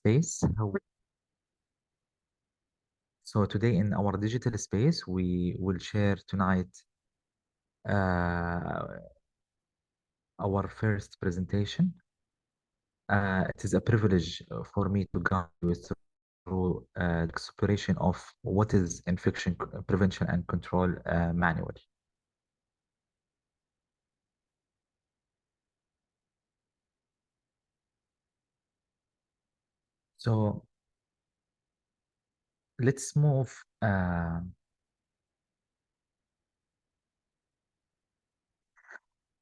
space. So today in our digital space, we will share tonight uh, our first presentation. It is a privilege for me to guide you through the exploration of what is infection prevention and control manual. So let's move.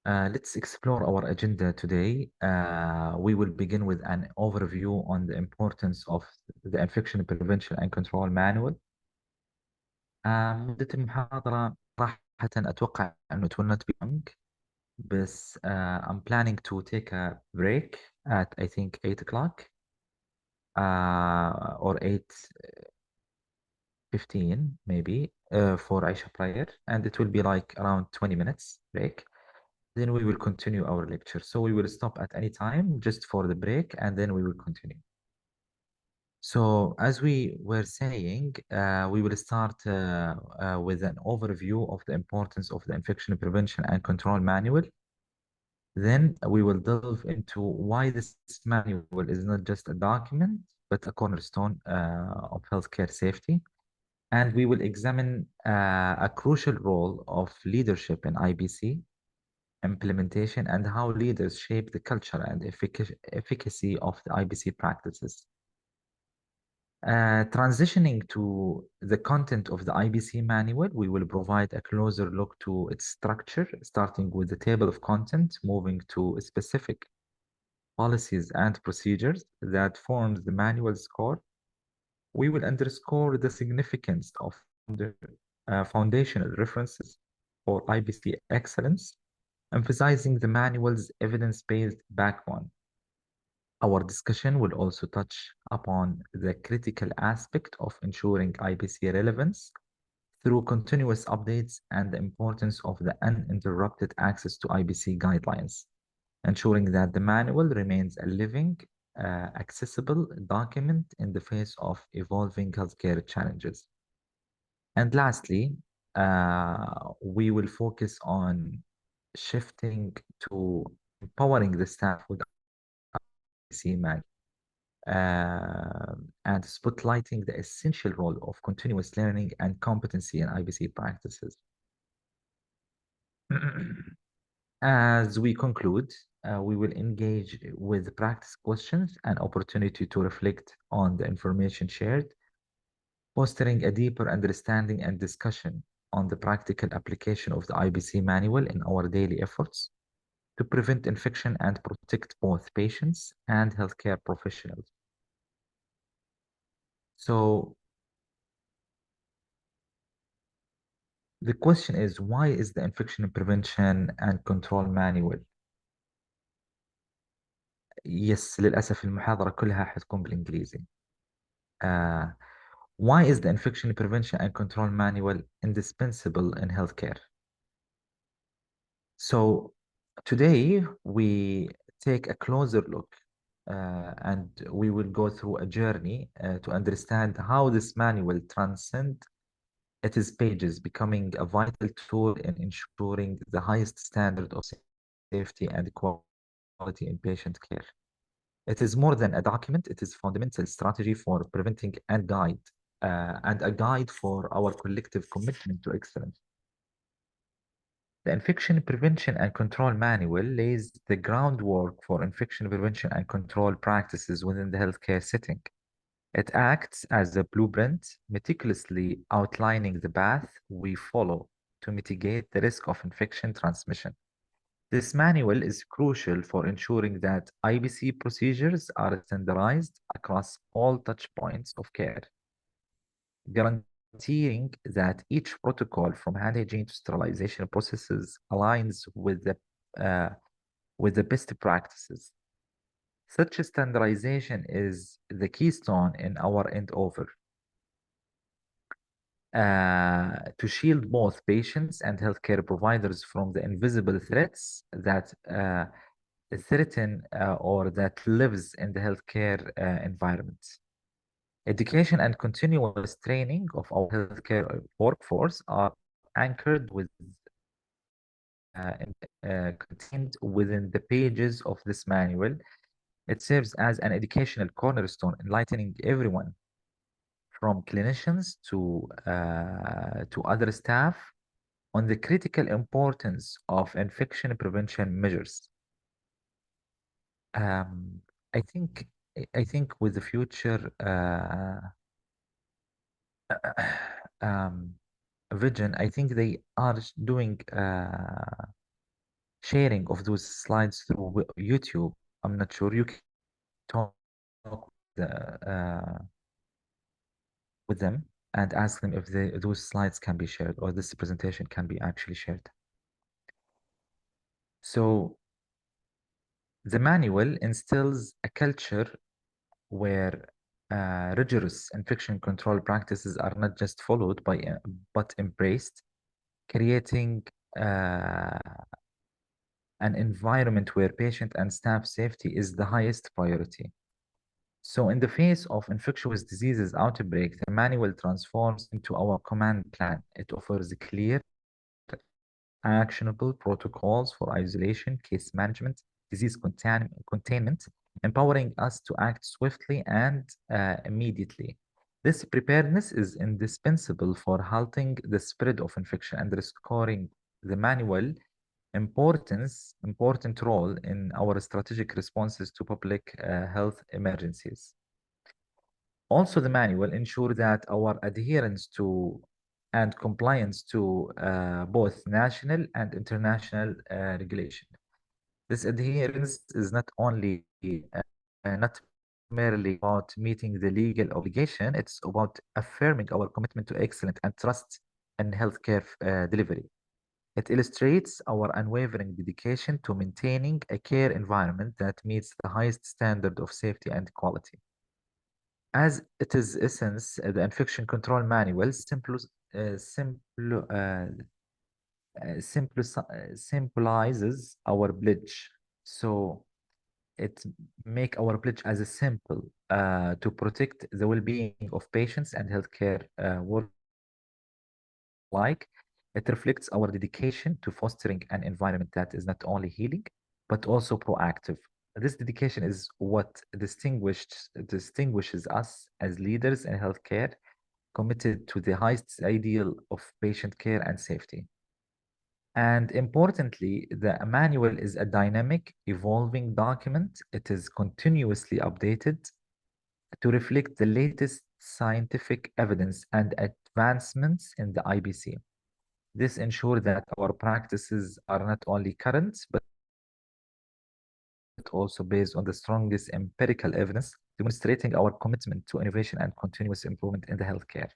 Let's explore our agenda today. We will begin with an overview on the importance of the Infection Prevention and Control Manual. مدة المحاضرة صراحة أتوقع أنه it will not be long, بس I'm planning to take a break at I think 8 o'clock or 8:15 maybe for Aisha prayer, and it will be like around 20 minutes break. Then we will continue our lecture. So we will stop at any time just for the break, and then we will continue. So as we were saying, we will start with an overview of the importance of the Infection Prevention and Control Manual. Then we will delve into why this manual is not just a document, but a cornerstone of healthcare safety. And we will examine a crucial role of leadership in IBC implementation and how leaders shape the culture and efficacy of the IBC practices. Transitioning to the content of the IBC manual, we will provide a closer look to its structure, starting with the table of content, moving to specific policies and procedures that forms the manual's core. We will underscore the significance of the foundational references for IBC excellence, emphasizing the manual's evidence-based backbone. Our discussion will also touch upon the critical aspect of ensuring IBC relevance through continuous updates and the importance of the uninterrupted access to IBC guidelines, ensuring that the manual remains a living, accessible document in the face of evolving healthcare challenges. And lastly, we will focus on shifting to empowering the staff with IBC manual and spotlighting the essential role of continuous learning and competency in IBC practices. As we conclude, we will engage with practice questions and opportunity to reflect on the information shared, fostering a deeper understanding and discussion on the practical application of the IBC manual in our daily efforts to prevent infection and protect both patients and healthcare professionals. So the question is, why is the Infection Prevention and Control Manual? يس للأسف المحاضرة كلها حتكون بالإنجليزي. Why is the Infection Prevention and Control Manual indispensable in healthcare? So today we take a closer look and we will go through a journey to understand how this manual transcends its pages, becoming a vital tool in ensuring the highest standard of safety and quality in patient care. It is more than a document, it is fundamental strategy for preventing and a guide for our collective commitment to excellence. The Infection Prevention and Control Manual lays the groundwork for infection prevention and control practices within the healthcare setting. It acts as a blueprint, meticulously outlining the path we follow to mitigate the risk of infection transmission. This manual is crucial for ensuring that IBC procedures are standardized across all touchpoints of care, guaranteeing that each protocol from hand hygiene to sterilization processes aligns with the best practices. Such standardization is the keystone in our endeavor to shield both patients and healthcare providers from the invisible threats that certain or that lives in the healthcare environment. Education and continuous training of our healthcare workforce are anchored with contained within the pages of this manual. It serves as an educational cornerstone, enlightening everyone from clinicians to other staff on the critical importance of infection prevention measures. Um, I think I think with the future um, vision, I think they are doing sharing of those slides through YouTube. I'm not sure you can talk with them and ask them if those slides can be shared or this presentation can be actually shared. So the manual instills a culture where rigorous infection control practices are not just followed by but embraced, creating uh, an environment where patient and staff safety is the highest priority. So in the face of infectious diseases outbreak, the manual transforms into our command plan. It offers clear, actionable protocols for isolation, case management, disease containment, empowering us to act swiftly and immediately. This preparedness is indispensable for halting the spread of infection and restoring the manual important role in our strategic responses to public health emergencies. Also, the manual ensure that our adherence to and compliance to both national and international regulation. This adherence is not merely about meeting the legal obligation, it's about affirming our commitment to excellence and trust in healthcare delivery. It illustrates our unwavering dedication to maintaining a care environment that meets the highest standard of safety and quality. As it is essence, the infection control manual symbolizes our pledge. So it make our pledge as a simple to protect the well-being of patients and healthcare work alike. It reflects our dedication to fostering an environment that is not only healing, but also proactive. This dedication is what distinguishes us as leaders in healthcare, committed to the highest ideal of patient care and safety. And importantly, the manual is a dynamic, evolving document. It is continuously updated to reflect the latest scientific evidence and advancements in the IBC. This ensures that our practices are not only current, but also based on the strongest empirical evidence, demonstrating our commitment to innovation and continuous improvement in the healthcare.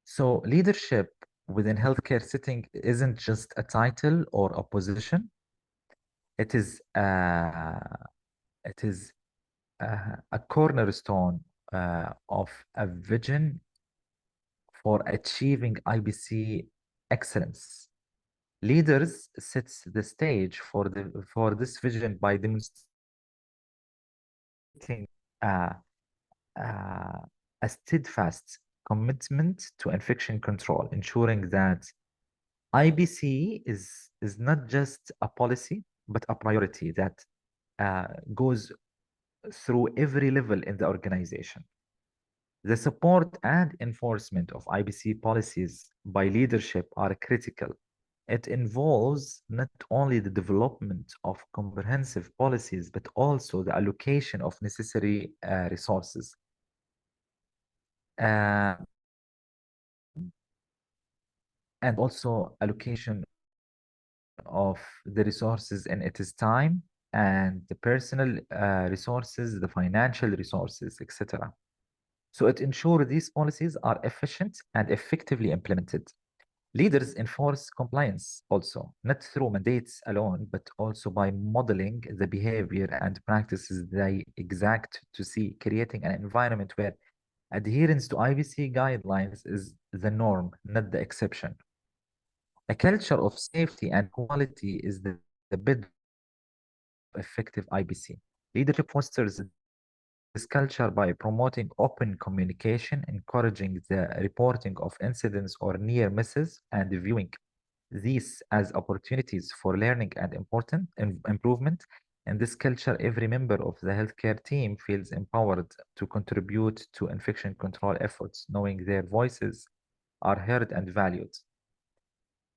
So leadership within healthcare setting isn't just a title or a position. It is a cornerstone of a vision for achieving IBC excellence. Leaders sets the stage for this vision by demonstrating uh, uh, a steadfast commitment to infection control, ensuring that IBC is not just a policy, but a priority that goes through every level in the organization. The support and enforcement of IBC policies by leadership are critical. It involves not only the development of comprehensive policies, but also the allocation of necessary resources. Uh, and also allocation of the resources in its time and the personal resources, the financial resources, etc. So it ensures these policies are efficient and effectively implemented. Leaders enforce compliance also, not through mandates alone, but also by modeling the behavior and practices they exact to see, creating an environment where adherence to IBC guidelines is the norm, not the exception. A culture of safety and quality is the bed of effective IBC. Leadership fosters this culture by promoting open communication, encouraging the reporting of incidents or near misses, and viewing these as opportunities for learning and important improvement. In this culture, every member of the healthcare team feels empowered to contribute to infection control efforts, knowing their voices are heard and valued.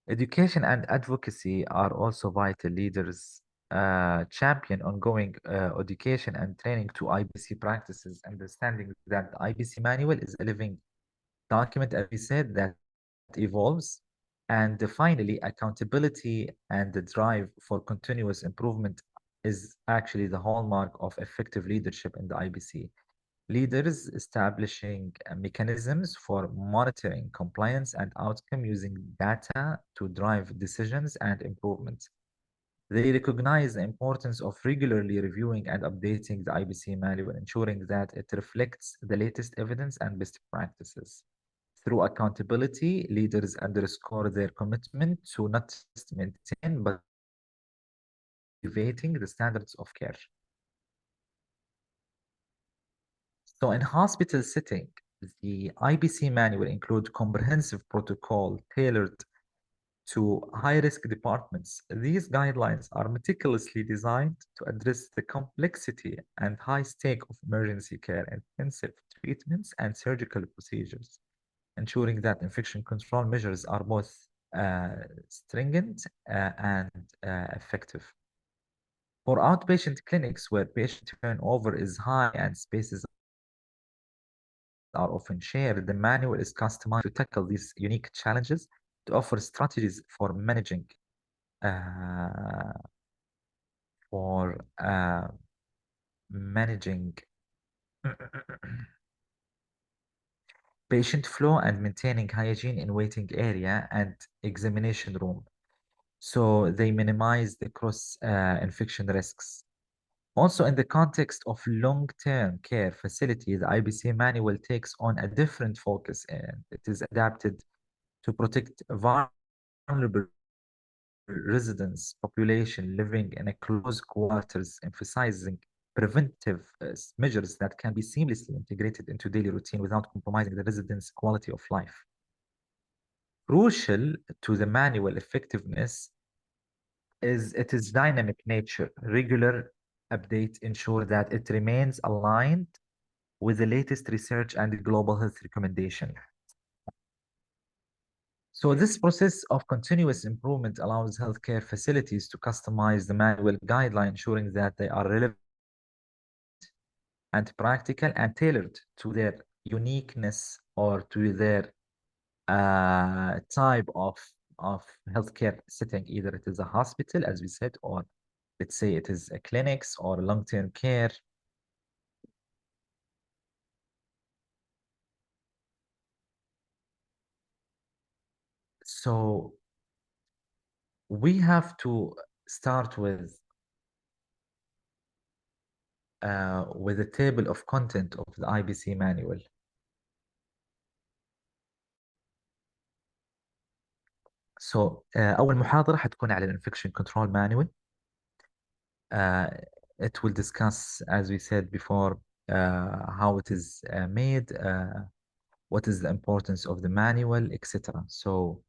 Education and advocacy are also vital. Leaders champion ongoing education and training to IBC practices, understanding that the IBC manual is a living document, as we said, that evolves. And finally, accountability and the drive for continuous improvement is actually the hallmark of effective leadership in the IBC. Leaders establishing mechanisms for monitoring compliance and outcome using data to drive decisions and improvements. They recognize the importance of regularly reviewing and updating the IBC manual, ensuring that it reflects the latest evidence and best practices. Through accountability, leaders underscore their commitment to not just maintain but elevating the standards of care. So in hospital setting, the IBC manual includes comprehensive protocol tailored to high-risk departments. These guidelines are meticulously designed to address the complexity and high stake of emergency care, intensive treatments, and surgical procedures, ensuring that infection control measures are both stringent and effective. For outpatient clinics where patient turnover is high and spaces are often shared, the manual is customized to tackle these unique challenges, to offer strategies uh, for managing patient flow and maintaining hygiene in waiting area and examination room. So they minimize the cross infection risks. Also, in the context of long-term care facility, the IBC manual takes on a different focus, and it is adapted to protect vulnerable residents population living in a close quarters, emphasizing preventive measures that can be seamlessly integrated into daily routine without compromising the residents' quality of life. Crucial to the manual effectiveness is its dynamic nature. Regular updates ensure that it remains aligned with the latest research and global health recommendation. So this process of continuous improvement allows healthcare facilities to customize the manual guideline, ensuring that they are relevant and practical and tailored to their uniqueness or to their type of healthcare setting. Either it is a hospital, as we said, or let's say it is a clinics or long-term care. So we have to start with a table of content of the IBC manual. So أول محاضرة حتكون على الانفكشن كنترول مانوال. It will discuss, as we said before, how it is made, what is the importance of the manual, etc. So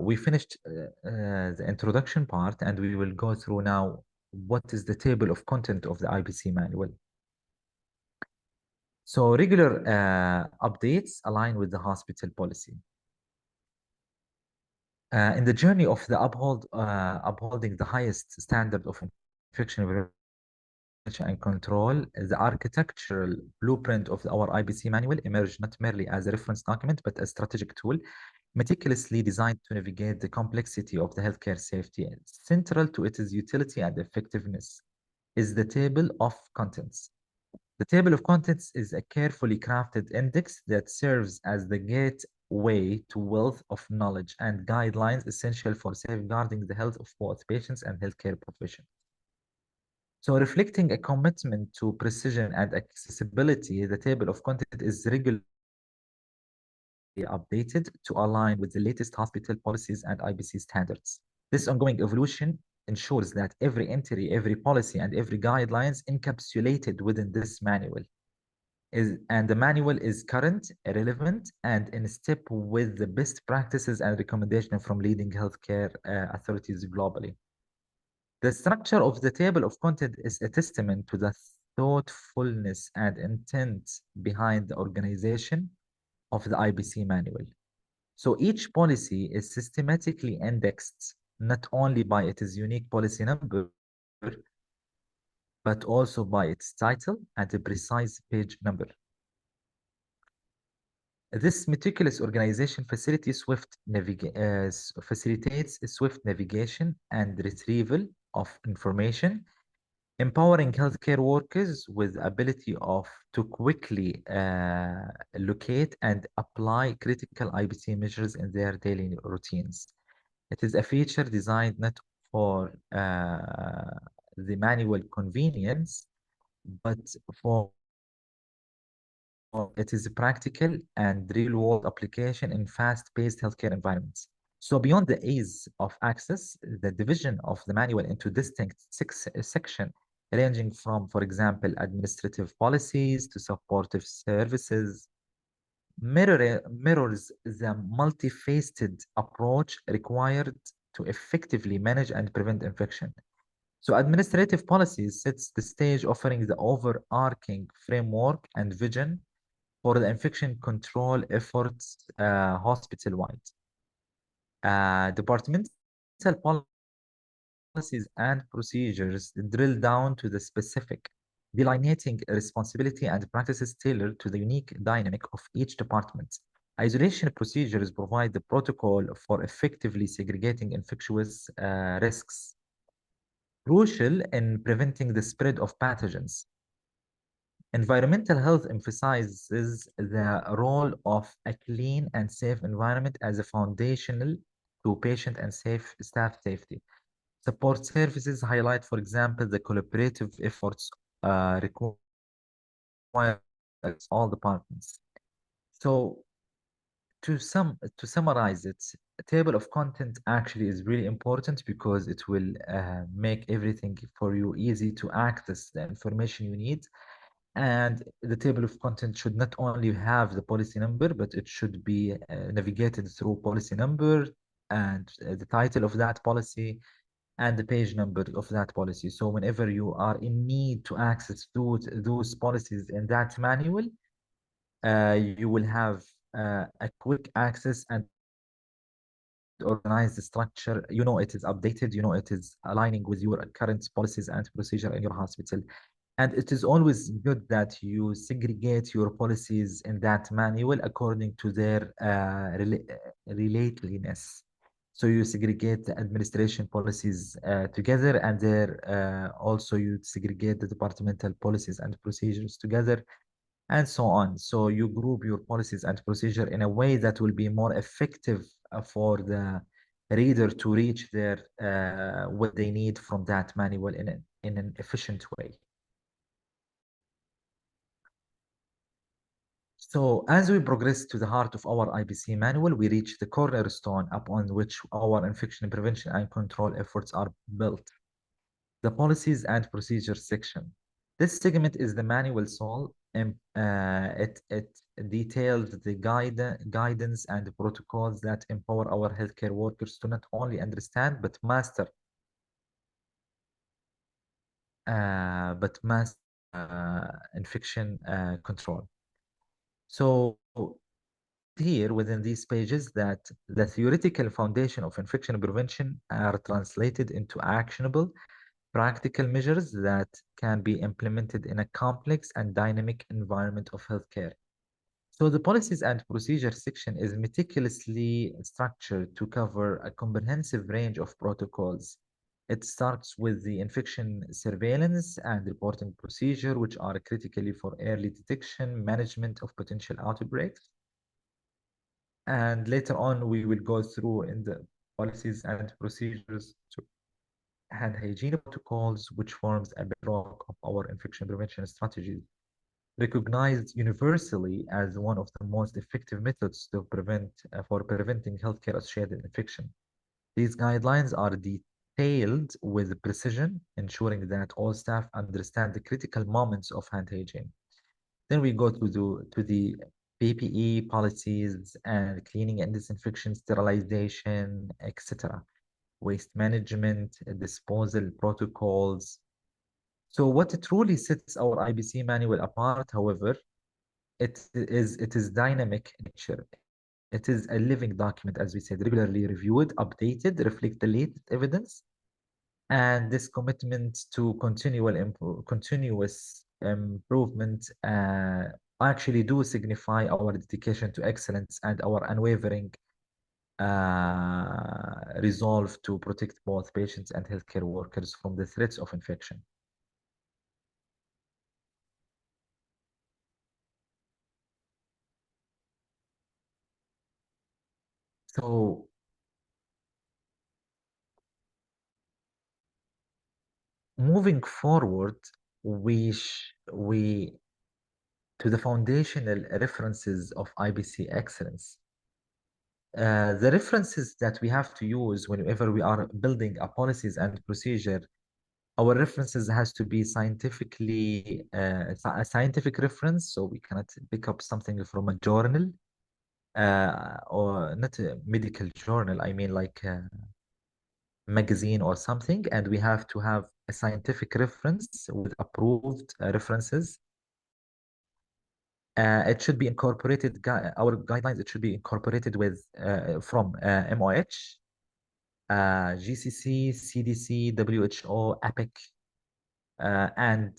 we finished the introduction part, and we will go through now what is the table of content of the IBC manual. So regular updates align with the hospital policy. In the journey of the upholding the highest standard of infection prevention and control, the architectural blueprint of our IBC manual emerged not merely as a reference document, but a strategic tool meticulously designed to navigate the complexity of the healthcare safety. Central to its utility and effectiveness is the table of contents. The table of contents is a carefully crafted index that serves as the gateway to wealth of knowledge and guidelines essential for safeguarding the health of both patients and healthcare professionals. So reflecting a commitment to precision and accessibility, the table of content is regularly updated to align with the latest hospital policies and IBC standards. This ongoing evolution ensures that every entry, every policy, and every guidelines encapsulated within this manual and the manual is current, relevant, and in step with the best practices and recommendations from leading healthcare authorities globally. The structure of the table of content is a testament to the thoughtfulness and intent behind the organization of the IBC manual. So each policy is systematically indexed not only by its unique policy number, but also by its title and the precise page number. This meticulous organization facilitates swift navigation and retrieval of information, empowering healthcare workers with the ability to quickly locate and apply critical IBC measures in their daily routines. It is a feature designed not for the manual convenience, but for it is a practical and real-world application in fast-paced healthcare environments. So beyond the ease of access, the division of the manual into distinct sections ranging from, for example, administrative policies to supportive services, mirrors the multifaceted approach required to effectively manage and prevent infection. So administrative policies sets the stage, offering the overarching framework and vision for the infection control efforts hospital-wide. Departmental policies and procedures drill down to the specific, delineating responsibility and practices tailored to the unique dynamic of each department. Isolation procedures provide the protocol for effectively segregating infectious risks, crucial in preventing the spread of pathogens. Environmental health emphasizes the role of a clean and safe environment as a foundational to patient and staff safety. Support services highlight, for example, the collaborative efforts required by all departments. So to summarize it, a table of content actually is really important because it will make everything for you easy to access the information you need. And the table of content should not only have the policy number, but it should be navigated through policy number and the title of that policy and the page number of that policy. So whenever you are in need to access those policies in that manual, you will have a quick access and organized structure. You know it is updated, you know it is aligning with your current policies and procedure in your hospital. And it is always good that you segregate your policies in that manual according to their relatedness. So you segregate the administration policies together, and there also you segregate the departmental policies and procedures together, and so on. So you group your policies and procedure in a way that will be more effective for the reader to reach their what they need from that manual in an efficient way. So as we progress to the heart of our IBC manual, we reach the cornerstone upon which our infection prevention and control efforts are built, the policies and procedures section. This segment is the manual soul, and it details the guidance and the protocols that empower our healthcare workers to not only understand but master infection control. So here within these pages that the theoretical foundation of infection prevention are translated into actionable, practical measures that can be implemented in a complex and dynamic environment of healthcare. So the policies and procedures section is meticulously structured to cover a comprehensive range of protocols. It starts with the infection surveillance and reporting procedure, which are critically for early detection, management of potential outbreaks. And later on, we will go through in the policies and procedures to hand hygiene protocols, which forms a bedrock of our infection prevention strategies. recognized universally as one of the most effective methods to prevent for preventing healthcare-associated infection. These guidelines are detailed with precision, ensuring that all staff understand the critical moments of hand hygiene. Then we go to the PPE policies and cleaning and disinfection, sterilization, etc. Waste management, disposal protocols. So what truly sets our IBC manual apart, however, it is dynamic nature. It is a living document, as we said, regularly reviewed, updated, reflect the latest evidence, and this commitment to continuous improvement actually do signify our dedication to excellence and our unwavering resolve to protect both patients and healthcare workers from the threats of infection. So moving forward, we to the foundational references of IBC excellence. The references that we have to use whenever we are building a policies and procedure, our references has to be scientifically a scientific reference, so we cannot pick up something from a journal or not a medical journal, I mean like a magazine or something, and we have to have a scientific reference with approved references. It should be incorporated, our guidelines, it should be incorporated with from MOH, GCC, CDC, WHO, APEC, and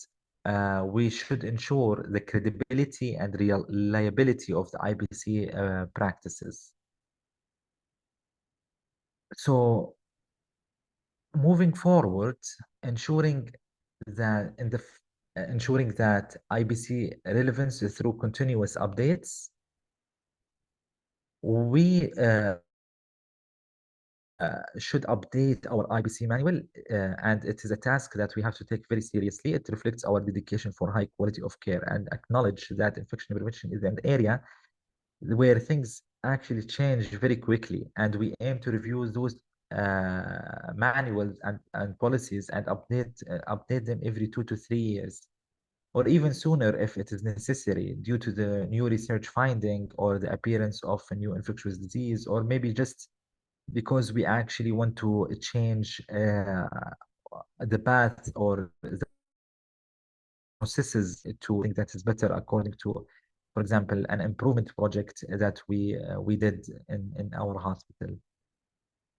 we should ensure the credibility and reliability of the IBC practices. So moving forward, ensuring that ensuring that IBC relevance through continuous updates, we should update our IBC manual, and it is a task that we have to take very seriously. It reflects our dedication for high quality of care and acknowledge that infection prevention is an area where things actually change very quickly, and we aim to review those manuals and policies and update them every 2 to 3 years, or even sooner if it is necessary due to the new research finding or the appearance of a new infectious disease, or maybe just because we actually want to change the path or the processes to think that is better according to, for example, an improvement project that we did in our hospital.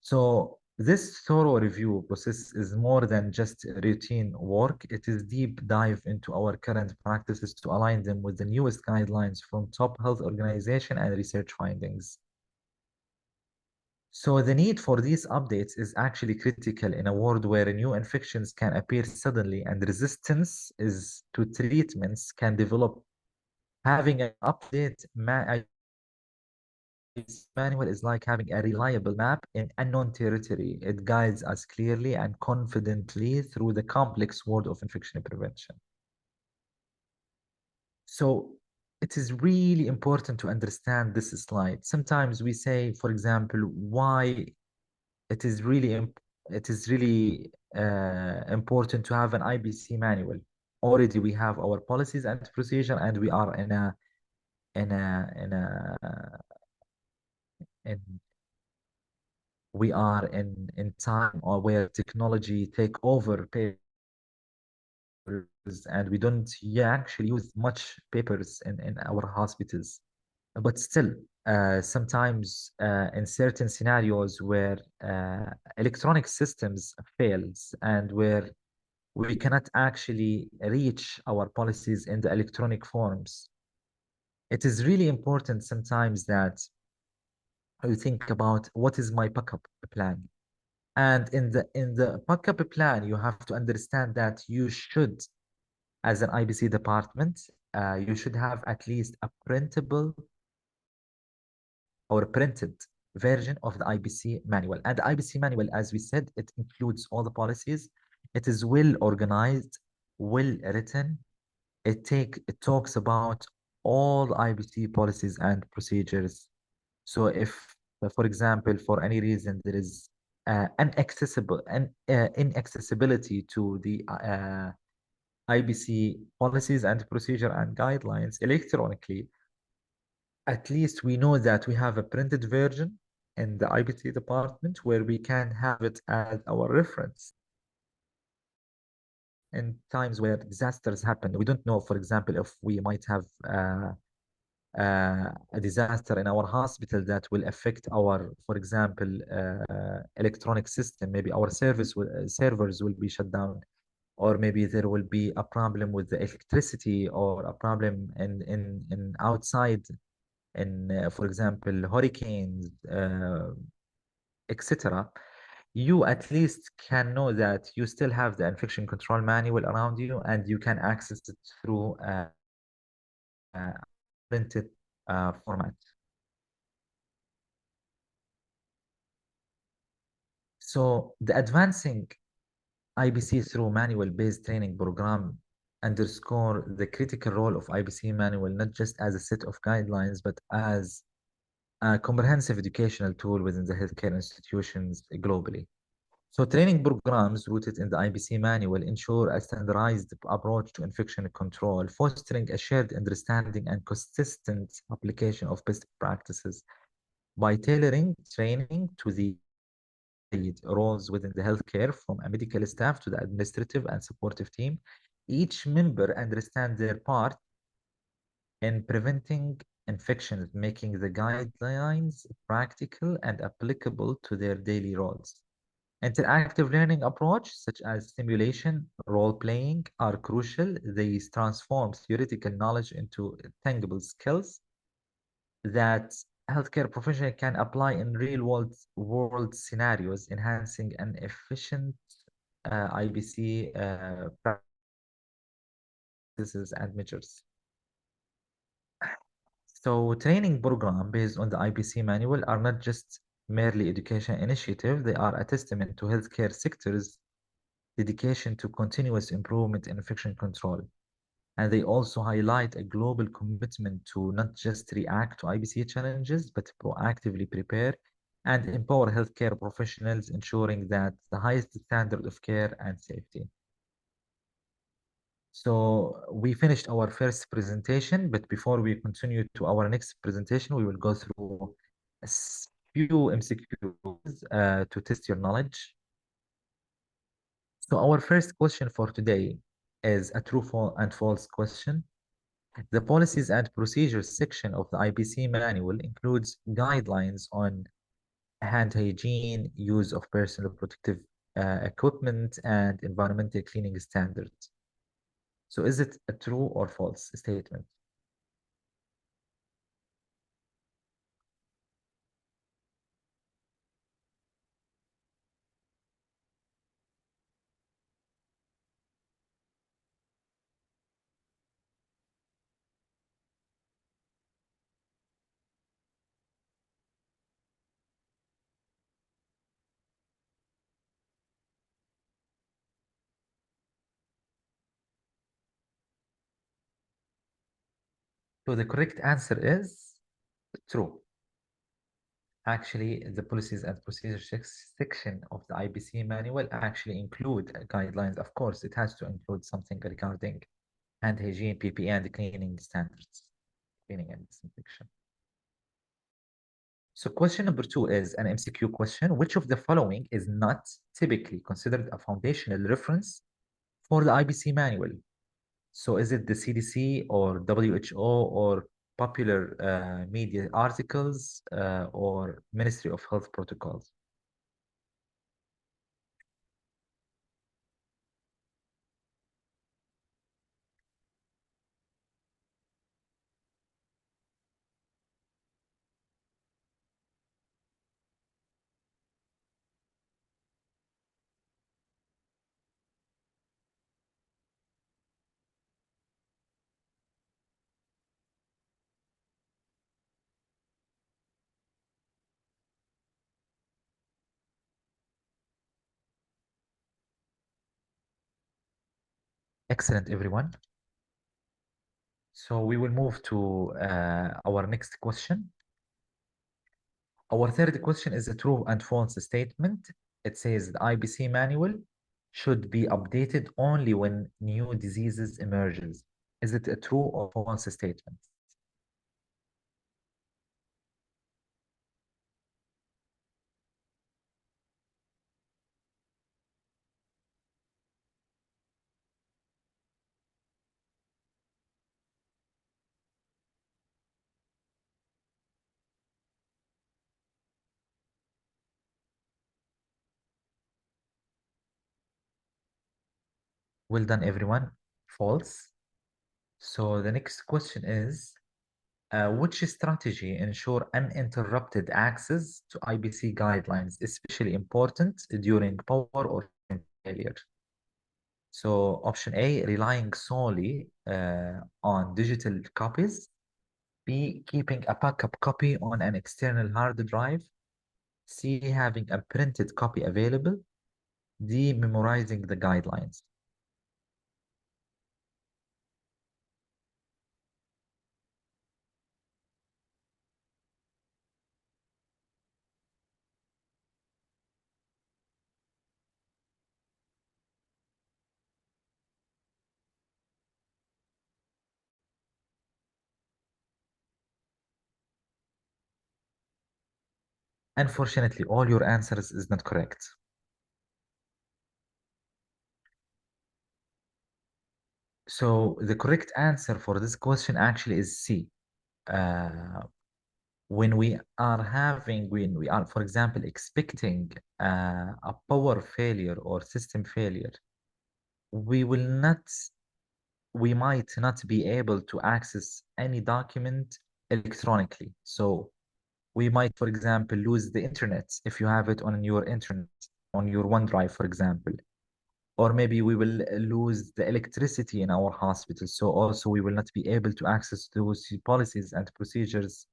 So this thorough review process is more than just routine work. It is deep dive into our current practices to align them with the newest guidelines from top health organization and research findings. So the need for these updates is actually critical in a world where new infections can appear suddenly and resistance to treatments can develop. Having an update manual is like having a reliable map in unknown territory. It guides us clearly and confidently through the complex world of infection prevention. So it is really important to understand this slide. Sometimes we say, for example, why it is really important to have an IBC manual. Already we have our policies and procedure, and we are in a in a in we are in time or where technology take over papers, and we don't actually use much papers in our hospitals. But still, sometimes in certain scenarios where electronic systems fails and where we cannot actually reach our policies in the electronic forms, it is really important sometimes that you think about what is my backup plan. And in the backup plan, you have to understand that you should, as an IBC department, you should have at least a printable or printed version of the IBC manual. And the IBC manual, as we said, it includes all the policies. It is well organized, well written, it talks about all IBC policies and procedures. So if, for example, for any reason there is inaccessibility to the IBC policies and procedure and guidelines electronically, at least we know that we have a printed version in the IBC department where we can have it as our reference in times where disasters happen. We don't know, for example, if we might have a disaster in our hospital that will affect our, for example, electronic system. Maybe our servers will be shut down, or maybe there will be a problem with the electricity, or a problem in outside, in for example, hurricanes, etc. You at least can know that you still have the infection control manual around you, and you can access it through a printed format. So the advancing IBC through manual-based training program underscore the critical role of IBC manual, not just as a set of guidelines, but as a comprehensive educational tool within the healthcare institutions globally. So training programs rooted in the IBC manual ensure a standardized approach to infection control, fostering a shared understanding and consistent application of best practices. By tailoring training to the roles within the healthcare, from a medical staff to the administrative and supportive team, each member understands their part in preventing infections, making the guidelines practical and applicable to their daily roles. Interactive learning approach, such as simulation, role-playing, are crucial. They transform theoretical knowledge into tangible skills that healthcare professional can apply in real world scenarios, enhancing an efficient IBC practices and measures. So training program based on the IBC manual are not just merely education initiative, they are a testament to healthcare sector's dedication to continuous improvement in infection control. And they also highlight a global commitment to not just react to IBC challenges, but proactively prepare and empower healthcare professionals, ensuring that the highest standard of care and safety. So we finished our first presentation, but before we continue to our next presentation, we will go through a few MCQs to test your knowledge. So our first question for today is a true and false question. The policies and procedures section of the IBC manual includes guidelines on hand hygiene, use of personal protective equipment, and environmental cleaning standards. So is it a true or false statement? So the correct answer is true. Actually, the policies and procedures section of the IBC manual actually include guidelines. Of course, it has to include something regarding hand hygiene, PPE, and cleaning standards, cleaning and disinfection. So question number 2 is an MCQ question. Which of the following is not typically considered a foundational reference for the IBC manual? So is it the CDC or WHO or popular media articles or Ministry of Health protocols? Excellent, everyone. So we will move to our next question. Our third question is a true and false statement. It says the IBC manual should be updated only when new diseases emerges. Is it a true or false statement? Well done, everyone. False. So the next question is, which strategy ensure uninterrupted access to IBC guidelines, especially important during power or failure? So option A, relying solely on digital copies. B, keeping a backup copy on an external hard drive. C, having a printed copy available. D, memorizing the guidelines. Unfortunately, all your answers is not correct. So the correct answer for this question actually is C. Uh, when we are, for example, expecting a power failure or system failure, we will not, we might not be able to access any document electronically. So we might, for example, lose the internet if you have it on your internet, on your OneDrive, for example. Or maybe we will lose the electricity in our hospital. So also we will not be able to access those policies and procedures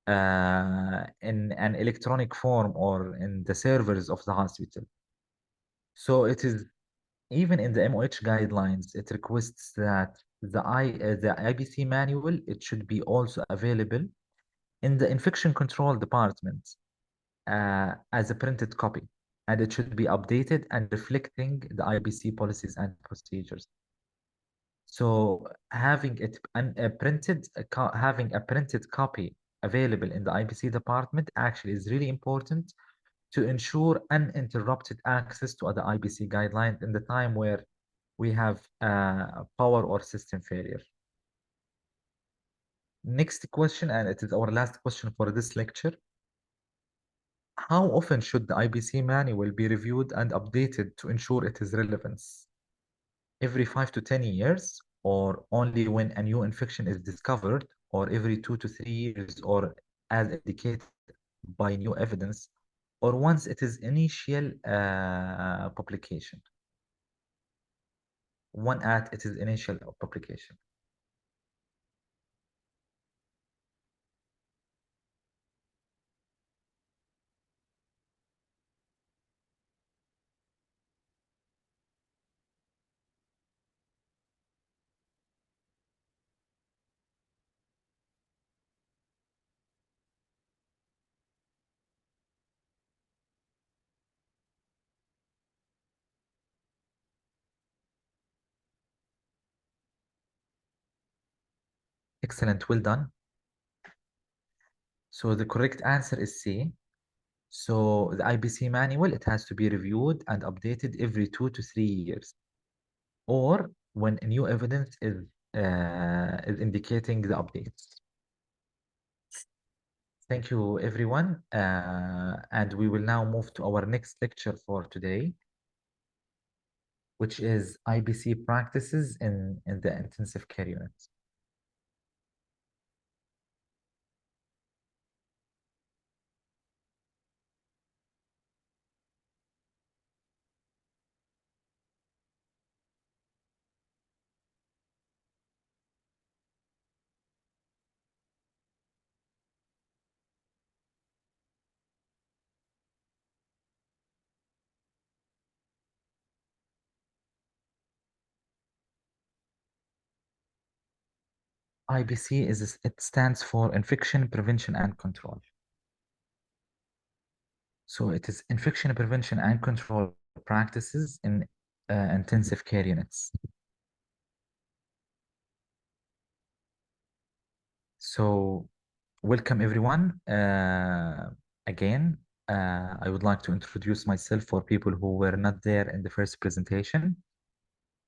in an electronic form or in the servers of the hospital. So it is even in the MOH guidelines, it requests that the IBC manual, it should be also available in the infection control department as a printed copy, and it should be updated and reflecting the IBC policies and procedures. So having it having a printed copy available in the IBC department actually is really important to ensure uninterrupted access to other IBC guidelines in the time where we have power or system failure. Next question, and it is our last question for this lecture. How often should the IBC manual be reviewed and updated to ensure its relevance? Every 5 to 10 years, or only when a new infection is discovered, or every 2 to 3 years, or as indicated by new evidence, or once it is initial publication? One at its initial publication. Excellent, well done. So the correct answer is C. So the IBC manual, it has to be reviewed and updated every 2 to 3 years, or when new evidence is indicating the updates. Thank you, everyone. And we will now move to our next lecture for today, which is IBC practices in the intensive care unit. IBC it stands for Infection Prevention and Control. So it is infection prevention and control practices in intensive care units. So welcome everyone. Again, I would like to introduce myself for people who were not there in the first presentation.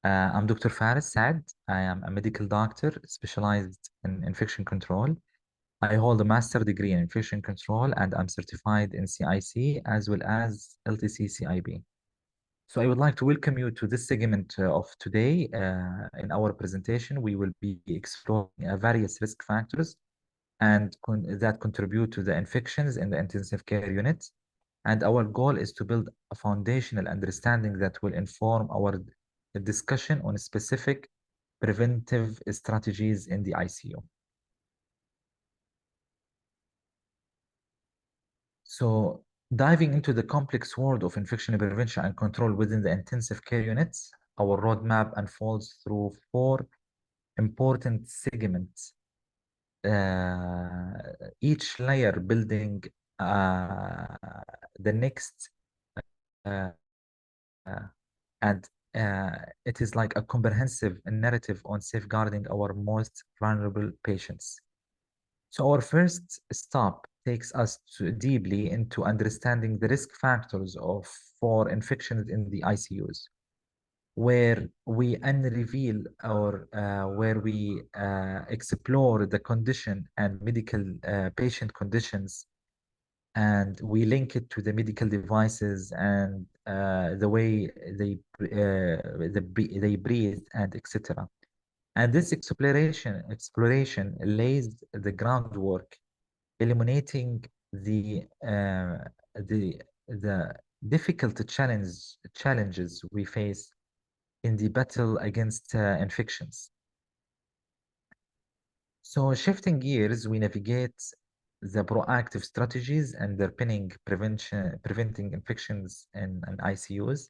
I'm Dr. Faris Saad. I am a medical doctor specialized in infection control. I hold a master degree in infection control and I'm certified in CIC as well as LTC CIB. So I would like to welcome you to this segment of today. In our presentation, we will be exploring various risk factors and that contribute to the infections in the intensive care unit. And our goal is to build a foundational understanding that will inform our discussion on specific preventive strategies in the ICU. So diving into the complex world of infection prevention and control within the intensive care units, our roadmap unfolds through four important segments, each layer building uh, the next, uh, uh, and it is like a comprehensive narrative on safeguarding our most vulnerable patients. So our first stop takes us deeply into understanding the risk factors for infections in the ICUs, where we unreveal or where we explore the condition and medical patient conditions, and we link it to the medical devices and the way they breathe and etc. And this exploration lays the groundwork, eliminating the the difficult challenges we face in the battle against infections. So shifting gears, we navigate the proactive strategies underpinning preventing infections in ICUs.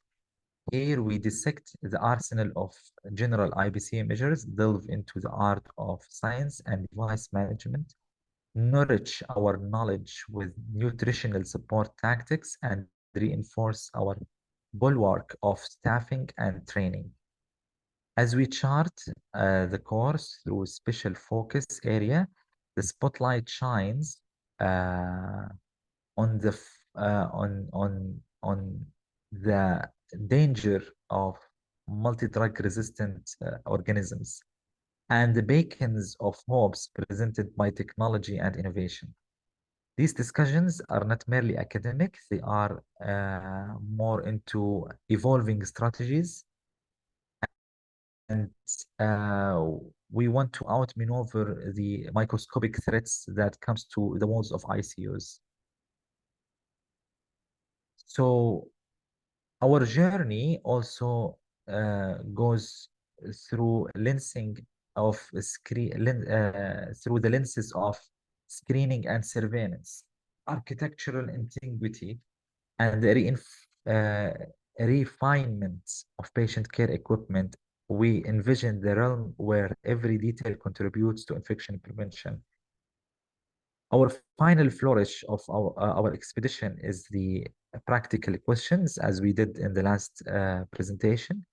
Here we dissect the arsenal of general IBC measures, delve into the art of science and device management, nourish our knowledge with nutritional support tactics, and reinforce our bulwark of staffing and training. As we chart the course through special focus area, the spotlight shines on the danger of multi-drug resistant organisms and the beacons of hopes presented by technology and innovation. These discussions are not merely academic, they are more into evolving strategies, and we want to outmaneuver the microscopic threats that comes to the walls of ICUs. So our journey also goes through lensing of through the lenses of screening and surveillance, architectural integrity, and the uh, refinement of patient care equipment. We envision the realm where every detail contributes to infection prevention. Our final flourish of our expedition is the practical questions, as we did in the last presentation,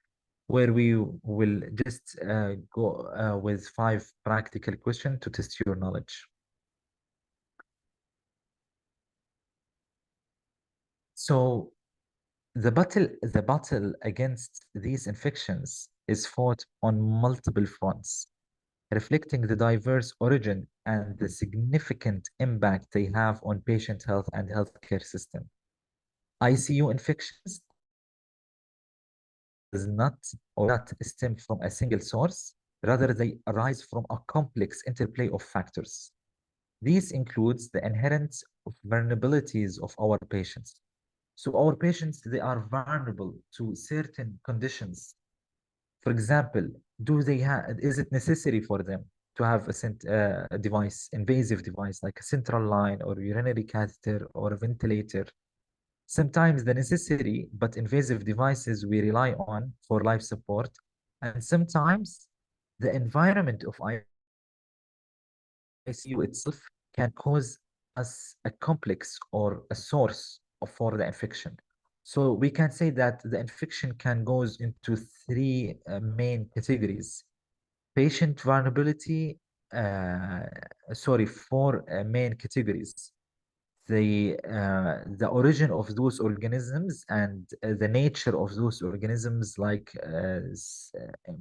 where we will just go with 5 practical questions to test your knowledge. So the battle against these infections is fought on multiple fronts, reflecting the diverse origin and the significant impact they have on patient health and healthcare system. ICU infections does not or not stem from a single source, rather they arise from a complex interplay of factors. These includes the inherent vulnerabilities of our patients. So our patients, they are vulnerable to certain conditions. For example, is it necessary for them to have a device, invasive device like a central line or urinary catheter or a ventilator? Sometimes the necessary but invasive devices we rely on for life support, and sometimes the environment of ICU itself can cause us a complex or a source for the infection. So we can say that the infection can goes into three main categories. Patient vulnerability, sorry, four main categories. The origin of those organisms and the nature of those organisms, like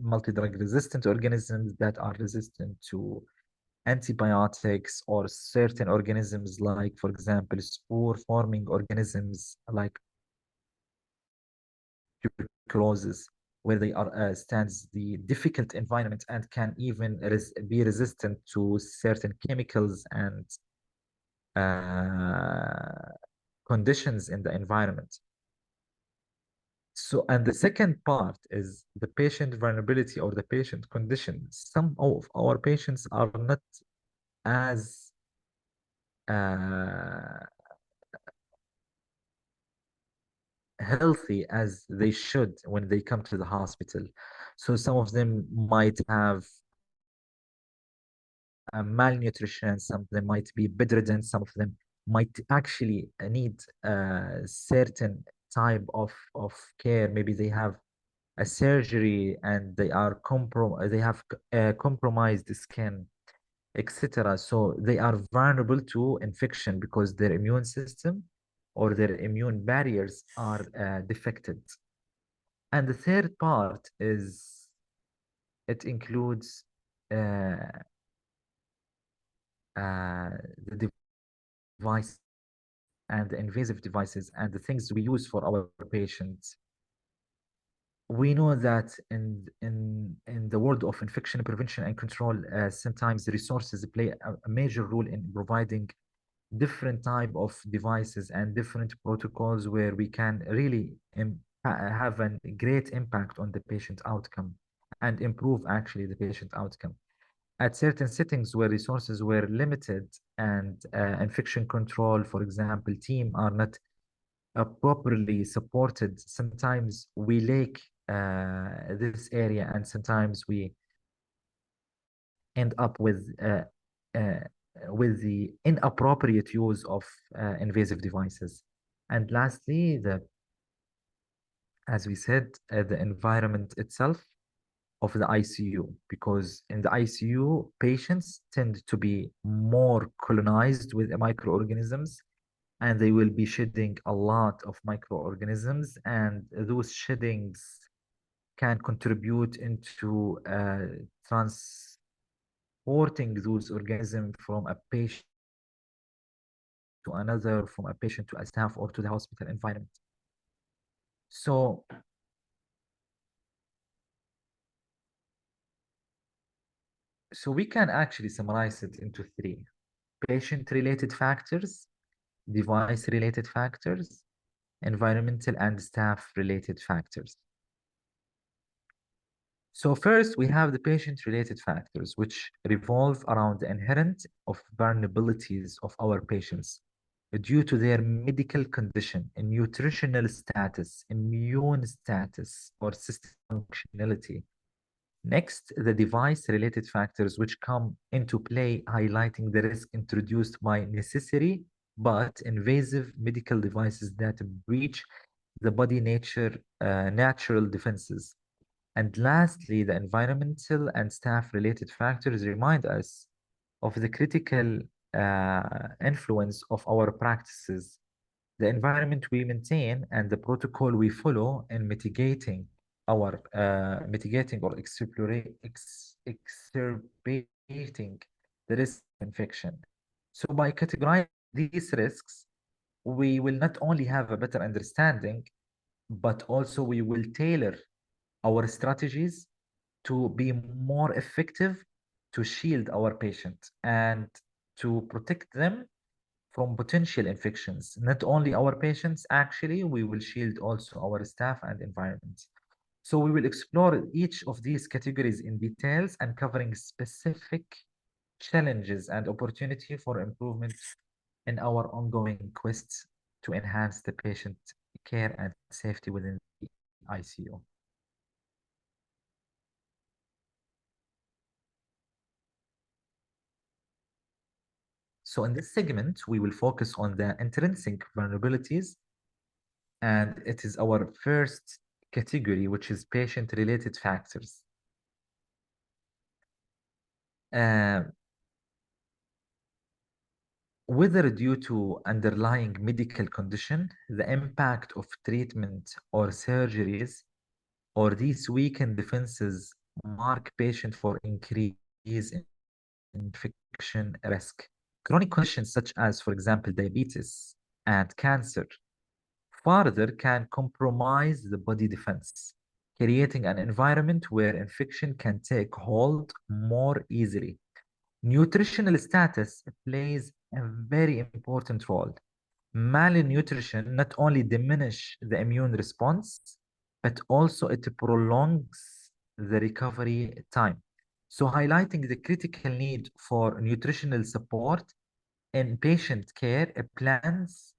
multi-drug resistant organisms that are resistant to antibiotics, or certain organisms like, for example, spore forming organisms like tuberculosis, where they are stands the difficult environment and can even be resistant to certain chemicals and uh, conditions in the environment. So, and the second part is the patient vulnerability or the patient condition. Some of our patients are not as uh, healthy as they should when they come to the hospital. So some of them might have malnutrition, some of them might be bedridden, some of them might actually need a certain type of care. Maybe they have a surgery and they have compromised skin, etc. So they are vulnerable to infection because their immune system or their immune barriers are defected. And the third part is it includes uh, the device and the invasive devices and the things we use for our patients. We know that in the world of infection prevention and control, sometimes resources play a major role in providing different type of devices and different protocols where we can really have a great impact on the patient outcome and improve actually the patient outcome. At certain settings where resources were limited and infection control, for example, team are not properly supported, sometimes we lack this area, and sometimes we end up uh, with the inappropriate use of invasive devices. And lastly, as we said, the environment itself of the ICU, because in the ICU, patients tend to be more colonized with microorganisms, and they will be shedding a lot of microorganisms, and those sheddings can contribute into transporting those organisms from a patient to another, from a patient to a staff or to the hospital environment. So, so we can actually summarize it into three: patient-related factors, device-related factors, environmental and staff-related factors. So first, we have the patient-related factors, which revolve around the inherent of vulnerabilities of our patients due to their medical condition, nutritional status, immune status, or system functionality. Next, the device-related factors, which come into play, highlighting the risk introduced by necessary but invasive medical devices that breach the body natural defenses. And lastly, the environmental and staff-related factors remind us of the critical influence of our practices, the environment we maintain, and the protocol we follow in mitigating or exacerbating the risk of infection. So by categorizing these risks, we will not only have a better understanding, but also we will tailor our strategies to be more effective to shield our patient and to protect them from potential infections. Not only our patients, actually, we will shield also our staff and environment. So we will explore each of these categories in details and covering specific challenges and opportunity for improvement in our ongoing quest to enhance the patient care and safety within the ICU. So in this segment, we will focus on the intrinsic vulnerabilities, and it is our first category, which is patient-related factors. Uh, Whether due to underlying medical condition, the impact of treatment or surgeries, or these weakened defenses mark patient for increase in infection risk. Chronic conditions such as, for example, diabetes and cancer further can compromise the body defense, creating an environment where infection can take hold more easily. Nutritional status plays a very important role. Malnutrition not only diminish the immune response, but also it prolongs the recovery time. So highlighting the critical need for nutritional support in patient care plans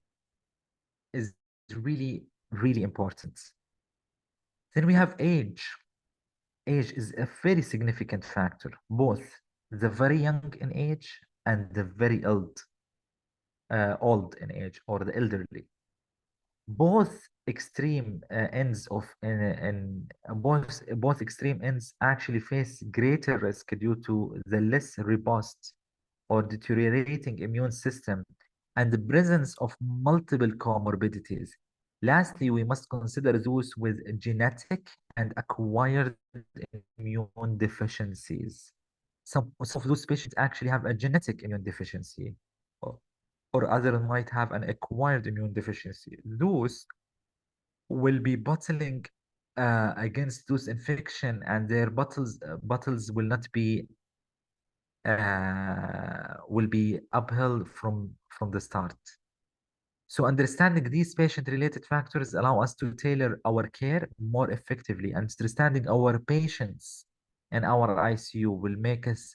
is really, really important. Then we have age. Age is a very significant factor, both the very young in age and the very old in age or the elderly. Both extreme ends of in both extreme ends actually face greater risk due to the less robust or deteriorating immune system and the presence of multiple comorbidities. Lastly, we must consider those with genetic and acquired immune deficiencies. Some of those patients actually have a genetic immune deficiency, or, or other might have an acquired immune deficiency. Those will be battling against those infection, and their battles will be uphill from the start. So understanding these patient-related factors allow us to tailor our care more effectively. Understanding our patients and our ICU will uh, make us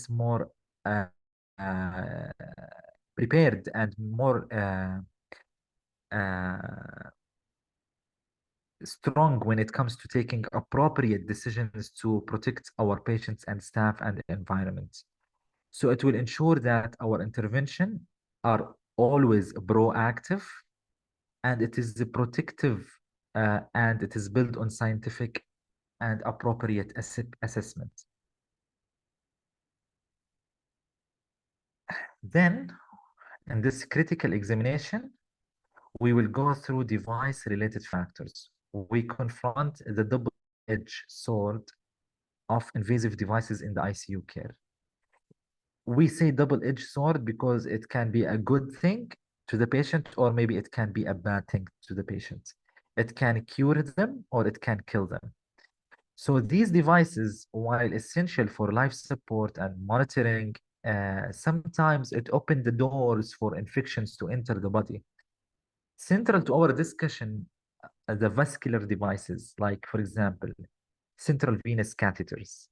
more uh, uh, prepared and more uh, strong when it comes to taking appropriate decisions to protect our patients and staff and the environment. So it will ensure that our intervention are always proactive, and it is the protective, and it is built on scientific and appropriate assessment. Then, in this critical examination, we will go through device-related factors. We confront the double-edged sword of invasive devices in the ICU care. We say double-edged sword because it can be a good thing to the patient, or maybe it can be a bad thing to the patient. It can cure them or it can kill them. So these devices, while essential for life support and monitoring, sometimes it opened the doors for infections to enter the body. Central to our discussion, the vascular devices, like, for example, central venous catheters,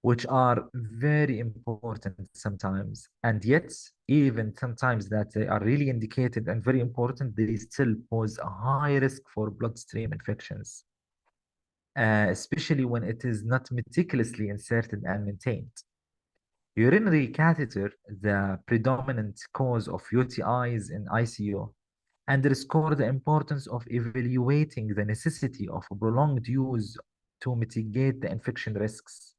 which are very important sometimes. And yet, even sometimes that they are really indicated and very important, they still pose a high risk for bloodstream infections, especially when it is not meticulously inserted and maintained. Urinary catheter, the predominant cause of UTIs in ICU, underscore the importance of evaluating the necessity of prolonged use to mitigate the infection risks.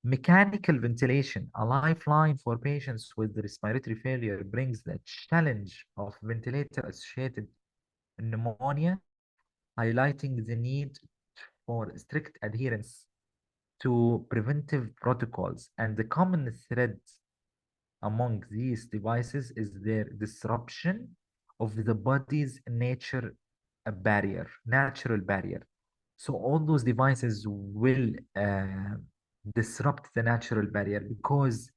Mechanical ventilation, a lifeline for patients with respiratory failure, brings the challenge of ventilator-associated pneumonia, highlighting the need for strict adherence to preventive protocols. And the common thread among these devices is their disruption of the body's natural barrier. So all those devices will disrupt the natural barrier, because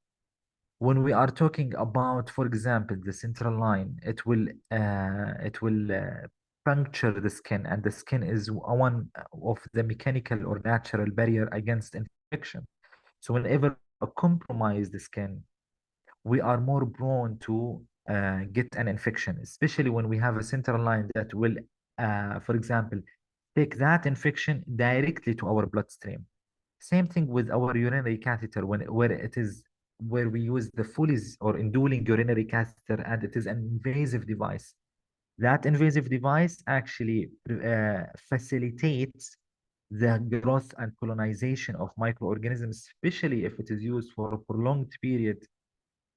when we are talking about, for example, the central line, it will puncture the skin, and the skin is one of the mechanical or natural barrier against infection. So whenever a compromise the skin, we are more prone to get an infection, especially when we have a central line that will, for example, take that infection directly to our bloodstream. Same thing with our urinary catheter, where it is where we use the Foley's or indwelling urinary catheter, and it is an invasive device. That invasive device actually facilitates the growth and colonization of microorganisms, especially if it is used for a prolonged period.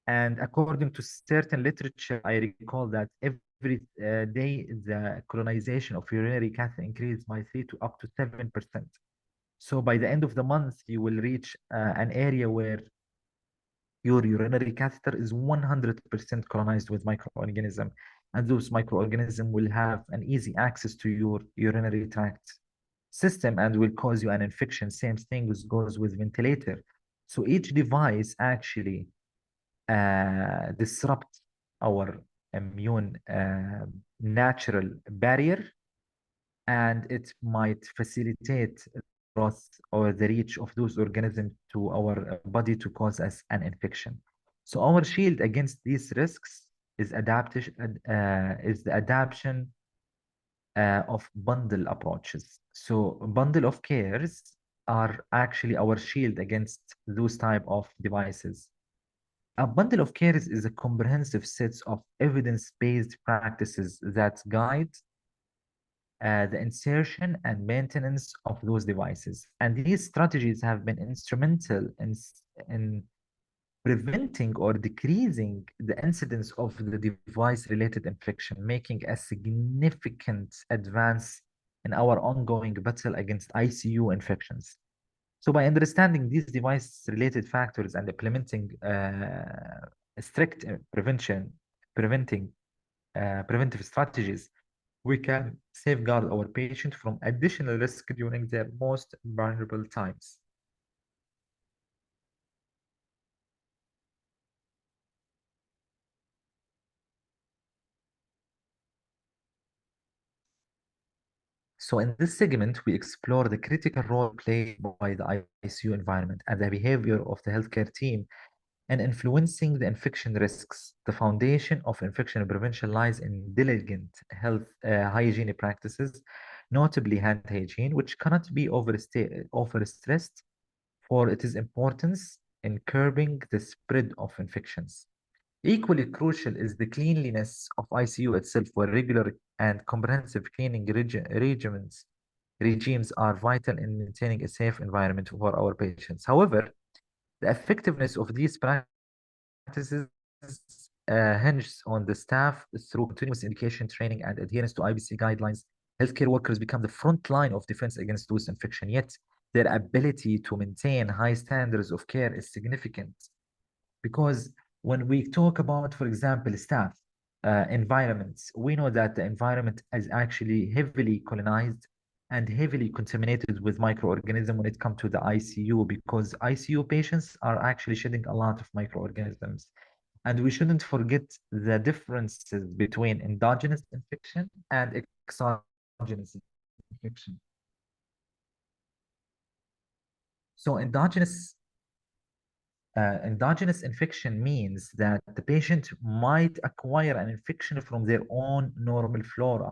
And according to certain literature, I recall that every day the colonization of urinary catheter increased by 3 to up to 7%. So by the end of the month, you will reach an area where your urinary catheter is 100% colonized with microorganism, and those microorganisms will have an easy access to your urinary tract system and will cause you an infection. Same thing goes with ventilator. So each device actually disrupt our immune natural barrier, and it might facilitate growth or the reach of those organisms to our body to cause us an infection. So our shield against these risks is adaptation, is the adaptation of bundle approaches. So bundle of cares are actually our shield against those type of devices. A bundle of cares is a comprehensive set of evidence-based practices that guide the insertion and maintenance of those devices. And these strategies have been instrumental in preventing or decreasing the incidence of the device-related infection, making a significant advance in our ongoing battle against ICU infections. So by understanding these device-related factors and implementing strict preventive strategies, we can safeguard our patient from additional risk during their most vulnerable times. So in this segment, we explore the critical role played by the ICU environment and the behavior of the healthcare team in influencing the infection risks. The foundation of infection prevention lies in diligent health hygiene practices, notably hand hygiene, which cannot be overstressed for its importance in curbing the spread of infections. Equally crucial is the cleanliness of ICU itself, where regular and comprehensive cleaning regimes are vital in maintaining a safe environment for our patients. However, the effectiveness of these practices hinges on the staff through continuous education, training, and adherence to IBC guidelines. Healthcare workers become the front line of defense against those infection, yet their ability to maintain high standards of care is significant. Because when we talk about, for example, staff environments, we know that the environment is actually heavily colonized and heavily contaminated with microorganisms when it comes to the ICU, because ICU patients are actually shedding a lot of microorganisms. And we shouldn't forget the differences between endogenous infection and exogenous infection. So endogenous infection means that the patient might acquire an infection from their own normal flora.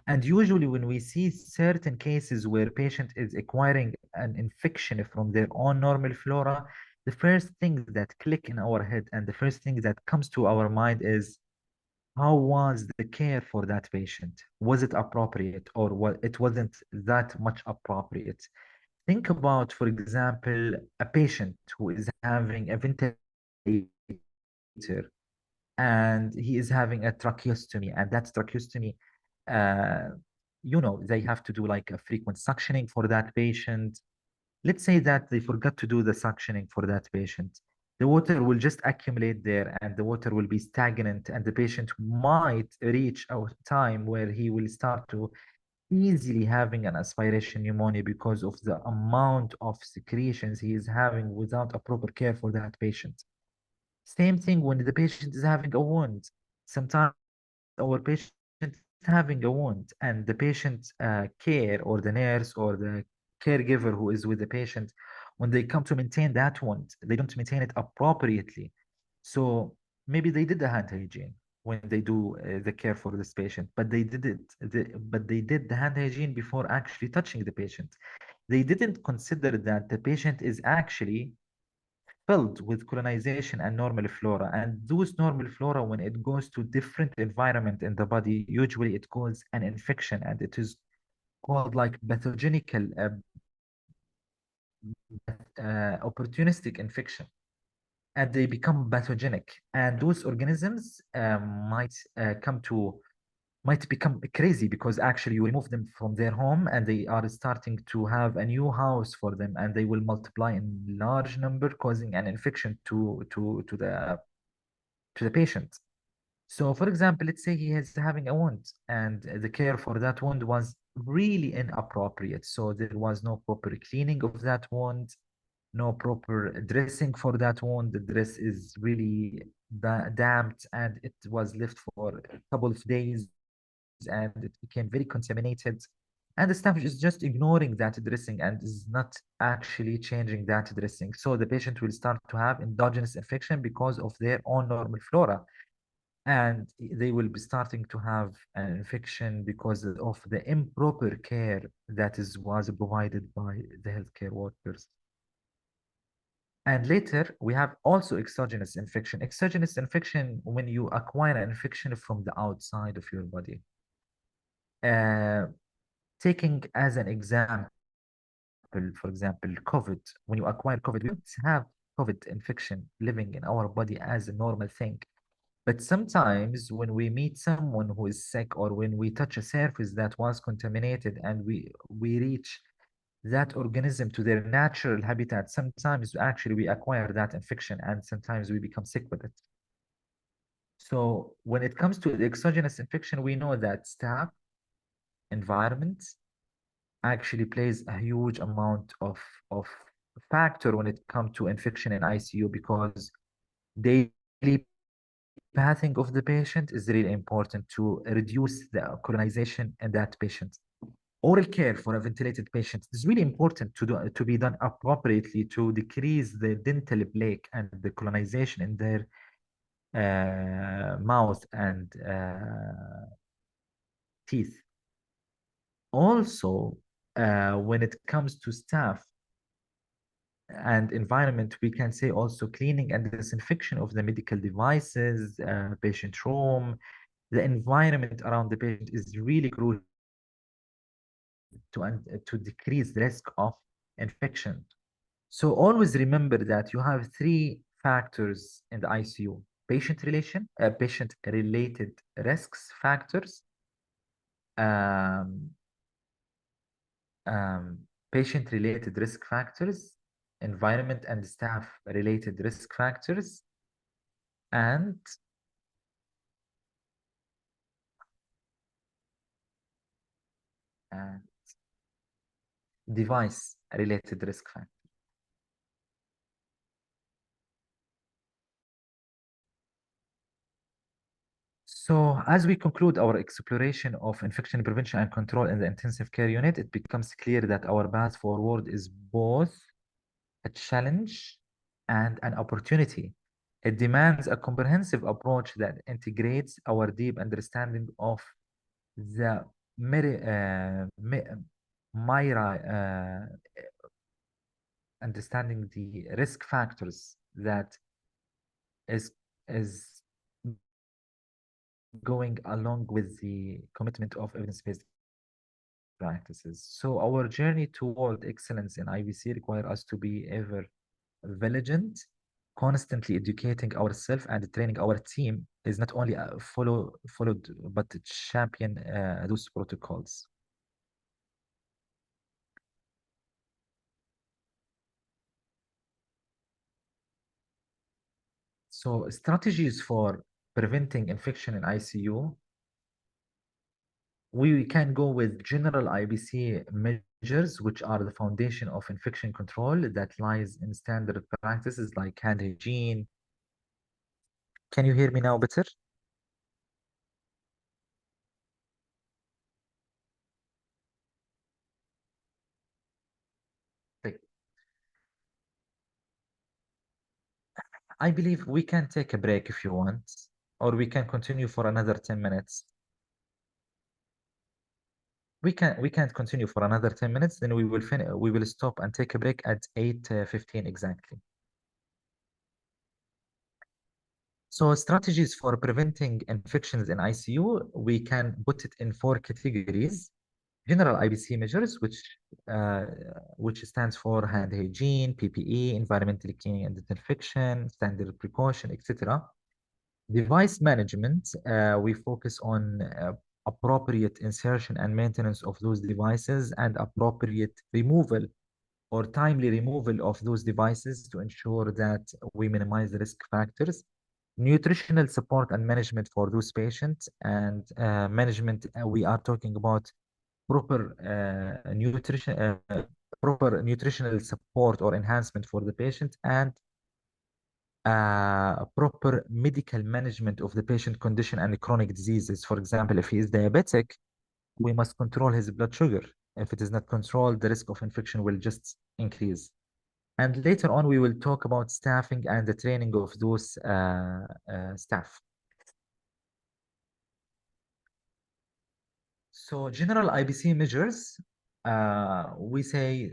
And usually when we see certain cases where patient is acquiring an infection from their own normal flora, the first thing that click in our head and the first thing that comes to our mind is, how was the care for that patient? Was it appropriate or it wasn't that much appropriate? Think about, for example, a patient who is having a ventilator and he is having a tracheostomy, and that tracheostomy, uh, they have to do like a frequent suctioning for that patient. Let's say that they forgot to do the suctioning for that patient. The water will just accumulate there and the water will be stagnant, and the patient might reach a time where he will start to easily having an aspiration pneumonia because of the amount of secretions he is having without a proper care for that patient. Same thing when the patient is having a wound. Sometimes our patient is having a wound and the patient care or the nurse or the caregiver who is with the patient, when they come to maintain that wound, they don't maintain it appropriately. So maybe they did the hand hygiene when they do the care for this patient, but they did the hand hygiene before actually touching the patient. They didn't consider that the patient is actually filled with colonization and normal flora. And those normal flora, when it goes to different environment in the body, usually it causes an infection, and it is called like pathogenical, opportunistic infection, and they become pathogenic. And those organisms might become crazy, because actually you remove them from their home and they are starting to have a new house for them, and they will multiply in large number, causing an infection to the patient. So for example, let's say he is having a wound, and the care for that wound was really inappropriate. So there was no proper cleaning of that wound, no proper dressing for that wound. The dress is really damped, and it was left for a couple of days, and it became very contaminated. And the staff is just ignoring that dressing and is not actually changing that dressing. So the patient will start to have endogenous infection because of their own normal flora. And they will be starting to have an infection because of the improper care that was provided by the healthcare workers. And later, we have also exogenous infection. Exogenous infection, when you acquire an infection from the outside of your body. Uh, Taking as an example, for example, COVID. When you acquire COVID, we don't have COVID infection living in our body as a normal thing. But sometimes when we meet someone who is sick, or when we touch a surface that was contaminated, and we reach that organism to their natural habitat, sometimes actually we acquire that infection, and sometimes we become sick with it. So when it comes to the exogenous infection, we know that staff, environment, actually plays a huge amount of factor when it comes to infection in ICU, because daily pathing of the patient is really important to reduce the colonization in that patient. Oral care for a ventilated patient is really important to be done appropriately to decrease the dental plaque and the colonization in their mouth and teeth. Also, when it comes to staff and environment, we can say also cleaning and disinfection of the medical devices, patient room. The environment around the patient is really crucial to decrease the risk of infection. So always remember that you have three factors in the ICU: patient-related risks factors, um, um, patient-related risk factors, environment and staff-related risk factors, and uh, device-related risk factors. So as we conclude our exploration of infection prevention and control in the intensive care unit, it becomes clear that our path forward is both a challenge and an opportunity. It demands a comprehensive approach that integrates our deep understanding of the myra, understanding the risk factors that is is going along with the commitment of evidence-based practices. So our journey toward excellence in IVC require us to be ever vigilant, constantly educating ourselves and training our team is not only followed, but champion those protocols. So strategies for preventing infection in ICU, we can go with general IBC measures, which are the foundation of infection control that lies in standard practices like hand hygiene. Can you hear me now better? Like, I believe we can take a break if you want, or we can continue for another 10 minutes. We can't continue for another 10 minutes, then we will stop and take a break at 8:15 exactly. So strategies for preventing infections in ICU, we can put it in four categories. General IBC measures, uh, which stands for hand hygiene, PPE, environmental cleaning and disinfection, standard precaution, etc. Device management, we focus on appropriate insertion and maintenance of those devices and appropriate removal or timely removal of those devices to ensure that we minimize the risk factors. Nutritional support and management for those patients and management, we are talking about proper proper nutritional support or enhancement for the patient and proper medical management of the patient condition and chronic diseases. For example, if he is diabetic, we must control his blood sugar. If it is not controlled, the risk of infection will just increase. And later on, we will talk about staffing and the training of those staff. So general IBC measures, we say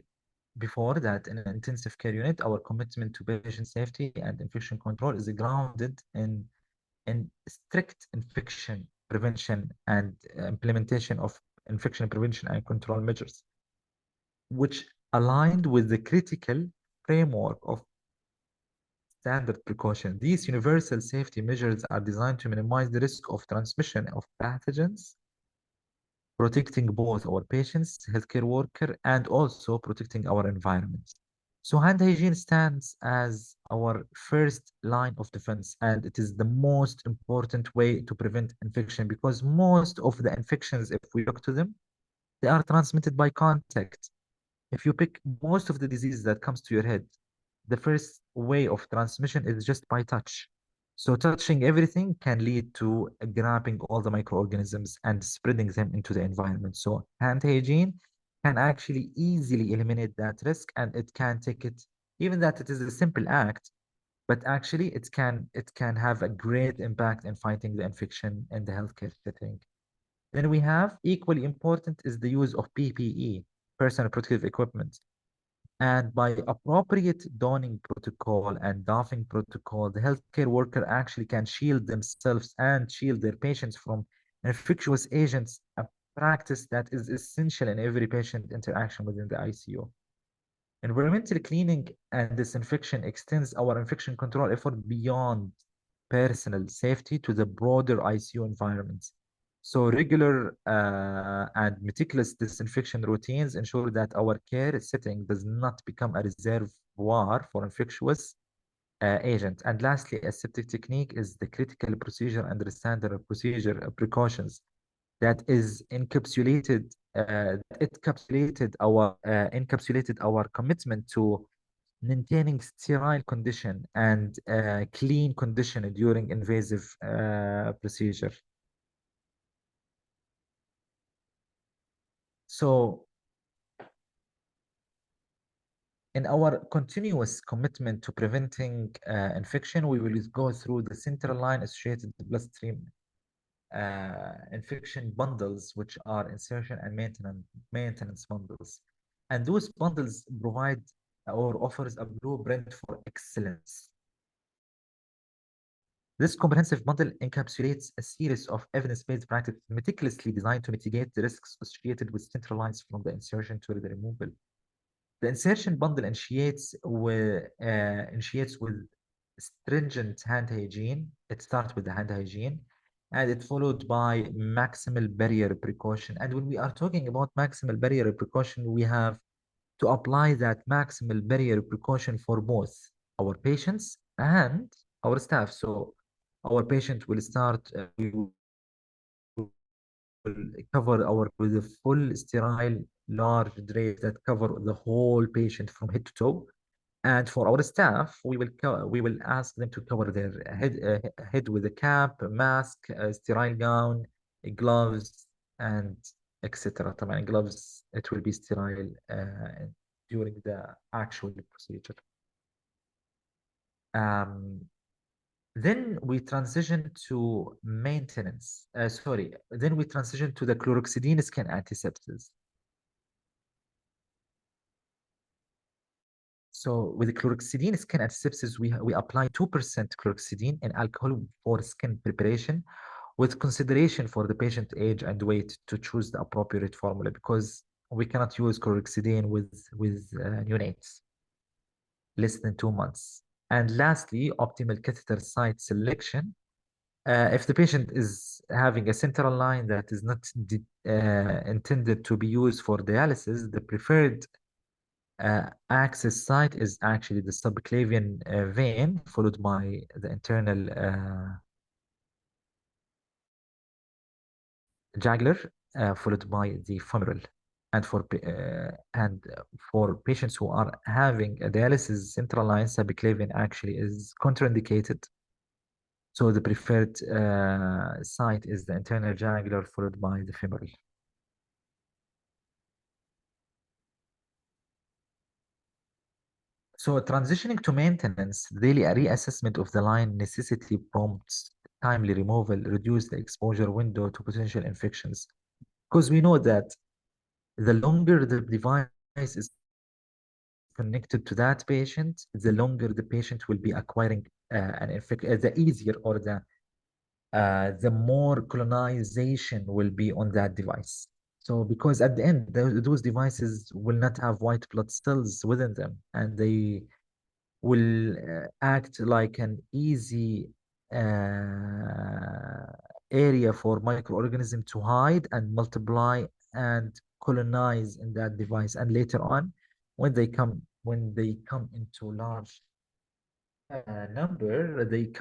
before that in an intensive care unit, our commitment to patient safety and infection control is grounded in strict infection prevention and implementation of infection prevention and control measures, which aligned with the critical framework of standard precaution. These universal safety measures are designed to minimize the risk of transmission of pathogens, protecting both our patients, healthcare worker, and also protecting our environment. So hand hygiene stands as our first line of defense, and it is the most important way to prevent infection because most of the infections, if we look to them, they are transmitted by contact. If you pick most of the diseases that comes to your head, the first way of transmission is just by touch. So touching everything can lead to grabbing all the microorganisms and spreading them into the environment. So hand hygiene can actually easily eliminate that risk and it can take it, even that it is a simple act, but actually it can have a great impact in fighting the infection in the healthcare setting. Then we have equally important is the use of PPE, personal protective equipment. And by appropriate donning protocol and doffing protocol, the healthcare worker actually can shield themselves and shield their patients from infectious agents, a practice that is essential in every patient interaction within the ICU. Environmental cleaning and disinfection extends our infection control effort beyond personal safety to the broader ICU environment. So regular and meticulous disinfection routines ensure that our care setting does not become a reservoir for infectious agent. And lastly, aseptic technique is the critical procedure and the standard procedure precautions that is encapsulated encapsulated our commitment to maintaining sterile condition and clean condition during invasive procedure. So in our continuous commitment to preventing infection, we will go through the central line associated bloodstream infection bundles, which are insertion and maintenance bundles. And those bundles provide or offers a blueprint for excellence. This comprehensive bundle encapsulates a series of evidence-based practices meticulously designed to mitigate the risks associated with central lines from the insertion to the removal. The insertion bundle initiates with stringent hand hygiene. It starts with the hand hygiene, and it's followed by maximal barrier precaution. And when we are talking about maximal barrier precaution, we have to apply that maximal barrier precaution for both our patients and our staff. So our patient will start, we will cover our with a full sterile large drape that cover the whole patient from head to toe. And for our staff, we will ask them to cover their head with a cap, a mask, a sterile gown, gloves, and etc. طبعا gloves it will be sterile during the actual procedure. Um, then we transition to maintenance. Then we transition to the chloroxidine skin antisepsis. So with chlorhexidine skin antisepsis, we apply 2% chlorhexidine in alcohol for skin preparation with consideration for the patient age and weight to choose the appropriate formula because we cannot use chlorhexidine with neonates less than 2 months. And lastly, optimal catheter site selection. If the patient is having a central line that is not intended to be used for dialysis, the preferred access site is actually the subclavian vein, followed by the internal jugular, followed by the femoral. And for patients who are having a dialysis central line, subclavian actually is contraindicated. So the preferred site is the internal jugular, followed by the femoral. So transitioning to maintenance, daily reassessment of the line necessity prompts timely removal, reduce the exposure window to potential infections. Because we know that the longer the device is connected to that patient, the longer the patient will be acquiring an infection, the easier or the more colonization will be on that device. So because at the end, those devices will not have white blood cells within them, and they will act like an easy area for microorganism to hide and multiply and colonize in that device. And later on, when they come into large number, they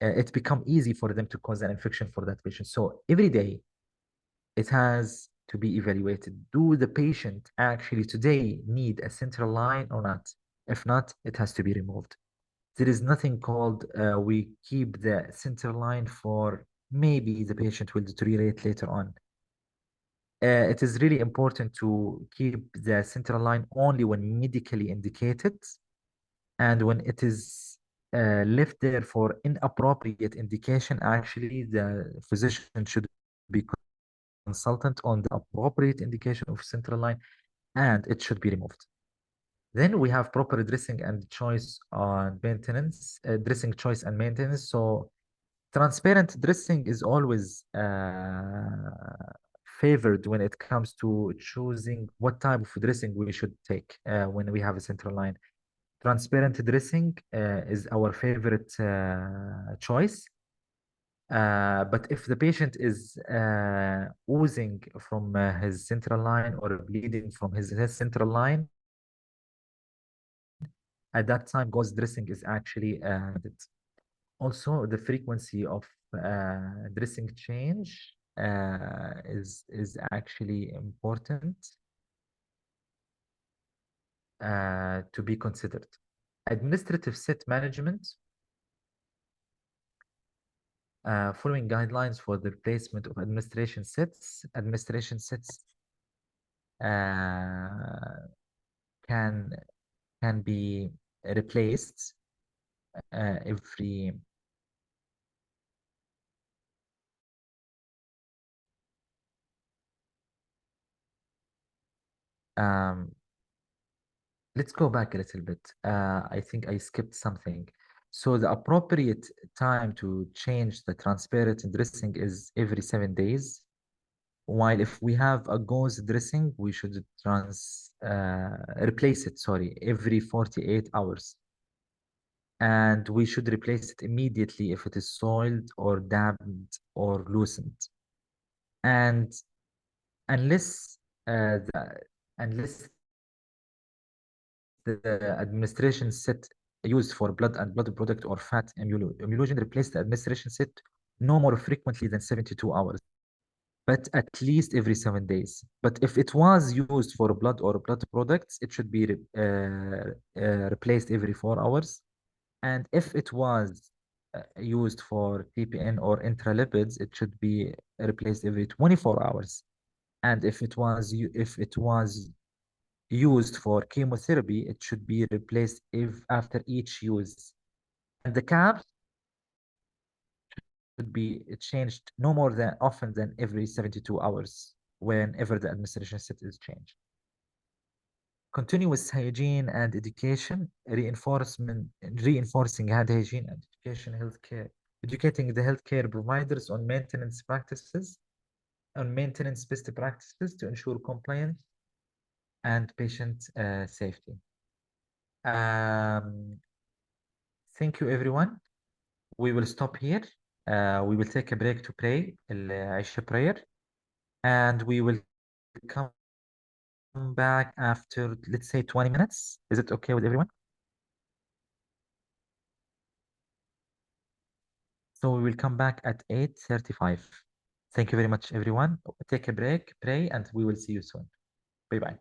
it become easy for them to cause an infection for that patient. So every day it has to be evaluated. Do the patient actually today need a central line or not? If not, it has to be removed. There is nothing called we keep the central line for maybe the patient will deteriorate later on. It is really important to keep the central line only when medically indicated and when it is left there for inappropriate indication. Actually, the physician should be consultant on the appropriate indication of central line and it should be removed. Then we have proper dressing and choice on maintenance, dressing choice and maintenance. So transparent dressing is always favored when it comes to choosing what type of dressing we should take when we have a central line. Transparent dressing is our favorite choice. But if the patient is oozing from his central line or bleeding from his central line, at that time, gauze dressing is actually needed. Also, the frequency of dressing change is actually important to be considered. Administrative set management, following guidelines for the replacement of administration sets. Administration sets can can be replaced every um, let's go back a little bit. I think I skipped something. So the appropriate time to change the transparent dressing is every 7 days. While if we have a gauze dressing, we should replace it, sorry, every 48 hours. And we should replace it immediately if it is soiled or dampened or loosened. And unless unless the administration set used for blood and blood product or fat emulsion replace the administration set no more frequently than 72 hours, but at least every 7 days. But if it was used for blood or blood products, it should be replaced every 4 hours. And if it was used for TPN or intralipids, it should be replaced every 24 hours. And if it was used for chemotherapy, it should be replaced if after each use. And the caps should be changed no more than often than every 72 hours whenever the administration set is changed. continuous hygiene and education, reinforcing hand hygiene and education, healthcare, educating the healthcare providers on maintenance best practices to ensure compliance and patient safety. Um, thank you, everyone. We will stop here. We will take a break to pray, العشاء prayer, and we will come back after, let's say, 20 minutes. Is it okay with everyone? So we will come back at 8:35. Thank you very much, everyone. Take a break, pray, and we will see you soon. Bye-bye.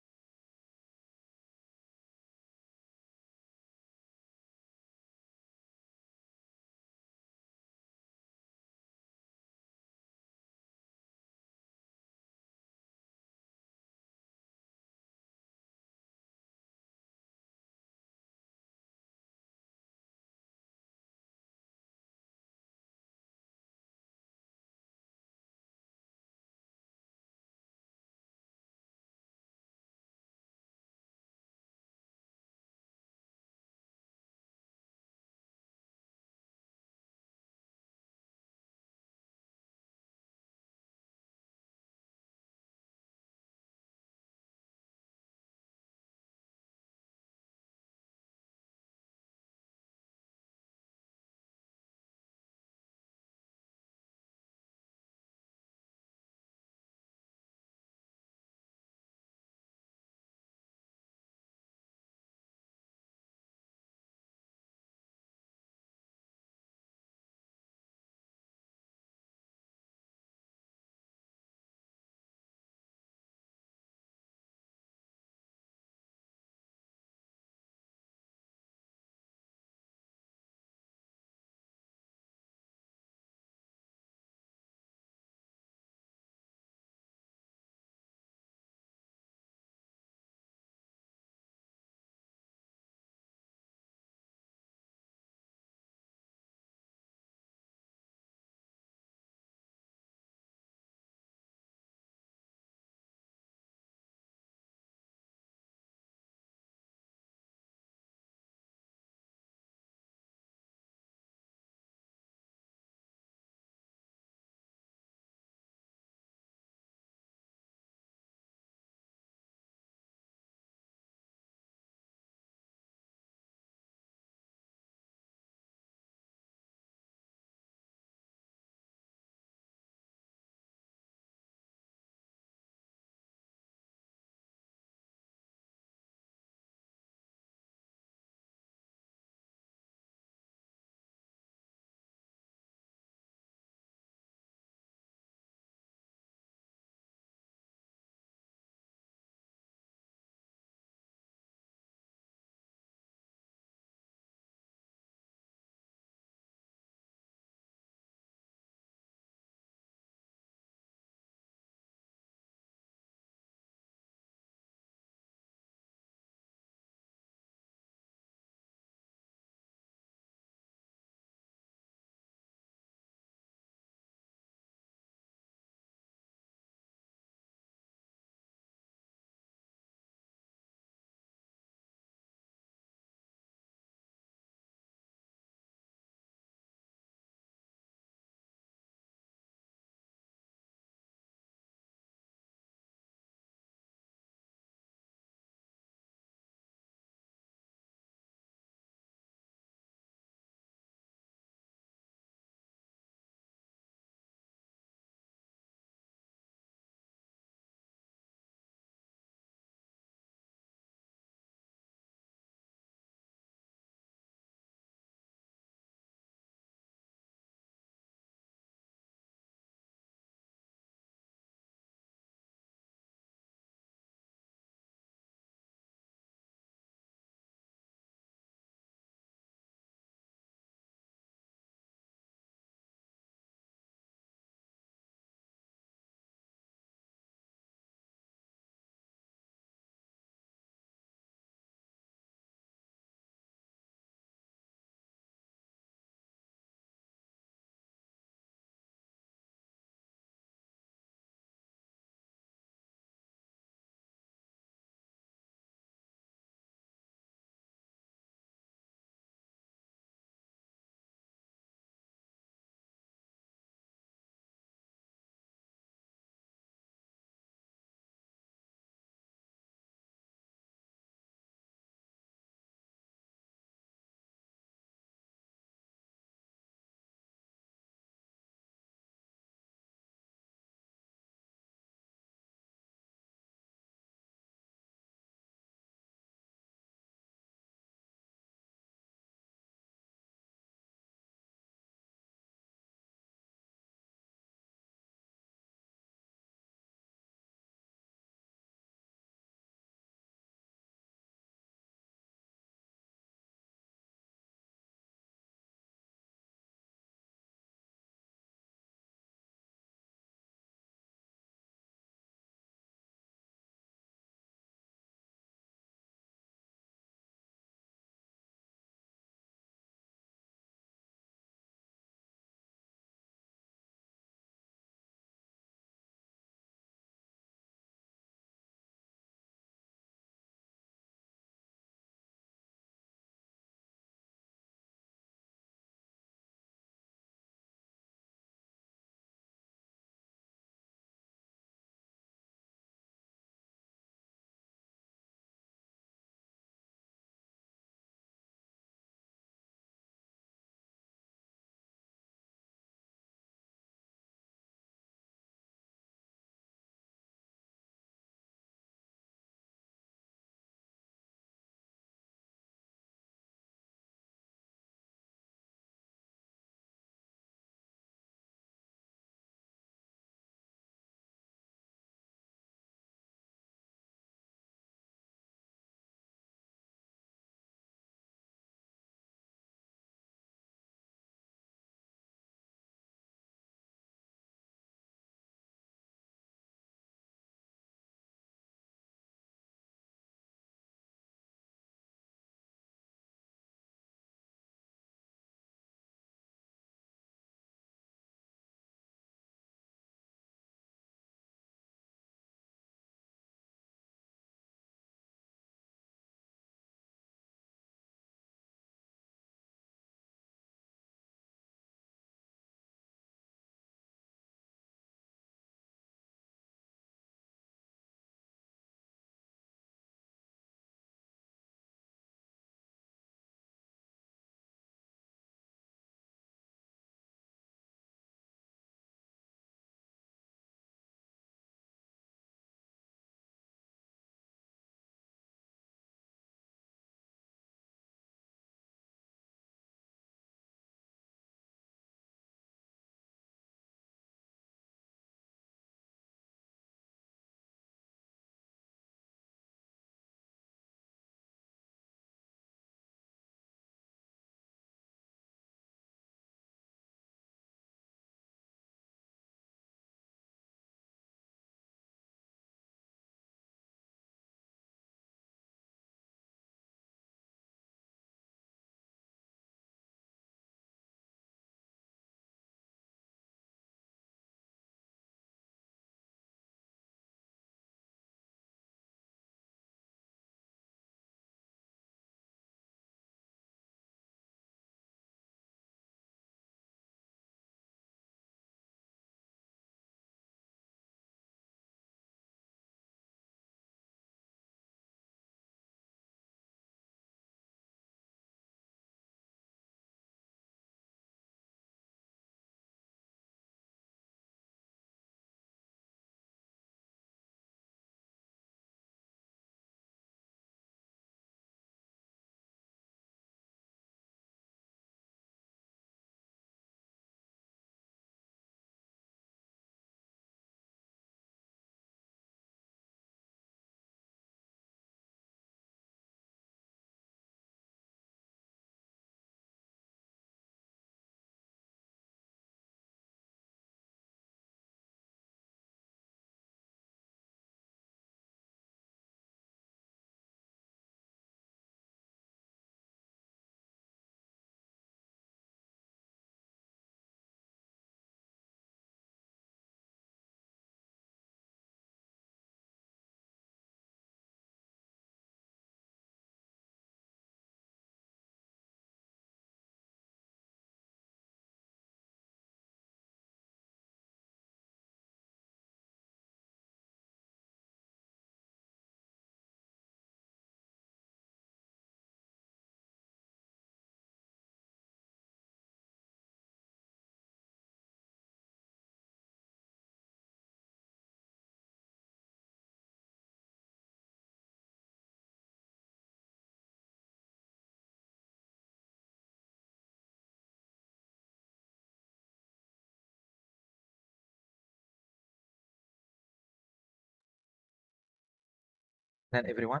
Hello everyone,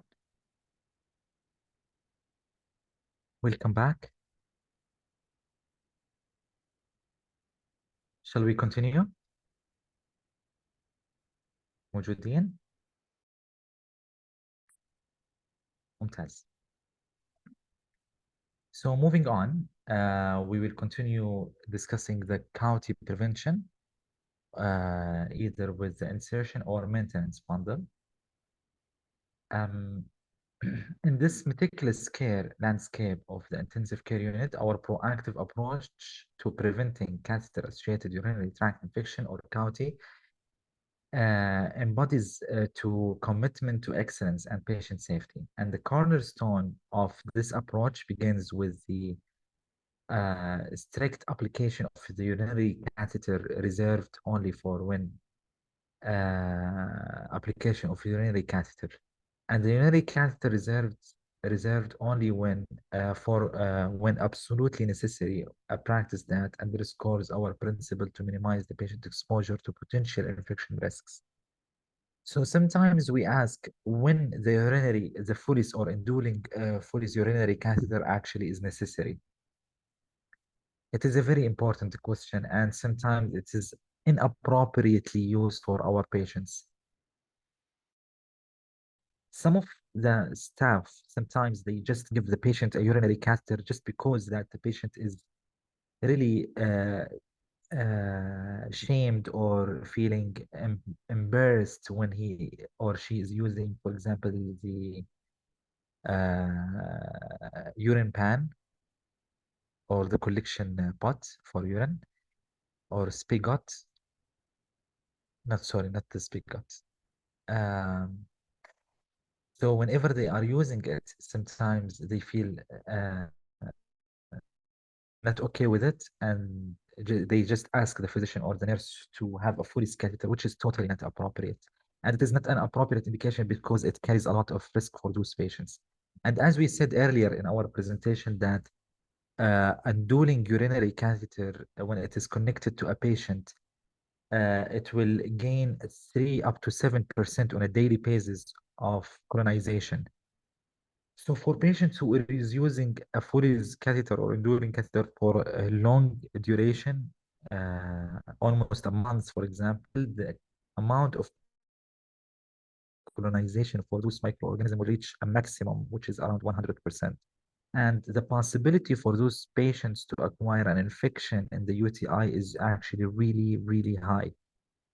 welcome back. Shall we continue? موجودين؟ ممتاز. So moving on, we will continue discussing the cavity prevention, either with the insertion or maintenance bundle. Um, in this meticulous care landscape of the intensive care unit, our proactive approach to preventing catheter-associated urinary tract infection or cavity embodies to commitment to excellence and patient safety. And the cornerstone of this approach begins with the strict application of the urinary catheter reserved only for when application of urinary catheter. And the urinary catheter reserved only when absolutely necessary, a practice that underscores our principle to minimize the patient exposure to potential infection risks. So sometimes we ask when the Foley's or indwelling Foley's urinary catheter actually is necessary. It is a very important question, and sometimes it is inappropriately used for our patients. Some of the staff, sometimes they just give the patient a urinary catheter just because that the patient is really shamed or feeling embarrassed when he or she is using, for example, the urine pan or the collection pot for urine or spigot. Not sorry, not the spigot. Um, so whenever they are using it, sometimes they feel uh, not okay with it, and they just ask the physician or the nurse to have a fully catheter, which is totally not appropriate. And it is not an appropriate indication because it carries a lot of risk for those patients. And as we said earlier in our presentation, that unduling urinary catheter, when it is connected to a patient, it will gain 3 up to 7% on a daily basis of colonization. So for patients who is using a Foley's catheter or enduring catheter for a long duration, almost a month, for example, the amount of colonization for those microorganisms will reach a maximum, which is around 100%. And the possibility for those patients to acquire an infection in the UTI is actually really, really high.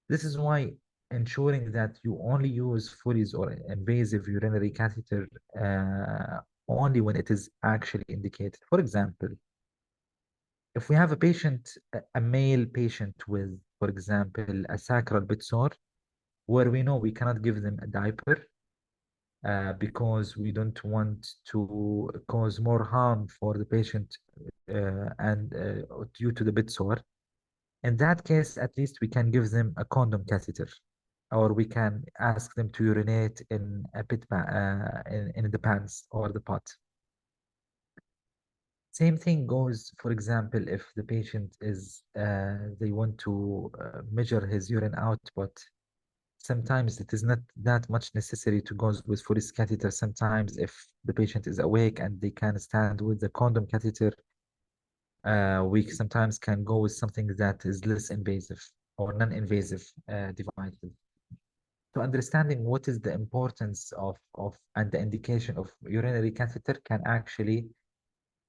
This is why ensuring that you only use Foley's or invasive urinary catheter only when it is actually indicated. For example, if we have a patient, a male patient with, for example, a sacral bed sore, where we know we cannot give them a diaper because we don't want to cause more harm for the patient and due to the bed sore. In that case, at least we can give them a condom catheter, or we can ask them to urinate in a in the pants or the pot. Same thing goes, for example, if the patient is, they want to measure his urine output. Sometimes it is not that much necessary to go with Foley's catheter. Sometimes if the patient is awake and they can stand with the condom catheter, we sometimes can go with something that is less invasive or non-invasive devices. So understanding what is the importance of and the indication of urinary catheter can actually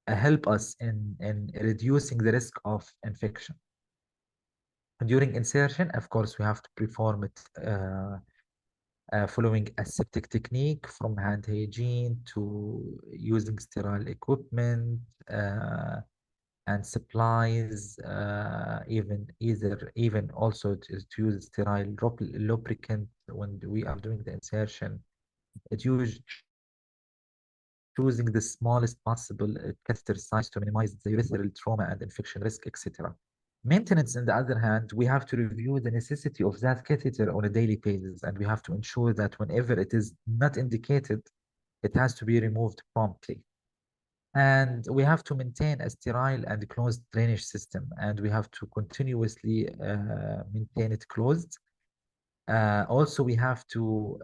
help us in reducing the risk of infection. During insertion, of course, we have to perform it following aseptic technique, from hand hygiene to using sterile equipment and supplies, even also to use sterile lubricant when we are doing the insertion. It usually choosing the smallest possible catheter size to minimize the urethral trauma and infection risk, etc. Maintenance, on the other hand, we have to review the necessity of that catheter on a daily basis, and we have to ensure that whenever it is not indicated, it has to be removed promptly. And we have to maintain a sterile and closed drainage system, and we have to continuously maintain it closed. Also, we have to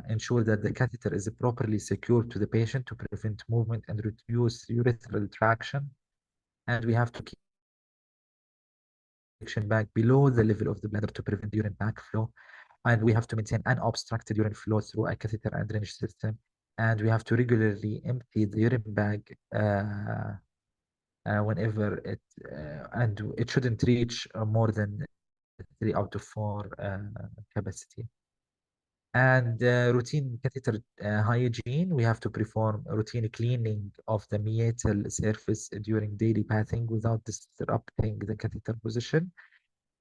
ensure that the catheter is properly secured to the patient to prevent movement and reduce urethral traction. And we have to keep the injection bag below the level of the bladder to prevent urine backflow. And we have to maintain unobstructed urine flow through a catheter and drainage system. And we have to regularly empty the urine bag whenever and it shouldn't reach more than 3 out of 4 capacity. And routine catheter hygiene, we have to perform routine cleaning of the meatal surface during daily bathing without disrupting the catheter position.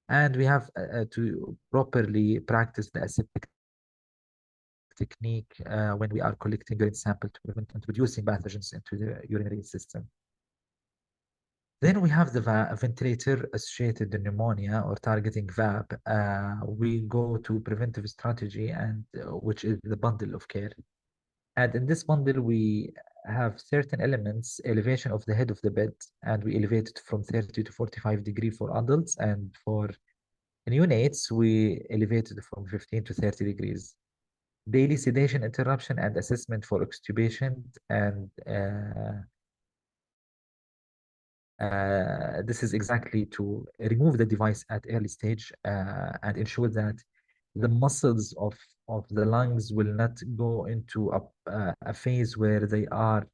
And we have to properly practice the aseptic technique when we are collecting urine sample to prevent introducing pathogens into the urinary system. Then we have the ventilator-associated pneumonia or targeting VAP. We go to preventive strategy and which is the bundle of care. And in this bundle, we have certain elements, elevation of the head of the bed, and we elevate it from 30 to 45 degree for adults, and for neonates, we elevate it from 15 to 30 degrees. Daily sedation interruption and assessment for extubation, and this is exactly to remove the device at early stage and ensure that the muscles of the lungs will not go into a phase where they are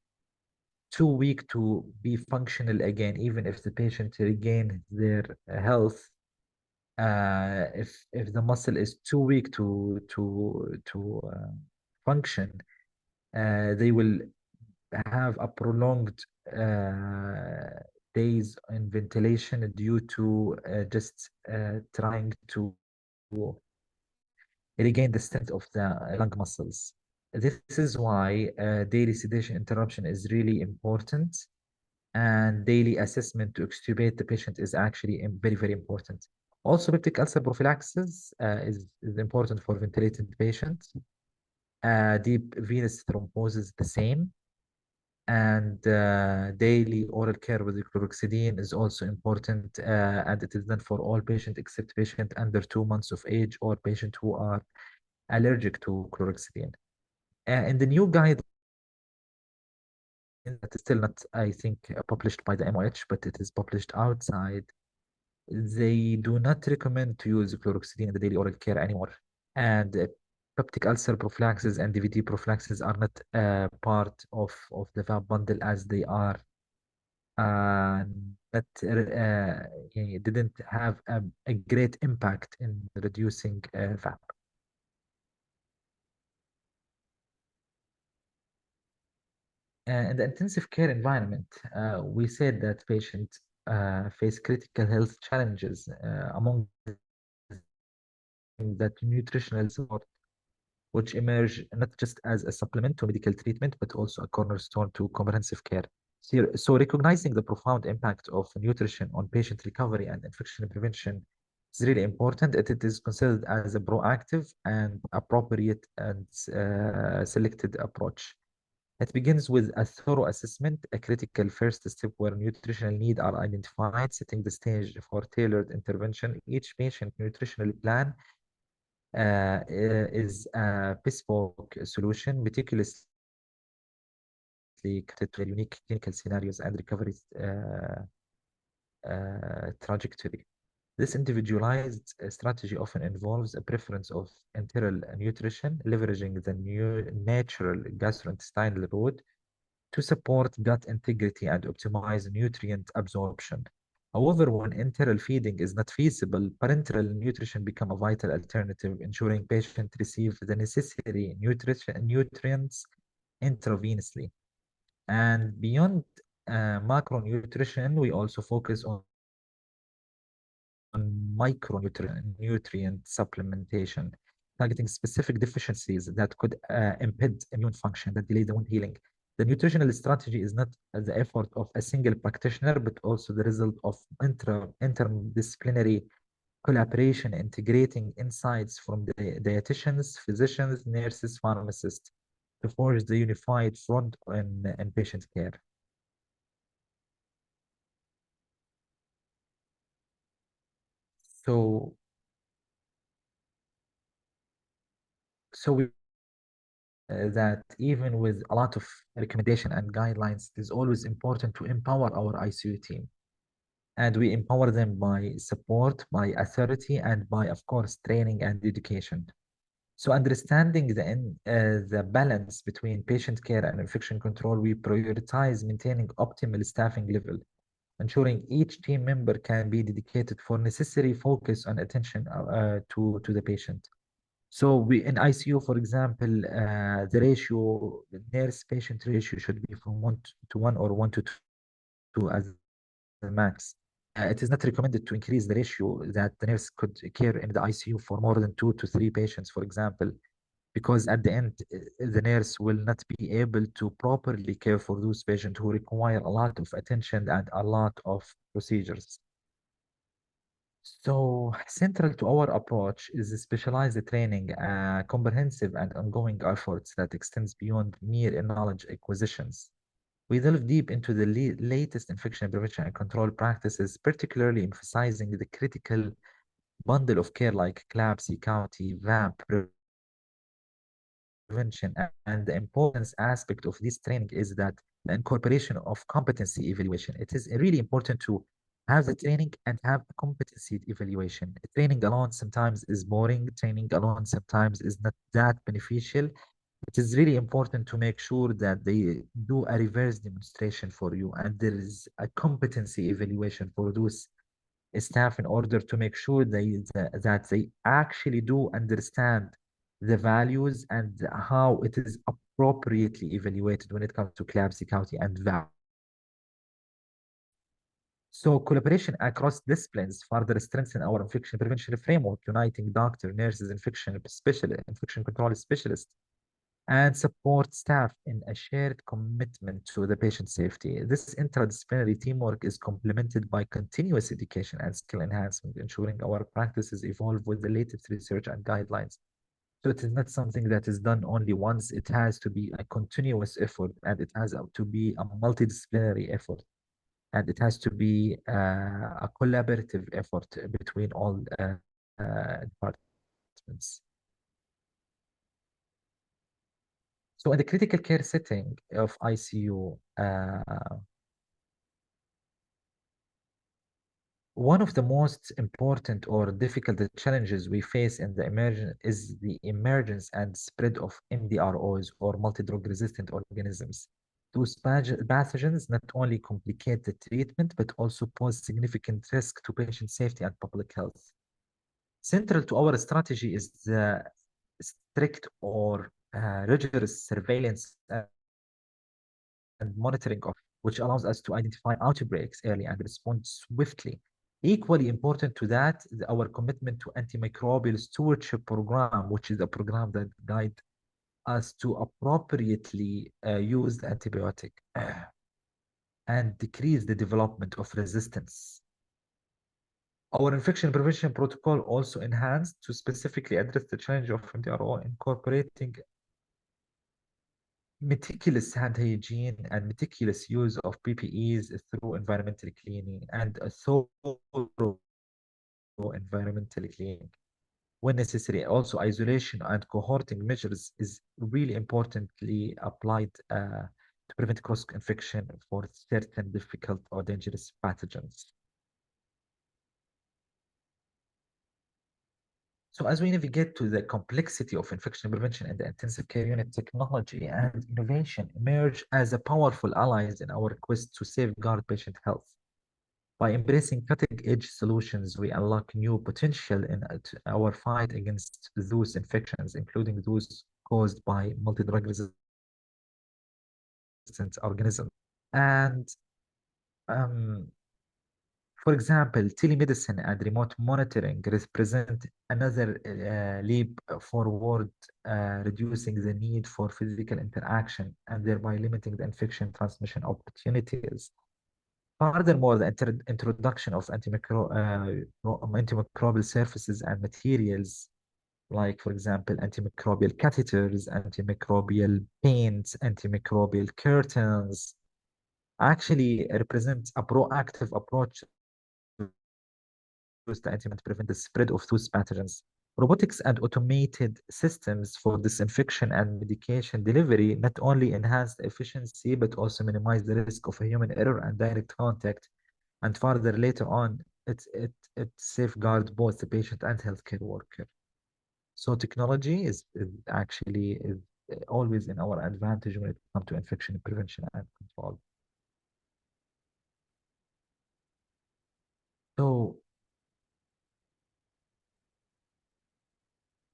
too weak to be functional again, even if the patient regain their health. If the muscle is too weak to function, they will have a prolonged days in ventilation due to just trying to regain the strength of the lung muscles. This is why daily sedation interruption is really important, and daily assessment to extubate the patient is actually very, very important. Also, peptic ulcer prophylaxis is important for ventilated patients. Deep venous thrombosis the same. And daily oral care with the chlorhexidine is also important, and it is done for all patients except patient under 2 months of age or patient who are allergic to chlorhexidine. In the new guide that is still not, I think, published by the MOH, but it is published outside, they do not recommend to use chlorhexidine in the daily oral care anymore. And peptic ulcer prophylaxis and DVD prophylaxis are not part of the VAP bundle, as they are that didn't have a great impact in reducing VAP. In the intensive care environment, we said that patients face critical health challenges, among that nutritional support, which emerge not just as a supplement to medical treatment, but also a cornerstone to comprehensive care. So recognizing the profound impact of nutrition on patient recovery and infection prevention is really important. It is considered as a proactive and appropriate and selected approach. It begins with a thorough assessment, a critical first step where nutritional needs are identified, setting the stage for tailored intervention. Each patient nutritional plan is a bespoke solution, meticulously crafted for unique clinical scenarios and recovery trajectory. This individualized strategy often involves a preference of enteral nutrition, leveraging the new natural gastrointestinal route to support gut integrity and optimize nutrient absorption. However, when enteral feeding is not feasible, parenteral nutrition become a vital alternative, ensuring patients receive the necessary nutrients intravenously. And beyond macronutrition, we also focus on micronutrient supplementation, targeting specific deficiencies that could impede immune function, that delay the wound healing. The nutritional strategy is not the effort of a single practitioner, but also the result of interdisciplinary collaboration, integrating insights from the dietitians, physicians, nurses, pharmacists to forge the unified front in patient care. So So that even with a lot of recommendation and guidelines, it is always important to empower our ICU team. And we empower them by support, by authority, and by, of course, training and education. So understanding the balance between patient care and infection control, we prioritize maintaining optimal staffing level, ensuring each team member can be dedicated for necessary focus and attention to the patient. So we in ICU, for example, the ratio, the nurse-patient ratio should be from 1 to 1 or 1 to 2 as the max. It is not recommended to increase the ratio that the nurse could care in the ICU for more than 2 to 3 patients, for example, because at the end, the nurse will not be able to properly care for those patients who require a lot of attention and a lot of procedures. So, central to our approach is the specialized training, comprehensive and ongoing efforts that extends beyond mere knowledge acquisitions. We delve deep into the latest infection prevention and control practices, particularly emphasizing the critical bundle of care like CLAP, C-County, VAP, prevention. And the importance aspect of this training is that the incorporation of competency evaluation. It is really important to have the training and have the competency evaluation. Training alone sometimes is boring. Training alone sometimes is not that beneficial. It is really important to make sure that they do a reverse demonstration for you and there is a competency evaluation for those staff in order to make sure that they actually do understand the values and how it is appropriately evaluated when it comes to CLABSI, County, and VAP. So collaboration across disciplines further strengthen our infection prevention framework, uniting doctor, nurses, infection control specialists, and support staff in a shared commitment to the patient safety. This interdisciplinary teamwork is complemented by continuous education and skill enhancement, ensuring our practices evolve with the latest research and guidelines. So it is not something that is done only once. It has to be a continuous effort and it has to be a multidisciplinary effort. And it has to be a collaborative effort between all departments. So in the critical care setting of ICU, one of the most important or difficult challenges we face in the emergence is the emergence and spread of MDROs or multi-drug resistant organisms. Those pathogens not only complicate the treatment, but also pose significant risk to patient safety and public health. Central to our strategy is the strict or rigorous surveillance and monitoring of which allows us to identify outbreaks early and respond swiftly. Equally important to that, our commitment to antimicrobial stewardship program, which is a program that guides us to appropriately use the antibiotic and decrease the development of resistance. Our infection prevention protocol also enhanced to specifically address the challenge of MDRO, incorporating meticulous hand hygiene and meticulous use of PPEs through environmental cleaning and a thorough environmental cleaning. When necessary, also isolation and cohorting measures is really importantly applied to prevent cross-infection for certain difficult or dangerous pathogens. So as we navigate to the complexity of infection prevention in the intensive care unit, technology and innovation emerge as a powerful allies in our quest to safeguard patient health. By embracing cutting-edge solutions, we unlock new potential in our fight against those infections, including those caused by multi-drug resistant organisms. And um, For example, telemedicine and remote monitoring represent another leap forward, reducing the need for physical interaction and thereby limiting the infection transmission opportunities. Furthermore, the introduction of antimicrobial surfaces and materials, like, for example, antimicrobial catheters, antimicrobial paints, antimicrobial curtains, actually represents a proactive approach use the antibiotic to prevent the spread of those pathogens. Robotics and automated systems for disinfection and medication delivery not only enhance the efficiency but also minimize the risk of a human error and direct contact. And further, later on, it safeguards both the patient and healthcare worker. So technology is actually is always in our advantage when it comes to infection prevention and control. So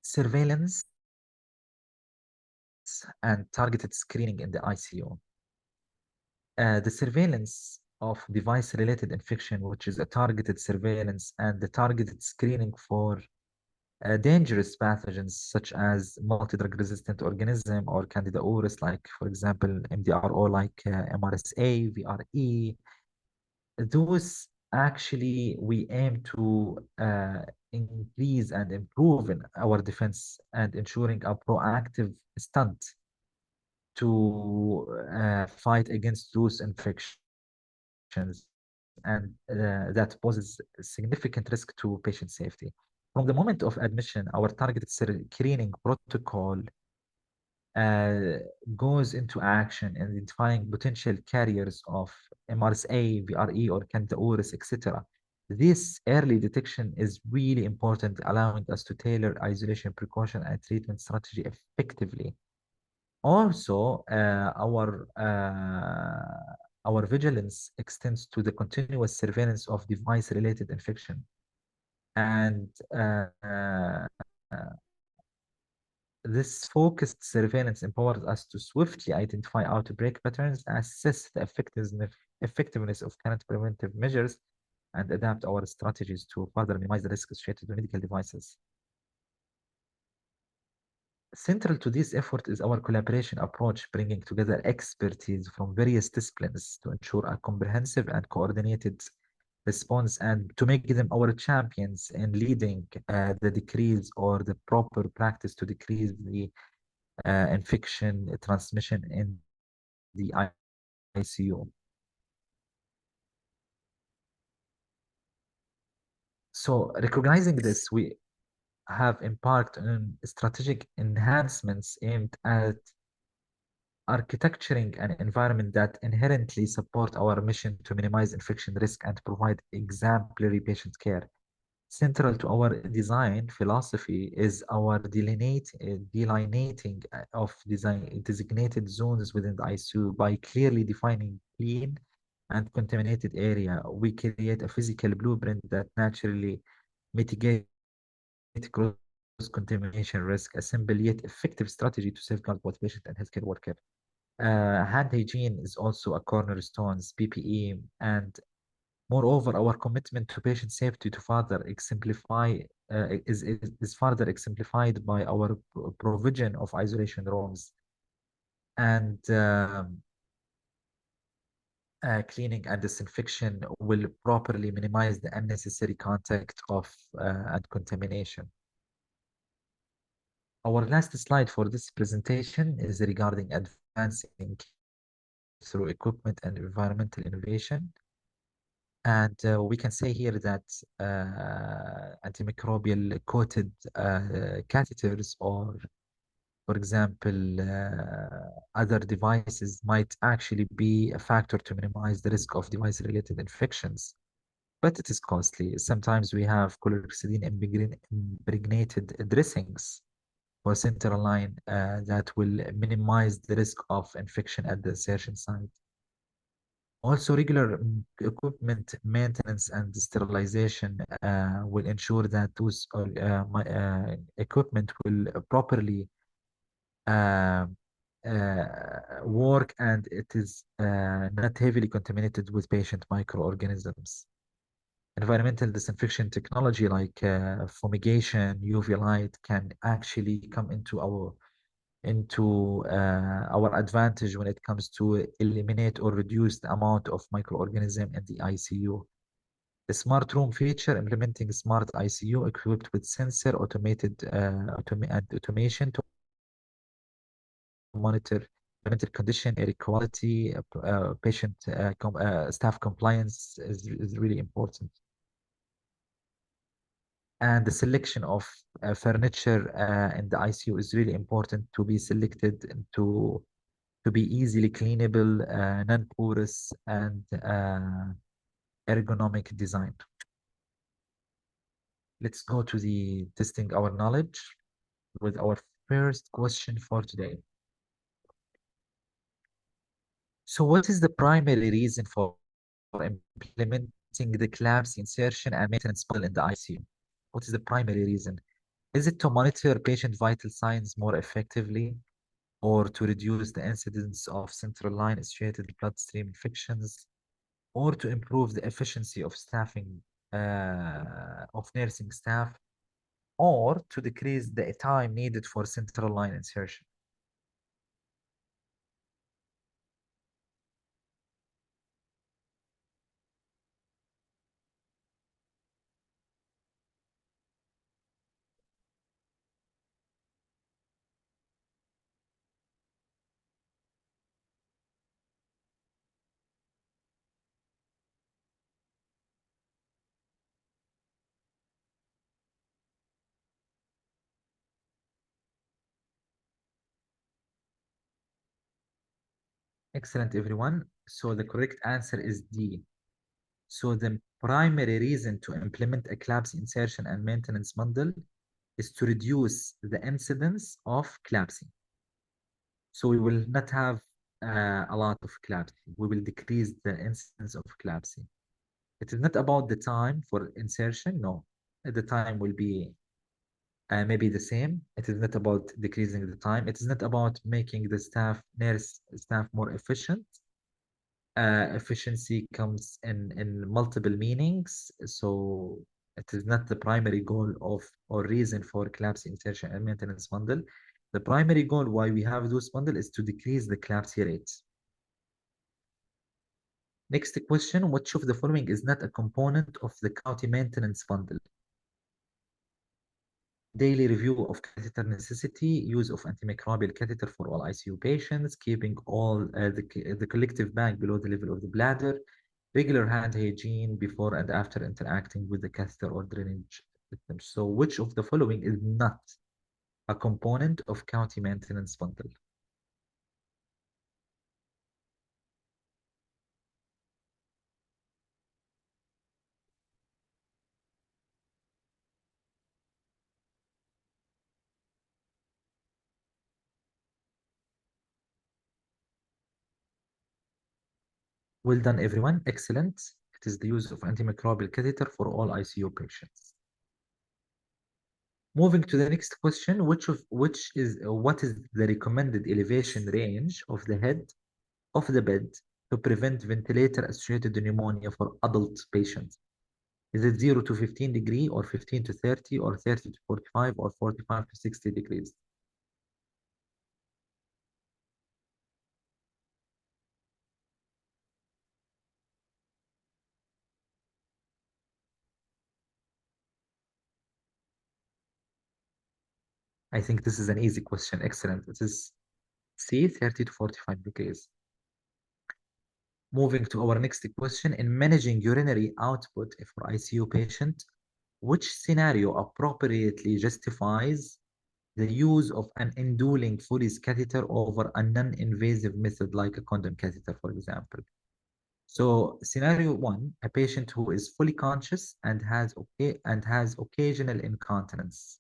surveillance and targeted screening in the ICU. The surveillance of device-related infection, which is a targeted surveillance, and the targeted screening for dangerous pathogens such as multi-drug resistant organism or Candida auris, like for example MDRO, like MRSA, VRE. Those actually we aim to increase and improve in our defense and ensuring a proactive stunt to fight against those infections, and that poses significant risk to patient safety. From the moment of admission, our targeted screening protocol uh, goes into action, identifying potential carriers of MRSA, VRE, or Candida auris, etc. This early detection is really important, allowing us to tailor isolation precaution and treatment strategy effectively. Also, our vigilance extends to the continuous surveillance of device-related infection, and this focused surveillance empowers us to swiftly identify outbreak patterns, assess the effectiveness of current preventive measures, and adapt our strategies to further minimize the risks associated with medical devices. Central to this effort is our collaboration approach, bringing together expertise from various disciplines to ensure a comprehensive and coordinated response and to make them our champions in leading the decrease or the proper practice to decrease the infection transmission in the ICU. So recognizing this, we have embarked on strategic enhancements aimed at architecturing an environment that inherently support our mission to minimize infection risk and provide exemplary patient care. Central to our design philosophy is our delineating of designated zones within the ICU by clearly defining clean and contaminated area. We create a physical blueprint that naturally mitigates cross-contamination risk, a simple yet effective strategy to safeguard both patient and healthcare worker. Hand hygiene is also a cornerstone, PPE, and moreover, our commitment to patient safety to further exemplify is further exemplified by our provision of isolation rooms and cleaning and disinfection will properly minimize the unnecessary contact of and contamination. Our last slide for this presentation is regarding advancing through equipment and environmental innovation. And we can say here that antimicrobial coated catheters or, for example, other devices might actually be a factor to minimize the risk of device-related infections, but it is costly. Sometimes we have chlorhexidine impregnated dressings for central line that will minimize the risk of infection at the insertion site. Also, regular equipment maintenance and sterilization will ensure that those equipment will properly uh, work and it is not heavily contaminated with patient microorganisms. Environmental disinfection technology like fumigation, UV light can actually come into our advantage when it comes to eliminate or reduce the amount of microorganism in the ICU. The smart room feature implementing smart ICU equipped with sensor, and automation to monitor mental condition, air quality, patient staff compliance is really important. And the selection of furniture in the ICU is really important to be selected and to be easily cleanable, non-porous, and ergonomic design. Let's go to the testing our knowledge with our first question for today. So what is the primary reason for implementing the CLABSI insertion and maintenance model in the ICU? What is the primary reason? Is it to monitor patient vital signs more effectively, or to reduce the incidence of central line-associated bloodstream infections, or to improve the efficiency of staffing of nursing staff, or to decrease the time needed for central line insertion? Excellent, everyone. So the correct answer is D. So the primary reason to implement a CLABSI insertion and maintenance bundle is to reduce the incidence of CLABSI. So we will not have a lot of CLABSI. We will decrease the incidence of CLABSI. It is not about the time for insertion. No, the time will be maybe the same. It is not about decreasing the time. It is not about making the nurse staff more efficient. Efficiency comes in multiple meanings. So it is not the primary goal of or reason for CLABSI insertion and maintenance bundle. The primary goal why we have those bundle is to decrease the CLABSI rates. Next question, which of the following is not a component of the county maintenance bundle? Daily review of catheter necessity, use of antimicrobial catheter for all ICU patients, keeping all the collective bag below the level of the bladder, regular hand hygiene before and after interacting with the catheter or drainage system. So which of the following is not a component of county maintenance bundle? Well done, everyone. Excellent. It is the use of antimicrobial catheter for all ICU patients. Moving to the next question, what is the recommended elevation range of the head of the bed to prevent ventilator-associated pneumonia for adult patients? Is it 0 to 15 degree, or 15 to 30, or 30 to 45, or 45 to 60 degrees? I think this is an easy question. Excellent. It is C, 30 to 45 degrees. Moving to our next question, in managing urinary output for ICU patient, which scenario appropriately justifies the use of an indwelling Foley's catheter over a non-invasive method like a condom catheter, for example? So scenario one, a patient who is fully conscious and has occasional incontinence.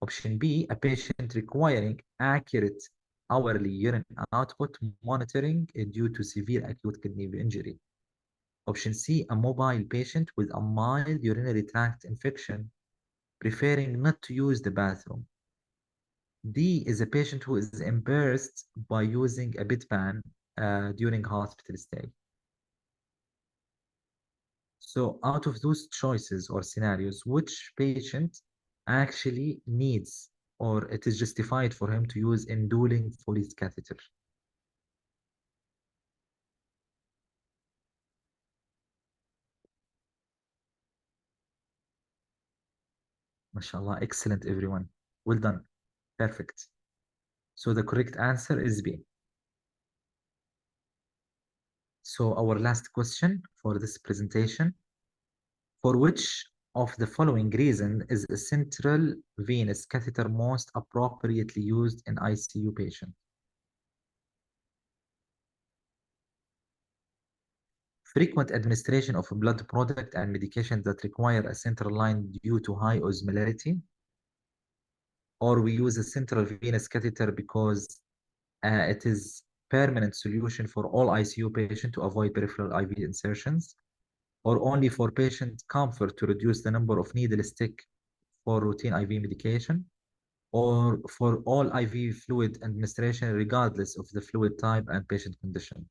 Option B, a patient requiring accurate hourly urine output monitoring due to severe acute kidney injury. Option C, a mobile patient with a mild urinary tract infection preferring not to use the bathroom. D is a patient who is embarrassed by using a bedpan during hospital stay. So out of those choices or scenarios, which patient actually needs or it is justified for him to use indwelling Foley's catheter? MashaAllah, excellent everyone. Well done. Perfect. So the correct answer is B. So our last question for this presentation, for which of the following reason is a central venous catheter most appropriately used in ICU patients? Frequent administration of a blood product and medication that require a central line due to high osmolarity, or we use a central venous catheter because it is permanent solution for all ICU patients to avoid peripheral IV insertions, or only for patient comfort to reduce the number of needle stick for routine IV medication, or for all IV fluid administration regardless of the fluid type and patient condition.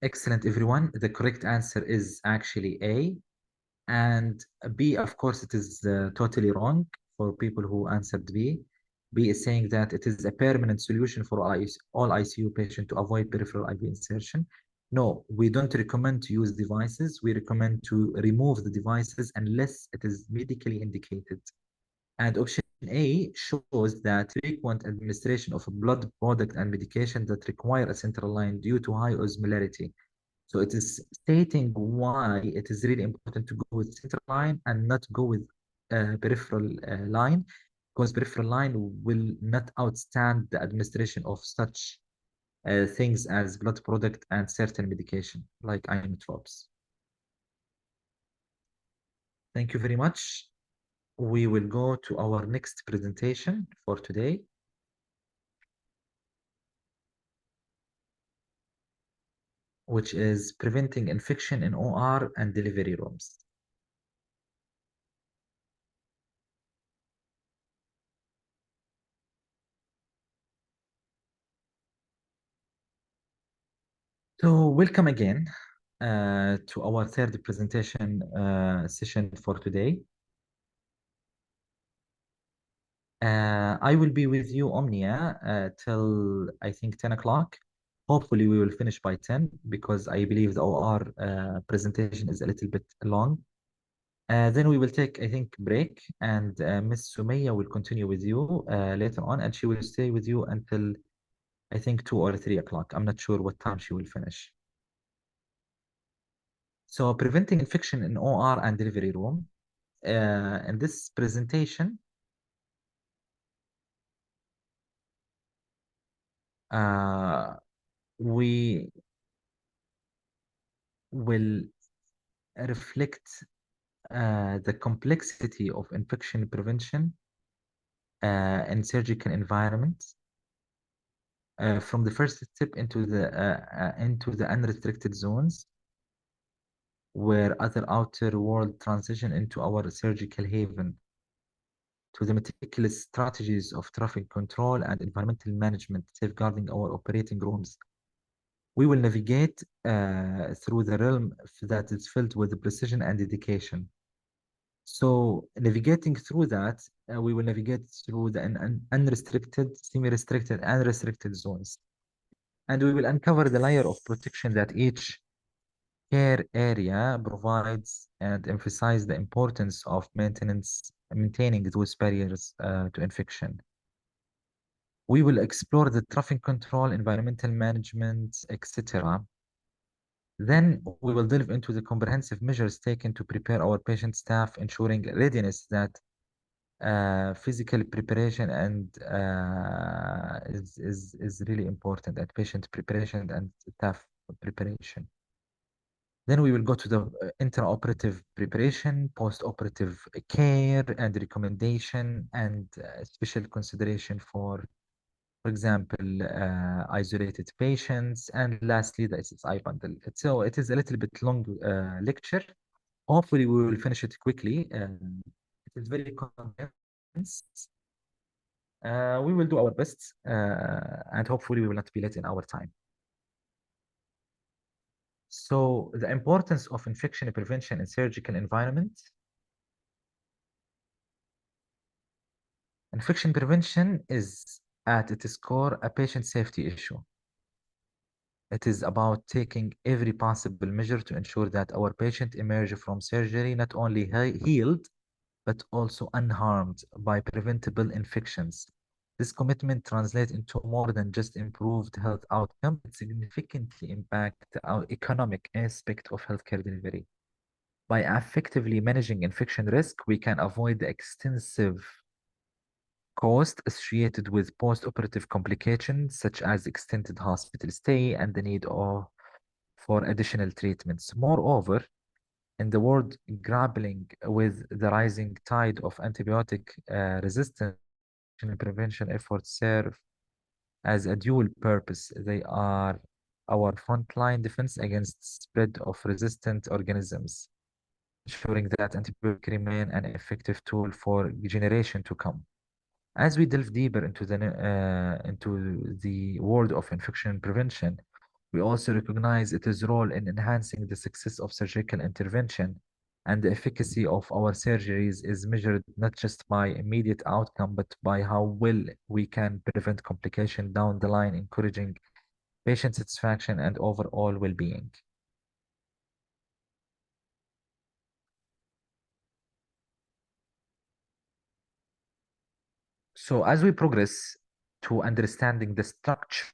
Excellent, everyone. The correct answer is actually A. And B, of course, it is totally wrong for people who answered B. B is saying that it is a permanent solution for all ICU patients to avoid peripheral IV insertion. No, we don't recommend to use devices. We recommend to remove the devices unless it is medically indicated. And option A shows that frequent administration of a blood product and medication that require a central line due to high osmolarity. So it is stating why it is really important to go with central line and not go with peripheral line, because peripheral line will not outstand the administration of such things as blood product and certain medication like inotropes. Thank you very much. We will go to our next presentation for today. Which is preventing infection in OR and delivery rooms. So welcome again to our third presentation session for today. I will be with you, Omnia, till I think 10 o'clock. Hopefully we will finish by 10 because I believe the OR presentation is a little bit long. Then we will take, I think, break, and Miss Sumaya will continue with you later on, and she will stay with you until I think 2 or 3 o'clock. I'm not sure what time she will finish. So preventing infection in OR and delivery room. In this presentation, we will reflect the complexity of infection prevention in surgical environments from the first step into the unrestricted zones, where other outer world transition into our surgical haven, to the meticulous strategies of traffic control and environmental management safeguarding our operating rooms. We will navigate through the realm that is filled with precision and dedication. So navigating through that, we will navigate through the unrestricted, semi-restricted, and restricted zones. And we will uncover the layer of protection that each care area provides and emphasize the importance of maintaining those barriers to infection. We will explore the traffic control, environmental management, etc. Then we will delve into the comprehensive measures taken to prepare our patient staff, ensuring readiness that physical preparation and is really important, and patient preparation and staff preparation. Then we will go to the intraoperative preparation, post-operative care and recommendation, and special consideration for example, isolated patients, and lastly, the SSI bundle. So it is a little bit long lecture. Hopefully, we will finish it quickly. It is very condensed. We will do our best, and hopefully, we will not be late in our time. So the importance of infection prevention in surgical environment. Infection prevention is at its core a patient safety issue. It is about taking every possible measure to ensure that our patient emerge from surgery not only healed, but also unharmed by preventable infections. This commitment translates into more than just improved health outcome. It significantly impacts our economic aspect of healthcare delivery. By effectively managing infection risk, we can avoid the extensive cost associated with post-operative complications such as extended hospital stay and the need for additional treatments. Moreover, in the world grappling with the rising tide of antibiotic resistance, prevention efforts serve as a dual purpose. They are our frontline defense against spread of resistant organisms, ensuring that antibiotics remain an effective tool for generation to come. As we delve deeper into the world of infection prevention, we also recognize its role in enhancing the success of surgical intervention, and the efficacy of our surgeries is measured not just by immediate outcome, but by how well we can prevent complication down the line, encouraging patient satisfaction and overall well-being. So as we progress to understanding the structure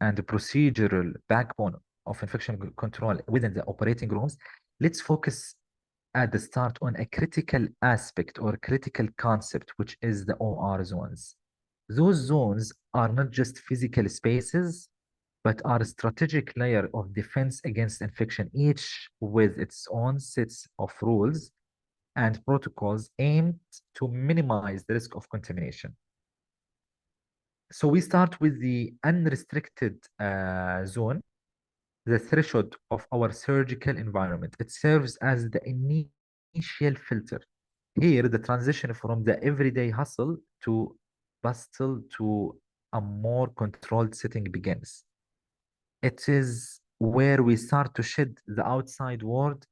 and the procedural backbone of infection control within the operating rooms, let's focus at the start on a critical aspect or critical concept, which is the OR zones. Those zones are not just physical spaces, but are a strategic layer of defense against infection, each with its own sets of rules and protocols aimed to minimize the risk of contamination. So we start with the unrestricted zone, the threshold of our surgical environment. It serves as the initial filter. Here, the transition from the everyday hustle to bustle to a more controlled setting begins. It is where we start to shed the outside world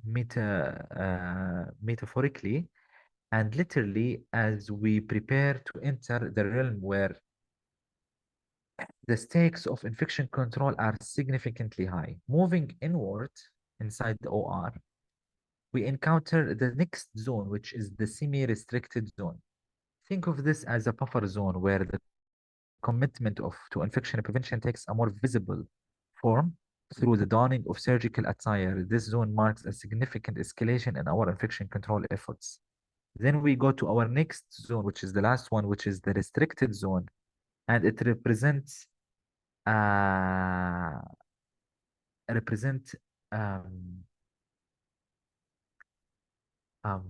metaphorically and literally as we prepare to enter the realm where the stakes of infection control are significantly high. Moving inward inside the OR, we encounter the next zone, which is the semi-restricted zone. Think of this as a buffer zone where the commitment to infection prevention takes a more visible form through the donning of surgical attire. This zone marks a significant escalation in our infection control efforts. Then we go to our next zone, which is the last one, which is the restricted zone, and it uh, represent um, um,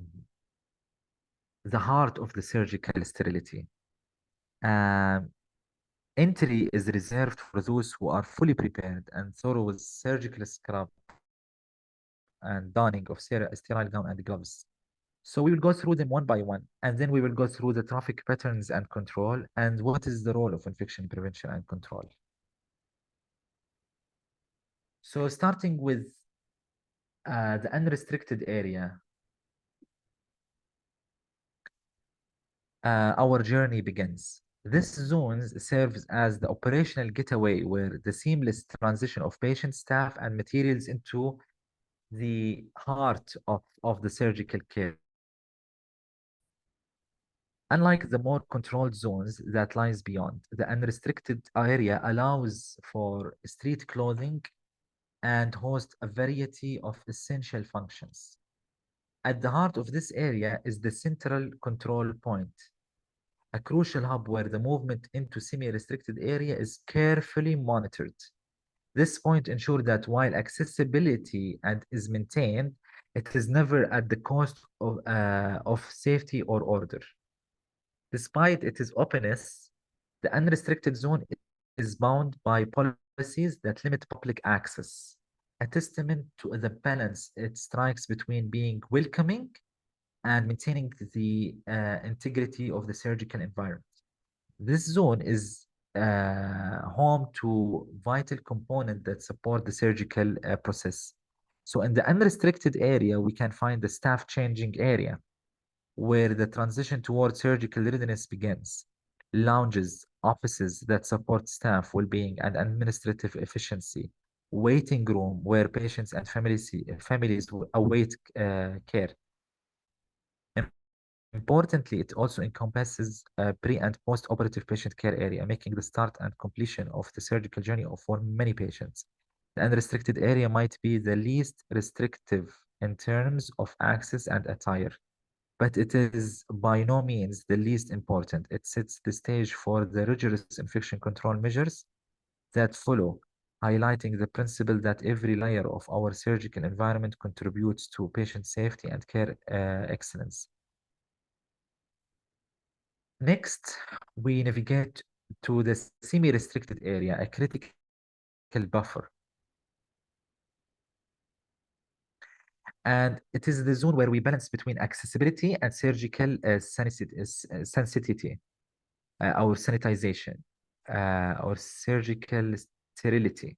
the heart of the surgical sterility. Um, Entry is reserved for those who are fully prepared and thorough with surgical scrub and donning of sterile gown and gloves. So we will go through them one by one, and then we will go through the traffic patterns and control, and what is the role of infection prevention and control. So starting with the unrestricted area, our journey begins. This zone serves as the operational getaway where the seamless transition of patient, staff, and materials into the heart of the surgical care. Unlike the more controlled zones that lies beyond, the unrestricted area allows for street clothing and hosts a variety of essential functions. At the heart of this area is the central control point, a crucial hub where the movement into semi-restricted area is carefully monitored. This point ensures that while accessibility is maintained, it is never at the cost of safety or order. Despite its openness, the unrestricted zone is bound by policies that limit public access, a testament to the balance it strikes between being welcoming and maintaining the integrity of the surgical environment. This zone is home to vital components that support the surgical process. So in the unrestricted area, we can find the staff changing area, where the transition towards surgical readiness begins. Lounges, offices that support staff well-being and administrative efficiency, waiting room where patients and families await care. Importantly, it also encompasses pre and post-operative patient care area, making the start and completion of the surgical journey for many patients. The unrestricted area might be the least restrictive in terms of access and attire, but it is by no means the least important. It sets the stage for the rigorous infection control measures that follow, highlighting the principle that every layer of our surgical environment contributes to patient safety and care excellence. Next, we navigate to the semi-restricted area, a critical buffer. And it is the zone where we balance between accessibility and surgical sensitivity, or sanitization, or surgical sterility.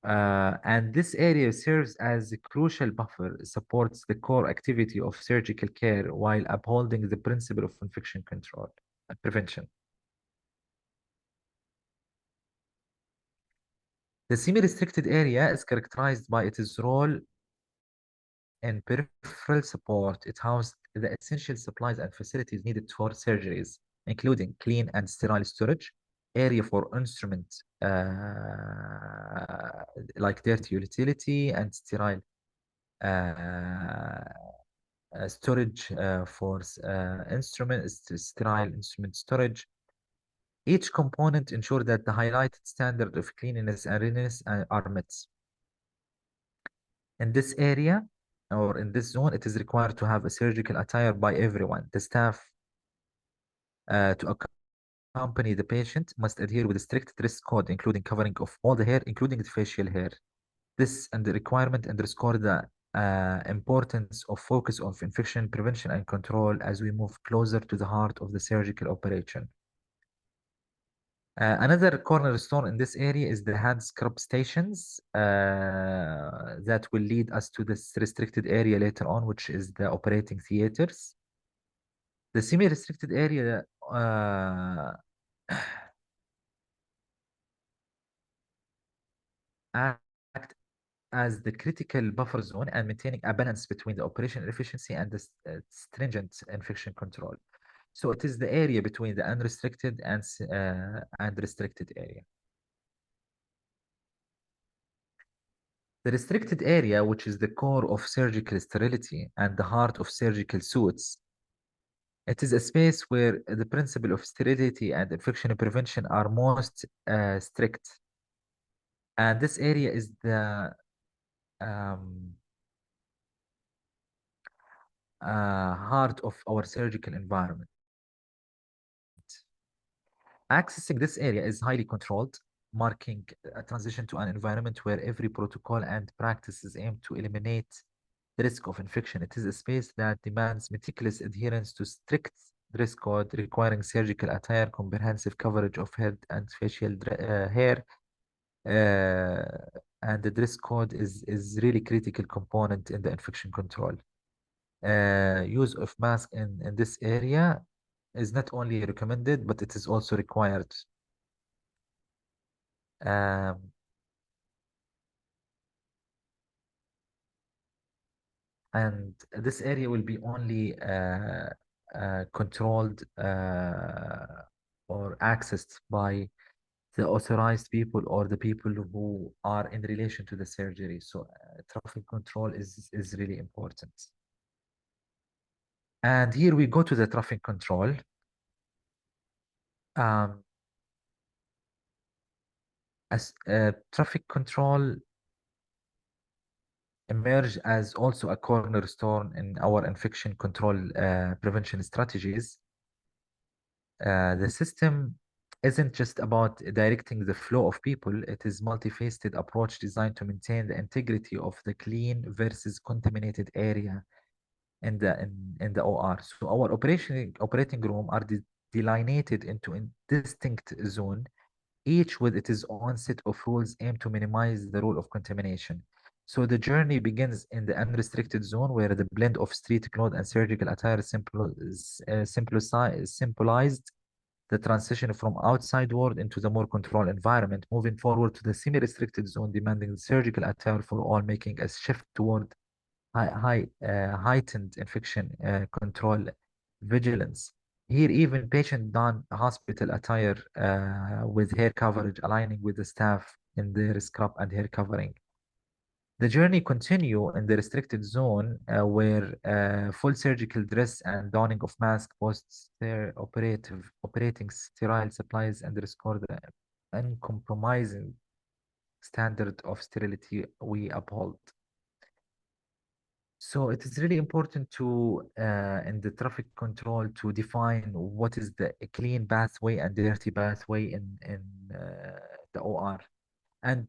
And this area serves as a crucial buffer, supports the core activity of surgical care while upholding the principle of infection control and prevention. The semi-restricted area is characterized by its role in peripheral support. It houses the essential supplies and facilities needed for surgeries, including clean and sterile storage, area for instruments like dirty utility, and sterile uh, storage for sterile instrument storage. Each component ensures that the highlighted standard of cleanliness and readiness are met. In this area, or in this zone, it is required to have a surgical attire by everyone. The staff to accompany the patient must adhere with a strict dress code, including covering of all the hair, including the facial hair. This and the requirement underscore the importance of focus on infection prevention and control as we move closer to the heart of the surgical operation. Another cornerstone in this area is the hand scrub stations that will lead us to this restricted area later on, which is the operating theaters. The semi-restricted area act as the critical buffer zone and maintaining a balance between the operational efficiency and the stringent infection control. So it is the area between the unrestricted and restricted area. The restricted area, which is the core of surgical sterility and the heart of surgical suits, it is a space where the principle of sterility and infection prevention are most strict. And this area is the um, heart of our surgical environment. Accessing this area is highly controlled, marking a transition to an environment where every protocol and practices aim to eliminate the risk of infection. It is a space that demands meticulous adherence to strict dress code, requiring surgical attire, comprehensive coverage of head and facial hair, and the dress code is really critical component in the infection control. Use of mask in this area is not only recommended, but it is also required. Um, and this area will be only controlled or accessed by the authorized people or the people who are in relation to the surgery. So traffic control is really important. And here we go to the traffic control. Um, as traffic control emerge as also a cornerstone in our infection control prevention strategies. The system isn't just about directing the flow of people, it is multifaceted approach designed to maintain the integrity of the clean versus contaminated area in the OR. So our operating room are delineated into a distinct zone, each with its own set of rules aimed to minimize the role of contamination. So the journey begins in the unrestricted zone where the blend of street clothes and surgical attire is symbolized the transition from outside world into the more controlled environment, moving forward to the semi-restricted zone, demanding the surgical attire for all, making a shift toward heightened infection control vigilance. Here, even patient don hospital attire with hair coverage, aligning with the staff in their scrub and hair covering. The journey continue in the restricted zone where full surgical dress and donning of mask, operating sterile supplies underscore the uncompromising standard of sterility we uphold. So it is really important to, in the traffic control, to define what is the clean pathway and dirty pathway in the OR, and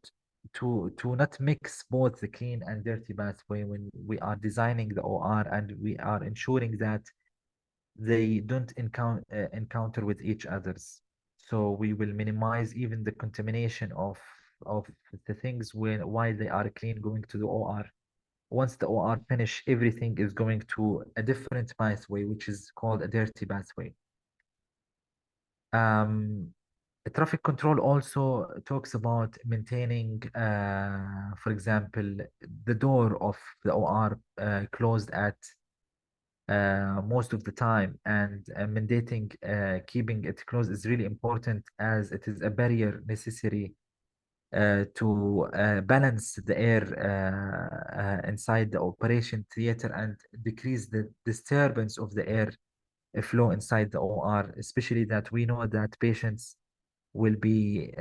to not mix both the clean and dirty pathway when we are designing the OR, and we are ensuring that they don't encounter with each others. So we will minimize even the contamination of the things while they are clean going to the OR. Once the OR finish, everything is going to a different pathway, which is called a dirty pathway. Traffic control also talks about maintaining, for example, the door of the OR closed at most of the time, and mandating keeping it closed is really important, as it is a barrier necessary to balance the air inside the operation theater and decrease the disturbance of the air flow inside the OR, especially that we know that patients will be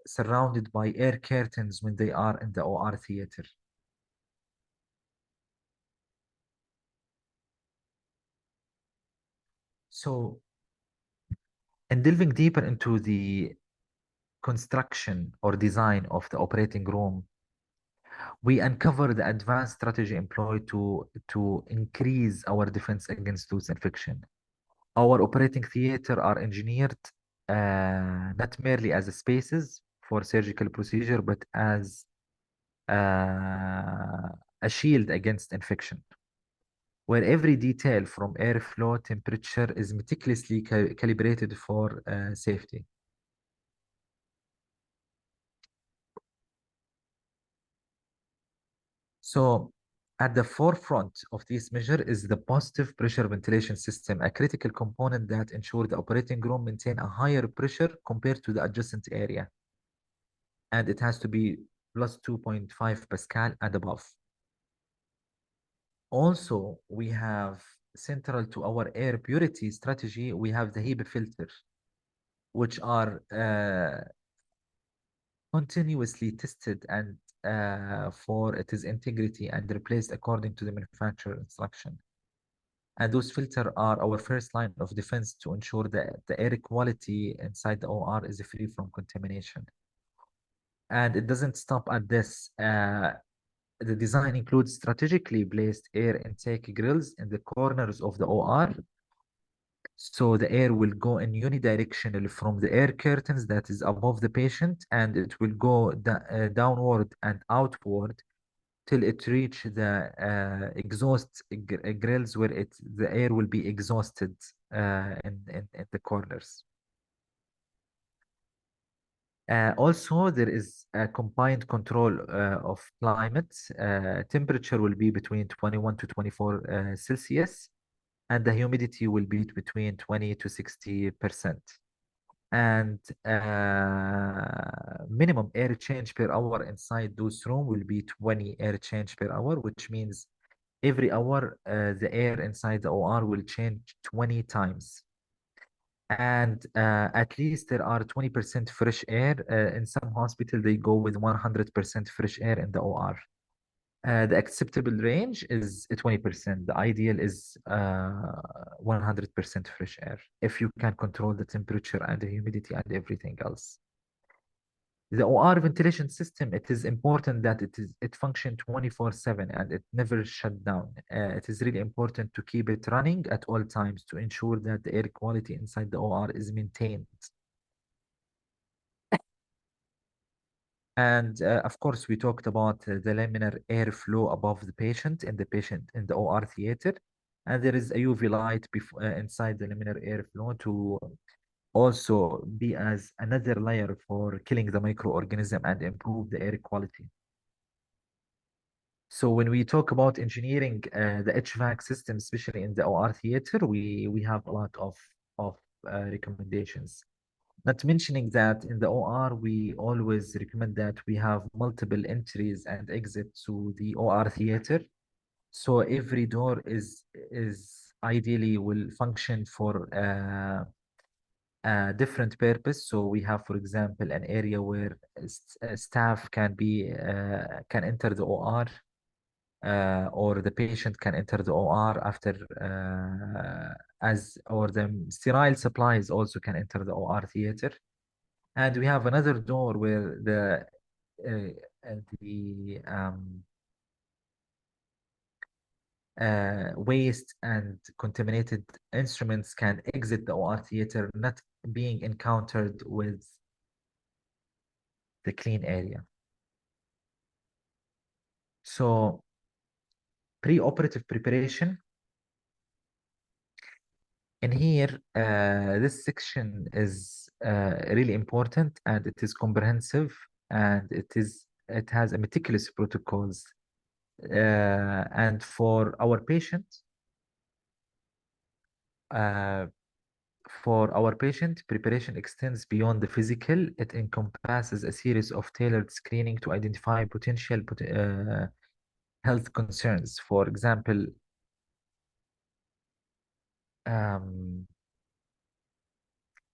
surrounded by air curtains when they are in the OR theater. So, in delving deeper into the construction or design of the operating room, we uncover the advanced strategy employed to increase our defense against loose infection. Our operating theater are engineered not merely as spaces for surgical procedure, but as a shield against infection, where every detail from airflow temperature is meticulously calibrated for safety. So at the forefront of this measure is the positive pressure ventilation system, a critical component that ensures the operating room maintain a higher pressure compared to the adjacent area. And it has to be plus 2.5 Pascal and above. Also, we have central to our air purity strategy, we have the HEPA filter, which are continuously tested and for its integrity and replaced according to the manufacturer instruction. And those filters are our first line of defense to ensure that the air quality inside the OR is free from contamination. And it doesn't stop at this. The design includes strategically placed air intake grills in the corners of the OR. So the air will go in unidirectional from the air curtains that is above the patient, and it will go downward and outward till it reach the exhaust grills where the air will be exhausted in the corners. Also, there is a combined control of climate. Temperature will be between 21 to 24 Celsius, and the humidity will be between 20 to 60%. And minimum air change per hour inside those room will be 20 air change per hour, which means every hour the air inside the OR will change 20 times. And at least there are 20% fresh air. In some hospital, they go with 100% fresh air in the OR. The acceptable range is 20%. The ideal is 100% fresh air if you can control the temperature and the humidity and everything else. The OR ventilation system, it is important that it function 24/7 and it never shut down. It is really important to keep it running at all times to ensure that the air quality inside the OR is maintained. And of course, we talked about the laminar airflow above the patient in the OR theater. And there is a UV light inside the laminar airflow to also be as another layer for killing the microorganism and improve the air quality. So when we talk about engineering the HVAC system, especially in the OR theater, we have a lot of recommendations. Not mentioning that in the OR, we always recommend that we have multiple entries and exits to the OR theater. So every door is ideally will function for a different purpose. So we have, for example, an area where staff can enter the OR, or the patient can enter the OR after or the sterile supplies also can enter the OR theater. And we have another door where the waste and contaminated instruments can exit the OR theater, not being encountered with the clean area. So pre-operative preparation. In here, this section is really important, and it is comprehensive, and it has a meticulous protocols. And for our patient, uh, preparation extends beyond the physical. It encompasses a series of tailored screening to identify potential health concerns. For example, um,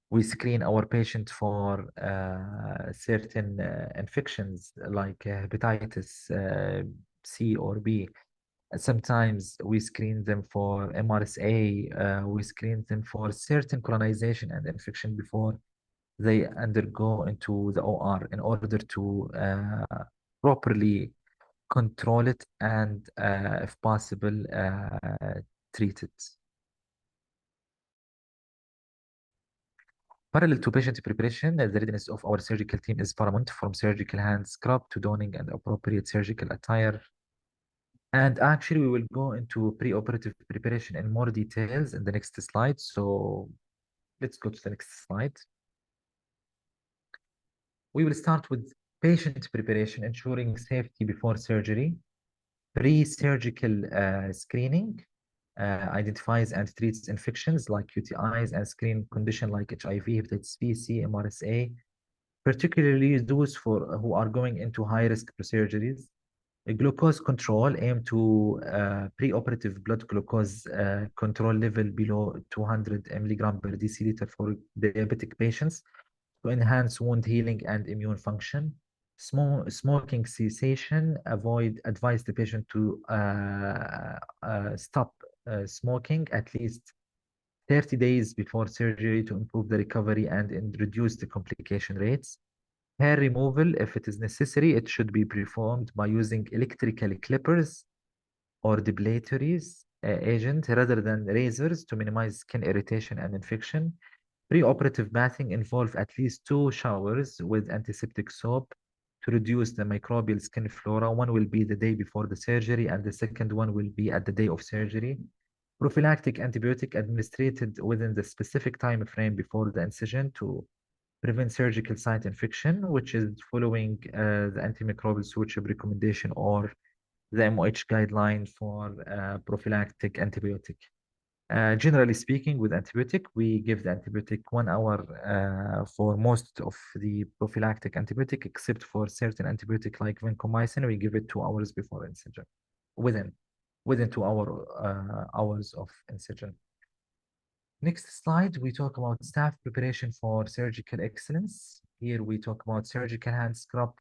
we screen our patient for certain infections like hepatitis C or B. Sometimes we screen them for MRSA. We screen them for certain colonization and infection before they undergo into the OR in order to properly control it and, if possible, treat it. Parallel to patient preparation, the readiness of our surgical team is paramount, from surgical hand scrub to donning and appropriate surgical attire. And actually, we will go into pre-operative preparation in more details in the next slide. So let's go to the next slide. We will start with patient preparation, ensuring safety before surgery. Pre-surgical screening identifies and treats infections like UTIs and screen conditions like HIV, hepatitis B, C, MRSA, particularly those who are going into high-risk procedures. A glucose control aim to pre-operative blood glucose control level below 200 milligram per deciliter for diabetic patients to enhance wound healing and immune function. Smoking cessation, advise the patient to stop smoking at least 30 days before surgery to improve the recovery and reduce the complication rates. Hair removal, if it is necessary, it should be performed by using electrical clippers or depilatories agent rather than razors to minimize skin irritation and infection. Pre-operative bathing involve at least 2 showers with antiseptic soap to reduce the microbial skin flora. One will be the day before the surgery, and the second one will be at the day of surgery. Prophylactic antibiotic administered within the specific time frame before the incision to prevent surgical site infection, which is following the antimicrobial stewardship recommendation or the MOH guideline for prophylactic antibiotic. Generally speaking, with antibiotic, we give the antibiotic 1 hour for most of the prophylactic antibiotic, except for certain antibiotic like vancomycin, we give it 2 hours before incision, within within 2 hours of incision. Next slide, we talk about staff preparation for surgical excellence. Here we talk about surgical hand scrub,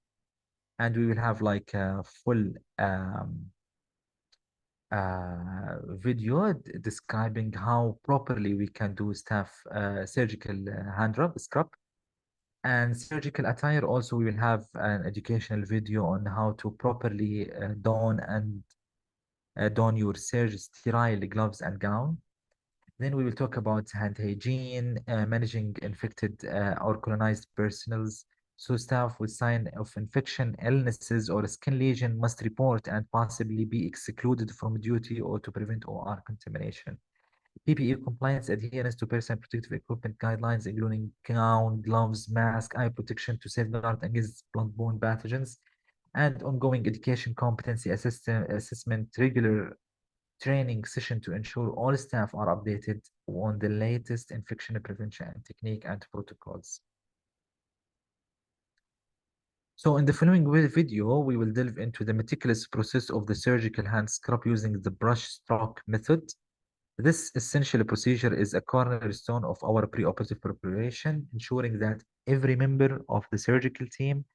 and we will have like a full video describing how properly we can do staff surgical hand scrub. And surgical attire also, we will have an educational video on how to properly don your sterile gloves and gown. Then we will talk about hand hygiene, managing infected or colonized personals, So staff with sign of infection, illnesses, or skin lesion must report and possibly be excluded from duty or to prevent OR contamination. PPE compliance adherence to personal protective equipment guidelines, including gown, gloves, mask, eye protection to safeguard against bloodborne pathogens, and ongoing education competency assessment, regular training session to ensure all staff are updated on the latest infection prevention technique and protocols. So in the following video, we will delve into the meticulous process of the surgical hand scrub using the brush stroke method. This essential procedure is a cornerstone of our preoperative preparation, ensuring that every member of the surgical team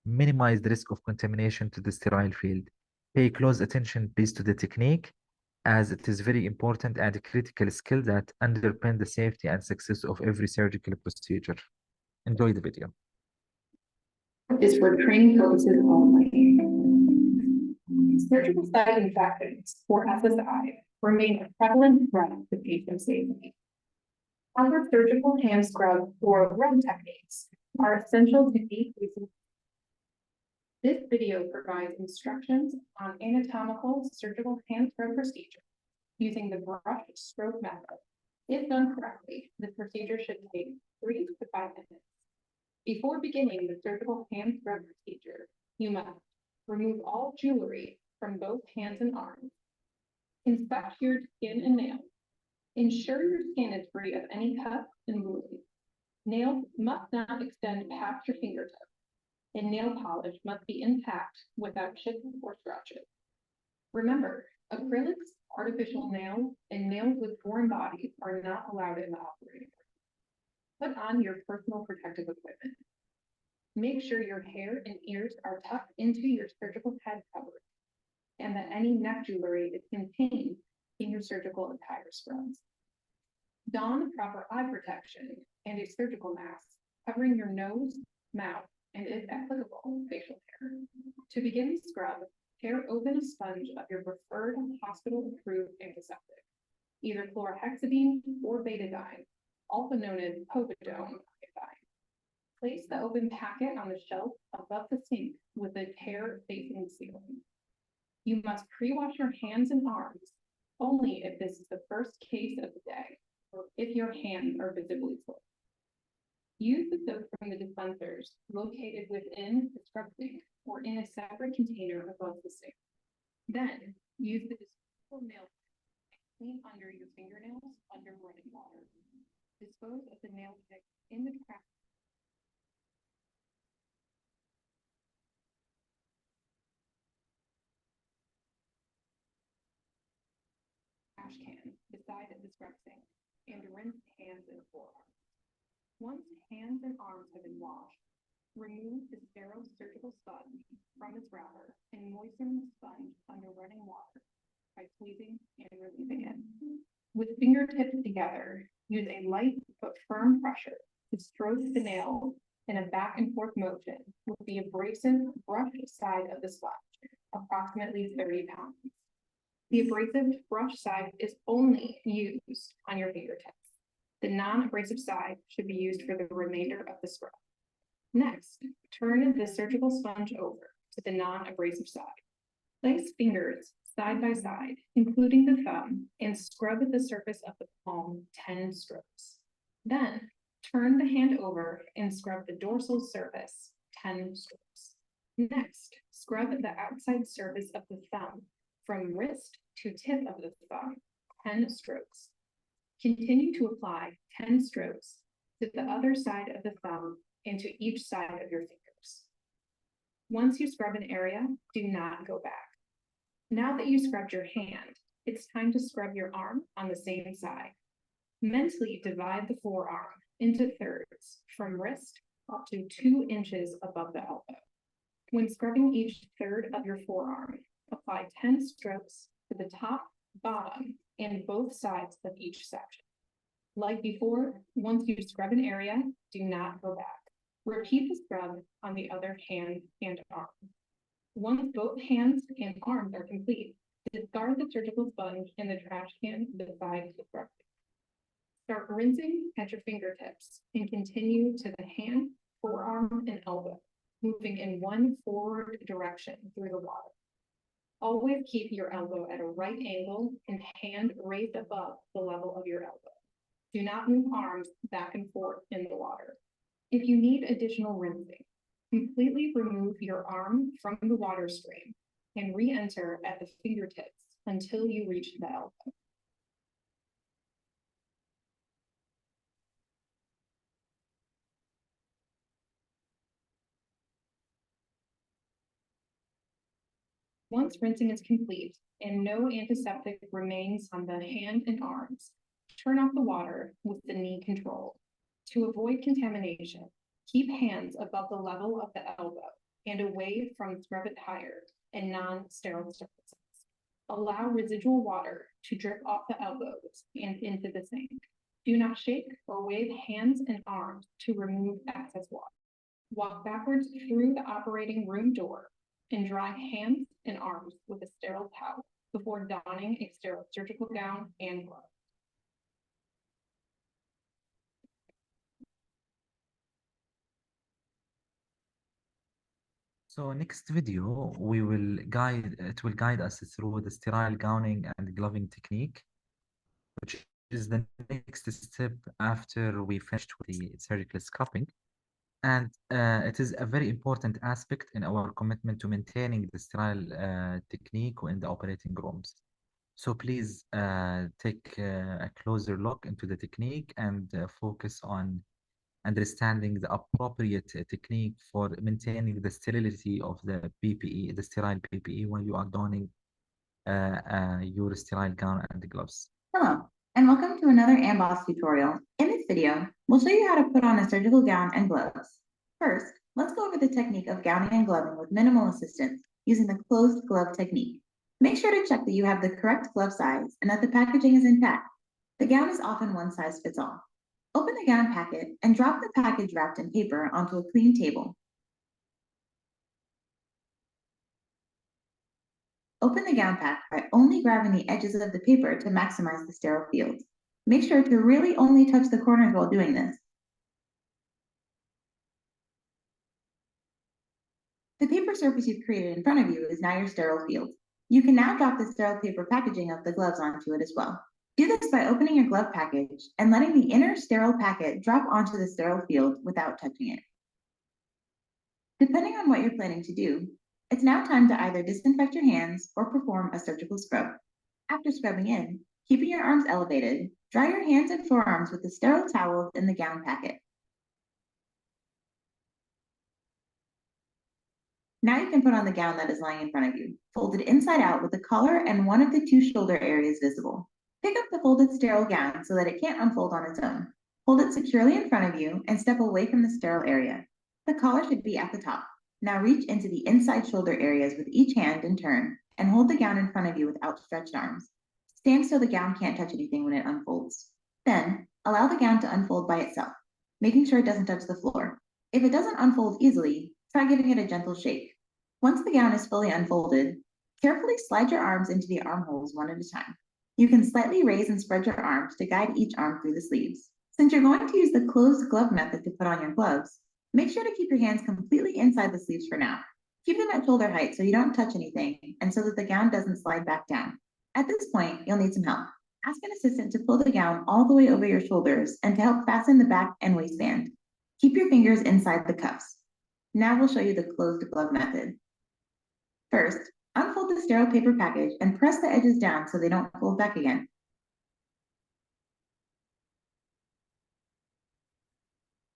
minimize the risk of contamination to the sterile field. Pay close attention, please, to the technique, as it is very important and a critical skill that underpin the safety and success of every surgical procedure. Enjoy the video. Is for training purposes only. Surgical site infections, or SSI, remain a prevalent threat to patient safety. Proper surgical hand scrub or rub techniques are essential to decreasing. This video provides instructions on anatomical surgical hand scrub procedure using the brush stroke method. If done correctly, the procedure should take 3 to 5 minutes. Before beginning the surgical hand scrub procedure, you must remove all jewelry from both hands and arms. Inspect your skin and nails. Ensure your skin is free of any cuts and wounds. Nails must not extend past your fingertips, and nail polish must be intact without chips or scratches. Remember, acrylics, artificial nails, and nails with foreign bodies are not allowed in the operating room. Put on your personal protective equipment. Make sure your hair and ears are tucked into your surgical head cover, and that any neck jewelry is contained in your surgical attire scrubs. Don proper eye protection and a surgical mask covering your nose, mouth, and if applicable, facial hair. To begin the scrub, tear open a sponge of your preferred hospital-approved antiseptic, either chlorhexidine or betadine, also known as povidone iodine. Place the open packet on the shelf above the sink with the tear facing the ceiling. You must pre-wash your hands and arms only if this is the first case of the day or if your hands are visibly soiled. Use the soap from the dispensers located within the scrub sink or in a separate container above the sink. Then use the disposable nail and clean under your fingernails under running water. Dispose of the nail pick in the trash can beside the scrub sink and rinse hands and forearms. Once hands and arms have been washed, remove the sterile surgical sponge from its wrapper and moisten the sponge under running water by squeezing and releasing it. With fingertips together, use a light but firm pressure to stroke the nail in a back and forth motion with the abrasive brushed side of the sponge, approximately 30 pounds. The abrasive brush side is only used on your fingertips. The non-abrasive side should be used for the remainder of the scrub. Next, turn the surgical sponge over to the non-abrasive side. Place fingers side by side, including the thumb, and scrub the surface of the palm 10 strokes. Then, turn the hand over and scrub the dorsal surface 10 strokes. Next, scrub the outside surface of the thumb from wrist to tip of the thumb 10 strokes. Continue to apply 10 strokes to the other side of the thumb and to each side of your fingers. Once you scrub an area, do not go back. Now that you scrubbed your hand, it's time to scrub your arm on the same side. Mentally divide the forearm into thirds from wrist up to 2 inches above the elbow. When scrubbing each third of your forearm, apply 10 strokes to the top, bottom, and both sides of each section. Like before, once you scrub an area, do not go back. Repeat the scrub on the other hand and arm. Once both hands and arms are complete, discard the surgical sponge in the trash can beside the scrub. Start rinsing at your fingertips and continue to the hand, forearm, and elbow, moving in one forward direction through the water. Always keep your elbow at a right angle and hand raised above the level of your elbow. Do not move arms back and forth in the water. If you need additional rinsing, completely remove your arm from the water stream and re-enter at the fingertips until you reach the elbow. Once rinsing is complete and no antiseptic remains on the hand and arms, turn off the water with the knee control. To avoid contamination, keep hands above the level of the elbow and away from scrub it higher and non-sterile surfaces. Allow residual water to drip off the elbows and into the sink. Do not shake or wave hands and arms to remove excess water. Walk backwards through the operating room door and dry hands and arms with a sterile towel before donning a sterile surgical gown and gloves. So next video, it will guide us through the sterile gowning and gloving technique, which is the next step after we finished with the surgical scrubbing. And it is a very important aspect in our commitment to maintaining the sterile technique in the operating rooms. So please take a closer look into the technique and focus on understanding the appropriate technique for maintaining the sterility of the PPE, the sterile PPE, when you are donning your sterile gown and gloves. Hello, and welcome to another AMBOSS tutorial. In this video, we'll show you how to put on a surgical gown and gloves. First, let's go over the technique of gowning and gloving with minimal assistance using the closed glove technique. Make sure to check that you have the correct glove size and that the packaging is intact. The gown is often one size fits all. Open the gown packet and drop the package wrapped in paper onto a clean table. Open the gown pack by only grabbing the edges of the paper to maximize the sterile field. Make sure to really only touch the corners while doing this. The paper surface you've created in front of you is now your sterile field. You can now drop the sterile paper packaging of the gloves onto it as well. Do this by opening your glove package and letting the inner sterile packet drop onto the sterile field without touching it. Depending on what you're planning to do, it's now time to either disinfect your hands or perform a surgical scrub. After scrubbing in, keeping your arms elevated, dry your hands and forearms with the sterile towel in the gown packet. Now you can put on the gown that is lying in front of you, folded inside out with the collar and one of the two shoulder areas visible. Pick up the folded sterile gown so that it can't unfold on its own. Hold it securely in front of you and step away from the sterile area. The collar should be at the top. Now reach into the inside shoulder areas with each hand in turn and hold the gown in front of you with outstretched arms. Stand so the gown can't touch anything when it unfolds. Then, allow the gown to unfold by itself, making sure it doesn't touch the floor. If it doesn't unfold easily, try giving it a gentle shake. Once the gown is fully unfolded, carefully slide your arms into the armholes one at a time. You can slightly raise and spread your arms to guide each arm through the sleeves. Since you're going to use the closed glove method to put on your gloves, make sure to keep your hands completely inside the sleeves for now. Keep them at shoulder height so you don't touch anything and so that the gown doesn't slide back down. At this point, you'll need some help. Ask an assistant to pull the gown all the way over your shoulders and to help fasten the back and waistband. Keep your fingers inside the cuffs. Now we'll show you the closed glove method. First, unfold the sterile paper package and press the edges down so they don't fold back again.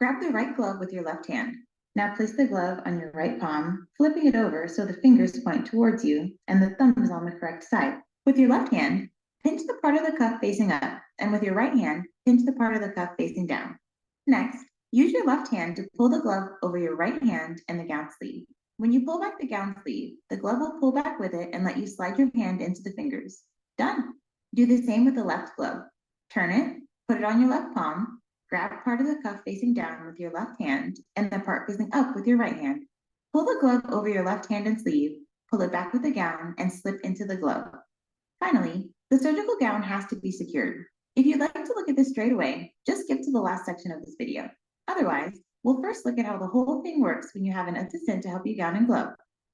Grab the right glove with your left hand. Now place the glove on your right palm, flipping it over so the fingers point towards you and the thumb is on the correct side. With your left hand, pinch the part of the cuff facing up, and with your right hand, pinch the part of the cuff facing down. Next, use your left hand to pull the glove over your right hand and the gown sleeve. When you pull back the gown sleeve, the glove will pull back with it and let you slide your hand into the fingers. Done. Do the same with the left glove. Turn it, put it on your left palm, grab part of the cuff facing down with your left hand and the part facing up with your right hand. Pull the glove over your left hand and sleeve, pull it back with the gown and slip into the glove. Finally, the surgical gown has to be secured. If you'd like to look at this straight away, just skip to the last section of this video. Otherwise, We'll first look at how the whole thing works when you have an assistant to help you gown and glove.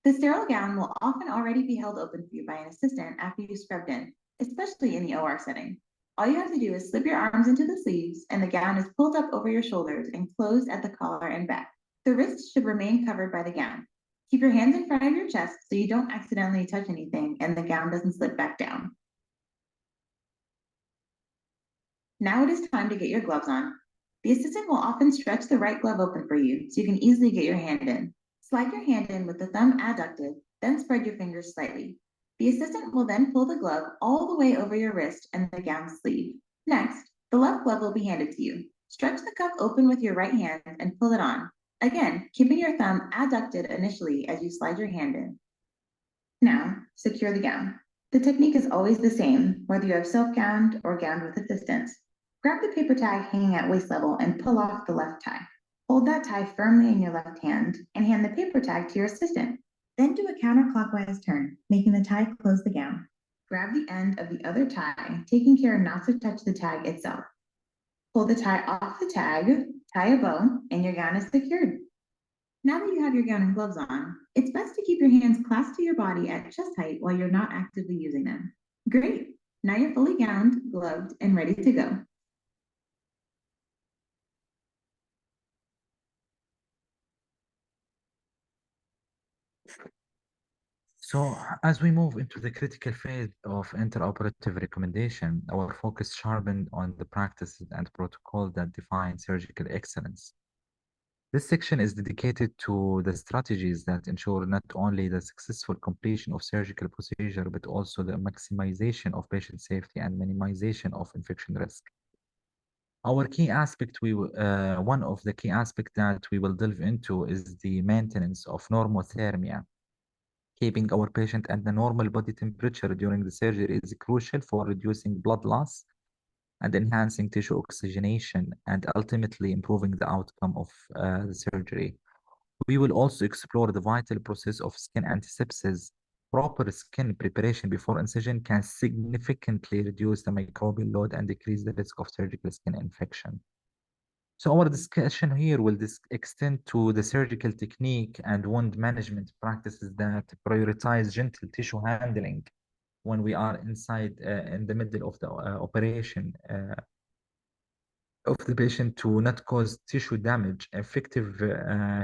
The sterile gown will often already be held open for you by an assistant after you scrubbed in, especially in the OR setting. All you have to do is slip your arms into the sleeves, and the gown is pulled up over your shoulders and closed at the collar and back. The wrists should remain covered by the gown. Keep your hands in front of your chest so you don't accidentally touch anything and the gown doesn't slip back down. Now it is time to get your gloves on. The assistant will often stretch the right glove open for you so you can easily get your hand in. Slide your hand in with the thumb adducted, then spread your fingers slightly. The assistant will then pull the glove all the way over your wrist and the gown sleeve. Next, the left glove will be handed to you. Stretch the cuff open with your right hand and pull it on. Again, keeping your thumb adducted initially as you slide your hand in. Now, secure the gown. The technique is always the same, whether you have self-gowned or gowned with assistance. Grab the paper tag hanging at waist level and pull off the left tie. Hold that tie firmly in your left hand and hand the paper tag to your assistant. Then do a counterclockwise turn, making the tie close the gown. Grab the end of the other tie, taking care not to touch the tag itself. Pull the tie off the tag, tie a bow, and your gown is secured. Now that you have your gown and gloves on, it's best to keep your hands clasped to your body at chest height while you're not actively using them. Great! Now you're fully gowned, gloved, and ready to go. So, as we move into the critical phase of interoperative recommendation, our focus sharpened on the practices and protocols that define surgical excellence. This section is dedicated to the strategies that ensure not only the successful completion of surgical procedure, but also the maximization of patient safety and minimization of infection risk. One of the key aspects that we will delve into is the maintenance of normothermia. Keeping our patient at the normal body temperature during the surgery is crucial for reducing blood loss and enhancing tissue oxygenation and ultimately improving the outcome of the surgery. We will also explore the vital process of skin antisepsis. Proper skin preparation before incision can significantly reduce the microbial load and decrease the risk of surgical skin infection. So our discussion here will extend to the surgical technique and wound management practices that prioritize gentle tissue handling when we are inside in the middle of the operation of the patient to not cause tissue damage, effective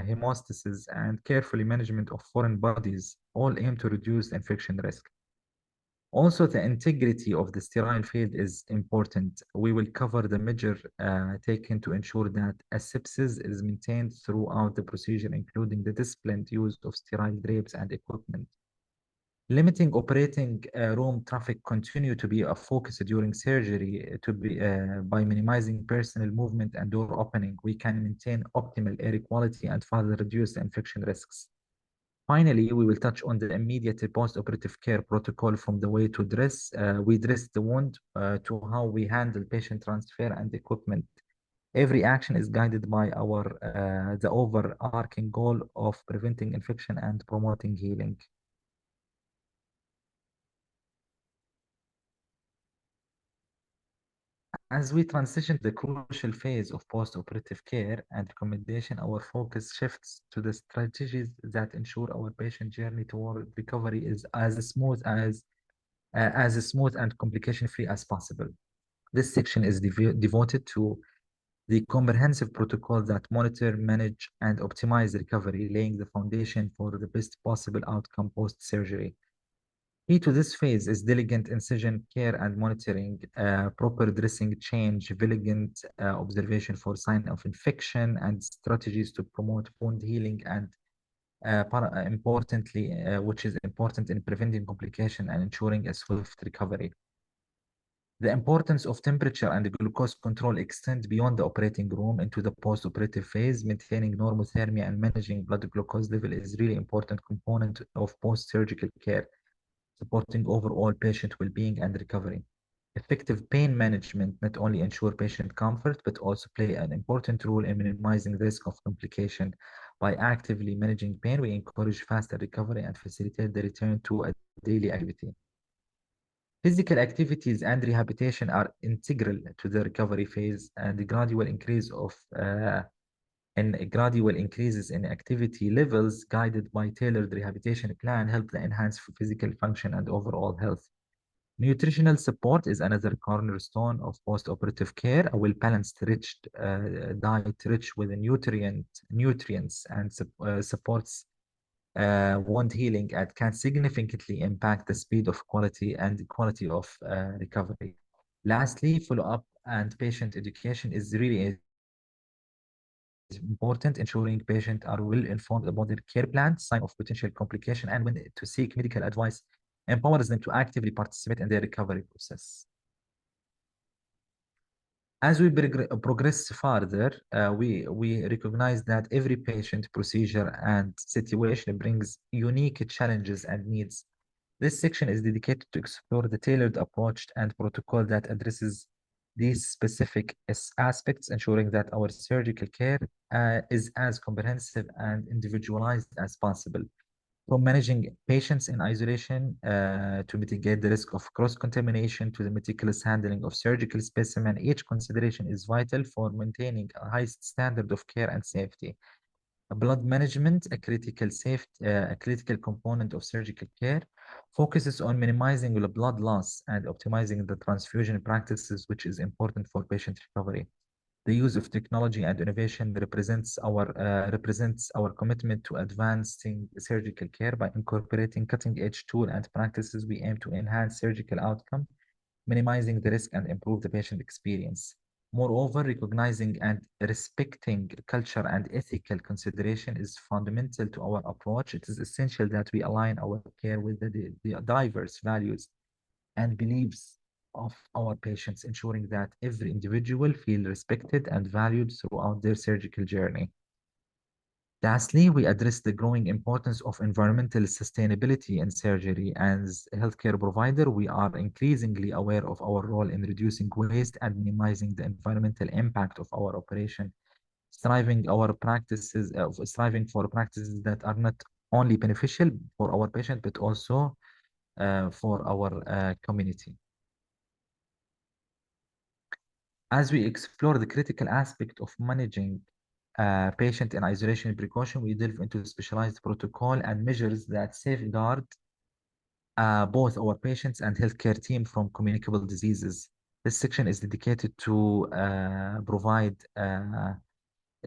hemostasis, and carefully management of foreign bodies all aim to reduce infection risk. Also, the integrity of the sterile field is important. We will cover the measure taken to ensure that asepsis is maintained throughout the procedure, including the disciplined use of sterile drapes and equipment. Limiting operating room traffic continue to be a focus during surgery by minimizing personal movement and door opening. We can maintain optimal air quality and further reduce the infection risks. Finally, we will touch on the immediate post-operative care protocol from the way we dress the wound to how we handle patient transfer and equipment. Every action is guided by the overarching goal of preventing infection and promoting healing. As we transition to the crucial phase of post-operative care and recommendation, our focus shifts to the strategies that ensure our patient journey toward recovery is as smooth and complication-free as possible. This section is devoted to the comprehensive protocol that monitor, manage, and optimize recovery, laying the foundation for the best possible outcome post-surgery. Key to this phase is diligent incision care and monitoring, proper dressing change, vigilant observation for sign of infection, and strategies to promote wound healing and importantly, which is important in preventing complication and ensuring a swift recovery. The importance of temperature and glucose control extends beyond the operating room into the post-operative phase. Maintaining normothermia and managing blood glucose level is really important component of post-surgical care, supporting overall patient well-being and recovery. Effective pain management not only ensure patient comfort, but also play an important role in minimizing the risk of complication. By actively managing pain, we encourage faster recovery and facilitate the return to a daily activity. Physical activities and rehabilitation are integral to the recovery phase, and the gradual increase of and gradual increases in activity levels guided by tailored rehabilitation plan help to enhance physical function and overall health. Nutritional support is another cornerstone of post-operative care. A well-balanced, rich diet rich with nutrients and supports wound healing and can significantly impact the speed of quality of recovery. Lastly, follow-up and patient education is really important, ensuring patients are well informed about their care plan, sign of potential complication, and when to seek medical advice empowers them to actively participate in their recovery process. As we progress further, we recognize that every patient, procedure, and situation brings unique challenges and needs. This section is dedicated to explore the tailored approach and protocol that addresses these specific aspects, ensuring that our surgical care is as comprehensive and individualized as possible. From managing patients in isolation to mitigate the risk of cross-contamination to the meticulous handling of surgical specimen, each consideration is vital for maintaining a high standard of care and safety. Blood management, a critical component of surgical care, focuses on minimizing the blood loss and optimizing the transfusion practices, which is important for patient recovery. The use of technology and innovation represents our commitment to advancing surgical care by incorporating cutting-edge tools and practices. We aim to enhance surgical outcome, minimizing the risk and improve the patient experience. Moreover, recognizing and respecting culture and ethical consideration is fundamental to our approach. It is essential that we align our care with the diverse values and beliefs of our patients, ensuring that every individual feel respected and valued throughout their surgical journey. Lastly, we address the growing importance of environmental sustainability in surgery. As a healthcare provider, we are increasingly aware of our role in reducing waste and minimizing the environmental impact of our operation, striving for practices that are not only beneficial for our patient, but also for our community. As we explore the critical aspect of managing patient in isolation precaution, we delve into specialized protocol and measures that safeguard both our patients and healthcare team from communicable diseases. This section is dedicated to provide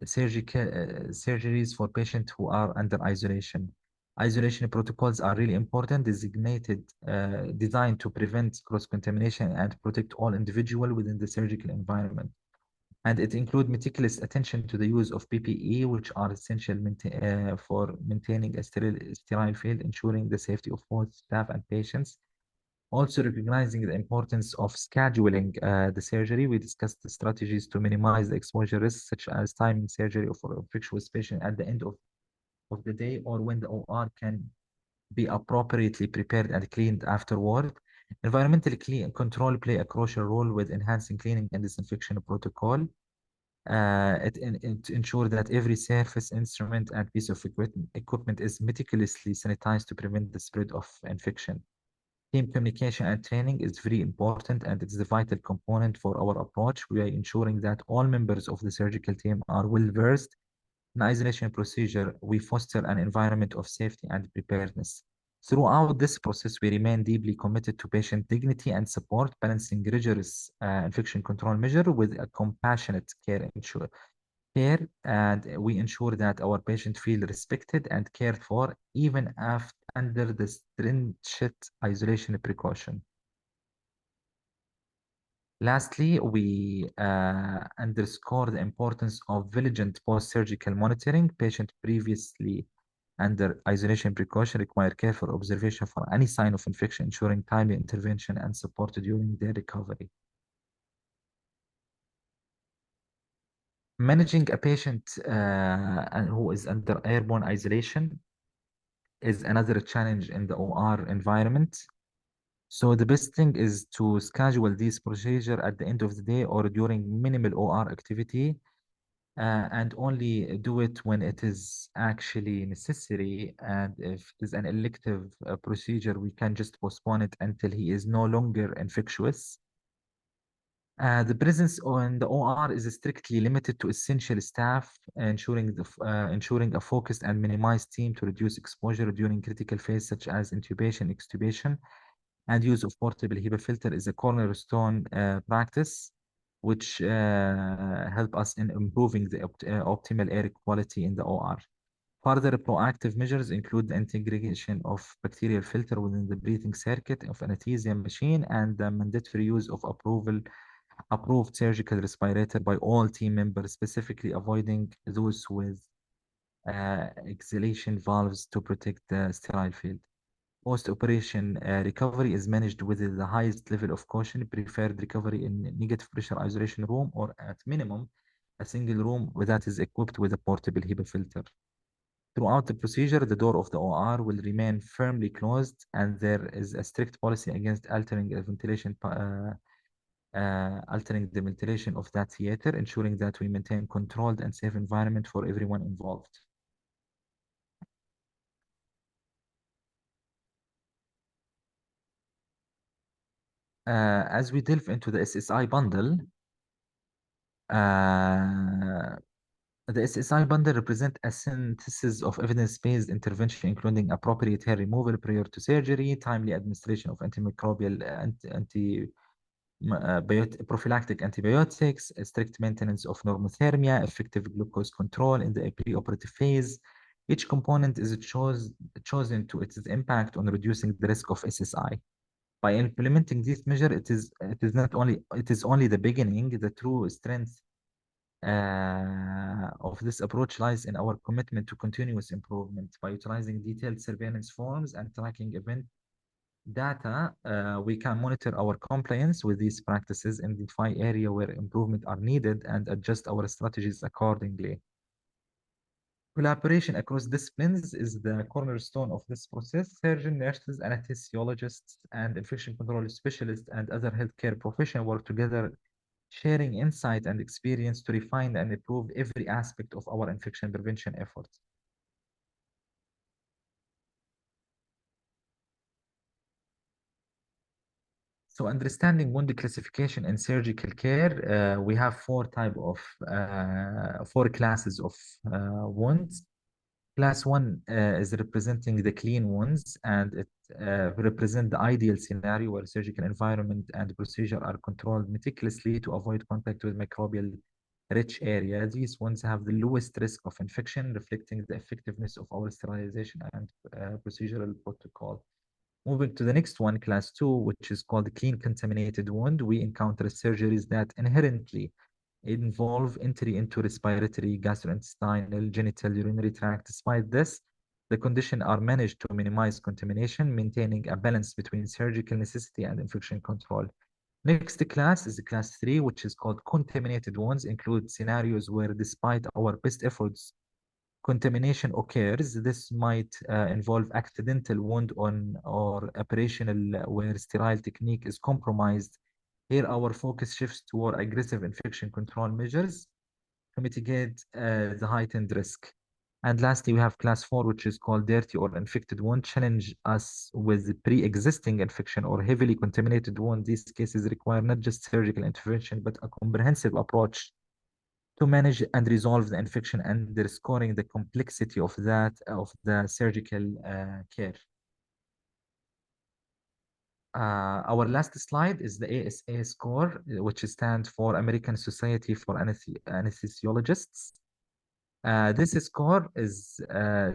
surgeries for patients who are under isolation. Isolation protocols are really important, designed to prevent cross-contamination and protect all individuals within the surgical environment. And it includes meticulous attention to the use of PPE, which are essential for maintaining a sterile field, ensuring the safety of both staff and patients. Also recognizing the importance of scheduling the surgery, we discussed the strategies to minimize the exposure risks, such as timing surgery for infectious patient at the end of the day or when the OR can be appropriately prepared and cleaned afterward. Environmental control play a crucial role with enhancing cleaning and disinfection protocol. It ensures that every surface, instrument, and piece of equipment is meticulously sanitized to prevent the spread of infection. Team communication and training is very important, and it's the vital component for our approach. We are ensuring that all members of the surgical team are well versed in isolation procedure. We foster an environment of safety and preparedness. Throughout this process, we remain deeply committed to patient dignity and support, balancing rigorous infection control measure with a compassionate care, and we ensure that our patients feel respected and cared for even under the stringent isolation precaution. Lastly, we underscore the importance of vigilant post-surgical monitoring. Patients previously under isolation precaution require careful observation for any sign of infection, ensuring timely intervention and support during their recovery. Managing a patient who is under airborne isolation is another challenge in the OR environment. So the best thing is to schedule this procedure at the end of the day or during minimal OR activity, and only do it when it is actually necessary. And if it is an elective procedure, we can just postpone it until he is no longer infectious. The presence on the OR is strictly limited to essential staff, ensuring a focused and minimized team to reduce exposure during critical phase such as intubation, extubation, and use of portable HEPA filter is a cornerstone practice, which help us in improving the optimal air quality in the OR. Further proactive measures include the integration of bacterial filter within the breathing circuit of anesthesia machine and the mandatory use of approved surgical respirator by all team members, specifically avoiding those with exhalation valves to protect the sterile field. Post-operation recovery is managed with the highest level of caution, preferred recovery in negative pressure isolation room or at minimum a single room that is equipped with a portable HEPA filter. Throughout the procedure, the door of the OR will remain firmly closed and there is a strict policy against altering the ventilation of that theater, ensuring that we maintain controlled and safe environment for everyone involved. As we delve into the SSI bundle, the SSI bundle represents a synthesis of evidence-based intervention, including appropriate hair removal prior to surgery, timely administration of antimicrobial prophylactic antibiotics, strict maintenance of normothermia, effective glucose control in the preoperative phase. Each component is chosen to its impact on reducing the risk of SSI. By implementing this measure, it is only the beginning. The true strength of this approach lies in our commitment to continuous improvement. By utilizing detailed surveillance forms and tracking event data, we can monitor our compliance with these practices, identify areas where improvement are needed, and adjust our strategies accordingly. Collaboration across disciplines is the cornerstone of this process. Surgeons, nurses, anesthesiologists, and infection control specialists and other healthcare professionals work together, sharing insight and experience to refine and improve every aspect of our infection prevention efforts. So understanding wound classification and surgical care, we have four classes of wounds. Class 1 is representing the clean wounds, and it represents the ideal scenario where surgical environment and procedure are controlled meticulously to avoid contact with microbial rich area. These wounds have the lowest risk of infection, reflecting the effectiveness of our sterilization and procedural protocol. Moving to the next one, class 2, which is called clean contaminated wound, we encounter surgeries that inherently involve entry into respiratory, gastrointestinal, genital, urinary tract. Despite this, the condition are managed to minimize contamination, maintaining a balance between surgical necessity and infection control. Next class is class 3, which is called contaminated wounds, include scenarios where despite our best efforts, contamination occurs. This might involve accidental wound on or operational where sterile technique is compromised. Here, our focus shifts toward aggressive infection control measures to mitigate the heightened risk. And lastly, we have class 4, which is called dirty or infected wound, challenge us with pre-existing infection or heavily contaminated wound. These cases require not just surgical intervention, but a comprehensive approach to manage and resolve the infection, underscoring the complexity of the surgical care. Our last slide is the ASA score, which stands for American Society for Anesthesiologists. This score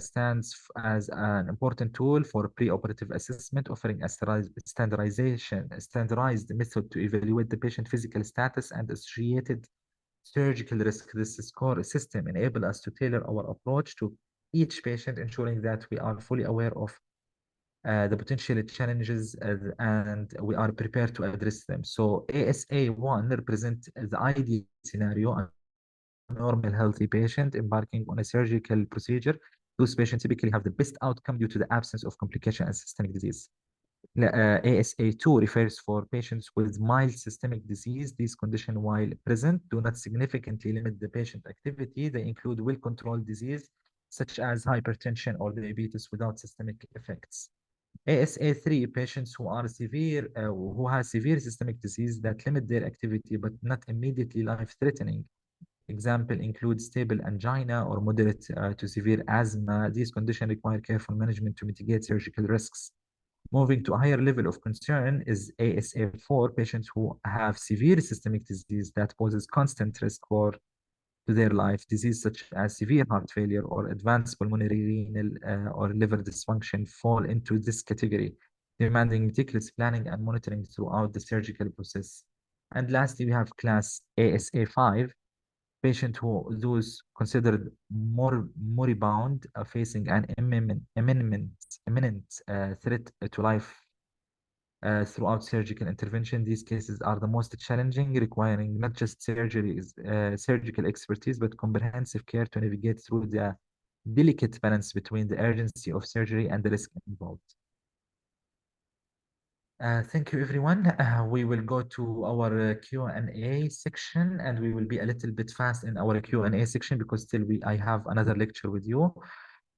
stands as an important tool for preoperative assessment, offering a standardized method to evaluate the patient physical status and associated surgical risk. This score system enables us to tailor our approach to each patient, ensuring that we are fully aware of the potential challenges and we are prepared to address them. So ASA1 represents the ideal scenario, a normal healthy patient embarking on a surgical procedure. Those patients typically have the best outcome due to the absence of complication and systemic disease. ASA2 refers for patients with mild systemic disease. These conditions, while present, do not significantly limit the patient activity. They include well-controlled disease, such as hypertension or diabetes without systemic effects. ASA3 patients who are severe, who have severe systemic disease that limit their activity but not immediately life-threatening. Example includes stable angina or moderate to severe asthma. These conditions require careful management to mitigate surgical risks. Moving to a higher level of concern is ASA4 patients who have severe systemic disease that poses constant risk to their life. Disease such as severe heart failure or advanced pulmonary renal or liver dysfunction fall into this category, demanding meticulous planning and monitoring throughout the surgical process. And lastly, we have class ASA5, patient who those considered more moribund, facing an imminent threat to life throughout surgical intervention. These cases are the most challenging, requiring not just surgical expertise, but comprehensive care to navigate through the delicate balance between the urgency of surgery and the risk involved. Thank you, everyone. We will go to our Q&A section, and we will be a little bit fast in our Q&A section because still I have another lecture with you.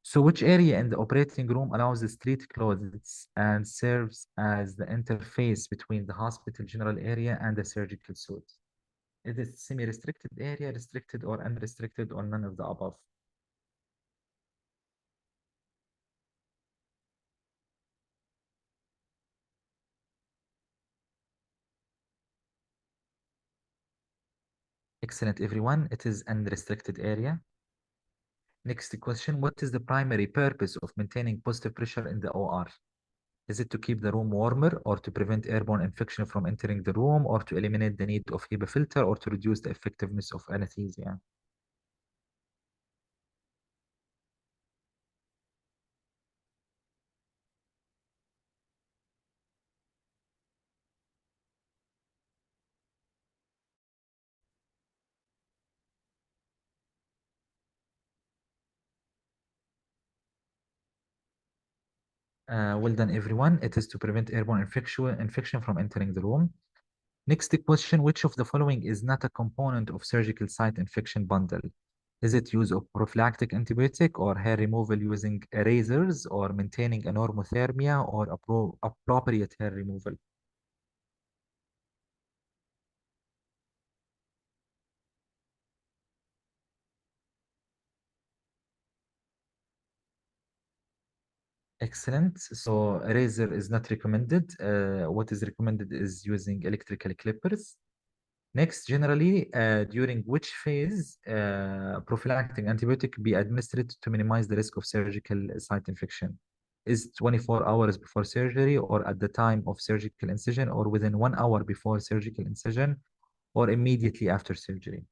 So which area in the operating room allows the street clothes and serves as the interface between the hospital general area and the surgical suite? Is it semi-restricted area, restricted or unrestricted, or none of the above? Excellent, everyone. It is unrestricted area. Next question, what is the primary purpose of maintaining positive pressure in the OR? Is it to keep the room warmer or to prevent airborne infection from entering the room or to eliminate the need of HEPA filter or to reduce the effectiveness of anesthesia? Well done, everyone. It is to prevent airborne infection from entering the room. Next question, which of the following is not a component of surgical site infection bundle? Is it use of prophylactic antibiotic or hair removal using razors or maintaining a normothermia or appropriate hair removal? Excellent. So a razor is not recommended. What is recommended is using electrical clippers. Next, generally, during which phase prophylactic antibiotic be administered to minimize the risk of surgical site infection? Is it 24 hours before surgery or at the time of surgical incision or within 1 hour before surgical incision or immediately after surgery?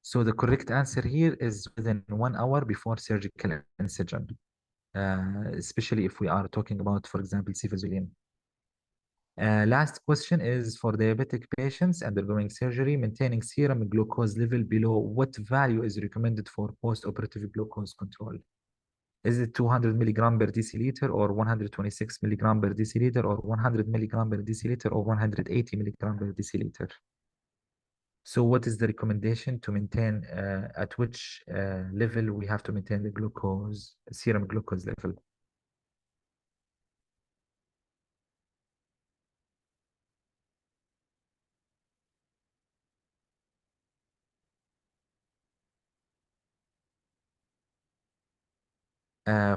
So the correct answer here is within 1 hour before surgical incision, especially if we are talking about, for example, cefazolin. Last question is for diabetic patients undergoing surgery, maintaining serum glucose level below what value is recommended for post-operative glucose control? Is it 200 milligram per deciliter or 126 milligram per deciliter or 100 milligram per deciliter or 180 milligram per deciliter? So what is the recommendation to maintain, at which level we have to maintain the glucose, serum glucose level?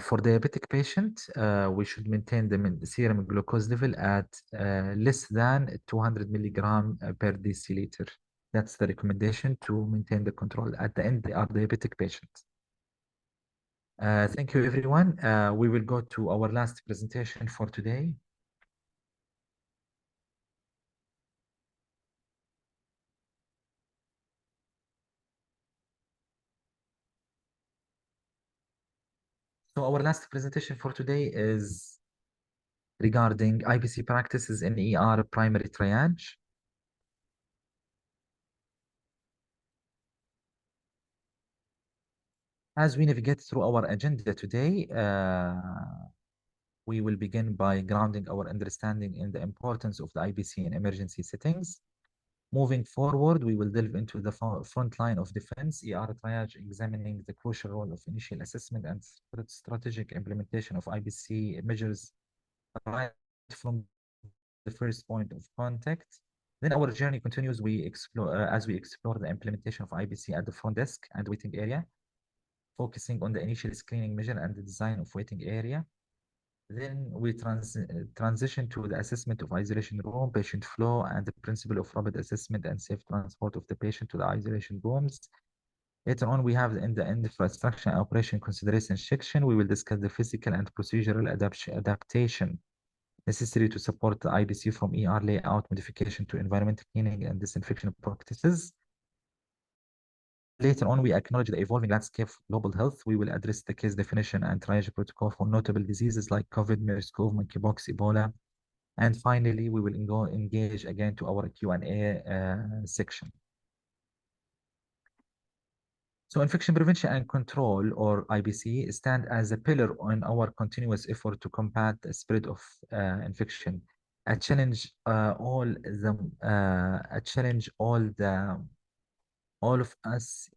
For diabetic patient, we should maintain the serum glucose level at less than 200 milligram per deciliter. That's the recommendation to maintain the control. At the end, they are diabetic patients. Thank you, everyone. We will go to our last presentation for today. So our last presentation for today is regarding IBC practices in ER primary triage. As we navigate through our agenda today, we will begin by grounding our understanding in the importance of the IBC in emergency settings. Moving forward, we will delve into the front line of defense, ER triage, examining the crucial role of initial assessment and strategic implementation of IBC measures right from the first point of contact. Then our journey continues. We explore as we explore the implementation of IBC at the front desk and waiting area, focusing on the initial screening measure and the design of waiting area. Then we transition to the assessment of isolation room, patient flow, and the principle of rapid assessment and safe transport of the patient to the isolation rooms. Later on, we have in the infrastructure and operation consideration section, we will discuss the physical and procedural adaptation necessary to support the IBC from ER layout modification to environmental cleaning and disinfection practices. Later on, we acknowledge the evolving landscape of global health. We will address the case definition and triage protocol for notable diseases like COVID, MERS-CoV, monkeypox, Ebola. And finally, we will engage again to our Q&A section. So infection prevention and control, or IBC, stand as a pillar in our continuous effort to combat the spread of infection. A challenge all of us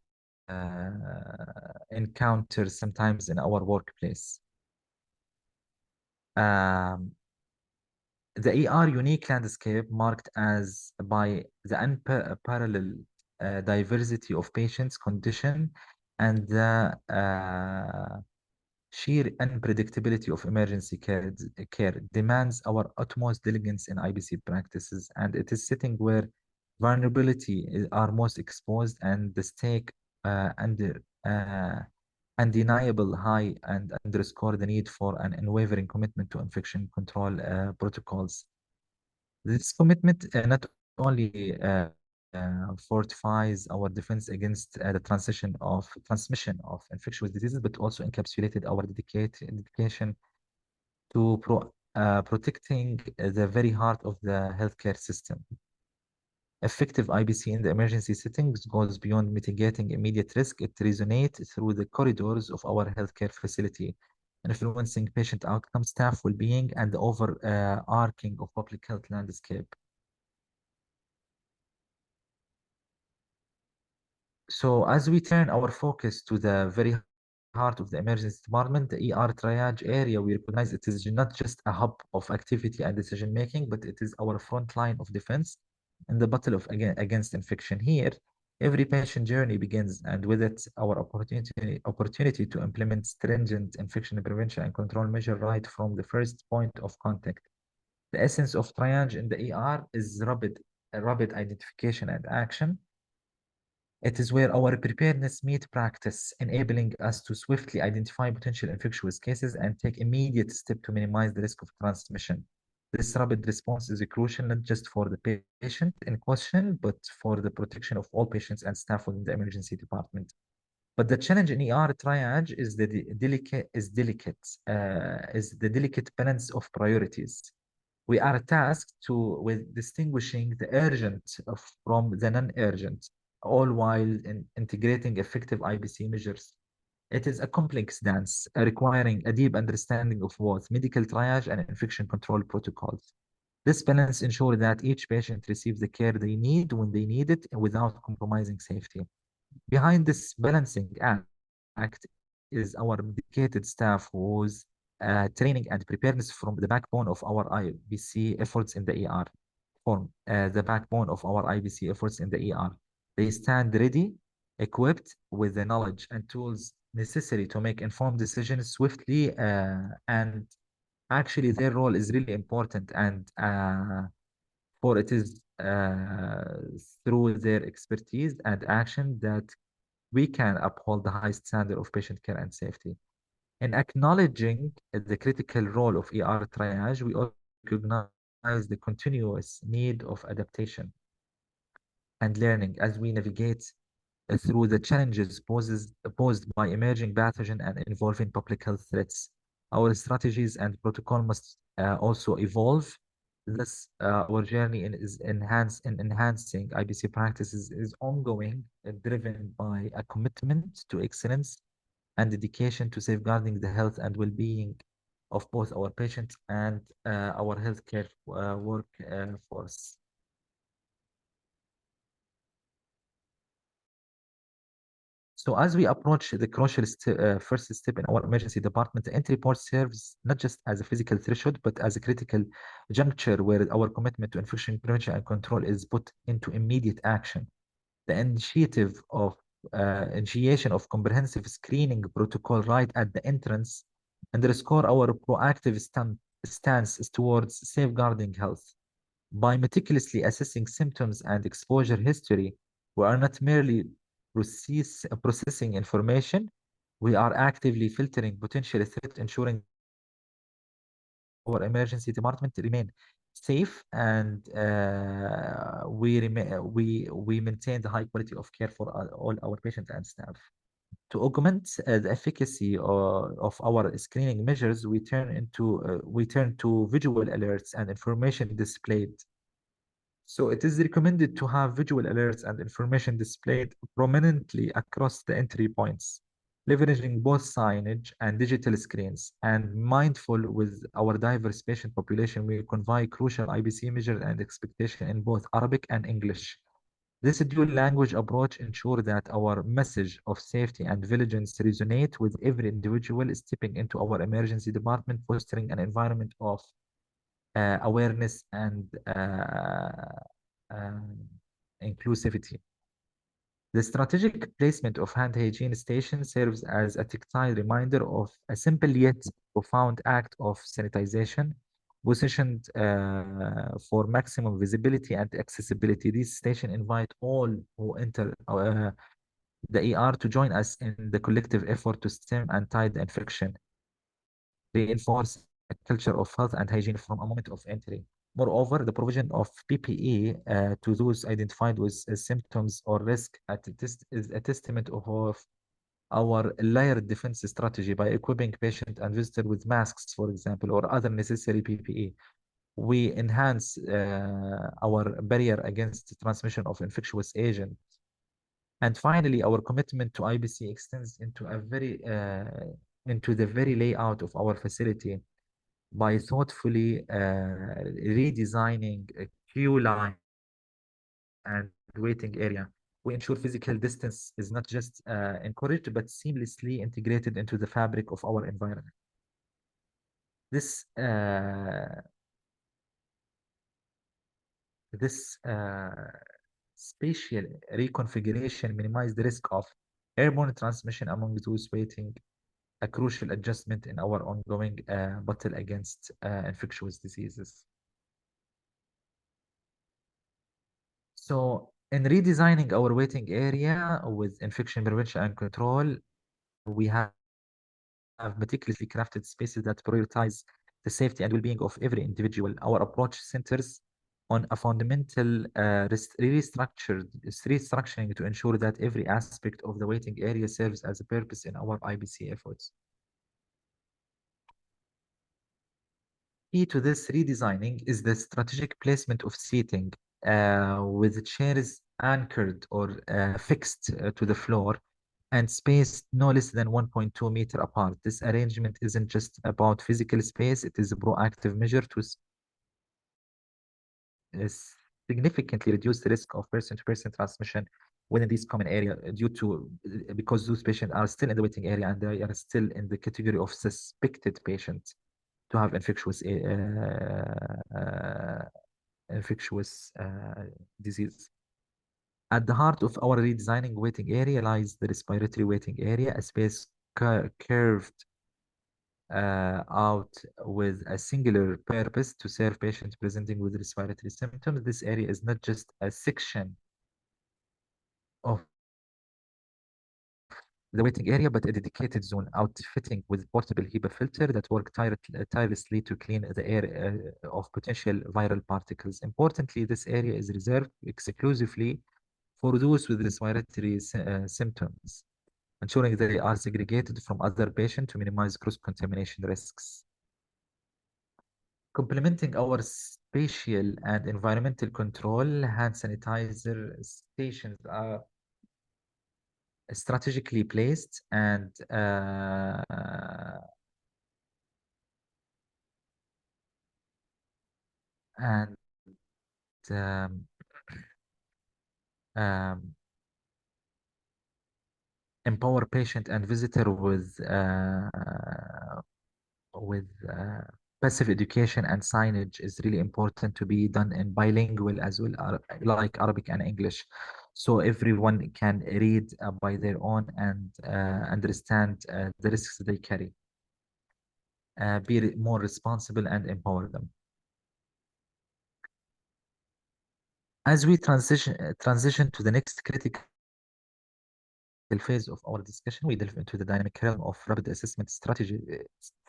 encounter sometimes in our workplace. The ER unique landscape marked as by the unparalleled diversity of patients' condition and the sheer unpredictability of emergency care demands our utmost diligence in IBC practices, and it is setting where vulnerability are most exposed and the stake undeniable high and underscore the need for an unwavering commitment to infection control protocols. This commitment not only fortifies our defense against the transmission of infectious diseases, but also encapsulated our dedication to protecting the very heart of the healthcare system. Effective IBC in the emergency settings goes beyond mitigating immediate risk. It resonates through the corridors of our healthcare facility, influencing patient outcomes, staff well-being, and the overarching of public health landscape. So as we turn our focus to the very heart of the emergency department, the ER triage area, we recognize it is not just a hub of activity and decision making, but it is our front line of defense in the battle against infection. Here, every patient journey begins, and with it, our opportunity to implement stringent infection prevention and control measure right from the first point of contact. The essence of triage in the ER is rapid identification and action. It is where our preparedness meets practice, enabling us to swiftly identify potential infectious cases and take immediate steps to minimize the risk of transmission. This rapid response is crucial not just for the patient in question, but for the protection of all patients and staff within the emergency department. But the challenge in ER triage is the delicate balance of priorities. We are tasked with distinguishing the urgent from the non-urgent, all while integrating effective IBC measures. It is a complex dance requiring a deep understanding of both medical triage and infection control protocols. This balance ensures that each patient receives the care they need when they need it without compromising safety. Behind this balancing act is our dedicated staff whose training and preparedness from the backbone of our IBC efforts in the ER. The backbone of our IBC efforts in the ER. They stand ready, equipped with the knowledge and tools necessary to make informed decisions swiftly, and actually their role is really important, and for it is through their expertise and action that we can uphold the high standard of patient care and safety. In acknowledging the critical role of ER triage, we also recognize the continuous need of adaptation and learning as we navigate through the challenges posed by emerging pathogen and evolving public health threats. Our strategies and protocol must also evolve. Thus, our journey in enhancing IBC practices is ongoing, driven by a commitment to excellence and dedication to safeguarding the health and well-being of both our patients and our healthcare workforce. So as we approach the crucial first step in our emergency department, the entry port serves not just as a physical threshold, but as a critical juncture where our commitment to infection prevention and control is put into immediate action. The initiation of comprehensive screening protocol right at the entrance underscore our proactive stance towards safeguarding health. By meticulously assessing symptoms and exposure history, we are not merely processing information, we are actively filtering potential threat, ensuring our emergency department remain safe and we maintain the high quality of care for all our patients and staff. To augment the efficacy of our screening measures, we turn to visual alerts and information displayed. So it is recommended to have visual alerts and information displayed prominently across the entry points, leveraging both signage and digital screens. And mindful with our diverse patient population, we convey crucial IBC measures and expectation in both Arabic and English. This dual language approach ensures that our message of safety and vigilance resonate with every individual stepping into our emergency department, fostering an environment of awareness and inclusivity. The strategic placement of hand hygiene stations serves as a tactile reminder of a simple yet profound act of sanitization, positioned for maximum visibility and accessibility. These stations invite all who enter the ER to join us in the collective effort to stem and tide the infection, reinforce a culture of health and hygiene from a moment of entry. Moreover, the provision of PPE to those identified with symptoms or risk is a testament of our layered defense strategy. By equipping patient and visitor with masks, for example, or other necessary PPE. We enhance our barrier against transmission of infectious agents. And finally, our commitment to IBC extends into the very layout of our facility by thoughtfully redesigning a queue line and waiting area. We ensure physical distance is not just encouraged, but seamlessly integrated into the fabric of our environment. This spatial reconfiguration minimizes the risk of airborne transmission among those waiting, a crucial adjustment in our ongoing battle against infectious diseases. So in redesigning our waiting area with infection prevention and control, we have meticulously crafted spaces that prioritize the safety and well-being of every individual. Our approach centers on a fundamental restructuring to ensure that every aspect of the waiting area serves as a purpose in our IBC efforts. Key to this redesigning is the strategic placement of seating with chairs anchored or fixed to the floor and spaced no less than 1.2 meter apart. This arrangement isn't just about physical space, it is a proactive measure to significantly reduce the risk of person-to-person transmission within these common area because those patients are still in the waiting area and they are still in the category of suspected patients to have infectious disease. At the heart of our redesigning waiting area lies the respiratory waiting area, a space curved out with a singular purpose to serve patients presenting with respiratory symptoms. This area is not just a section of the waiting area, but a dedicated zone outfitting with portable HEPA filter that work tirelessly to clean the air of potential viral particles. Importantly, this area is reserved exclusively for those with respiratory symptoms, ensuring they are segregated from other patients to minimize cross-contamination risks. Complementing our spatial and environmental control, hand sanitizer stations are strategically placed and and um, um, empower patient and visitor with passive education and signage is really important to be done in bilingual as well, like Arabic and English. So everyone can read by their own and understand the risks they carry. Be more responsible and empower them. As we transition to the next critical phase of our discussion, we delve into the dynamic realm of rapid assessment strategy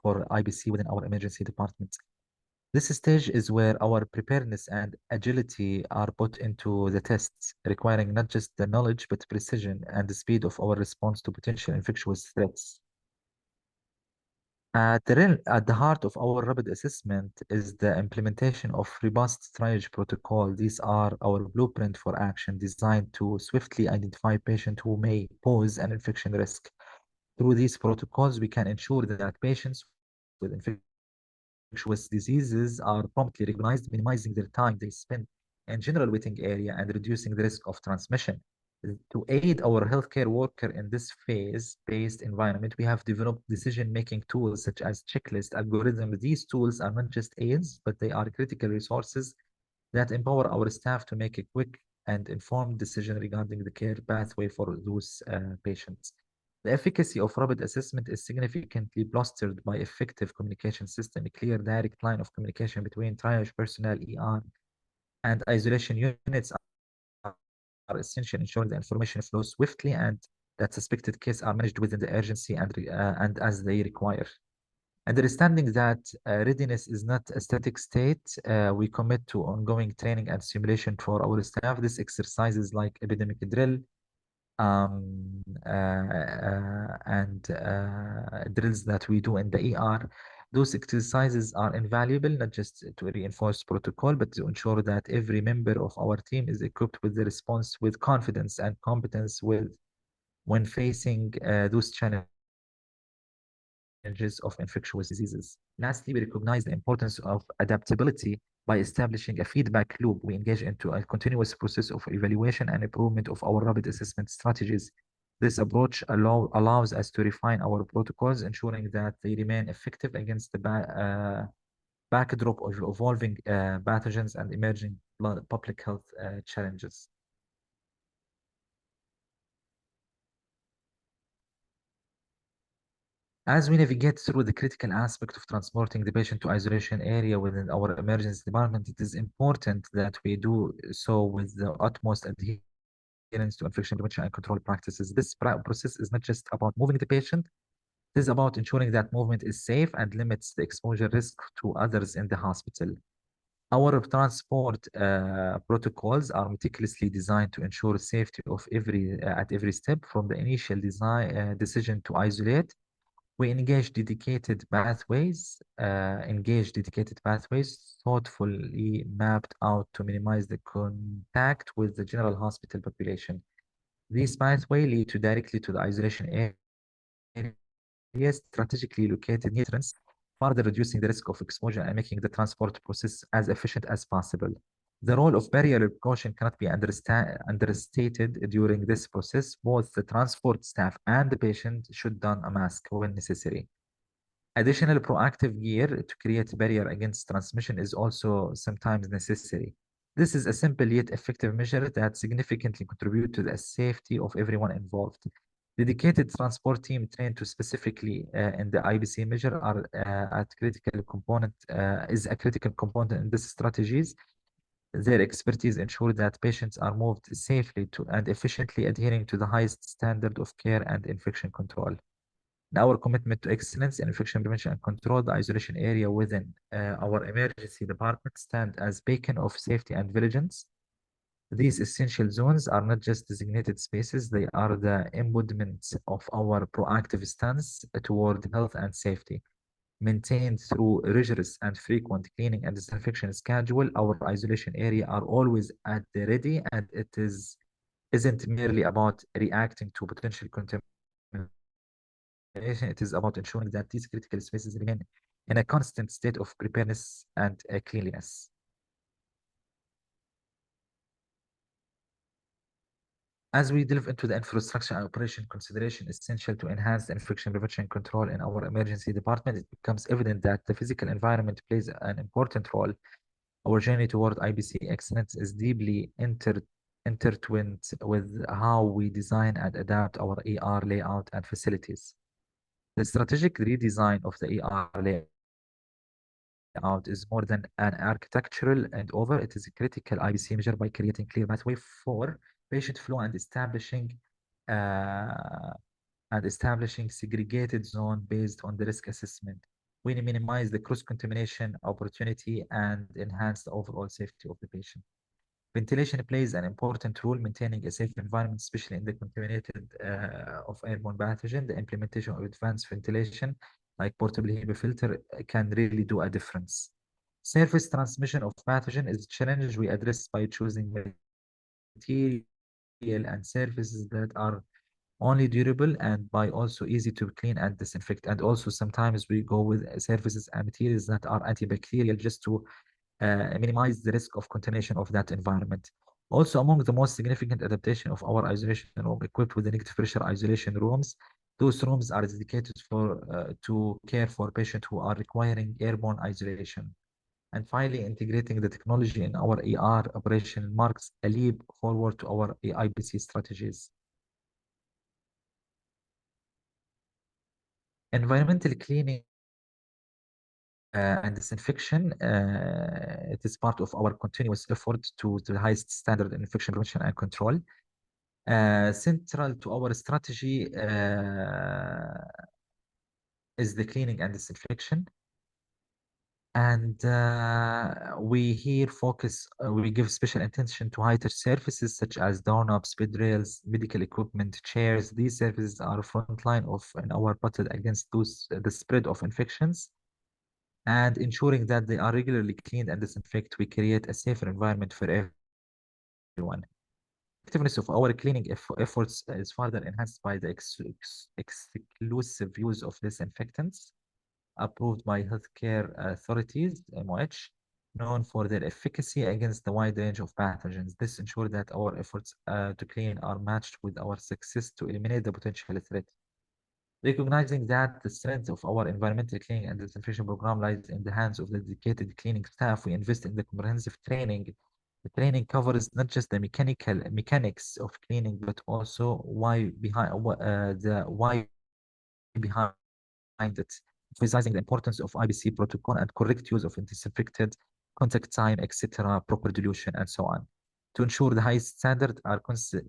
for IBC within our emergency department. This stage is where our preparedness and agility are put into the tests, requiring not just the knowledge, but precision and the speed of our response to potential infectious threats. At the heart of our rapid assessment is the implementation of robust triage protocol. These are our blueprint for action designed to swiftly identify patients who may pose an infection risk. Through these protocols, we can ensure that patients with infectious diseases are promptly recognized, minimizing their time they spend in general waiting area and reducing the risk of transmission. To aid our healthcare worker in this phase-based environment, we have developed decision-making tools such as checklist algorithms. These tools are not just aids, but they are critical resources that empower our staff to make a quick and informed decision regarding the care pathway for those patients. The efficacy of rapid assessment is significantly bolstered by effective communication system, a clear direct line of communication between triage personnel, ER, and isolation units are essential, ensuring the information flows swiftly and that suspected cases are managed within the urgency and as they require. Understanding that readiness is not a static state, we commit to ongoing training and simulation for our staff. This exercises like epidemic drill and drills that we do in the ER. Those exercises are invaluable, not just to reinforce protocol, but to ensure that every member of our team is equipped with the response with confidence and competence when facing those challenges of infectious diseases. Lastly, we recognize the importance of adaptability by establishing a feedback loop. We engage into a continuous process of evaluation and improvement of our rapid assessment strategies. This approach allows us to refine our protocols, ensuring that they remain effective against the backdrop of evolving pathogens and emerging public health challenges. As we navigate through the critical aspect of transporting the patient to isolation area within our emergency department, it is important that we do so with the utmost adherence to infection prevention and control practices. This process is not just about moving the patient, it is about ensuring that movement is safe and limits the exposure risk to others in the hospital. Our transport protocols are meticulously designed to ensure safety of at every step, from the initial decision to isolate. We engage dedicated pathways, thoughtfully mapped out to minimize the contact with the general hospital population. These pathways lead directly to the isolation areas strategically located near entrance, further reducing the risk of exposure and making the transport process as efficient as possible. The role of barrier precaution cannot be understated during this process. Both the transport staff and the patient should don a mask when necessary. Additional proactive gear to create a barrier against transmission is also sometimes necessary. This is a simple yet effective measure that significantly contributes to the safety of everyone involved. Dedicated transport team trained to specifically in the IBC measure is a critical component in these strategies. Their expertise ensures that patients are moved safely and efficiently, adhering to the highest standard of care and infection control. In our commitment to excellence in infection prevention and control, the isolation area within our emergency department stand as beacon of safety and vigilance. These essential zones are not just designated spaces, they are the embodiment of our proactive stance toward health and safety. Maintained through rigorous and frequent cleaning and disinfection schedule, our isolation area are always at the ready, and isn't merely about reacting to potential contamination. It is about ensuring that these critical spaces remain in a constant state of preparedness and cleanliness. As we delve into the infrastructure and operation consideration essential to enhance the infection prevention control in our emergency department, it becomes evident that the physical environment plays an important role. Our journey toward IBC excellence is deeply intertwined with how we design and adapt our ER layout and facilities. The strategic redesign of the ER layout is more than an architectural endeavor. It is a critical IBC measure by creating clear pathway for patient flow uh, and establishing segregated zone based on the risk assessment. We minimize the cross-contamination opportunity and enhance the overall safety of the patient. Ventilation plays an important role maintaining a safe environment, especially in the contaminated of airborne pathogen. The implementation of advanced ventilation, like portable HEPA filter, can really do a difference. Surface transmission of pathogen is a challenge we address by choosing material and surfaces that are only durable and by also easy to clean and disinfect. And also sometimes we go with surfaces and materials that are antibacterial just to minimize the risk of contamination of that environment. Also, among the most significant adaptation of our isolation room equipped with the negative pressure isolation rooms, those rooms are dedicated to care for patients who are requiring airborne isolation. And finally, integrating the technology in our ER operation marks a leap forward to our IBC strategies. Environmental cleaning and disinfection, it is part of our continuous effort to the highest standard in infection prevention and control. Central to our strategy is the cleaning and disinfection. And we here focus, we give special attention to high-touch surfaces such as doorknobs, bed rails, medical equipment, chairs. These surfaces are front line of in our battle against the spread of infections. And ensuring that they are regularly cleaned and disinfected, we create a safer environment for everyone. Effectiveness of our cleaning efforts is further enhanced by the exclusive use of disinfectants approved by healthcare authorities, MOH, known for their efficacy against the wide range of pathogens. This ensures that our efforts to clean are matched with our success to eliminate the potential threat. Recognizing that the strength of our environmental cleaning and disinfection program lies in the hands of the dedicated cleaning staff, we invest in the comprehensive training. The training covers not just the mechanics of cleaning, but also the why behind it, emphasizing the importance of IBC protocol and correct use of disinfected, contact time, etc., proper dilution, and so on. To ensure the highest standards are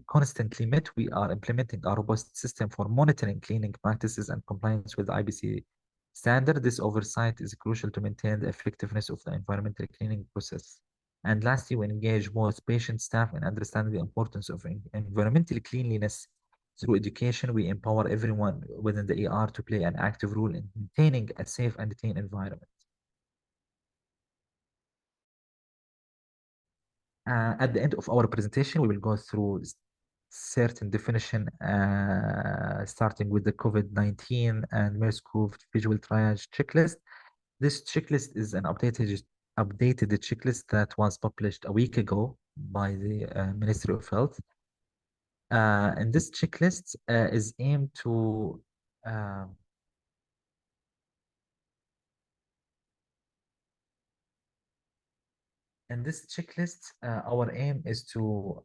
constantly met, we are implementing a robust system for monitoring cleaning practices and compliance with the IBC standard. This oversight is crucial to maintain the effectiveness of the environmental cleaning process. And lastly, we engage both patient staff in understanding the importance of environmental cleanliness. Through education, we empower everyone within the ER to play an active role in maintaining a safe and clean environment. At the end of our presentation, we will go through certain definition, starting with the COVID-19 and MERS-CoV visual triage checklist. This checklist is an updated checklist that was published a week ago by the Ministry of Health. And this checklist is aimed to in this checklist, our aim is to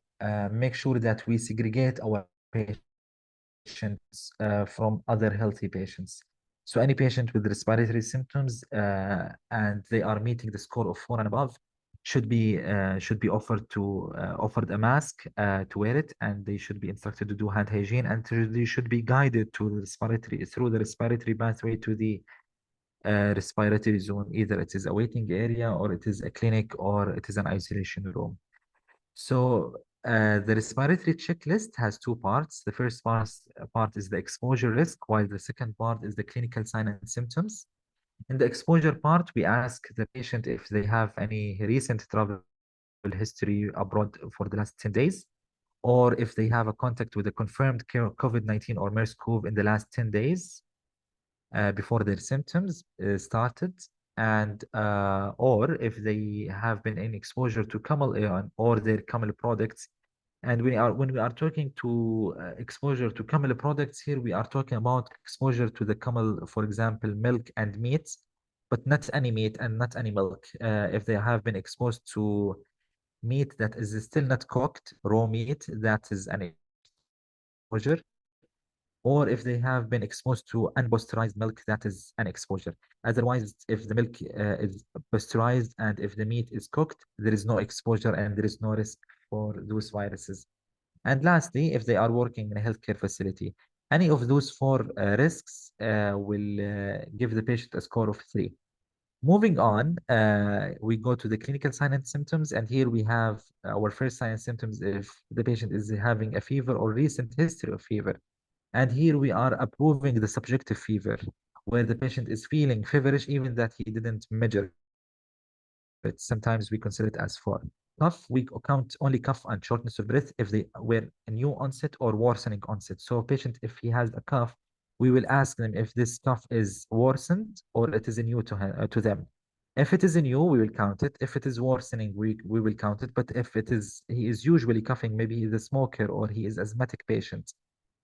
make sure that we segregate our patients from other healthy patients. So any patient with respiratory symptoms and they are meeting the score of 4 and above should be offered a mask to wear it, and they should be instructed to do hand hygiene, and they should be guided to through the respiratory pathway to the respiratory zone. Either it is a waiting area, or it is a clinic, or it is an isolation room. So the respiratory checklist has two parts. The first part is the exposure risk, while the second part is the clinical signs and symptoms. In the exposure part, we ask the patient if they have any recent travel history abroad for the last 10 days, or if they have a contact with a confirmed COVID-19 or MERS-CoV in the last 10 days before their symptoms started, and or if they have been in exposure to camel or their camel products And when we are talking to exposure to camel products here, we are talking about exposure to the camel, for example, milk and meats, but not any meat and not any milk. If they have been exposed to meat that is still not cooked, raw meat, that is an exposure. Or if they have been exposed to unpasteurized milk, that is an exposure. Otherwise, if the milk is pasteurized and if the meat is cooked, there is no exposure and there is no risk for those viruses. And lastly, if they are working in a healthcare facility, any of those four risks will give the patient a score of 3. Moving on, we go to the clinical signs and symptoms, and here we have our first sign and symptoms if the patient is having a fever or recent history of fever. And here we are approving the subjective fever, where the patient is feeling feverish even that he didn't measure it. Sometimes we consider it as 4. Cough, we count only cough and shortness of breath if they were a new onset or worsening onset. So a patient, if he has a cough, we will ask them if this cough is worsened or it is a new to them. If it is a new, we will count it. If it is worsening, we will count it. But if it is, he is usually coughing, maybe he is a smoker or he is asthmatic patient.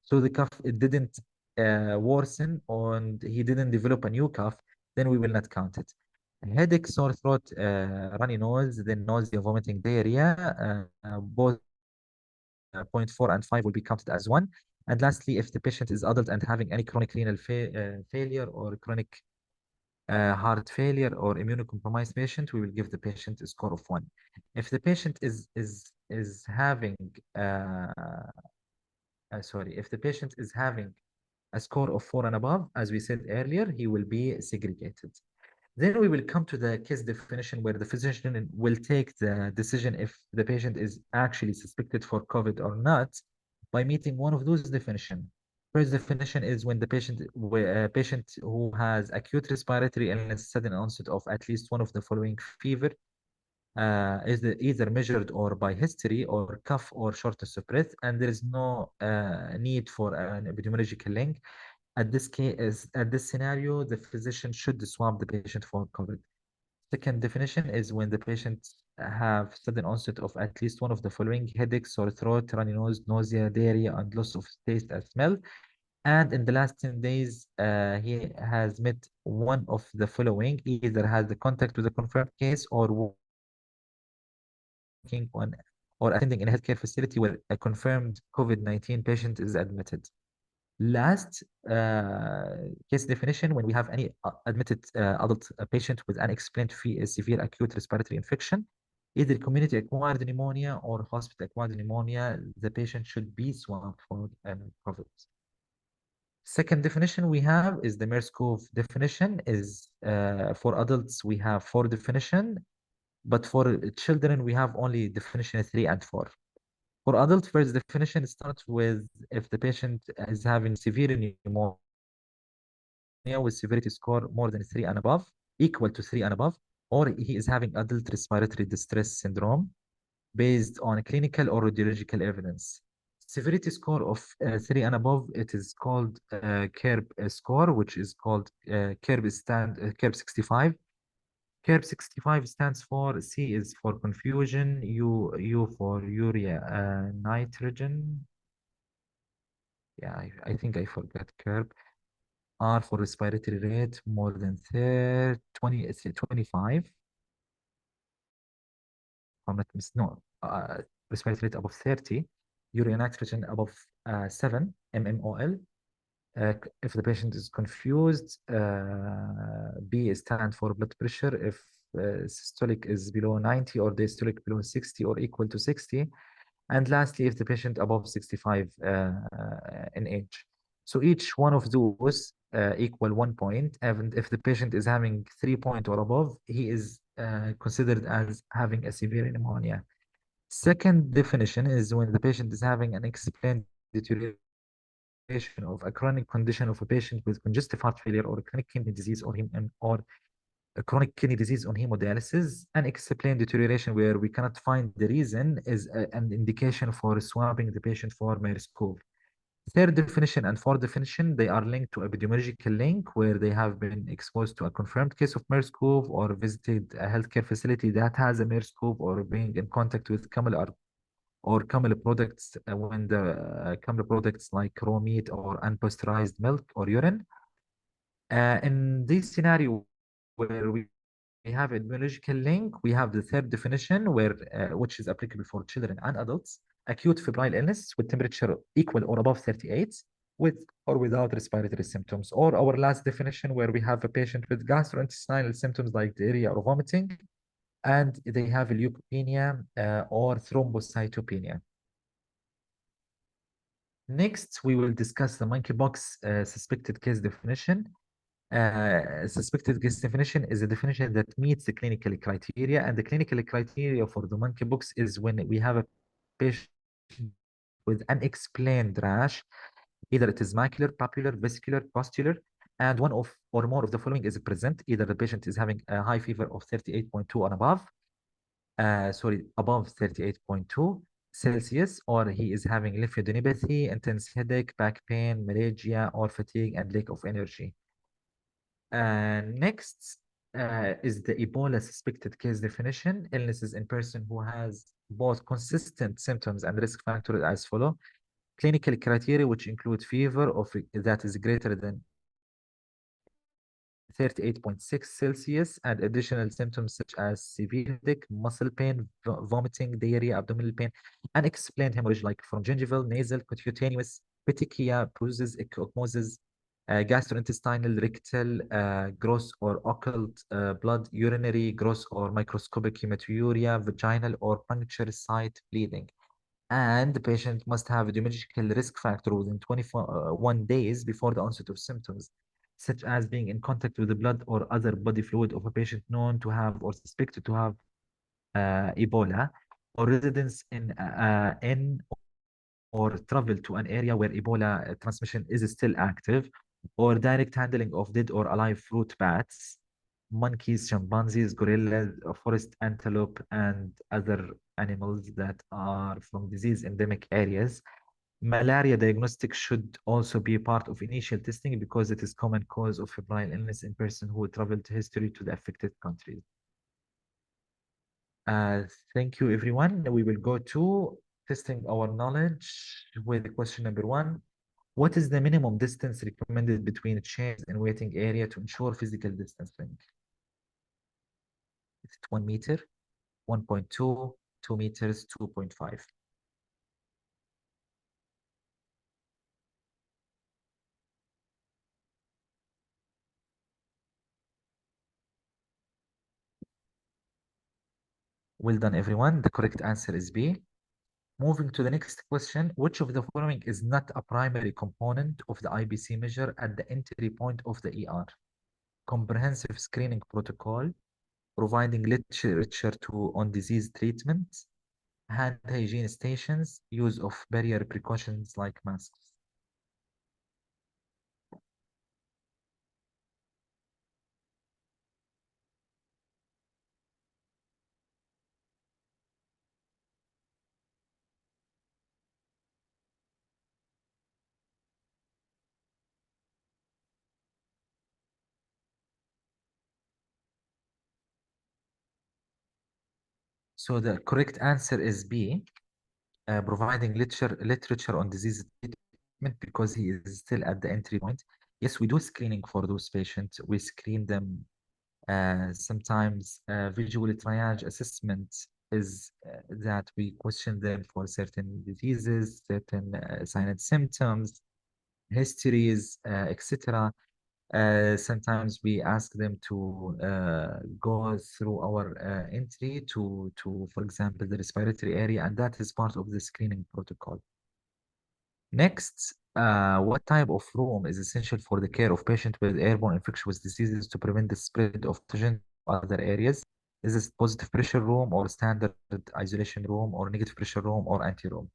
So the cough, it didn't worsen and he didn't develop a new cough, then we will not count it. Headache, sore throat, runny nose, then nausea, vomiting, diarrhea, both 0.4 and 5 will be counted as 1. And lastly, if the patient is adult and having any chronic renal failure or chronic heart failure or immunocompromised patient, we will give the patient a score of 1. If the patient is having if the patient is having a score of 4 and above, as we said earlier, he will be segregated. Then we will come to the case definition where the physician will take the decision if the patient is actually suspected for COVID or not by meeting one of those definitions. First definition is when the patient who has acute respiratory illness, sudden onset of at least one of the following fever, is either measured or by history or cough or shortness of breath, and there is no need for an epidemiological link. At this scenario, the physician should swab the patient for COVID. Second definition is when the patient have sudden onset of at least one of the following: headache, sore throat, runny nose, nausea, diarrhea, and loss of taste and smell. And in the last 10 days, he has met one of the following: either has the contact with a confirmed case or working on or attending in a healthcare facility where a confirmed COVID-19 patient is admitted. Last case definition, when we have any admitted adult patient with unexplained severe acute respiratory infection, either community acquired pneumonia or hospital acquired pneumonia, the patient should be swabbed for COVID. Second definition we have is the MERS-CoV definition. Is for adults we have 4 definition, but for children we have only definition 3 and 4. For adult, first definition starts with if the patient is having severe pneumonia with severity score more than 3 and above, equal to 3 and above, or he is having adult respiratory distress syndrome based on clinical or radiological evidence. Severity score of 3 and above, it is called CERB score, which is called CERB 65. CERB 65 stands for C is for confusion, U for urea, nitrogen. Yeah, I think I forgot CERB. R for respiratory rate more than 25. I'm not no, respiratory rate above 30. Urea nitrogen above 7 mmol. If the patient is confused, B stands for blood pressure. If systolic is below 90 or diastolic below 60 or equal to 60. And lastly, if the patient above 65 in age. So each one of those equal 1 point. And if the patient is having 3 point or above, he is considered as having a severe pneumonia. Second definition is when the patient is having an explained deterioration of a chronic condition of a patient with congestive heart failure or chronic kidney disease or a chronic kidney disease on hemodialysis. Unexplained deterioration where we cannot find the reason is an indication for swabbing the patient for MERS-CoV. Third definition and fourth definition, they are linked to epidemiological link where they have been exposed to a confirmed case of MERS-CoV or visited a healthcare facility that has a MERS-CoV or being in contact with camel or camel products when the camel products like raw meat or unpasteurized milk or urine. In this scenario where we have a biological link, we have the third definition where which is applicable for children and adults: acute febrile illness with temperature equal or above 38 with or without respiratory symptoms. Or our last definition where we have a patient with gastrointestinal symptoms like diarrhea or vomiting, and they have leukopenia or thrombocytopenia. Next, we will discuss the monkeypox suspected case definition. Suspected case definition is a definition that meets the clinical criteria, and the clinical criteria for the monkeypox is when we have a patient with unexplained rash, either it is macular, papular, vesicular, pustular, and one of or more of the following is present: either the patient is having a high fever of 38.2 and above, above 38.2 Celsius, or he is having lymphadenopathy, intense headache, back pain, malaria, or fatigue and lack of energy. Next is the Ebola suspected case definition. Illnesses in person who has both consistent symptoms and risk factors as follow. Clinical criteria, which include fever that is greater than 38.6 Celsius and additional symptoms such as severe headache, muscle pain, vomiting, diarrhea, abdominal pain, unexplained hemorrhage like from gingival, nasal, cutaneous, petechia, bruises, ecchymosis, gastrointestinal, rectal, gross or occult blood, urinary, gross or microscopic hematuria, vaginal or puncture site bleeding. And the patient must have a epidemiological risk factor within 21 days before the onset of symptoms, such as being in contact with the blood or other body fluid of a patient known to have or suspected to have Ebola, or residence in or travel to an area where Ebola transmission is still active, or direct handling of dead or alive fruit bats, monkeys, chimpanzees, gorillas, forest antelope, and other animals that are from disease endemic areas. Malaria diagnostic should also be part of initial testing because it is common cause of febrile illness in person who traveled history to the affected countries. Thank you, everyone. We will go to testing our knowledge with question number 1. What is the minimum distance recommended between chairs and waiting area to ensure physical distancing? Is it 1 meter, 1.2, 2 meters, 2.5? Well done, everyone. The correct answer is B. Moving to the next question, which of the following is not a primary component of the IBC measure at the entry point of the ER? Comprehensive screening protocol, providing literature on disease treatment, hand hygiene stations, use of barrier precautions like masks. So the correct answer is B, providing literature on disease treatment because he is still at the entry point. Yes, we do screening for those patients. We screen them sometimes. Visual triage assessment is that we question them for certain diseases, certain signs and symptoms, histories, etc. Sometimes we ask them to go through our entry to, for example, the respiratory area, and that is part of the screening protocol. Next, what type of room is essential for the care of patients with airborne infectious diseases to prevent the spread of pathogen to other areas? Is this positive pressure room or standard isolation room or negative pressure room or anti-room?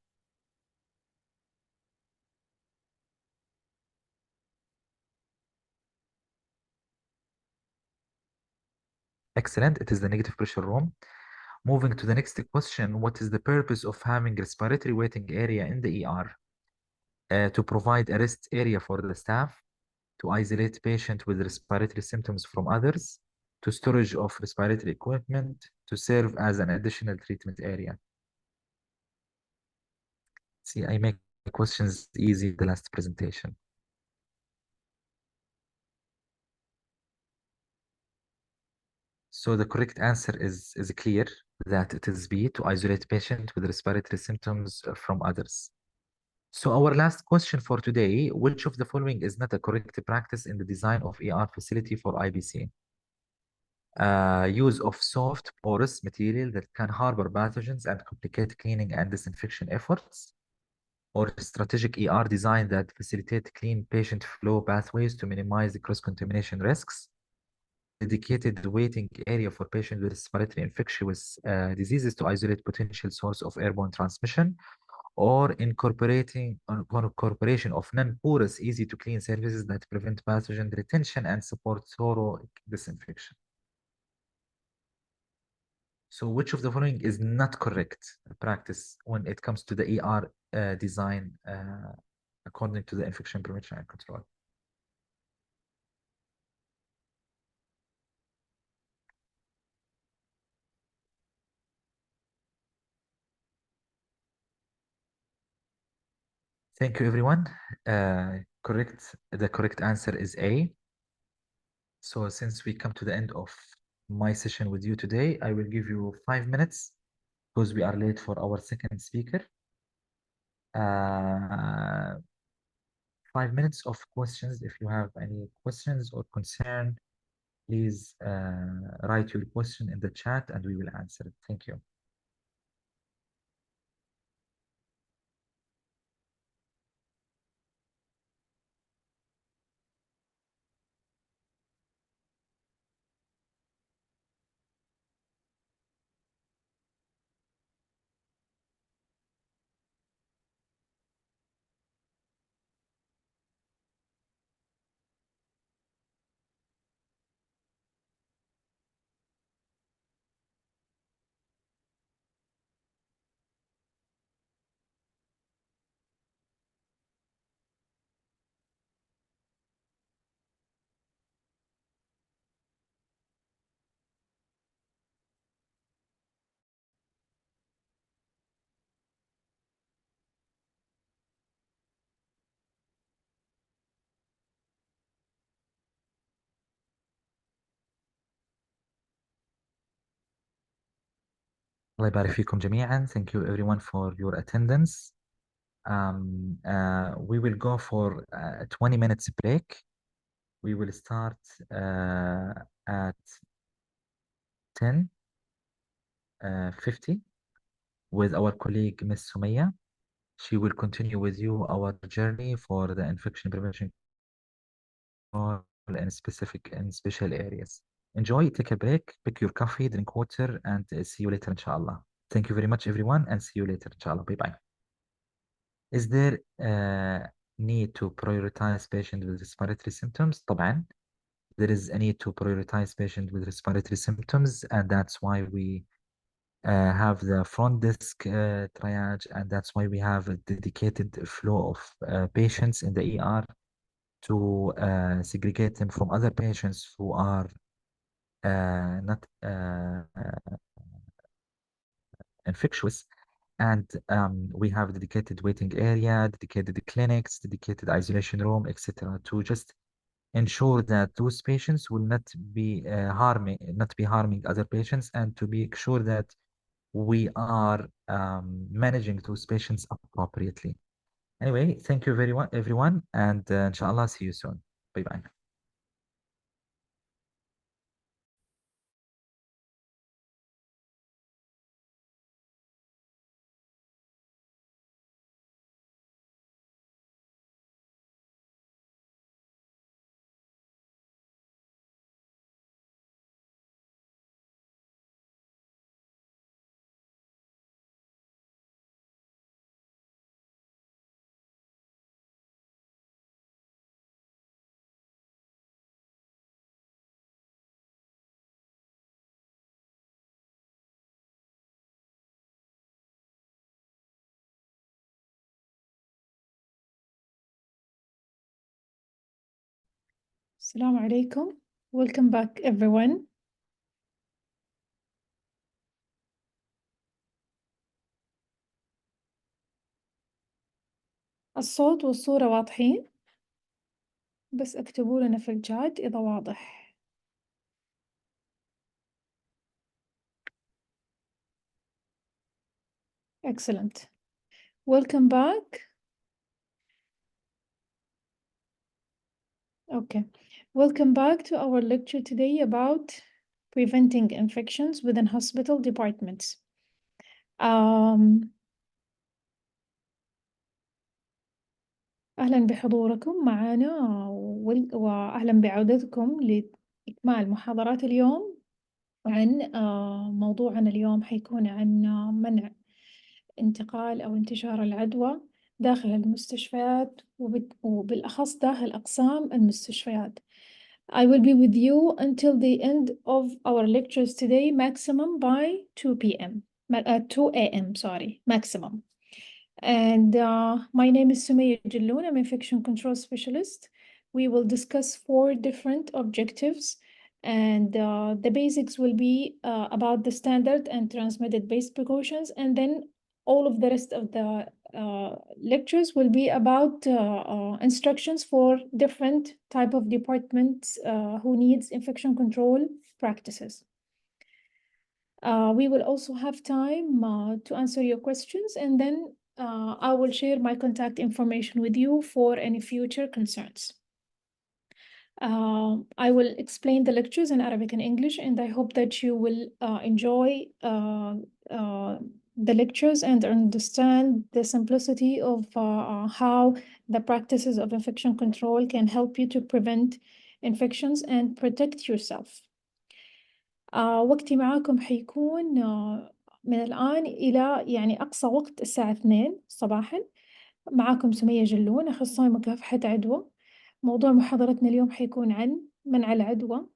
Excellent. It is the negative pressure room. Moving to the next question, what is the purpose of having respiratory waiting area in the ER? To provide a rest area for the staff, to isolate patient with respiratory symptoms from others, to storage of respiratory equipment, to serve as an additional treatment area. See, I make questions easy the last presentation. So the correct answer is clear, that it is B, to isolate patient with respiratory symptoms from others. So our last question for today, which of the following is not a correct practice in the design of ER facility for IBC? Use of soft porous material that can harbor pathogens and complicate cleaning and disinfection efforts, or strategic ER design that facilitate clean patient flow pathways to minimize the cross-contamination risks, dedicated waiting area for patients with respiratory infectious diseases to isolate potential source of airborne transmission, or incorporation of non-porous, easy to clean surfaces that prevent pathogen retention and support thorough disinfection. So which of the following is not correct practice when it comes to the ER design according to the infection prevention and control? Thank you, everyone. The correct answer is A. So since we come to the end of my session with you today, I will give you 5 minutes because we are late for our second speaker. 5 minutes of questions. If you have any questions or concern, please write your question in the chat and we will answer it. Thank you. الله يبارك فيكم جميعا. Thank you everyone for your attendance. We will go for a 20 minutes break. We will start at 10:50 with our colleague Miss Sumaya. She will continue with you our journey for the infection prevention in special areas. Enjoy, take a break, pick your coffee, drink water, and see you later, inshallah. Thank you very much, everyone, and see you later, inshallah. Bye-bye. Is there a need to prioritize patients with respiratory symptoms? طبعا. There is a need to prioritize patients with respiratory symptoms, and that's why we have the front desk triage, and that's why we have a dedicated flow of patients in the ER to segregate them from other patients who are not infectious. And we have a dedicated waiting area, dedicated clinics, dedicated isolation room, etc., to just ensure that those patients will not be harming other patients, and to make sure that we are managing those patients appropriately. Anyway, thank you very much, everyone, and inshallah, see you soon. Bye bye. Assalamu alaikum. Welcome back, everyone. الصوت والصورة واضحين؟ بس اكتبوا لنا في الشات إذا واضح. Excellent. Welcome back. Okay. Welcome back to our lecture today about preventing infections within hospital departments. أهلا بحضوركم معنا وأهلا بعودتكم لإكمال محاضرات اليوم عن موضوعنا اليوم حيكون عن منع انتقال أو انتشار العدوى داخل المستشفيات وبالأخص داخل أقسام المستشفيات. I will be with you until the end of our lectures today, maximum by 2 p.m. 2 a.m. sorry, maximum. And my name is Sumaya Jalloon. I'm infection control specialist. We will discuss 4 different objectives, and the basics will be about the standard and transmitted based precautions, and then all of the rest of the lectures will be about instructions for different type of departments who needs infection control practices. We will also have time to answer your questions, and then I will share my contact information with you for any future concerns. I will explain the lectures in Arabic and English, and I hope that you will enjoy the lectures and understand the simplicity of how the practices of infection control can help you to prevent infections and protect yourself. وقتي معاكم حيكون من الآن إلى يعني أقصى وقت الساعة 2 صباحا. معاكم سمية جلون، أخصائي مكافحة عدوى. موضوع محاضرتنا اليوم حيكون عن منع العدوى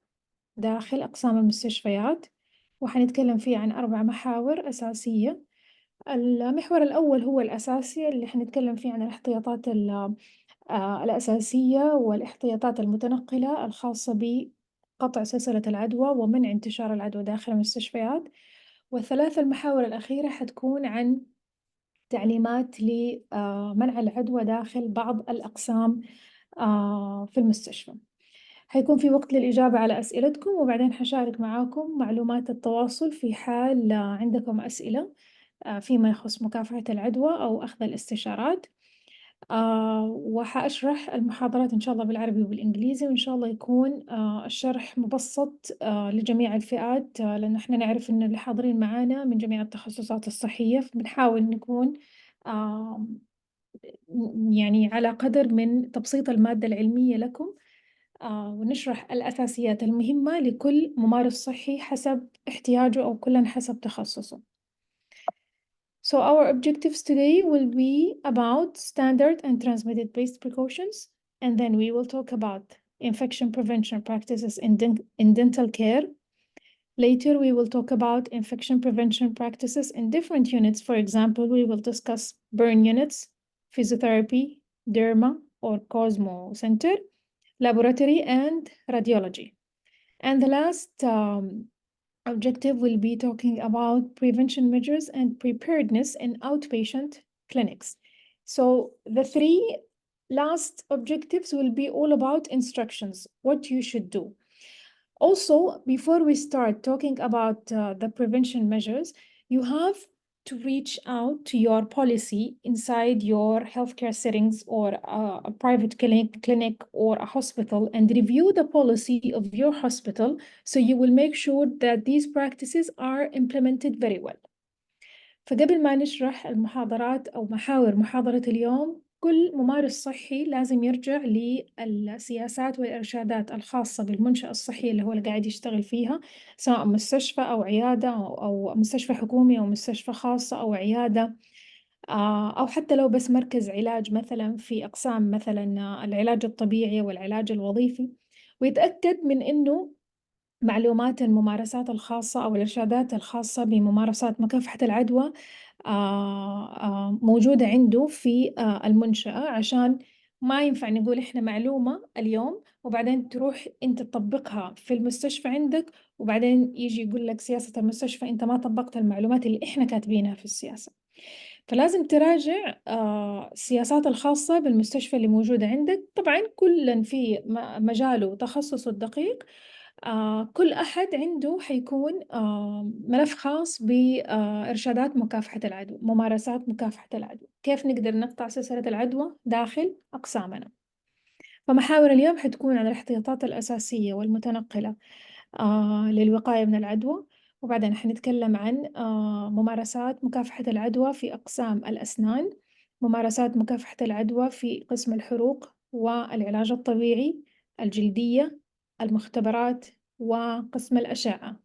داخل أقسام المستشفيات، وحنتكلم فيه عن 4 محاور أساسية. المحور الأول هو الأساسي اللي حنتكلم فيه عن الاحتياطات الأساسية والاحتياطات المتنقلة الخاصة بقطع سلسلة العدوى ومنع انتشار العدوى داخل المستشفيات. والثلاث المحاور الأخيرة حتكون عن تعليمات لمنع العدوى داخل بعض الأقسام في المستشفى. حيكون في وقت للإجابة على أسئلتكم، وبعدين حشارك معاكم معلومات التواصل في حال عندكم أسئلة فيما يخص مكافحة العدوى أو أخذ الاستشارات. وحأشرح المحاضرات إن شاء الله بالعربي وبالإنجليزي، وإن شاء الله يكون الشرح مبسط لجميع الفئات، لأن إحنا نعرف إن اللي حاضرين معانا من جميع التخصصات الصحية، فبنحاول نكون يعني على قدر من تبسيط المادة العلمية لكم، ونشرح الأساسيات المهمة لكل ممارس صحي حسب احتياجه أو كل حسب تخصصه. So our objectives today will be about standard and transmitted based precautions, and then we will talk about infection prevention practices in dental care. Later, we will talk about infection prevention practices in different units. For example, we will discuss burn units, physiotherapy, derma or Cosmo Center, laboratory, and radiology. And the last objective will be talking about prevention measures and preparedness in outpatient clinics. So the 3 last objectives will be all about instructions, what you should do. Also, before we start talking about the prevention measures, you have to reach out to your policy inside your healthcare settings or a private clinic or a hospital and review the policy of your hospital, so you will make sure that these practices are implemented very well. فقبل ما نشرح المحاضرات أو محاور محاضرة اليوم، كل ممارس صحي لازم يرجع للسياسات والإرشادات الخاصة بالمنشأة الصحية اللي هو قاعد يشتغل فيها، سواء مستشفى أو عيادة أو مستشفى حكومي أو مستشفى خاصة أو عيادة، أو حتى لو بس مركز علاج مثلا في أقسام مثلا العلاج الطبيعي والعلاج الوظيفي، ويتأكد من إنه معلومات الممارسات الخاصة أو الإرشادات الخاصة بممارسات مكافحة العدوى موجودة عنده في المنشأة، عشان ما ينفع نقول إحنا معلومة اليوم وبعدين تروح أنت تطبقها في المستشفى عندك، وبعدين يجي يقول لك سياسة المستشفى أنت ما طبقت المعلومات اللي إحنا كاتبينها في السياسة. فلازم تراجع السياسات الخاصة بالمستشفى اللي موجودة عندك. طبعا كل في مجاله وتخصصه الدقيق. كل أحد عنده حيكون ملف خاص بإرشادات مكافحة العدوى، ممارسات مكافحة العدوى، كيف نقدر نقطع سلسلة العدوى داخل أقسامنا. فمحاور اليوم حتكون عن الاحتياطات الأساسية والمتنقلة للوقاية من العدوى، وبعدين حنتكلم عن ممارسات مكافحة العدوى في أقسام الأسنان، ممارسات مكافحة العدوى في قسم الحروق والعلاج الطبيعي، الجلدية، المختبرات، وقسم الأشعة.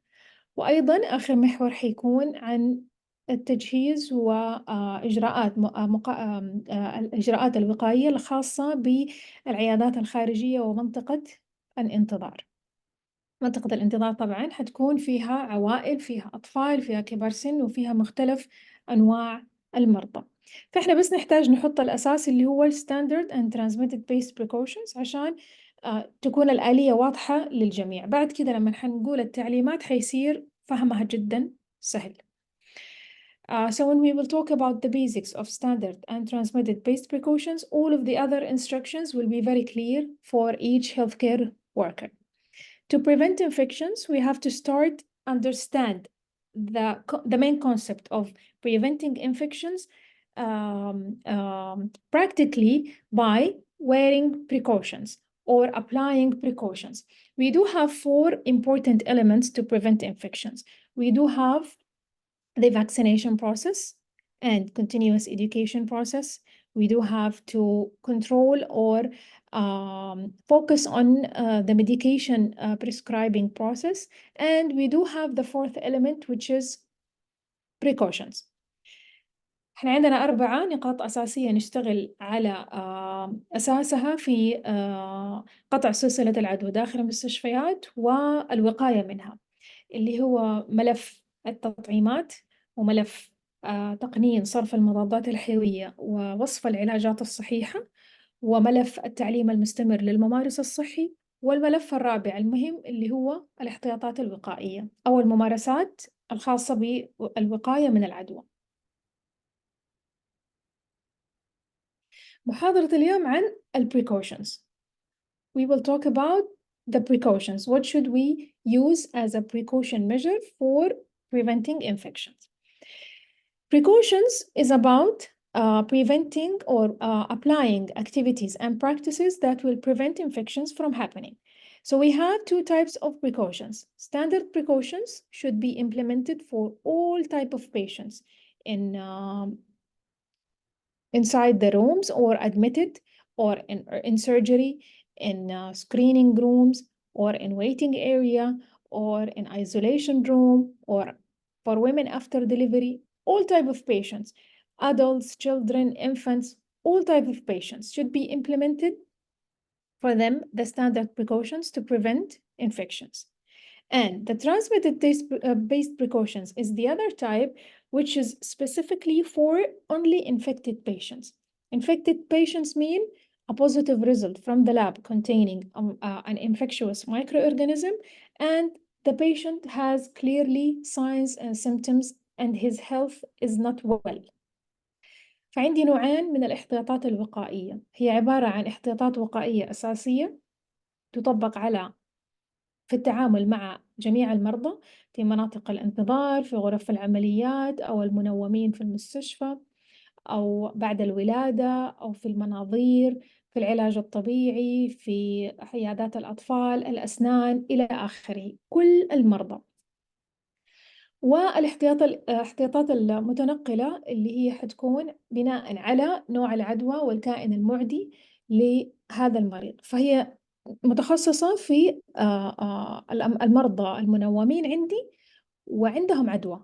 وأيضا آخر محور حيكون عن التجهيز وإجراءات الإجراءات الوقائية الخاصة بالعيادات الخارجية ومنطقة الانتظار. منطقة الانتظار طبعا حتكون فيها عوائل، فيها أطفال، فيها كبار سن، وفيها مختلف أنواع المرضى. فإحنا بس نحتاج نحط الأساس اللي هو Standard and Transmitted Based Precautions عشان تكون الآلية واضحة للجميع. بعد كده لما حنقول التعليمات حيصير فهمها جدا سهل. So when we will talk about the basics of standard and transmitted based precautions, all of the other instructions will be very clear for each healthcare worker. To prevent infections, we have to understand the main concept of preventing infections practically by wearing precautions or applying precautions. We do have 4 important elements to prevent infections. We do have the vaccination process and continuous education process. We do have to control or focus on the medication prescribing process. And we do have the 4th element, which is precautions. احنا عندنا 4 نقاط أساسية نشتغل على أساسها في قطع سلسلة العدوى داخل المستشفيات والوقاية منها، اللي هو ملف التطعيمات، وملف تقنين صرف المضادات الحيوية ووصف العلاجات الصحيحة، وملف التعليم المستمر للممارس الصحي، والملف الرابع المهم اللي هو الاحتياطات الوقائية أو الممارسات الخاصة بالوقاية من العدوى. محاضرة اليوم عن precautions. We will talk about the precautions. What should we use as a precaution measure for preventing infections? Precautions is about preventing or applying activities and practices that will prevent infections from happening. So we have 2 types of precautions. Standard precautions should be implemented for all type of patients inside the rooms or admitted or in surgery, in screening rooms, or in waiting area, or in isolation room, or for women after delivery. All type of patients, adults, children, infants, all type of patients should be implemented for them the standard precautions to prevent infections. And the transmitted based precautions is the other type, which is specifically for only infected patients. Infected patients mean a positive result from the lab containing an infectious microorganism, and the patient has clearly signs and symptoms and his health is not well. فعندي نوعين من الاحتياطات الوقائية، هي عبارة عن احتياطات وقائية أساسية تطبق في التعامل مع جميع المرضى في مناطق الانتظار، في غرف العمليات، أو المنومين في المستشفى، أو بعد الولادة، أو في المناظير، في العلاج الطبيعي، في عيادات الأطفال، الأسنان، إلى آخره، كل المرضى. الاحتياطات المتنقلة اللي هي حتكون بناء على نوع العدوى والكائن المعدي لهذا المريض، فهي متخصصة في المرضى المنومين عندي وعندهم عدوى.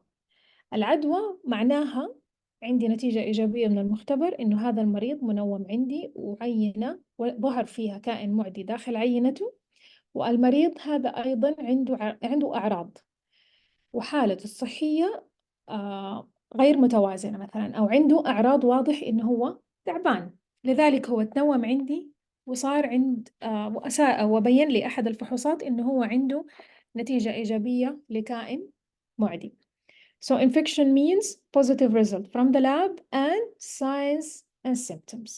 العدوى معناها عندي نتيجة إيجابية من المختبر إنه هذا المريض منوم عندي وعينة وظهر فيها كائن معدي داخل عينته، والمريض هذا أيضا عنده أعراض وحالته الصحية غير متوازنة مثلا، أو عنده أعراض واضح إنه هو تعبان، لذلك هو تنوم عندي وصار عند وبين لي أحد الفحوصات إنه هو عنده نتيجة إيجابية لكائن معدي. So infection means positive result from the lab and signs and symptoms.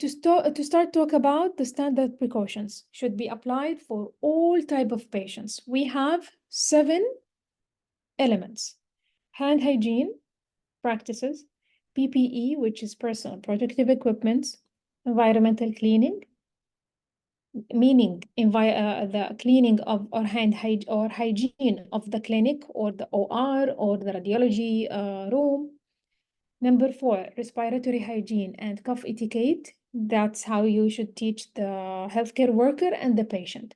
To start talk about the standard precautions should be applied for all type of patients. We have 7 elements: hand hygiene practices, PPE, which is personal protective equipment, environmental cleaning, meaning the cleaning of or hygiene of the clinic or the OR or the radiology room. Number 4, respiratory hygiene and cough etiquette. That's how you should teach the healthcare worker and the patient.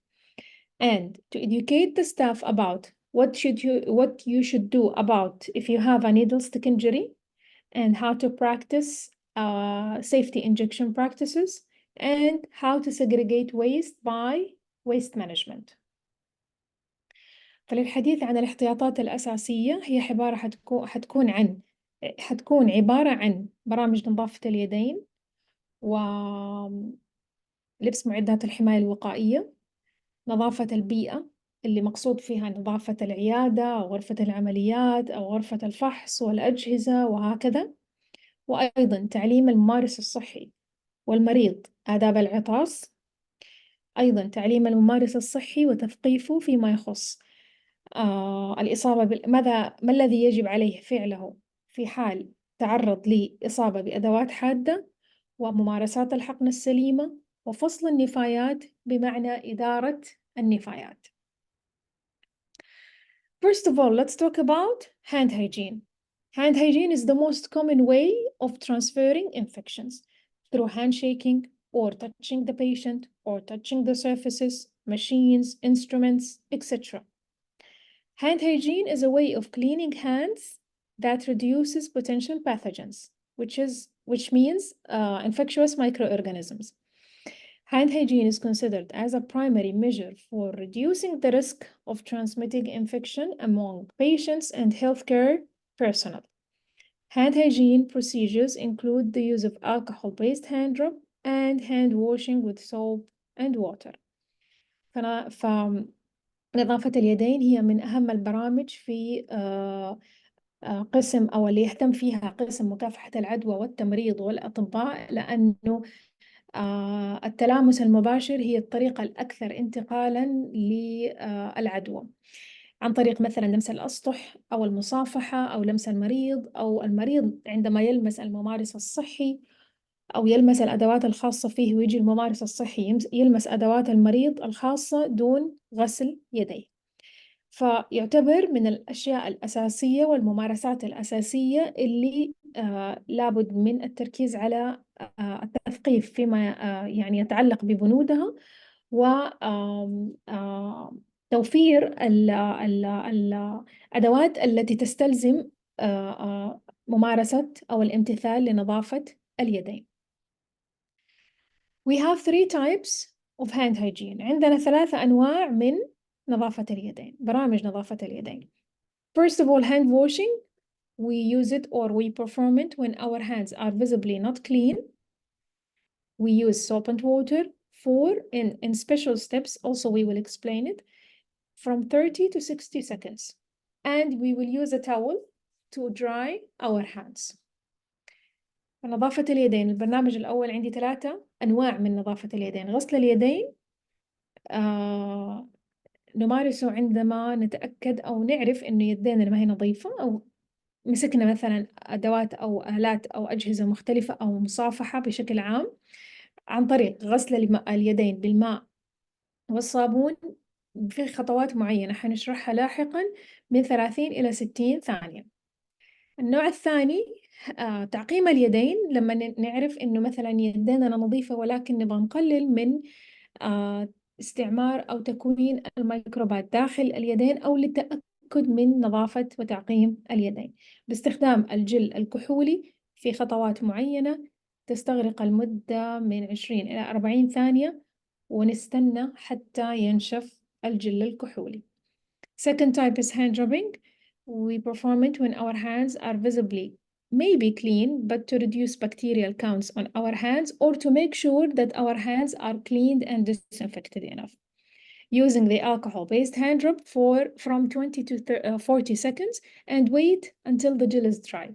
And to educate the staff about what you should do about if you have a needle stick injury, and how to practice safety injection practices, and how to segregate waste by waste management. فللحديث عن الاحتياطات الأساسية هي حتكون عبارة عن برامج نظافة اليدين ولبس معدات الحماية الوقائية، نظافة البيئة اللي مقصود فيها نظافة العيادة أو غرفة العمليات أو غرفة الفحص والأجهزة وهكذا، وأيضا تعليم الممارس الصحي والمريض آداب العطاس، أيضا تعليم الممارس الصحي وتثقيفه فيما يخص الإصابة ما الذي يجب عليه فعله في حال تعرض لإصابة بأدوات حادة، وممارسات الحقن السليمة، وفصل النفايات بمعنى إدارة النفايات. First of all, let's talk about hand hygiene. Hand hygiene is the most common way of transferring infections through handshaking or touching the patient or touching the surfaces, machines, instruments, etc. Hand hygiene is a way of cleaning hands that reduces potential pathogens, which means infectious microorganisms. Hand hygiene is considered as a primary measure for reducing the risk of transmitting infection among patients and healthcare personnel. Hand hygiene procedures include the use of alcohol-based hand rub and hand washing with soap and water. فنظافة اليدين هي من أهم البرامج في قسم أو اللي يهتم فيها قسم مكافحة العدوى والتمريض والأطباء، لأنه التلامس المباشر هي الطريقة الأكثر انتقالاً للعدوى، عن طريق مثلاً لمس الأسطح أو المصافحة أو لمس المريض، أو المريض عندما يلمس الممارس الصحي أو يلمس الأدوات الخاصة فيه، ويجي الممارس الصحي يلمس أدوات المريض الخاصة دون غسل يديه. فيعتبر من الأشياء الأساسية والممارسات الأساسية اللي لابد من التركيز على التثقيف فيما يعني يتعلق ببنودها، وتوفير الأدوات التي تستلزم ممارسة أو الامتثال لنظافة اليدين. We have 3 types of hand hygiene. عندنا 3 أنواع من نظافة اليدين، برامج نظافة اليدين. First of all, hand washing. We use it or we perform it when our hands are visibly not clean. We use soap and water in special steps. Also, we will explain it from 30 to 60 seconds. And we will use a towel to dry our hands. نظافة اليدين، البرنامج الأول عندي 3 أنواع من نظافة اليدين. غسل اليدين نمارسه عندما نتأكد أو نعرف إنه يدينا ما هي نظيفة، أو مسكنا مثلا أدوات أو آلات أو أجهزة مختلفة، أو مصافحة بشكل عام، عن طريق غسل اليدين بالماء والصابون في خطوات معينة حنشرحها لاحقا من 30 إلى 60 ثانية. النوع الثاني تعقيم اليدين، لما نعرف إنه مثلا يدينا نظيفة ولكن نبغى نقلل من استعمار أو تكوين الميكروبات داخل اليدين، أو للتأكد من نظافة وتعقيم اليدين باستخدام الجل الكحولي في خطوات معينة تستغرق المدة من 20 إلى 40 ثانية، ونستنى حتى ينشف الجل الكحولي. Second type is hand rubbing. We perform it when our hands are visibly maybe clean, but to reduce bacterial counts on our hands or to make sure that our hands are cleaned and disinfected enough. using the alcohol-based hand rub from 20 to 40 seconds and wait until the gel is dry.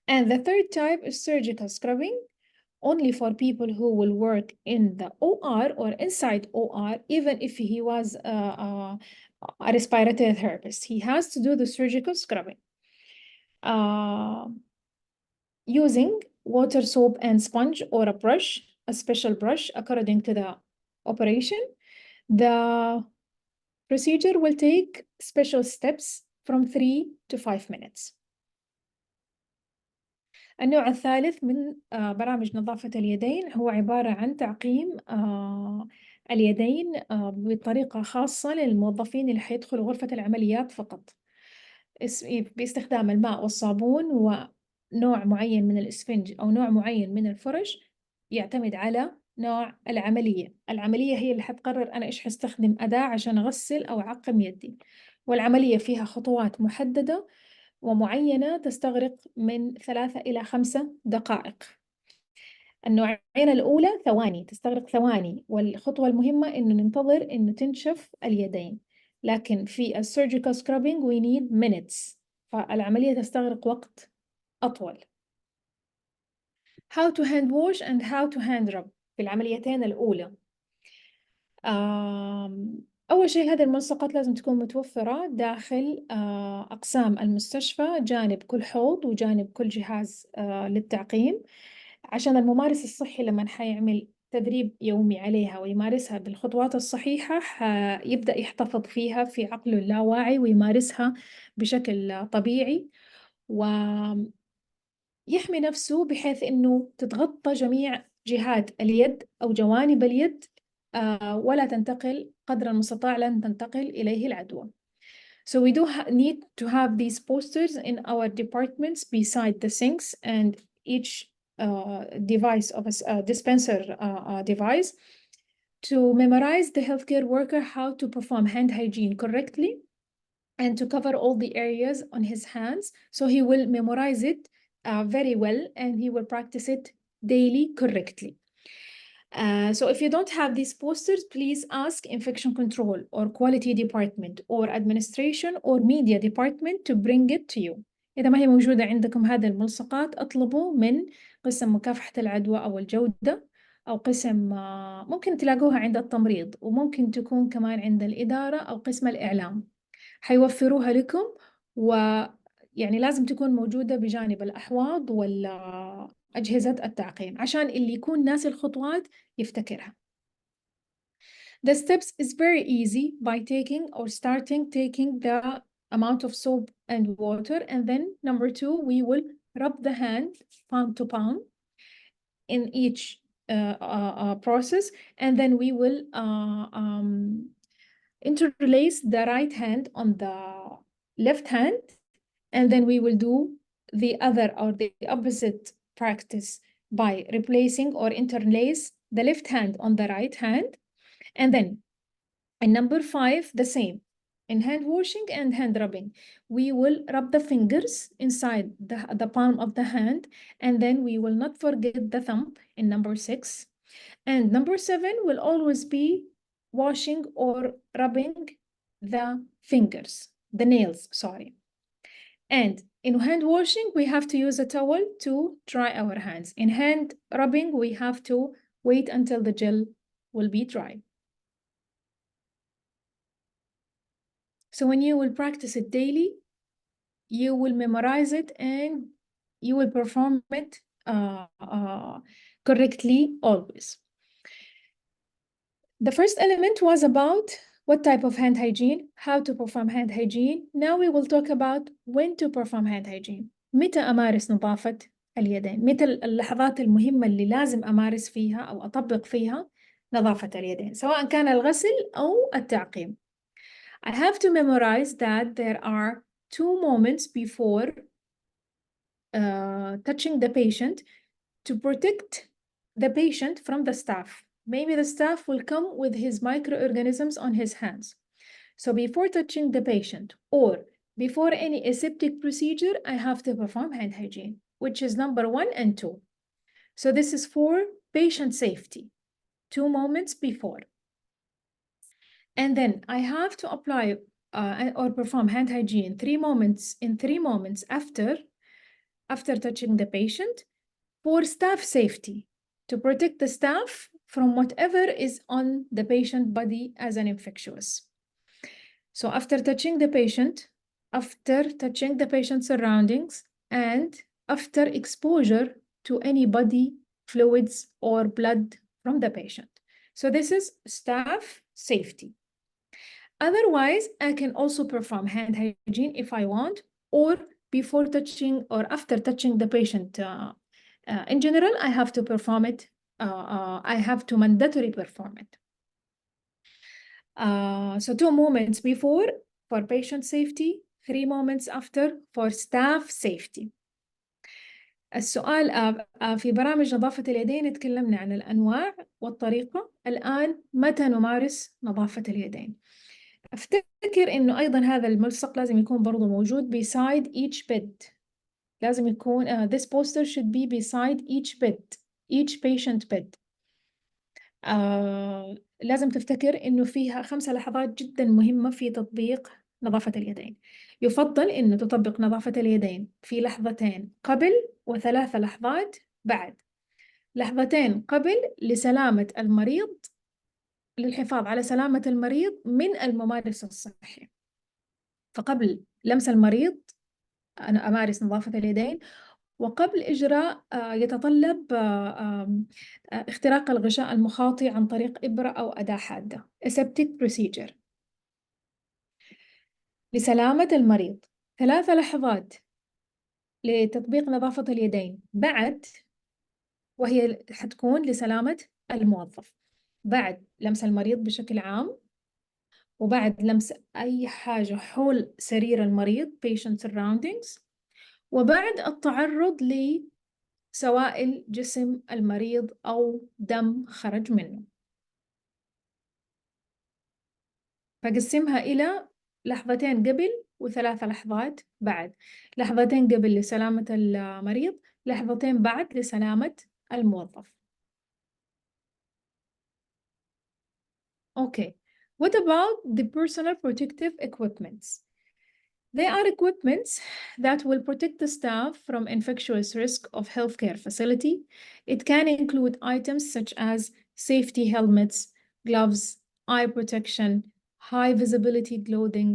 And the third type is surgical scrubbing, only for people who will work in the OR or inside OR, even if he was a respiratory therapist. He has to do the surgical scrubbing. Using water, soap, and sponge or a brush, a special brush according to the operation. The procedure will take special steps from 3 to 5 minutes. النوع الثالث من برامج نظافة اليدين هو عبارة عن تعقيم اليدين بطريقة خاصة للموظفين اللي حيدخلوا غرفة العمليات فقط، باستخدام الماء والصابون ونوع معين من الإسفنج أو نوع معين من الفرش، يعتمد على نوع العملية. العملية هي اللي حتقرر أنا إيش حستخدم أداة عشان أغسل أو أعقم يدي، والعملية فيها خطوات محددة ومعينة تستغرق من 3 إلى 5 دقائق. النوعين الأولى ثواني، تستغرق ثواني، والخطوة المهمة إنه ننتظر إنه تنشف اليدين. لكن في surgical scrubbing we need minutes، فالعملية تستغرق وقت أطول. How to hand wash and how to hand rub في العمليتين الأولى. أول شيء هذه الملصقات لازم تكون متوفرة داخل أقسام المستشفى، جانب كل حوض وجانب كل جهاز للتعقيم، عشان الممارس الصحي لما حيعمل تدريب يومي عليها ويمارسها بالخطوات الصحيحة يبدأ يحتفظ فيها في عقله اللاواعي ويمارسها بشكل طبيعي، ويحمي نفسه بحيث إنه تتغطى جميع جهات اليد أو جوانب اليد ولا تنتقل قدر المستطاع لن تنتقل إليه العدوى. So we do need to have these posters in our departments beside the sinks and each device of a dispenser device to memorize the healthcare worker how to perform hand hygiene correctly and to cover all the areas on his hands. So he will memorize it very well and he will practice it daily correctly. So if you don't have these posters, please ask infection control or quality department or administration or media department to bring it to you. إذا ما هي موجودة عندكم هذه الملصقات اطلبوا من قسم مكافحة العدوى أو الجودة أو قسم ممكن تلاقوها عند التمريض وممكن تكون كمان عند الإدارة أو قسم الإعلام، حيوفروها لكم، ويعني لازم تكون موجودة بجانب الأحواض أجهزة التعقيم عشان اللي يكون ناسي الخطوات يفتكرها. The steps is very easy by taking the amount of soap and water, and then number 2 we will rub the hand palm to palm in each process, and then we will interlace the right hand on the left hand, and then we will do the other or the opposite practice by replacing or interlace the left hand on the right hand. And then in number 5, the same. In hand washing and hand rubbing, we will rub the fingers inside the palm of the hand, and then we will not forget the thumb in number 6. And number 7 will always be washing or rubbing the fingers, the nails, sorry. And in hand washing, we have to use a towel to dry our hands. In hand rubbing, we have to wait until the gel will be dry. So when you will practice it daily, you will memorize it and you will perform it correctly always. The first element was about what type of hand hygiene, how to perform hand hygiene. Now we will talk about when to perform hand hygiene. متى أمارس نظافة اليدين؟ متى اللحظات المهمة اللي لازم أمارس فيها أو أطبق فيها نظافة اليدين، سواء كان الغسل أو التعقيم. I have to memorize that there are 2 moments before touching the patient to protect the patient from the staff. Maybe the staff will come with his microorganisms on his hands. So before touching the patient or before any aseptic procedure, I have to perform hand hygiene, which is number 1 and 2. So this is for patient safety, 2 moments before. and then I have to apply or perform hand hygiene 3 moments after touching the patient for staff safety, to protect the staff from whatever is on the patient body as an infectious. So after touching the patient's surroundings, and after exposure to any body fluids or blood from the patient. So this is staff safety. Otherwise, I can also perform hand hygiene if I want, or before touching or after touching the patient. In general, I have to perform it. I have to mandatory perform it. So 2 moments before for patient safety, 3 moments after for staff safety. السؤال في برامج نظافة اليدين تكلمنا عن الأنواع والطريقة. الآن متى نمارس نظافة اليدين؟ أفتكر إنه أيضا هذا الملصق لازم يكون برضو موجود beside each bed. لازم يكون this poster should be beside each patient bed. لازم تفتكر إنه فيها 5 لحظات جدا مهمة في تطبيق نظافة اليدين. يفضل إنه تطبق نظافة اليدين في لحظتين قبل و3 لحظات بعد. لحظتين قبل لسلامة المريض، للحفاظ على سلامة المريض من الممارس الصحي. فقبل لمس المريض أنا أمارس نظافة اليدين، وقبل إجراء يتطلب اختراق الغشاء المخاطي عن طريق إبرة أو أداة حادة aseptic procedure. لسلامة المريض 3 لحظات لتطبيق نظافة اليدين بعد، وهي حتكون لسلامة الموظف بعد لمس المريض بشكل عام، وبعد لمس أي حاجة حول سرير المريض patient surroundings، وبعد التعرض لسوائل جسم المريض أو دم خرج منه. فقسمها إلى لحظتين قبل و3 لحظات بعد. لحظتين قبل لسلامة المريض، لحظتين بعد لسلامة الموظف. Okay. What about the personal protective equipments? They are equipments that will protect the staff from infectious risk of healthcare facility. It can include items such as safety helmets, gloves, eye protection, high visibility clothing,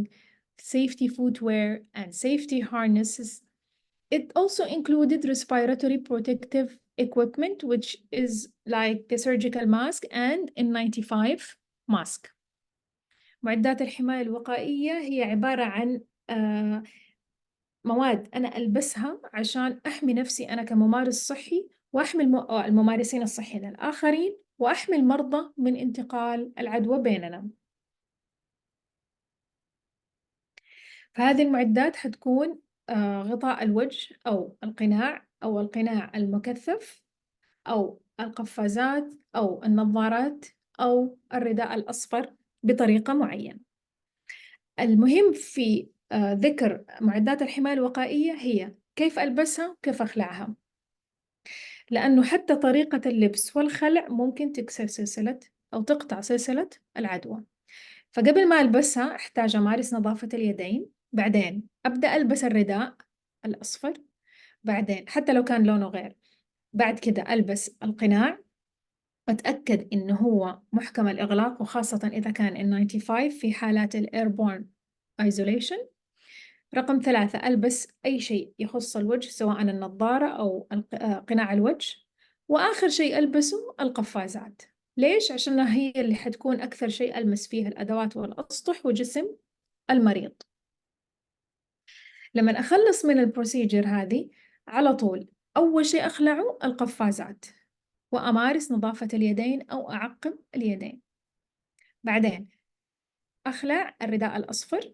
safety footwear, and safety harnesses. It also included respiratory protective equipment, which is like the surgical mask and N95 mask. معدات الحماية الوقائية هي عبارة عن مواد أنا ألبسها عشان أحمي نفسي أنا كممارس صحي، وأحمي الممارسين الصحيين الآخرين، وأحمي المرضى من انتقال العدوى بيننا. فهذه المعدات حتكون غطاء الوجه أو القناع المكثف، أو القفازات أو النظارات أو الرداء الأصفر بطريقة معينة. المهم في ذكر معدات الحماية الوقائية هي كيف ألبسها وكيف أخلعها، لأنه حتى طريقة اللبس والخلع ممكن تكسر سلسلة أو تقطع سلسلة العدوى. فقبل ما ألبسها أحتاج أمارس نظافة اليدين، بعدين أبدأ ألبس الرداء الأصفر، بعدين حتى لو كان لونه غير، بعد كده ألبس القناع، أتأكد إنه هو محكم الإغلاق، وخاصة إذا كان N95 في حالات الإيربورن isolation. رقم 3 ألبس أي شيء يخص الوجه سواء النظارة أو قناع الوجه، وآخر شيء ألبسه القفازات. ليش؟ عشان هي اللي حتكون أكثر شيء ألمس فيها الأدوات والأسطح وجسم المريض. لما أخلص من البروسيجر هذه على طول أول شيء أخلعه القفازات، وأمارس نظافة اليدين أو أعقم اليدين. بعدين أخلع الرداء الأصفر،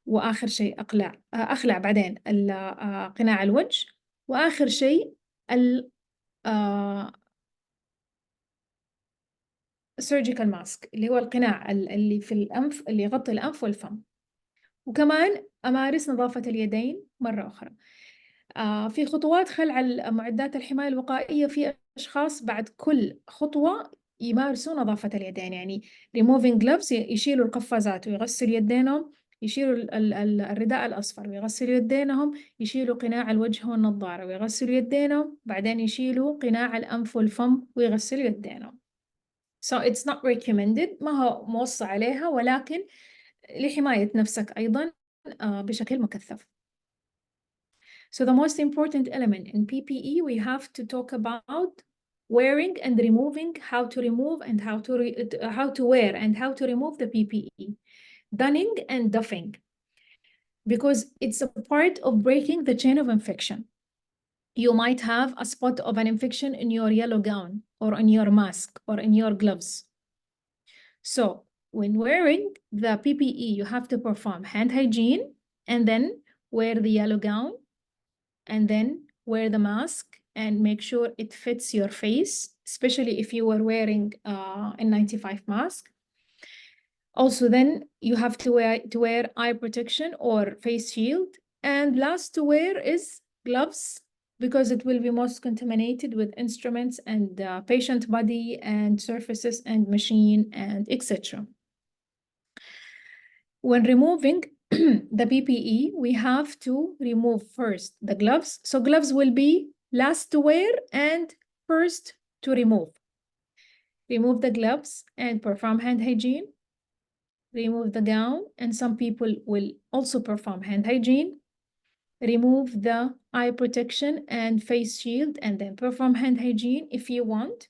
وآخر شيء أخلع بعدين قناع الوجه، وآخر شيء السيرجيكال ماسك اللي هو القناع اللي في الأنف اللي يغطي الأنف والفم. وكمان أمارس نظافة اليدين مرة أخرى. في خطوات خلع معدات الحماية الوقائية، في أشخاص بعد كل خطوة يمارسوا نظافة اليدين، يعني removing gloves يشيلوا القفازات ويغسلوا يدينهم، يشيلوا الرداء الأصفر ويغسلوا يدينهم، يشيلوا قناع الوجه والنظارة ويغسلوا يدينهم، بعدين يشيلوا قناع الأنف والفم ويغسلوا يدينهم. So it's not recommended، ما هو موصى عليها، ولكن لحماية نفسك أيضا بشكل مكثف. So the most important element in PPE, we have to talk about wearing and removing, how to remove and how to wear and how to remove the PPE, donning and doffing, because it's a part of breaking the chain of infection. You might have a spot of an infection in your yellow gown or on your mask or in your gloves. So when wearing the PPE, you have to perform hand hygiene and then wear the yellow gown and then wear the mask and make sure it fits your face, especially if you were wearing a N95 mask. Also, then you have to wear eye protection or face shield. And last to wear is gloves, because it will be most contaminated with instruments and patient body and surfaces and machine and etc. When removing the PPE, we have to remove first the gloves. So gloves will be last to wear and first to remove. Remove the gloves and perform hand hygiene. Remove the gown, and some people will also perform hand hygiene. Remove the eye protection and face shield and then perform hand hygiene if you want.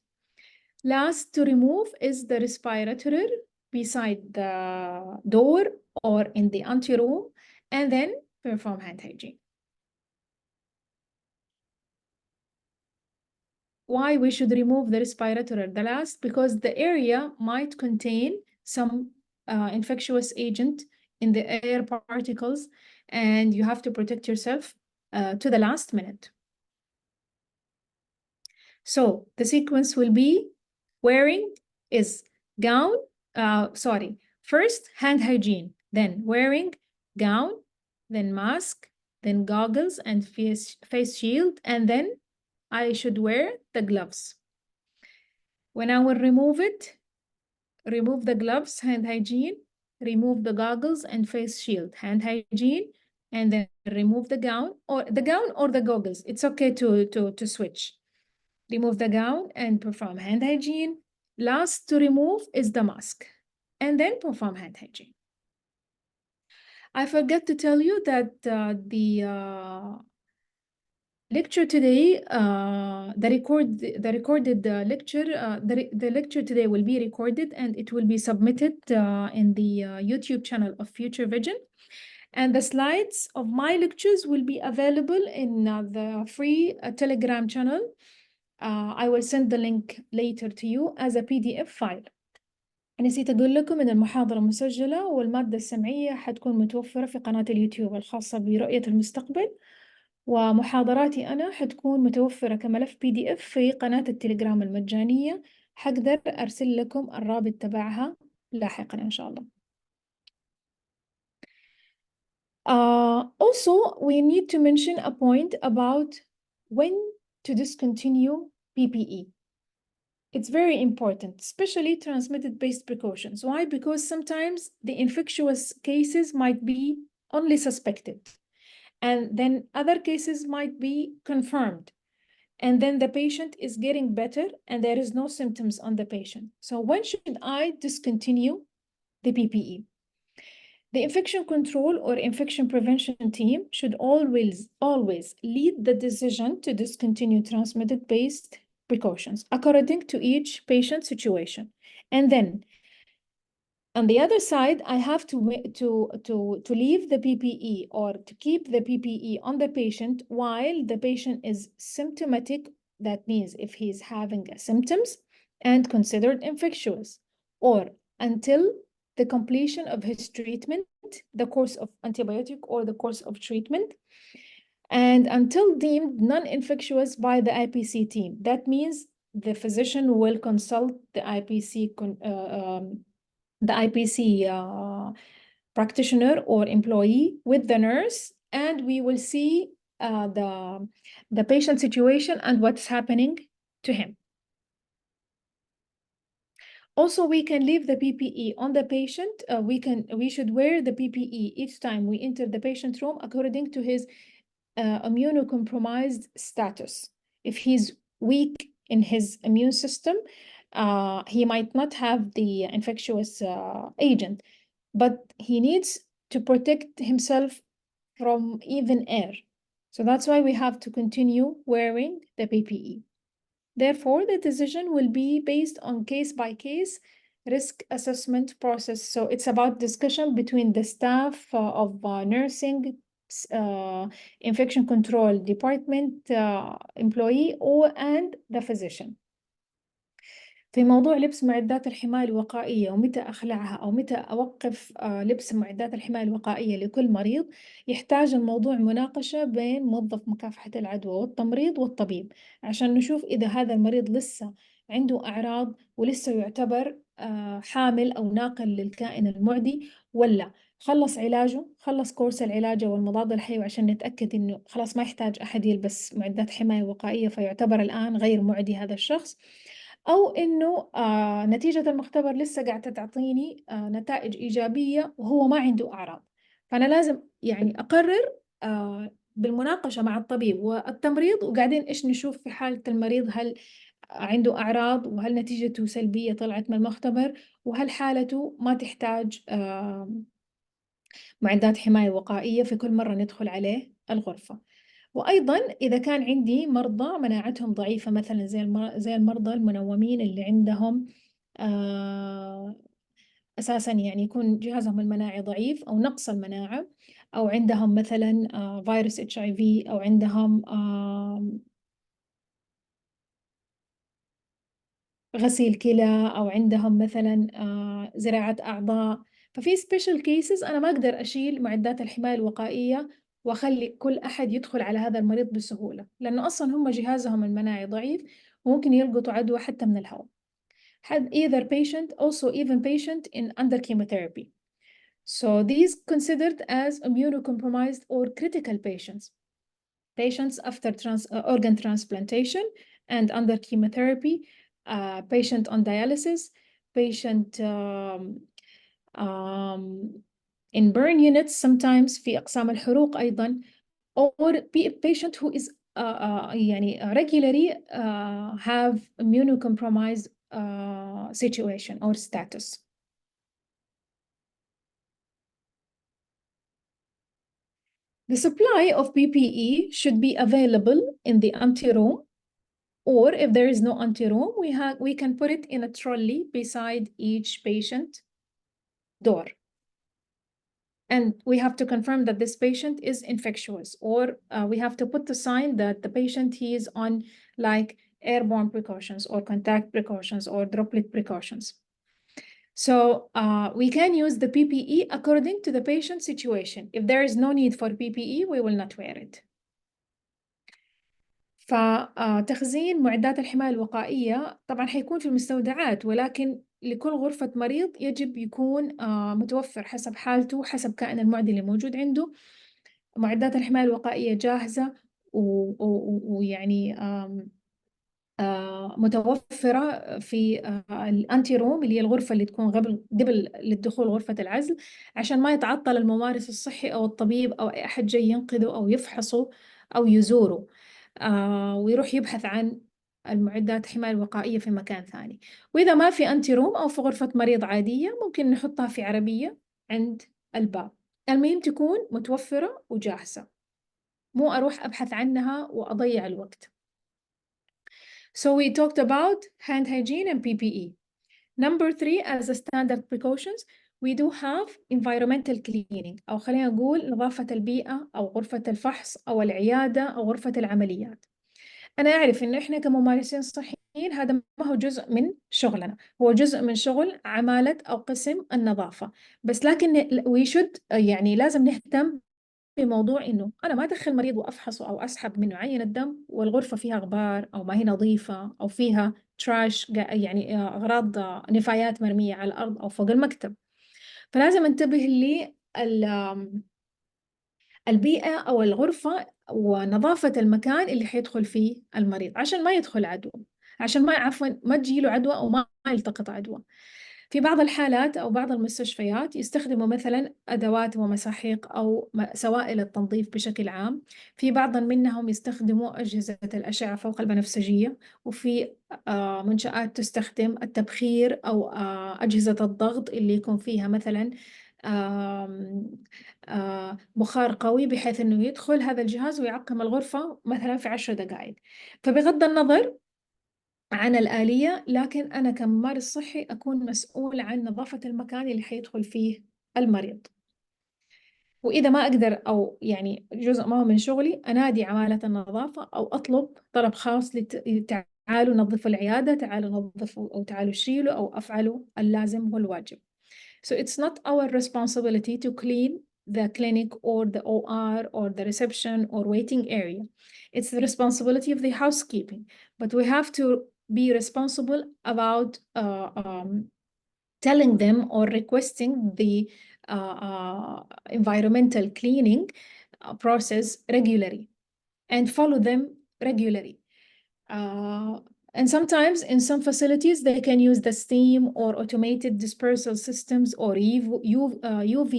Last to remove is the respirator beside the door or in the anteroom, and then perform hand hygiene. Why we should remove the respirator the last? Because the area might contain some infectious agent in the air particles, and you have to protect yourself to the last minute. So the sequence will be wearing is gown, first hand hygiene, then wearing gown, then mask, then goggles and face shield, and then I should wear the gloves. When I will remove it, remove the gloves, hand hygiene, remove the goggles and face shield, hand hygiene, and then remove the gown or the goggles. It's okay to switch. Remove the gown and perform hand hygiene. Last to remove is the mask, and then perform hand hygiene. I forgot to tell you that the lecture today, the recorded lecture, the lecture today will be recorded and it will be submitted in the YouTube channel of Future Vision. And the slides of my lectures will be available in the free Telegram channel. I will send the link later to you as a PDF file. نسيت أقول لكم إن المحاضرة مسجلة والمادة السمعية حتكون متوفرة في قناة اليوتيوب الخاصة برؤية المستقبل، ومحاضراتي أنا حتكون متوفرة كملف PDF في قناة التليجرام المجانية. حقدر أرسل لكم الرابط تبعها لاحقا إن شاء الله. Also, we need to mention a point about when to discontinue PPE. It's very important, especially transmitted-based precautions. Why? Because sometimes the infectious cases might be only suspected, and then other cases might be confirmed, and then the patient is getting better and there is no symptoms on the patient. So when should I discontinue the PPE? The infection control or infection prevention team should always lead the decision to discontinue transmitted-based precautions according to each patient situation. And then on the other side, I have to leave the PPE or to keep the PPE on the patient while the patient is symptomatic. That means if he's having symptoms and considered infectious, or until the completion of his treatment, the course of antibiotic or the course of treatment, and until deemed non-infectious by the IPC team. That means the physician will consult the IPC practitioner or employee with the nurse, and we will see the patient situation and what's happening to him. Also, we can leave the PPE on the patient. We should wear the PPE each time we enter the patient room according to his immunocompromised status. If he's weak in his immune system, he might not have the infectious agent, but he needs to protect himself from even air. So that's why we have to continue wearing the PPE. Therefore, the decision will be based on case-by-case risk assessment process. So it's about discussion between the staff of nursing, infection control department employee and the physician. في موضوع لبس معدات الحماية الوقائية ومتى أخلعها أو متى أوقف لبس معدات الحماية الوقائية لكل مريض، يحتاج الموضوع مناقشة بين موظف مكافحة العدوى والتمريض والطبيب عشان نشوف إذا هذا المريض لسه عنده أعراض ولسه يعتبر حامل أو ناقل للكائن المعدي، ولا خلص علاجه، خلص كورس العلاج والمضاد الحيوي عشان نتأكد إنه خلاص ما يحتاج أحد يلبس معدات حماية وقائية فيعتبر الآن غير معدي هذا الشخص، أو إنه نتيجة المختبر لسه قاعدة تعطيني نتائج إيجابية وهو ما عنده أعراض. فأنا لازم يعني أقرر بالمناقشة مع الطبيب والتمريض، وقاعدين إيش نشوف في حالة المريض، هل عنده أعراض وهل نتيجته سلبية طلعت من المختبر وهل حالته ما تحتاج معدات حماية وقائية في كل مرة ندخل عليه الغرفة. وأيضا إذا كان عندي مرضى مناعتهم ضعيفة مثلا زي المرضى المنومين اللي عندهم أساسا يعني يكون جهازهم المناعي ضعيف أو نقص المناعة، أو عندهم مثلا فيروس HIV، أو عندهم غسيل كلى، أو عندهم مثلا زراعة أعضاء. ففي سبيشال كيسز أنا ما أقدر أشيل معدات الحماية الوقائية وأخلي كل أحد يدخل على هذا المريض بسهولة، لأنه أصلا هم جهازهم المناعي ضعيف وممكن يلقطوا عدوى حتى من الهواء. had either patient also even patient in under chemotherapy. So these considered as immunocompromised or critical patients. Patients after organ transplantation and under chemotherapy, patient on dialysis, patient in burn units sometimes في أقسام الحروق أيضا, or patient who is يعني regularly have immunocompromised situation or status. The supply of PPE should be available in the empty room, or if there is no empty room, we can put it in a trolley beside each patient door. And we have to confirm that this patient is infectious, or we have to put the sign that the patient he is on like airborne precautions or contact precautions or droplet precautions. So we can use the PPE according to the patient situation. If there is no need for PPE, we will not wear it. فتخزين معدات الحماية الوقائية طبعا حيكون في المستودعات، ولكن لكل غرفة مريض يجب يكون متوفر حسب حالته، حسب كائن المعدي اللي موجود عنده معدات الحماية الوقائية جاهزة ويعني متوفرة في الأنتي روم اللي هي الغرفة اللي تكون قبل للدخول غرفة العزل، عشان ما يتعطل الممارس الصحي أو الطبيب أو أي أحد جاي ينقذه أو يفحصه أو يزوره ويروح يبحث عن المعدات الحماية الوقائية في مكان ثاني. وإذا ما في أنتي روم أو في غرفة مريض عادية ممكن نحطها في عربية عند الباب. المهم تكون متوفرة وجاهزة، مو أروح أبحث عنها وأضيع الوقت. So we talked about hand hygiene and PPE. Number 3, as a standard precautions, we do have environmental cleaning، أو خلينا نقول نظافة البيئة أو غرفة الفحص أو العيادة أو غرفة العمليات. أنا أعرف إنه إحنا كممارسين صحيين هذا ما هو جزء من شغلنا، هو جزء من شغل عمالة أو قسم النظافة، بس لكن we should يعني لازم نهتم بموضوع إنه أنا ما أدخل مريض وأفحصه أو أسحب منه عينة دم والغرفة فيها غبار أو ما هي نظيفة أو فيها تراش يعني أغراض نفايات مرمية على الأرض أو فوق المكتب. فلازم انتبه البيئة أو الغرفة ونظافة المكان اللي حيدخل فيه المريض عشان ما يدخل عدوى. عشان ما تجيله عدوى أو ما يلتقط عدوى. في بعض الحالات أو بعض المستشفيات يستخدموا مثلا أدوات ومساحيق أو سوائل التنظيف بشكل عام. في بعض منهم يستخدموا أجهزة الأشعة فوق البنفسجية، وفي منشآت تستخدم التبخير أو أجهزة الضغط اللي يكون فيها مثلا بخار قوي بحيث أنه يدخل هذا الجهاز ويعقم الغرفة مثلا في 10 دقائق. فبغض النظر عن الآلية، لكن أنا كممارس صحي أكون مسؤول عن نظافة المكان اللي حيدخل فيه المريض. وإذا ما أقدر أو يعني جزء ما هو من شغلي، أنادي عمالة النظافة أو أطلب طلب خاص تعالوا نظفوا العيادة، تعالوا نظفوا أو تعالوا شيلوا أو أفعلوا اللازم والواجب. So it's not our responsibility to clean the clinic or the OR or the reception or waiting area. It's the responsibility of the housekeeping, but we have to be responsible about telling them or requesting the environmental cleaning process regularly and follow them regularly. And sometimes in some facilities, they can use the steam or automated dispersal systems or UV,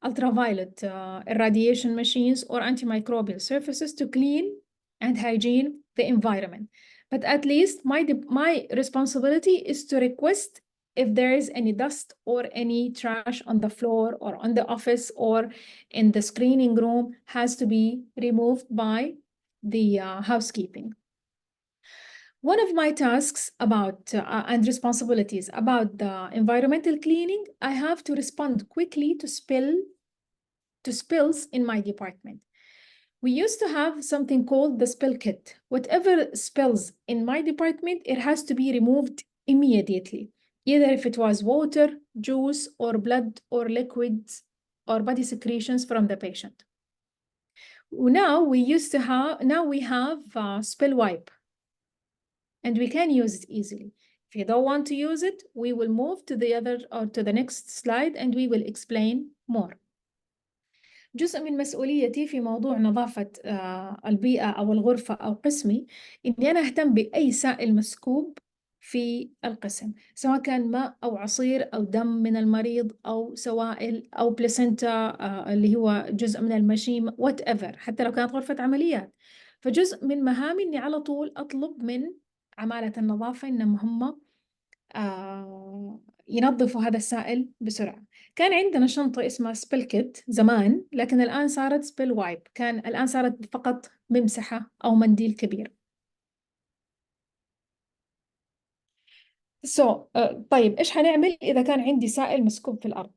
ultraviolet irradiation machines or antimicrobial surfaces to clean and hygiene the environment. But at least my responsibility is to request if there is any dust or any trash on the floor or on the office or in the screening room has to be removed by the housekeeping. One of my tasks about and responsibilities about the environmental cleaning, I have to respond quickly to spills in my department. We used to have something called the spill kit. Whatever spills in my department, it has to be removed immediately, either if it was water, juice, or blood, or liquids, or body secretions from the patient. Now we have spill wipe, and we can use it easily. If you don't want to use it, we will move to the next slide and we will explain more. جزء من مسؤوليتي في موضوع نظافة البيئة أو الغرفة أو قسمي إني أنا أهتم بأي سائل مسكوب في القسم، سواء كان ماء أو عصير أو دم من المريض أو سوائل أو بلاسنتا اللي هو جزء من المشيمة whatever، حتى لو كانت غرفة عمليات. فجزء من مهامي إني على طول أطلب من عمالة النظافة إنهم هم ينظفوا هذا السائل بسرعة. كان عندنا شنطة اسمها سبيل كيت زمان، لكن الآن صارت سبيل وايب، الآن صارت فقط ممسحة أو منديل كبير. طيب إيش حنعمل إذا كان عندي سائل مسكوب في الأرض؟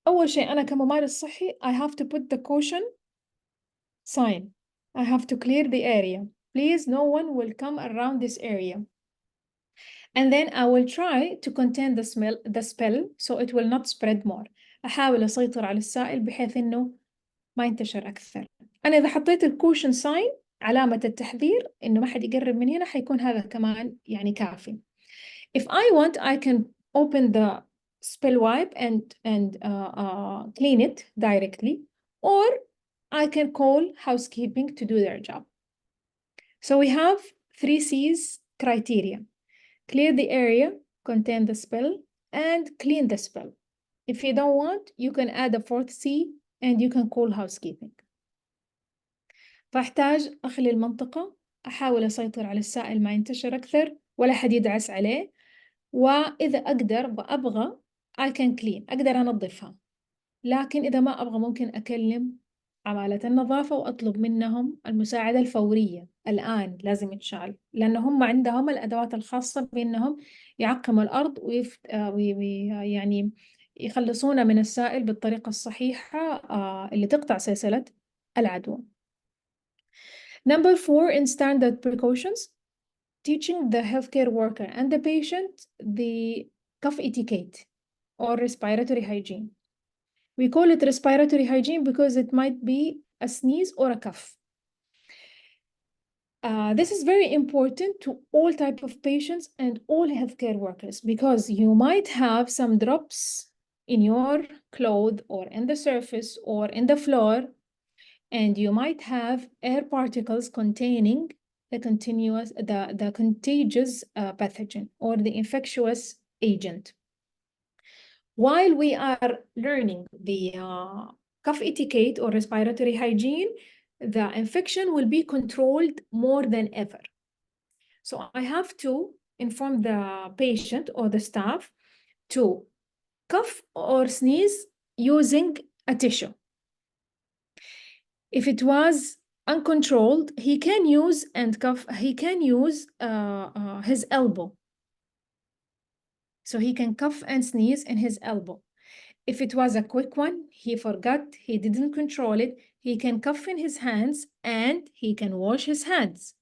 أول شيء أنا كممارس صحي I have to put the caution sign. I have to clear the area. Please, no one will come around this area. And then I will try to contain the spill so it will not spread more. أحاول أسيطر على السائل بحيث إنه ما ينتشر أكثر. أنا إذا حطيت الكوشن ساين علامة التحذير إنه ما حد يقرب من هنا، حيكون هذا كمان يعني كافي. If I want, I can open the spill wipe and clean it directly, or I can call housekeeping to do their job. So we have 3 C's criteria: clear the area, contain the spill, and clean the spill. If you don't want, you can add a 4th C and you can call housekeeping. فأحتاج أخلي المنطقة، أحاول أسيطر على السائل ما ينتشر أكثر ولا حد يدعس عليه، وإذا أقدر أبغى I can clean، أقدر أنظفها. لكن إذا ما أبغى ممكن أكلم عمالة النظافة وأطلب منهم المساعدة الفورية الآن، لازم يتشال، لأن هم عندهم الأدوات الخاصة بأنهم يعقموا الأرض يعني يخلصونا من السائل بالطريقة الصحيحة اللي تقطع سلسلة العدوى. Number 4 in standard precautions, teaching the healthcare worker and the patient the cough etiquette or respiratory hygiene. We call it respiratory hygiene because it might be a sneeze or a cough. This is very important to all types of patients and all healthcare workers, because you might have some drops in your clothes or in the surface or in the floor, and you might have air particles containing the contagious pathogen or the infectious agent. While we are learning the cough etiquette or respiratory hygiene, the infection will be controlled more than ever. So I have to inform the patient or the staff to cough or sneeze using a tissue. If it was uncontrolled, he can use his elbow. So he can cough and sneeze in his elbow. If it was a quick one, he forgot, he didn't control it, he can cough in his hands and he can wash his hands.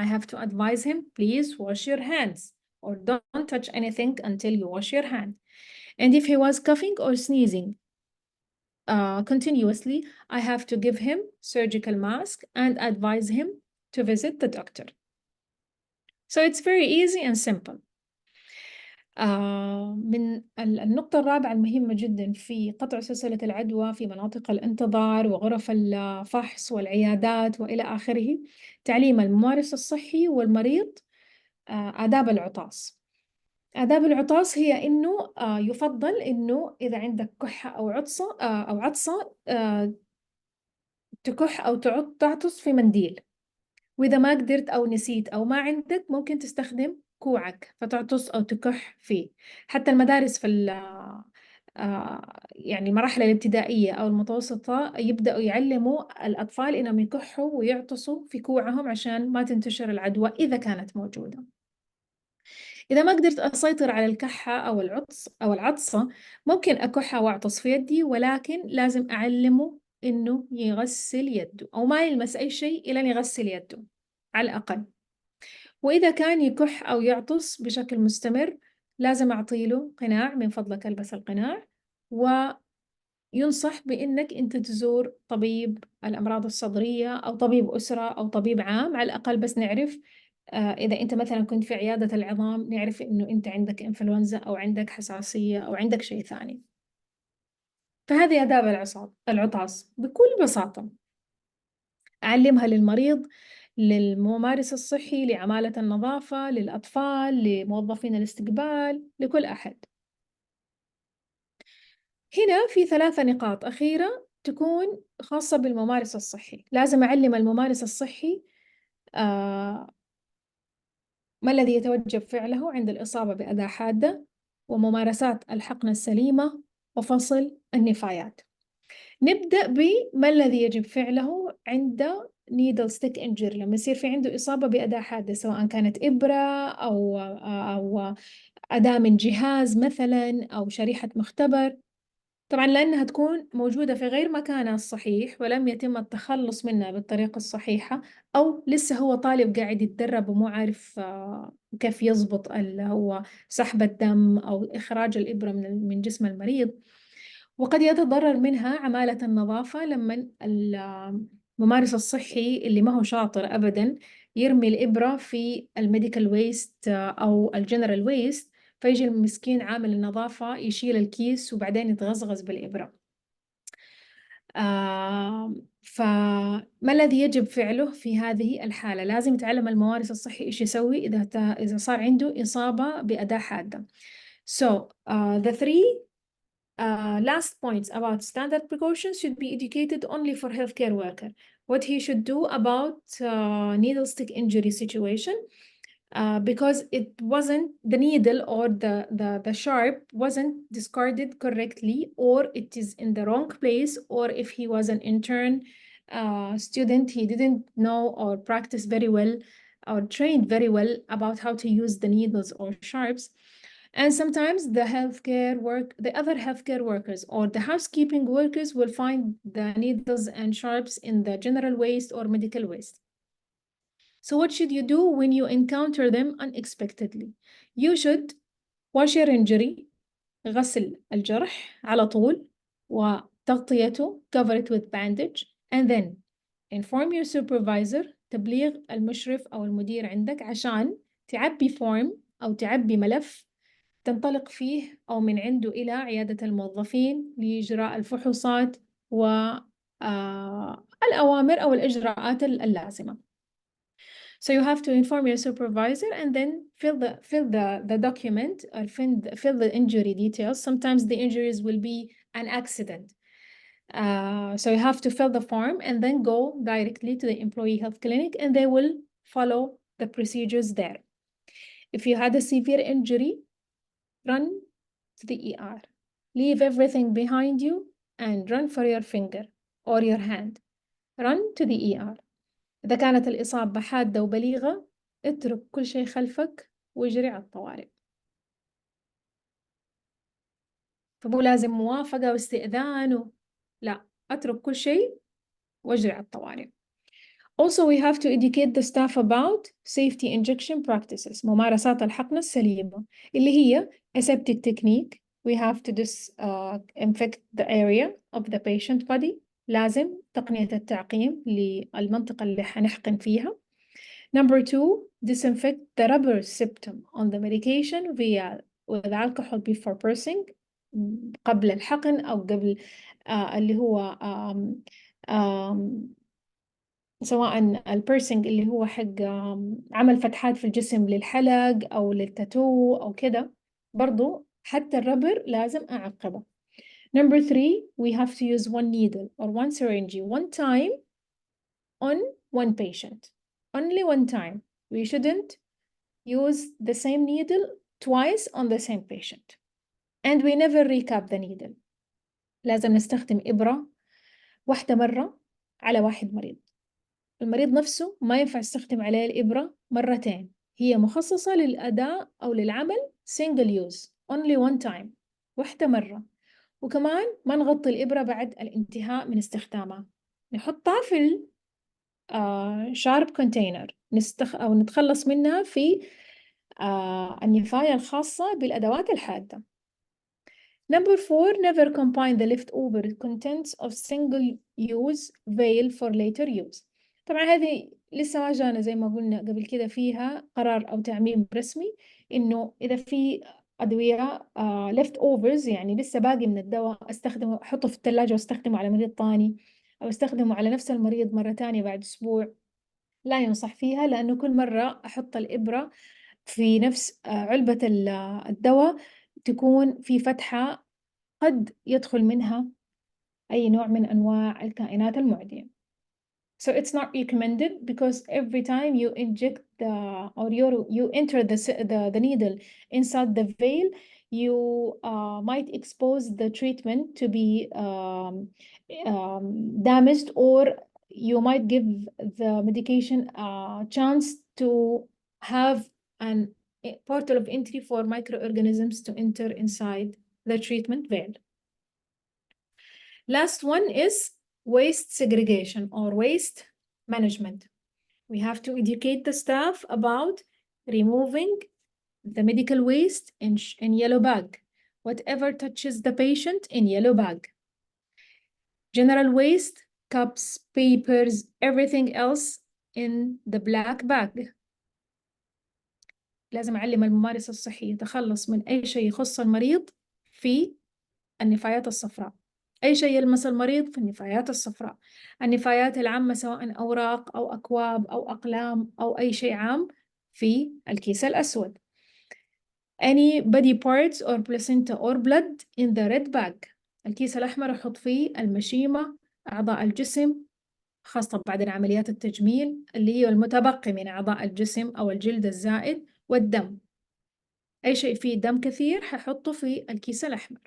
I have to advise him, please wash your hands or don't touch anything until you wash your hand. And if he was coughing or sneezing continuously, I have to give him surgical mask and advise him to visit the doctor. So it's very easy and simple. من النقطة الرابعة المهمة جدا في قطع سلسلة العدوى في مناطق الانتظار وغرف الفحص والعيادات وإلى آخره، تعليم الممارس الصحي والمريض آداب العطاس. آداب العطاس هي إنه يفضل إنه إذا عندك كحة أو عطسة تكح أو تعطس في منديل، وإذا ما قدرت أو نسيت أو ما عندك ممكن تستخدم كوعك فتعطس أو تكح فيه. حتى المدارس في يعني المراحل الابتدائية أو المتوسطة يبدأوا يعلموا الأطفال إنهم يكحوا ويعطسوا في كوعهم عشان ما تنتشر العدوى إذا كانت موجودة. إذا ما قدرت أسيطر على الكحة أو العطسة ممكن أكح أو أعطس في يدي، ولكن لازم أعلمه إنه يغسل يده أو ما يلمس أي شيء إلا يغسل يده على الأقل. وإذا كان يكح أو يعطس بشكل مستمر لازم أعطيله قناع، من فضلك ألبس القناع، وينصح بإنك أنت تزور طبيب الأمراض الصدرية أو طبيب أسرة أو طبيب عام على الأقل، بس نعرف إذا أنت مثلا كنت في عيادة العظام نعرف إنه أنت عندك إنفلونزا أو عندك حساسية أو عندك شيء ثاني. فهذه آداب العطاس بكل بساطة أعلمها للمريض، للممارس الصحي، لعمالة النظافة، للأطفال، لموظفين الاستقبال، لكل أحد. هنا في 3 نقاط أخيرة تكون خاصة بالممارس الصحي. لازم أعلم الممارس الصحي ما الذي يتوجب فعله عند الإصابة بأذى حادة، وممارسات الحقن السليمة، وفصل النفايات. نبدأ بما الذي يجب فعله عند needle stick injury، لما يصير في عنده إصابة بأداة حادة سواء كانت إبرة أو أداة من جهاز مثلا أو شريحة مختبر. طبعا لأنها تكون موجودة في غير مكانها الصحيح ولم يتم التخلص منها بالطريقة الصحيحة، أو لسه هو طالب قاعد يتدرب ومو عارف كيف يضبط اللي هو سحب الدم أو إخراج الإبرة من جسم المريض. وقد يتضرر منها عمالة النظافة لما الممارس الصحي اللي ما هو شاطر أبدا يرمي الإبرة في الميديكال ويست أو الجنرال ويست، فيجي المسكين عامل النظافة يشيل الكيس وبعدين يتغزغز بالإبرة. فما الذي يجب فعله في هذه الحالة؟ لازم يتعلم الممارس الصحي إيش يسوي إذا صار عنده إصابة بأداة حادة. So the 3 last points about standard precautions should be educated only for healthcare worker. What he should do about needle stick injury situation, because it wasn't the needle or the sharp wasn't discarded correctly, or it is in the wrong place, or if he was an intern student, he didn't know or practice very well or trained very well about how to use the needles or sharps. And sometimes the other healthcare workers or the housekeeping workers will find the needles and sharps in the general waste or medical waste. So what should you do when you encounter them unexpectedly? You should wash your injury، غسل الجرح على طول وتغطيته، cover it with bandage, and then inform your supervisor، تبليغ المشرف أو المدير عندك عشان تعبي فورم أو تعبي ملف تنطلق فيه أو من عنده إلى عيادة الموظفين لإجراء الفحوصات والأوامر أو الإجراءات اللازمة. So you have to inform your supervisor and then fill the document or fill the injury details. Sometimes the injuries will be an accident. So you have to fill the form and then go directly to the employee health clinic and they will follow the procedures there. If you had a severe injury, run to the ER. Leave everything behind you and run for your finger or your hand. Run to the ER. إذا كانت الإصابة حادة وبليغة اترك كل شيء خلفك واجري على الطوارئ. فمو لازم موافقة واستئذان لا، اترك كل شيء واجري على الطوارئ. Also we have to educate the staff about safety injection practices. ممارسات الحقن السليمة اللي هي aseptic technique. We have to disinfect the area of the patient body. لازم تقنية التعقيم للمنطقة اللي حنحقن فيها. Number 2, disinfect the rubber septum on the medication with alcohol before pursing. قبل الحقن أو قبل اللي هو سواء البيرسينج اللي هو حق عمل فتحات في الجسم للحلق أو للتاتو أو كده، برضو حتى الربر لازم أعقبه. Number 3, we have to use one needle or one syringe one time on one patient. Only one time. We shouldn't use the same needle twice on the same patient. And we never recap the needle. لازم نستخدم إبرة واحدة مرة على واحد مريض. المريض نفسه ما ينفع يستخدم عليه الإبرة مرتين. هي مخصصة للأداء أو للعمل single use. Only one time. واحدة مرة. وكمان ما نغطي الإبرة بعد الانتهاء من استخدامها. نحطها في sharp container أو نتخلص منها في النفاية الخاصة بالأدوات الحادة. Number 4, never combine the leftover contents of single-use vial for later use. طبعا هذه لسه ما جانا زي ما قلنا قبل كده فيها قرار أو تعميم رسمي إنه إذا في أدوية leftovers يعني لسه باقي من الدواء أستخدمه أحطه في الثلاجة وأستخدمه على مريض تاني أو أستخدمه على نفس المريض مرة تانية بعد أسبوع، لا ينصح فيها لأنه كل مرة أحط الإبرة في نفس علبة الدواء تكون في فتحة قد يدخل منها أي نوع من أنواع الكائنات المعدية. So it's not recommended because every time you inject you enter the needle inside the veil, you might expose the treatment to be damaged, or you might give the medication a chance to have a portal of entry for microorganisms to enter inside the treatment veil. Last one is waste segregation or waste management. We have to educate the staff about removing the medical waste in yellow bag. Whatever touches the patient in yellow bag. General waste, cups, papers, everything else in the black bag. لازم أعلم الممارس الصحي يتخلص من أي شيء يخص المريض في النفايات الصفراء. أي شيء يلمس المريض في النفايات الصفراء. النفايات العامة سواء أوراق أو أكواب أو أقلام أو أي شيء عام في الكيس الأسود. Any body parts or placenta or blood in the red bag. الكيس الأحمر أحط فيه المشيمة، أعضاء الجسم خاصة بعد عمليات التجميل اللي هي المتبقي من أعضاء الجسم أو الجلد الزائد، والدم. أي شيء فيه دم كثير ححطه في الكيس الأحمر.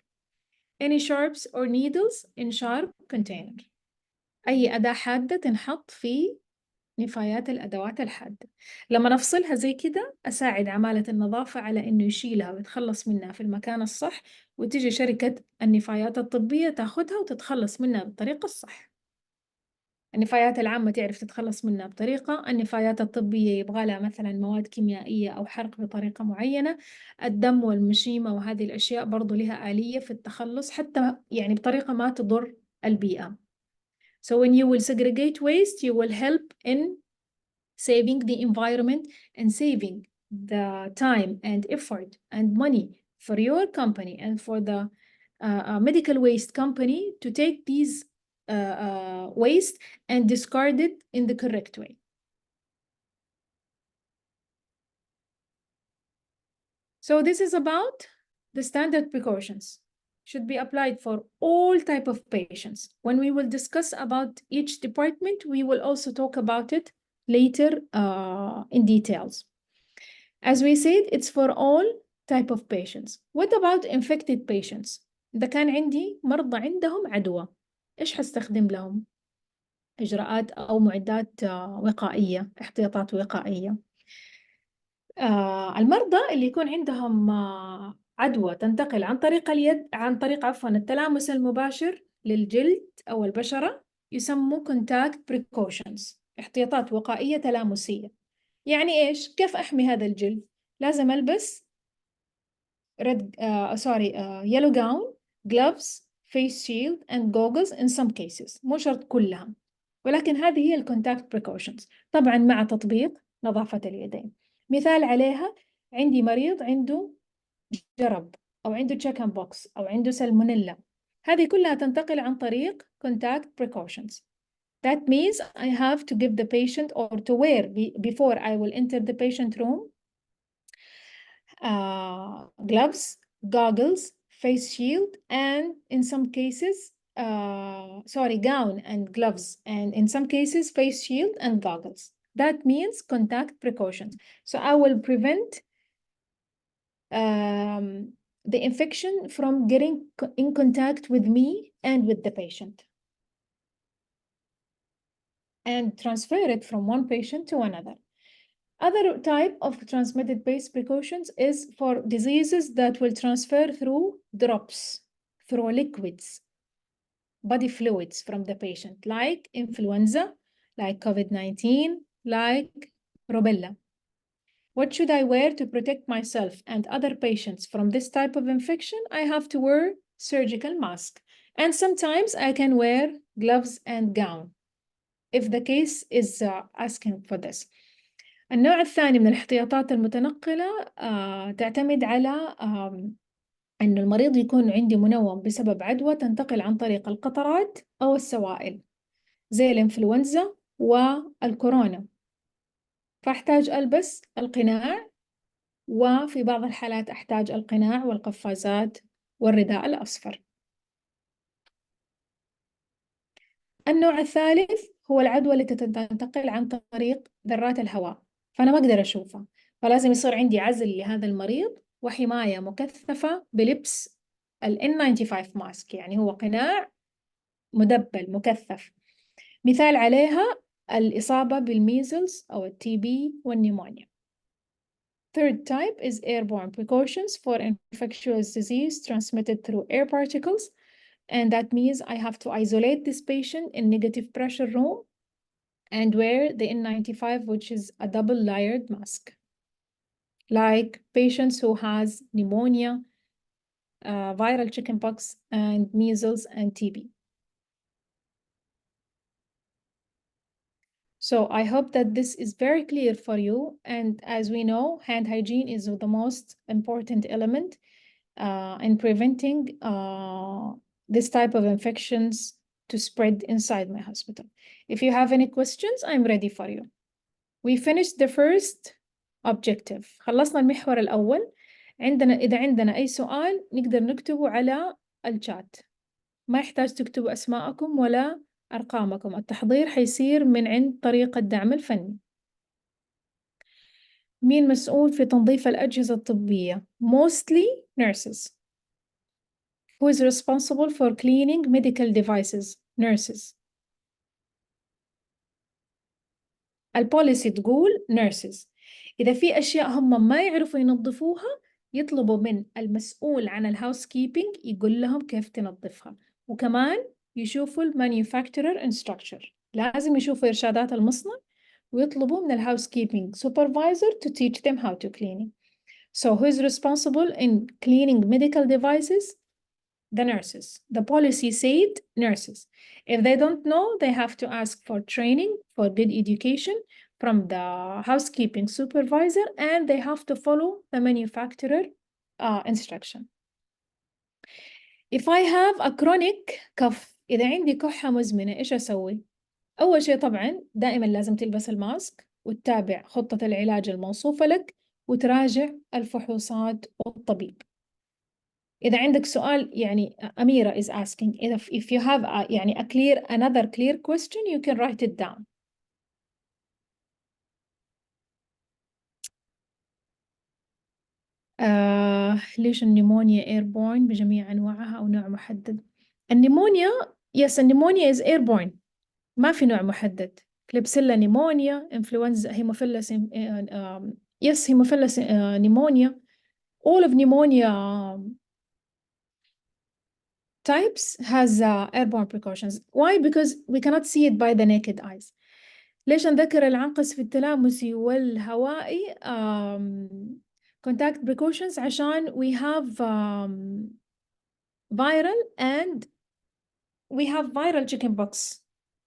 Any sharps or needles in sharp container. أي أداة حادة تنحط في نفايات الأدوات الحادة. لما نفصلها زي كده أساعد عمالة النظافة على إنه يشيلها ويتخلص منها في المكان الصح، وتجي شركة النفايات الطبية تاخدها وتتخلص منها بالطريقة الصح. النفايات العامة تعرف تتخلص منها بطريقة، النفايات الطبية يبغى لها مثلا مواد كيميائية أو حرق بطريقة معينة، الدم والمشيمة وهذه الأشياء برضو لها آلية في التخلص حتى يعني بطريقة ما تضر البيئة. So when you will segregate waste, you will help in saving the environment and saving the time and effort and money for your company and for the medical waste company to take these waste and discard it in the correct way. So this is about the standard precautions should be applied for all type of patients. When we will discuss about each department, we will also talk about it later in details. As we said, it's for all type of patients. What about infected patients? إذا كان عندي مرضى عندهم عدوى، إيش هستخدم لهم؟ إجراءات أو معدات وقائية، احتياطات وقائية. المرضى اللي يكون عندهم عدوى تنتقل عن طريق اليد، عن طريق عفوا التلامس المباشر للجلد أو البشرة، يسموا contact precautions، احتياطات وقائية تلامسية. يعني إيش؟ كيف أحمي هذا الجلد؟ لازم ألبس yellow gown, gloves, face shield and goggles in some cases. مو شرط كلها، ولكن هذه هي الكونتاكت precautions، طبعا مع تطبيق نظافة اليدين. مثال عليها، عندي مريض عنده جرب أو عنده chicken pox أو عنده سالمونيلا، هذه كلها تنتقل عن طريق contact precautions. That means I have to give the patient or to wear before I will enter the patient room gloves, goggles, face shield, and in some cases, gown and gloves, and in some cases, face shield and goggles. That means contact precautions. So I will prevent the infection from getting in contact with me and with the patient, and transfer it from one patient to another. Other type of transmitted-based precautions is for diseases that will transfer through drops, through liquids, body fluids from the patient, like influenza, like COVID-19, like rubella. What should I wear to protect myself and other patients from this type of infection? I have to wear surgical mask, and sometimes I can wear gloves and gown if the case is asking for this. النوع الثاني من الاحتياطات المتنقلة تعتمد على أن المريض يكون عندي منوم بسبب عدوى تنتقل عن طريق القطرات أو السوائل زي الإنفلونزا والكورونا، فأحتاج ألبس القناع، وفي بعض الحالات أحتاج القناع والقفازات والرداء الأصفر. النوع الثالث هو العدوى التي تنتقل عن طريق ذرات الهواء، فأنا ما أقدر أشوفها، فلازم يصير عندي عزل لهذا المريض وحماية مكثفة بلبس ال N95 ماسك، يعني هو قناع مدبل مكثف. مثال عليها الإصابة بالميزلز أو التي بي والنيمونيا. Third type is airborne precautions for infectious disease transmitted through air particles, and that means I have to isolate this patient in negative pressure room and wear the N95, which is a double layered mask, like patients who has pneumonia, viral chickenpox, and measles and TB. So I hope that this is very clear for you. And as we know, hand hygiene is the most important element in preventing this type of infections to spread inside my hospital. If you have any questions, I'm ready for you. We finished the first objective. خلصنا المحور الأول. إذا عندنا أي سؤال نقدر نكتبه على الشات. ما يحتاج تكتبوا أسماءكم ولا أرقامكم. التحضير حيصير من عند طريق الدعم الفني. مين مسؤول في تنظيف الأجهزة الطبية؟ Mostly nurses. Who is responsible for cleaning medical devices? Nurses. البوليسي تقول nurses. إذا في أشياء هم ما يعرفوا ينظفوها يطلبوا من المسؤول عن الهاوس كيبينج يقول لهم كيف تنظفها، وكمان يشوفوا المانيفاكتورر instructor، لازم يشوفوا إرشادات المصنع ويطلبوا من الهاوس كيبينج supervisor to teach them how to clean it. So who is responsible in cleaning medical devices? The nurses. The policy said nurses. If they don't know, they have to ask for training, for good education from the housekeeping supervisor, and they have to follow the manufacturer instruction. If I have a chronic cough, إذا عندي كحة مزمنة إيش أسوي؟ أول شيء طبعاً دائماً لازم تلبس الماسك وتتابع خطة العلاج الموصوفة لك وتراجع الفحوصات والطبيب. إذا عندك سؤال يعني أميرة is asking if you have يعني another clear question you can write it down. ليش النيمونيا airborne بجميع أنواعها أو نوع محدد؟ النيمونيا النيمونيا is airborne، ما في نوع محدد. كليبسيلا نيمونيا، إنفلونزا، هيموفيلس هيموفيلس نيمونيا. all of pneumonia types has airborne precautions. Why? Because we cannot see it by the naked eyes. ليش نذكر العنقس في التلامسي والهوائي contact precautions؟ عشان we have viral and we have viral chickenpox.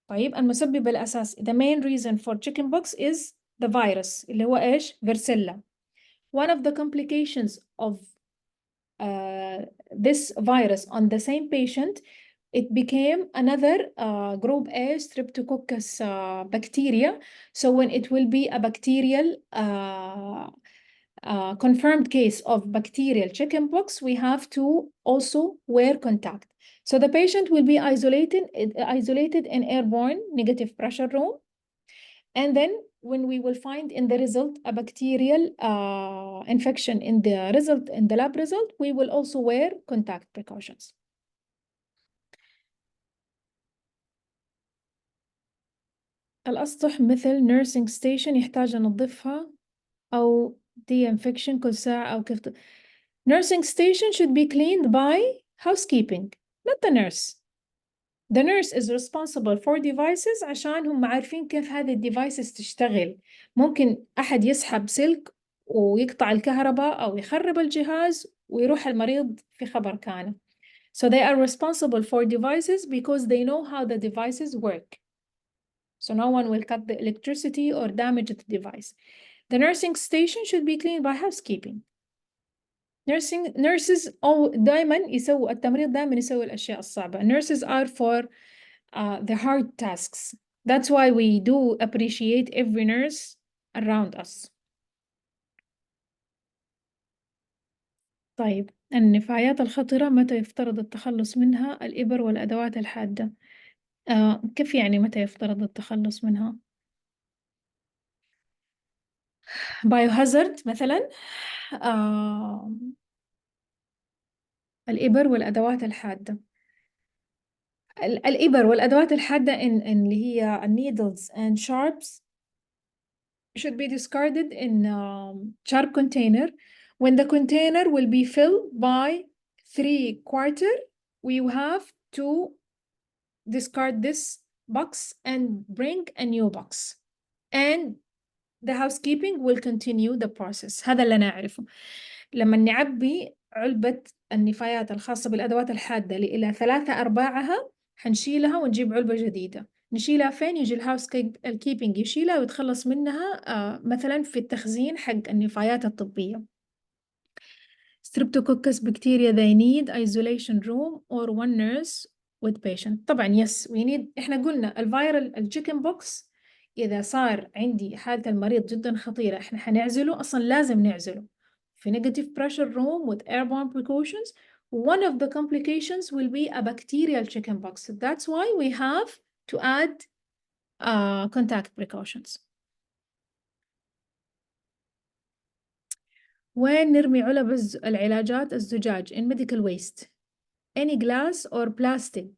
طيب المسبب الأساسي the main reason for chickenpox is the virus اللي هو إيش؟ varicella. One of the complications of this virus on the same patient, it became another group A streptococcus bacteria. So when it will be a bacterial confirmed case of bacterial chickenpox, we have to also wear contact. So the patient will be isolated in airborne negative pressure room. And then when we will find in the result a bacterial infection in the lab result, we will also wear contact precautions. الأسطح مثل nursing station يحتاج ننظفها أو de-infection كل ساعة أو كيف nursing station should be cleaned by housekeeping, not the nurse. The nurse is responsible for devices عشان هم عارفين كيف هذه الديفايسز تشتغل. ممكن أحد يسحب سلك ويقطع الكهرباء أو يخرب الجهاز ويروح المريض في خبر كان. So they are responsible for devices because they know how the devices work. So no one will cut the electricity or damage the device. The nursing station should be cleaned by housekeeping. Nurses دائما يسووا التمريض دائما يسوي الأشياء الصعبة. Nurses are for the hard tasks. That's why we do appreciate every nurse around us. طيب النفايات الخطرة متى يفترض التخلص منها؟ الإبر والأدوات الحادة. كيف يعني متى يفترض التخلص منها؟ biohazard مثلا. الإبر والأدوات الحادة. الإبر والأدوات الحادة اللي هي needles and sharps should be discarded in sharp container. When the container will be filled by 3/4, we have to discard this box and bring a new box. And the housekeeping will continue the process. هذا اللي نعرفه. لما نعبي علبة النفايات الخاصة بالأدوات الحادة إلى 3/4 حنشيلها ونجيب علبة جديدة. نشيلها فين؟ يجي الهاوس الكيبينج يشيلها ويتخلص منها مثلا في التخزين حق النفايات الطبية. Streptococcus bacteria they need isolation room or one nurse with patient. طبعا yes we need. احنا قلنا الفيرال الجيكن بوكس إذا صار عندي حالة المريض جدا خطيرة احنا حنعزله، أصلا لازم نعزله في negative pressure room with airborne precautions. One of the complications will be a bacterial chickenpox. That's why we have to add contact precautions. وين نرمي علب العلاجات الزجاج in medical waste? Any glass or plastic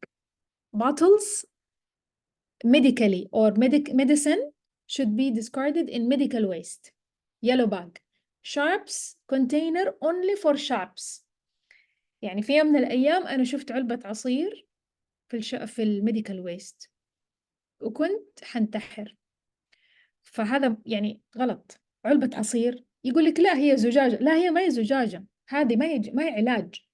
bottles medically or medicine should be discarded in medical waste. Yellow bag. Sharps container only for sharps. يعني في يوم من الأيام أنا شفت علبة عصير في الميديكال ويست وكنت حنتحر. فهذا يعني غلط. علبة عصير يقول لك لا هي زجاجة، لا هي ما هي زجاجة، هذه ما هي علاج.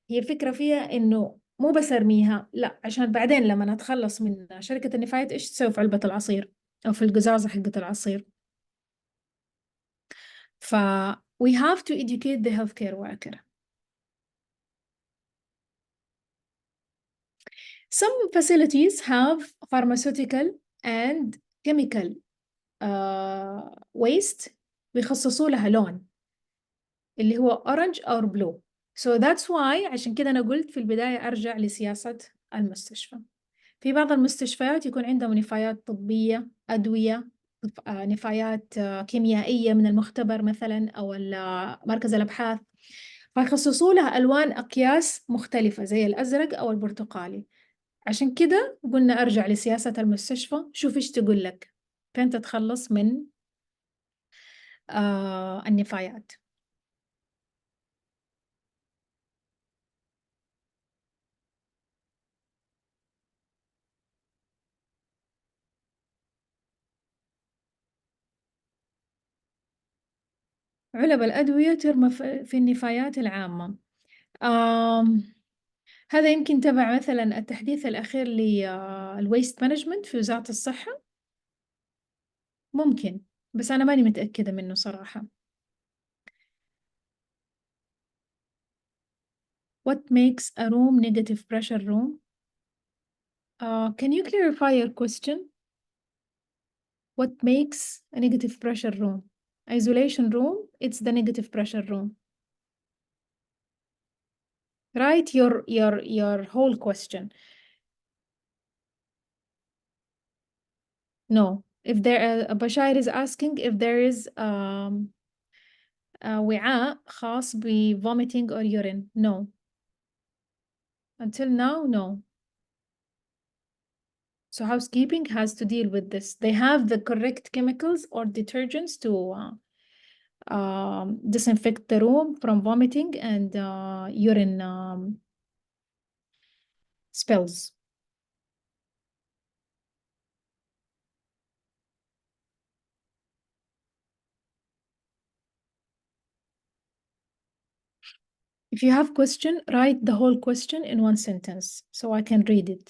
هي الفكرة فيها إنه مو بس أرميها، لا عشان بعدين لما نتخلص منها. شركة النفايات إيش تسوي في علبة العصير أو في القزازة حقة العصير؟ we have to educate the healthcare worker. Some facilities have pharmaceutical and chemical waste ويخصصوا لها لون اللي هو orange or blue. So that's why عشان كده أنا قلت في البداية أرجع لسياسة المستشفى. في بعض المستشفيات يكون عندهم نفايات طبية، أدوية، نفايات كيميائية من المختبر مثلا أو مركز الأبحاث، فيخصصوا لها ألوان أقياس مختلفة زي الأزرق أو البرتقالي. عشان كده قلنا أرجع لسياسة المستشفى، شوف إيش تقول لك، فين تتخلص من النفايات. علب الأدوية ترمى في النفايات العامة. هذا يمكن تبع مثلا التحديث الأخير للويست مانجمنت في وزارة الصحة، ممكن، بس أنا ماني متأكدة منه صراحة. What makes a room negative pressure room? Can you clarify your question? What makes a negative pressure room? Isolation room, it's the negative pressure room. Write your whole question. No, if there Bashir is asking if there is وعاء خاص ب vomiting or urine. No. Until now, no. So housekeeping has to deal with this. They have the correct chemicals or detergents to disinfect the room from vomiting and urine spills. If you have question, write the whole question in one sentence so I can read it.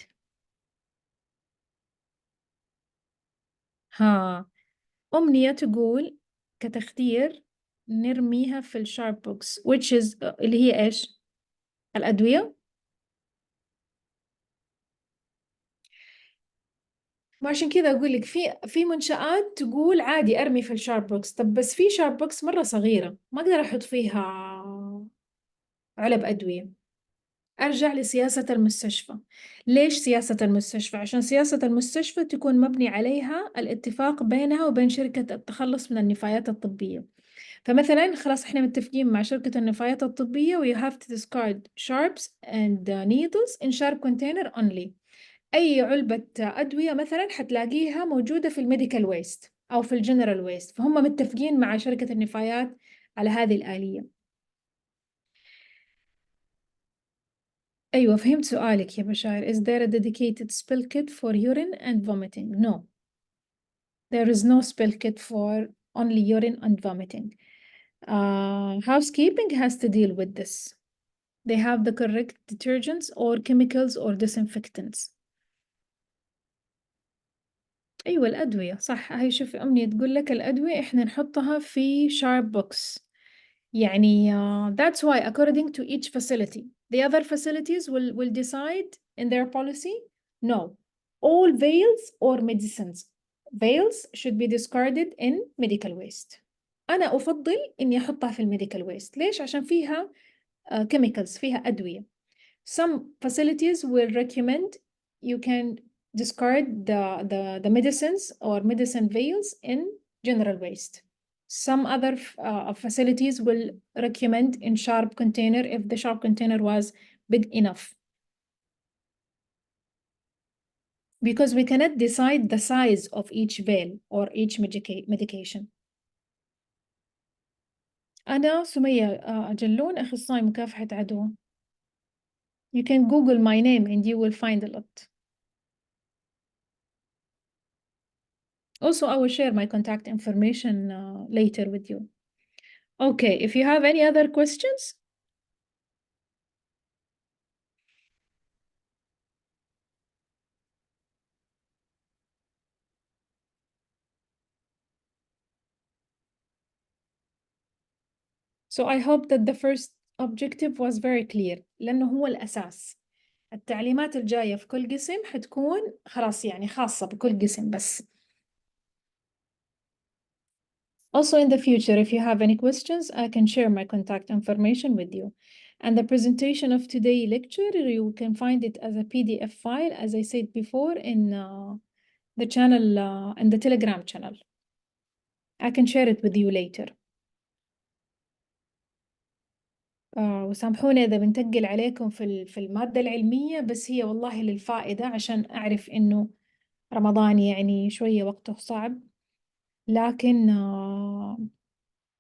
أمنية تقول كتخدير نرميها في الشارب بوكس which is اللي هي إيش؟ الأدوية؟ وعشان كذا أقول لك في منشآت تقول عادي أرمي في الشارب بوكس. طب بس في شارب بوكس مرة صغيرة ما أقدر أحط فيها علب أدوية. أرجع لسياسة المستشفى. ليش سياسة المستشفى؟ عشان سياسة المستشفى تكون مبني عليها الاتفاق بينها وبين شركة التخلص من النفايات الطبية. فمثلا خلاص احنا متفقين مع شركة النفايات الطبية we have to discard sharps and needles in sharp container only. أي علبة أدوية مثلا حتلاقيها موجودة في الميديكال ويست أو في الجنرال ويست، فهم متفقين مع شركة النفايات على هذه الآلية. أيوة فهمت سؤالك يا بشاير. Is there a dedicated spill kit for urine and vomiting? No. There is no spill kit for only urine and vomiting. Housekeeping has to deal with this. They have the correct detergents or chemicals or disinfectants. أيوة الأدوية صح. هاي شوف أمنية تقول لك الأدوية إحنا نحطها في sharp box. يعني that's why according to each facility the other facilities will decide in their policy. No, all vials or medicines vials should be discarded in medical waste. أنا أفضل إني أحطها في الميديكال waste. ليش؟ عشان فيها chemicals، فيها أدوية. Some facilities will recommend you can discard the medicines or medicine vials in general waste. Some other facilities will recommend in sharp container if the sharp container was big enough. Because we cannot decide the size of each vial or each medication. أنا سمية جلون أخصائي مكافحة عدوى. You can Google my name and you will find a lot. Also, I will share my contact information later with you. Okay, if you have any other questions. So I hope that the first objective was very clear لأنه هو الأساس. التعليمات الجاية في كل قسم حتكون خلاص يعني خاصة بكل قسم بس. Also, in the future, if you have any questions, I can share my contact information with you. And the presentation of today's lecture, you can find it as a PDF file, as I said before, in the channel, in the Telegram channel. I can share it with you later. وسامحوني إذا بنتقل عليكم في المادة العلمية، بس هي والله للفائدة، عشان أعرف إنه رمضان يعني شوية وقته صعب، لكن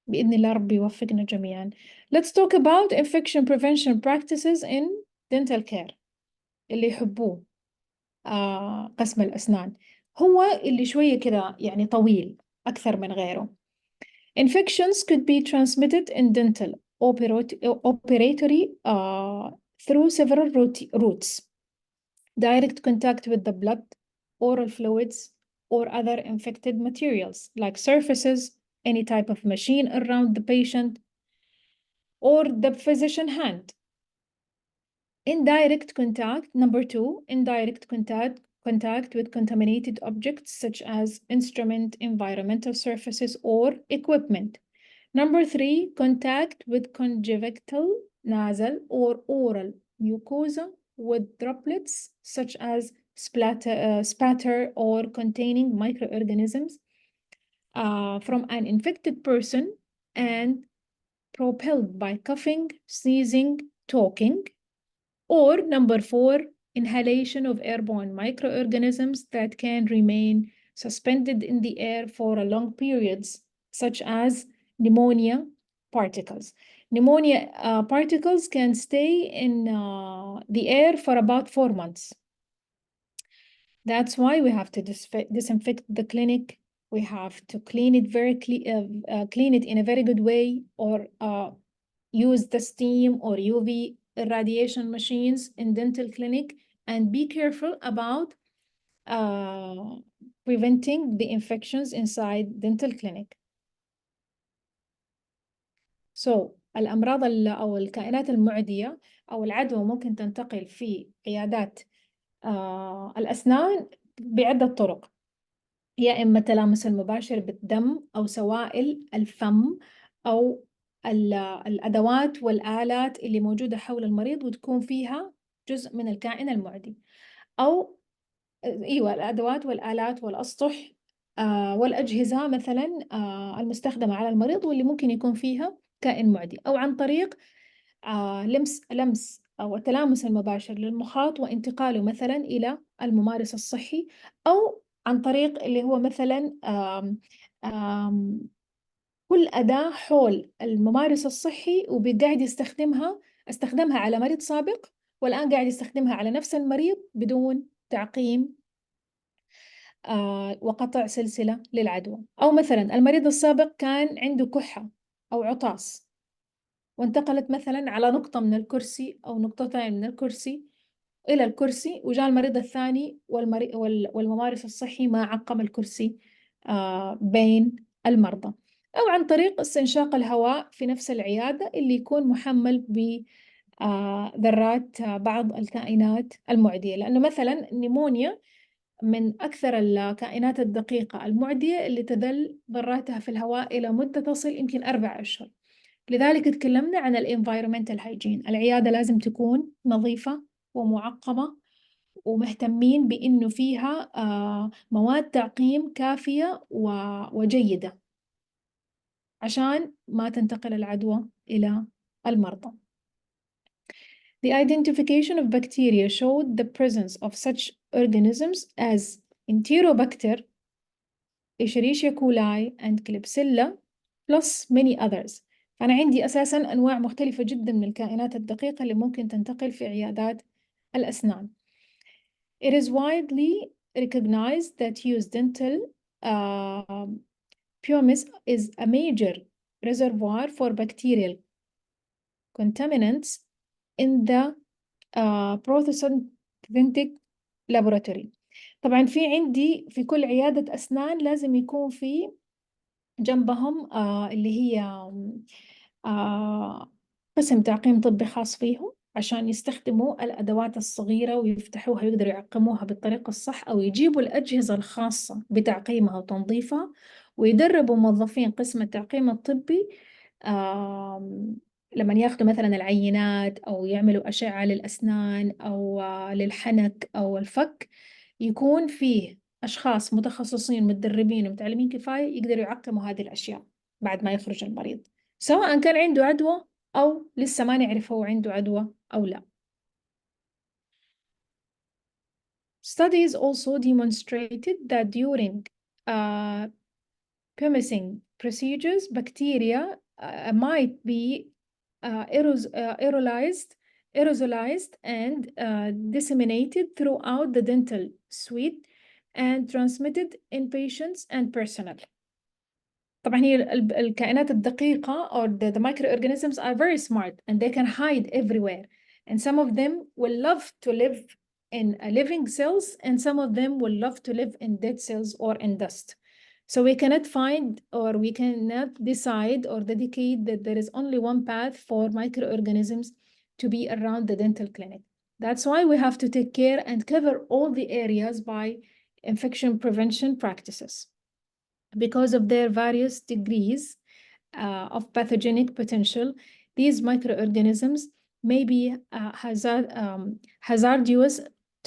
بإذن الله ربي يوفقنا جميعا. Let's talk about infection prevention practices in dental care. اللي يحبوه قسم الأسنان هو اللي شوية كده يعني طويل أكثر من غيره. Infections could be transmitted in dental operatory through several routes. Direct contact with the blood, oral fluids, or other infected materials like surfaces, any type of machine around the patient, or the physician hand. Indirect contact, number 2, indirect contact with contaminated objects such as instrument, environmental surfaces, or equipment. Number 3, contact with conjunctival, nasal, or oral mucosa with droplets such as spatter or containing microorganisms from an infected person and propelled by coughing, sneezing, talking. Or number 4, inhalation of airborne microorganisms that can remain suspended in the air for long periods, such as pneumonia particles. Pneumonia particles can stay in the air for about 4 months. That's why we have to disinfect the clinic. We have to clean it clean it in a very good way, or use the steam or UV irradiation machines in dental clinic, and be careful about preventing the infections inside dental clinic. So الأمراض أو الكائنات المعدية أو العدوى ممكن تنتقل في عيادات الأسنان بعدة طرق، يا إما التلامس المباشر بالدم أو سوائل الفم أو الأدوات والآلات اللي موجودة حول المريض وتكون فيها جزء من الكائن المعدي، أو أيوة الأدوات والآلات والأسطح والأجهزة مثلا المستخدمة على المريض واللي ممكن يكون فيها كائن معدي، أو عن طريق لمس أو التلامس المباشر للمخاط وانتقاله مثلا إلى الممارس الصحي، أو عن طريق اللي هو مثلا كل أداة حول الممارس الصحي وبقاعد استخدمها على مريض سابق، والآن قاعد يستخدمها على نفس المريض بدون تعقيم وقطع سلسلة للعدوى. أو مثلا المريض السابق كان عنده كحة أو عطاس، وانتقلت مثلا على نقطة من الكرسي أو نقطتين من الكرسي إلى الكرسي، وجاء المريض الثاني والممارس الصحي ما عقم الكرسي بين المرضى. أو عن طريق استنشاق الهواء في نفس العيادة اللي يكون محمل بذرات بعض الكائنات المعدية، لأنه مثلا النيمونيا من أكثر الكائنات الدقيقة المعدية اللي تظل ذراتها في الهواء إلى مدة تصل يمكن 4 أشهر. لذلك تكلمنا عن الانفايرمنتال هايجين، العيادة لازم تكون نظيفة ومعقمة ومهتمين بإنه فيها مواد تعقيم كافية وجيدة عشان ما تنتقل العدوى إلى المرضى. The identification of bacteria showed the presence of such organisms as Enterobacter, Escherichia coli, and Klebsiella, plus many others. فأنا عندي أساساً أنواع مختلفة جداً من الكائنات الدقيقة اللي ممكن تنتقل في عيادات الأسنان. It is widely recognized that use dental pumice is a major reservoir for bacterial contaminants in the procedent laboratory. طبعاً في عندي في كل عيادة أسنان لازم يكون في جنبهم اللي هي قسم تعقيم طبي خاص فيهم عشان يستخدموا الأدوات الصغيرة ويفتحوها ويقدروا يعقموها بالطريقة الصح، أو يجيبوا الأجهزة الخاصة بتعقيمها وتنظيفها ويدربوا موظفين قسم التعقيم الطبي لما ياخدوا مثلا العينات أو يعملوا أشعة للأسنان أو للحنك أو الفك، يكون فيه أشخاص متخصصين متدربين ومتعلمين كفاية يقدروا يعقموا هذه الأشياء بعد ما يخرج المريض، سواء كان عنده عدوى أو لسه ما نعرف هو عنده عدوى أو لا. Studies also demonstrated that during pumicening procedures, bacteria might be aerosolized and disseminated throughout the dental suite and transmitted in patients and personnel. طبعا هي الكائنات الدقيقة or the microorganisms are very smart and they can hide everywhere, and some of them will love to live in living cells and some of them will love to live in dead cells or in dust. So we cannot find or we cannot decide or dedicate that there is only one path for microorganisms to be around the dental clinic. That's why we have to take care and cover all the areas by infection prevention practices. Because of their various degrees of pathogenic potential, these microorganisms may be hazardous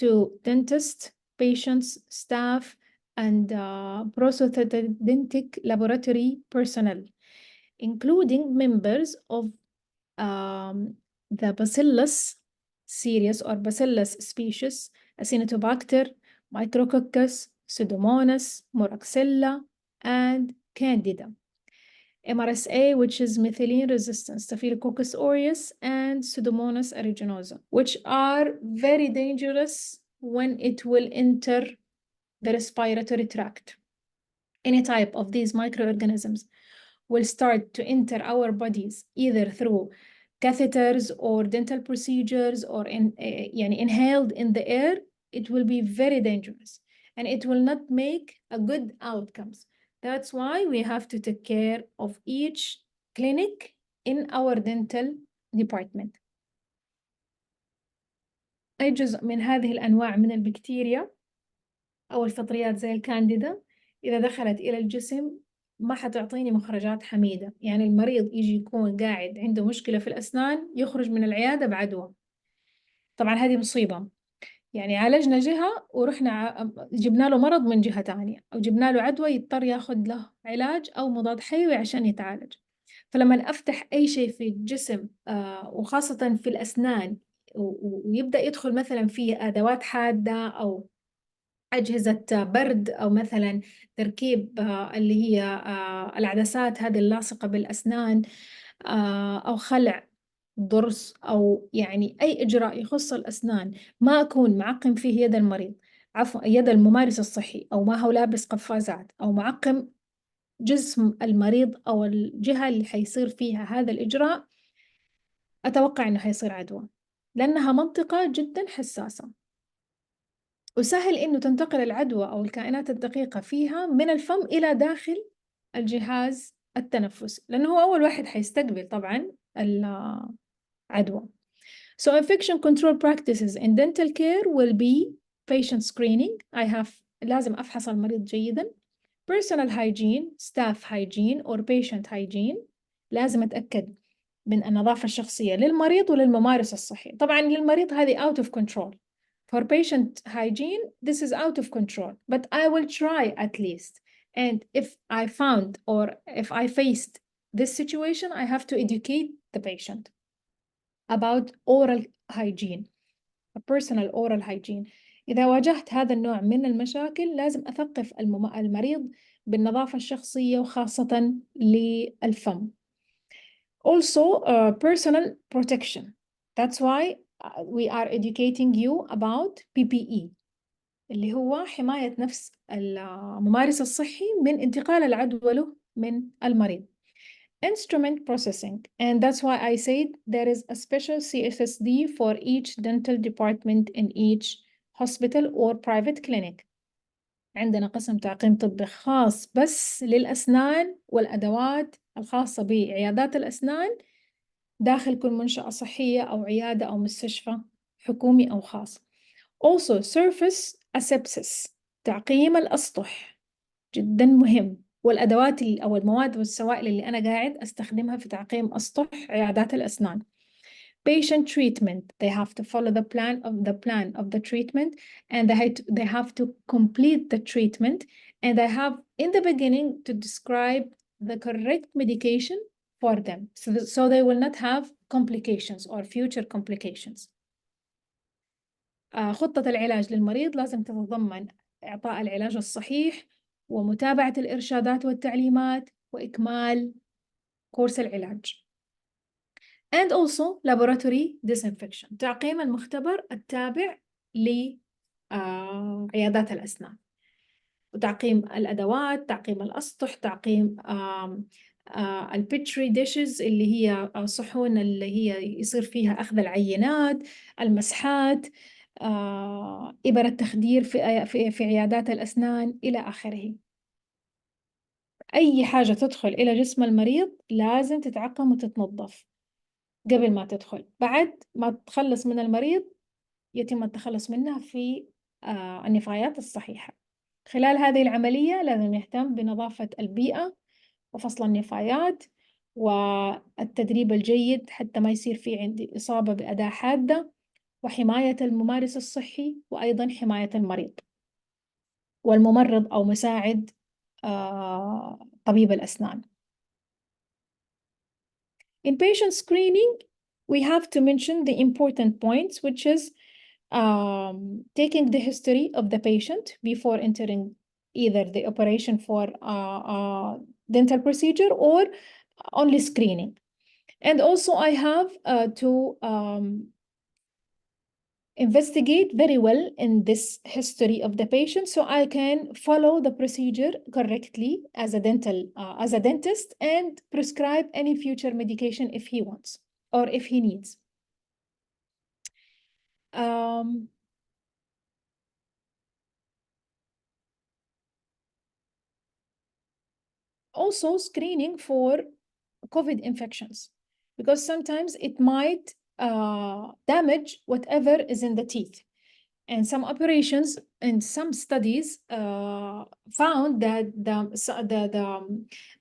to dentists, patients, staff, and prosthodontic laboratory personnel, including members of the Bacillus series or Bacillus species, Acinetobacter, Micrococcus, Pseudomonas, Moraxella, and Candida. MRSA, which is methicillin resistant, Staphylococcus aureus, and Pseudomonas aeruginosa, which are very dangerous when it will enter the respiratory tract. Any type of these microorganisms will start to enter our bodies either through catheters or dental procedures or inhaled in the air. It will be very dangerous and it will not make a good outcomes. That's why we have to take care of each clinic in our dental department. أي جزء من هذه الأنواع من البكتيريا أو الفطريات زي الكانديدا إذا دخلت إلى الجسم ما حتعطيني مخرجات حميدة، يعني المريض يجي يكون قاعد عنده مشكلة في الأسنان يخرج من العيادة بعدوى. طبعا هذه مصيبة، يعني عالجنا جهة ورحنا جبنا له مرض من جهة تانية أو جبنا له عدوى يضطر ياخذ له علاج أو مضاد حيوي عشان يتعالج. فلما أفتح أي شيء في الجسم وخاصة في الأسنان ويبدأ يدخل مثلا فيه أدوات حادة أو أجهزة برد أو مثلا تركيب اللي هي العدسات هذه اللاصقة بالأسنان أو خلع ضرس أو يعني أي إجراء يخص الأسنان ما أكون معقم فيه يد المريض، عفوا يد الممارس الصحي، أو ما هو لابس قفازات أو معقم جسم المريض أو الجهة اللي حيصير فيها هذا الإجراء، أتوقع إنه حيصير عدوى لأنها منطقة جدا حساسة وسهل إنه تنتقل العدوى أو الكائنات الدقيقة فيها من الفم إلى داخل الجهاز التنفسي، لأنه هو أول واحد حيستقبل طبعا العدوى. So infection control practices in dental care will be patient screening. لازم أفحص المريض جيدا. Personal hygiene, staff hygiene or patient hygiene. لازم أتأكد من النظافة الشخصية للمريض وللممارس الصحي. طبعا للمريض هذه out of control. For patient hygiene, this is out of control, but I will try at least. And if I found or if I faced this situation, I have to educate the patient about oral hygiene, a personal oral hygiene. إذا واجهت هذا النوع من المشاكل لازم أثقف المريض بالنظافة الشخصية وخاصة للفم. Also, personal protection. That's why we are educating you about PPE اللي هو حماية نفس الممارس الصحي من انتقال العدوى له من المريض. Instrument processing, and that's why I said there is a special CSSD for each dental department in each hospital or private clinic. عندنا قسم تعقيم طبي خاص بس للأسنان والأدوات الخاصة بعيادات الأسنان داخل كل منشأة صحية أو عيادة أو مستشفى حكومي أو خاص. Also surface asepsis، تعقيم الأسطح جدا مهم والأدوات أو المواد والسوائل اللي أنا قاعد أستخدمها في تعقيم أسطح عيادات الأسنان. Patient treatment, they have to follow the plan of the treatment, and they have to complete the treatment, and I have in the beginning to describe the correct medication for them, so they will not have complications or future complications. خطة العلاج للمريض لازم تتضمن إعطاء العلاج الصحيح ومتابعة الإرشادات والتعليمات وإكمال كورس العلاج. And also laboratory disinfection، تعقيم المختبر التابع لعيادات الأسنان، وتعقيم الأدوات، تعقيم الأسطح، تعقيم البيتري ديشز اللي هي صحون اللي هي يصير فيها أخذ العينات، المسحات، إبر التخدير في عيادات الأسنان إلى آخره. أي حاجة تدخل إلى جسم المريض لازم تتعقم وتتنظف قبل ما تدخل. بعد ما تخلص من المريض يتم التخلص منها في النفايات الصحيحة. خلال هذه العملية لازم نهتم بنظافة البيئة وفصل النفايات والتدريب الجيد حتى ما يصير في عندي إصابة بأداة حادة، وحماية الممارس الصحي، وأيضا حماية المريض والممرض أو مساعد طبيب الأسنان. In patient screening, we have to mention the important points, which is taking the history of the patient before entering either the operation for dental procedure or only screening. And also I have to investigate very well in this history of the patient so I can follow the procedure correctly as a dentist and prescribe any future medication if he wants or if he needs. Also screening for COVID infections, because sometimes it might damage whatever is in the teeth. And some operations and some studies found that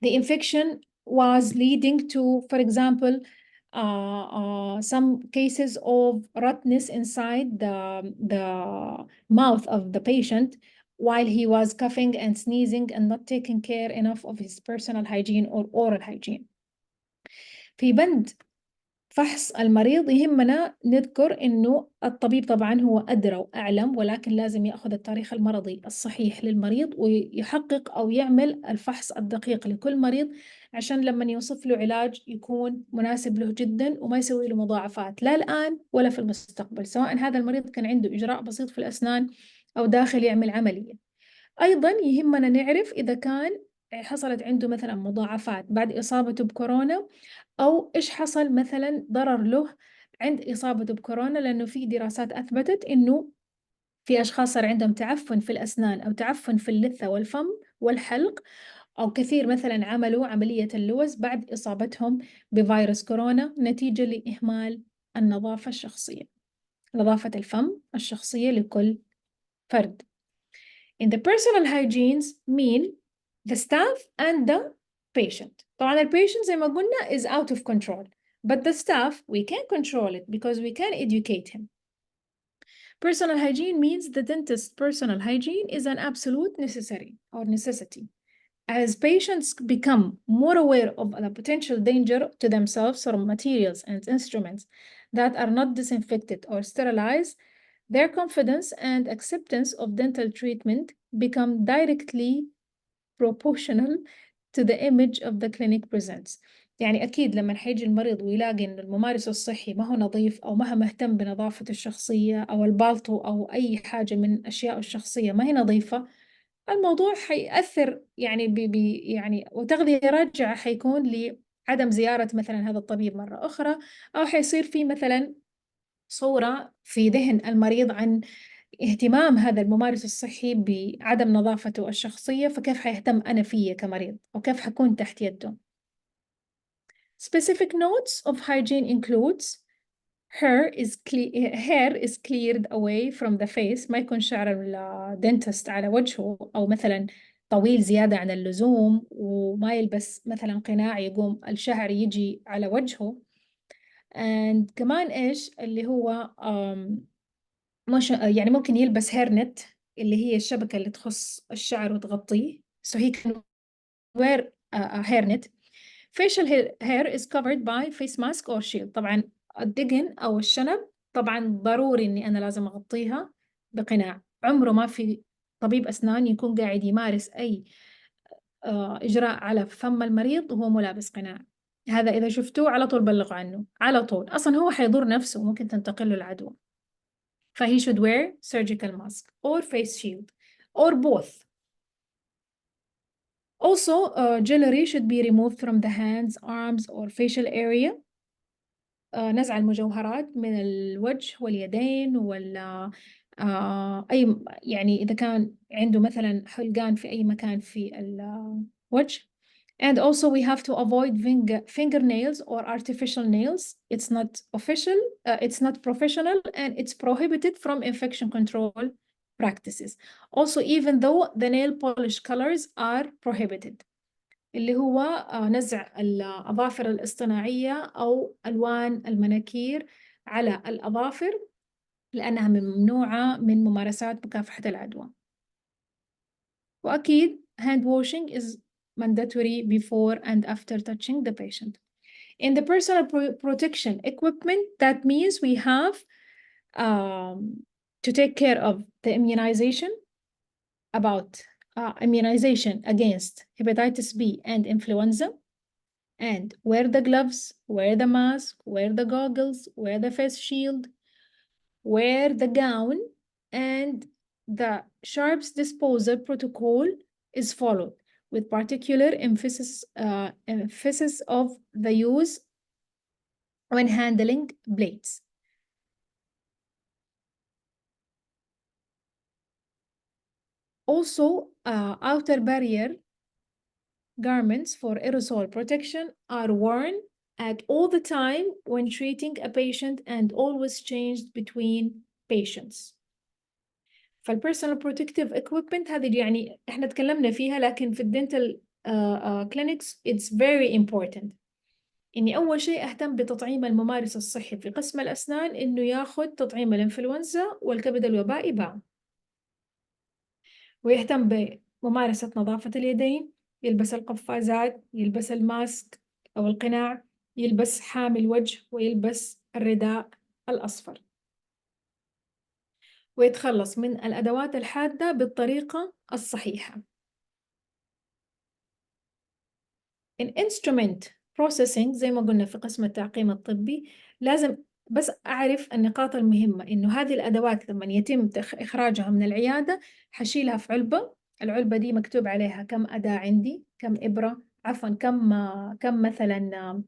the infection was leading to, for example, some cases of rottenness inside the mouth of the patient while he was coughing and sneezing and not taking care enough of his personal hygiene or oral hygiene. في بند فحص المريض يهمنا نذكر إنه الطبيب طبعا هو أدرى وأعلم، ولكن لازم يأخذ التاريخ المرضي الصحيح للمريض ويحقق أو يعمل الفحص الدقيق لكل مريض عشان لما يوصف له علاج يكون مناسب له جدا وما يسوي له مضاعفات لا الآن ولا في المستقبل، سواء هذا المريض كان عنده إجراء بسيط في الأسنان أو داخل يعمل عملية. أيضا يهمنا نعرف إذا كان حصلت عنده مثلا مضاعفات بعد إصابته بكورونا، أو إيش حصل مثلا ضرر له عند إصابته بكورونا، لأنه في دراسات أثبتت إنه في أشخاص صار عندهم تعفن في الأسنان أو تعفن في اللثة والفم والحلق، أو كثير مثلا عملوا عملية اللوز بعد إصابتهم بفيروس كورونا نتيجة لإهمال النظافة الشخصية، نظافة الفم الشخصية لكل فرد. In the personal hygienes mean the staff and the patient. طبعا ال patient زي ما قلنا is out of control, but the staff we can control it because we can educate him. Personal hygiene means the dentist's personal hygiene is an absolute necessity. As patients become more aware of the potential danger to themselves from materials and instruments that are not disinfected or sterilized, their confidence and acceptance of dental treatment become directly proportional to the image of the clinic presents. يعني أكيد لما حيجي المريض ويلاقي إن الممارس الصحي ما هو نظيف أو ما هو مهتم بنظافة الشخصية أو البالطو أو أي حاجة من أشياء الشخصية ما هي نظيفة، الموضوع حيأثر يعني يعني وتغذية راجعة حيكون لعدم زيارة مثلا هذا الطبيب مرة أخرى، أو حيصير في مثلا صورة في ذهن المريض عن اهتمام هذا الممارس الصحي بعدم نظافته الشخصية، فكيف حيهتم أنا فيه كمريض أو كيف حكون تحت يده. Specific notes of hygiene includes hair is cleared away from the face، ما يكون شعر الدنتست على وجهه أو مثلا طويل زيادة عن اللزوم وما يلبس مثلا قناع يقوم الشعر يجي على وجهه. and كمان إيش اللي هو مش يعني ممكن يلبس هيرنت اللي هي الشبكة اللي تخص الشعر وتغطيه. so he can wear a hairnet. facial hair is covered by face mask or shield. طبعا الدقن أو الشنب طبعا ضروري إني أنا لازم أغطيها بقناع. عمره ما في طبيب أسنان يكون قاعد يمارس أي إجراء على فم المريض وهو ملابس قناع. هذا إذا شفتوه على طول بلغوا عنه على طول، أصلا هو حيضر نفسه وممكن تنتقل له العدوى. فهي should wear surgical mask or face shield or both. Also, jewelry should be removed from the hands, arms or facial area. نزع المجوهرات من الوجه واليدين ولا أي يعني إذا كان عنده مثلا حلقان في أي مكان في الوجه. And also we have to avoid fingernails or artificial nails. It's not official, it's not professional, and it's prohibited from infection control practices. Also, even though the nail polish colors are prohibited. اللي هو نزع الأظافر الاصطناعية أو ألوان المناكير على الأظافر لأنها ممنوعة من ممارسات مكافحة العدوى. وأكيد hand washing is mandatory before and after touching the patient. In the personal protection equipment, that means we have to take care of the immunization, about immunization against hepatitis B and influenza, and wear the gloves, wear the mask, wear the goggles, wear the face shield, wear the gown, and the sharps disposal protocol is followed with particular emphasis of the use when handling blades. Also, outer barrier garments for aerosol protection are worn at all the time when treating a patient and always changed between patients. فالpersonal protective equipment هذه يعني احنا تكلمنا فيها، لكن في الدنتال clinics it's very important. إني أول شيء أهتم بتطعيم الممارس الصحي في قسم الأسنان إنه ياخد تطعيم الإنفلونزا والكبد الوبائي باع، ويهتم بممارسة نظافة اليدين، يلبس القفازات، يلبس الماسك أو القناع، يلبس حامي الوجه، ويلبس الرداء الأصفر، ويتخلص من الأدوات الحادة بالطريقة الصحيحة. In instrument processing زي ما قلنا في قسم التعقيم الطبي لازم بس أعرف النقاط المهمة، إنه هذه الأدوات لما يتم إخراجها من العيادة حشيلها في علبة. العلبة دي مكتوب عليها كم أداة عندي، كم إبرة، عفوا كم مثلا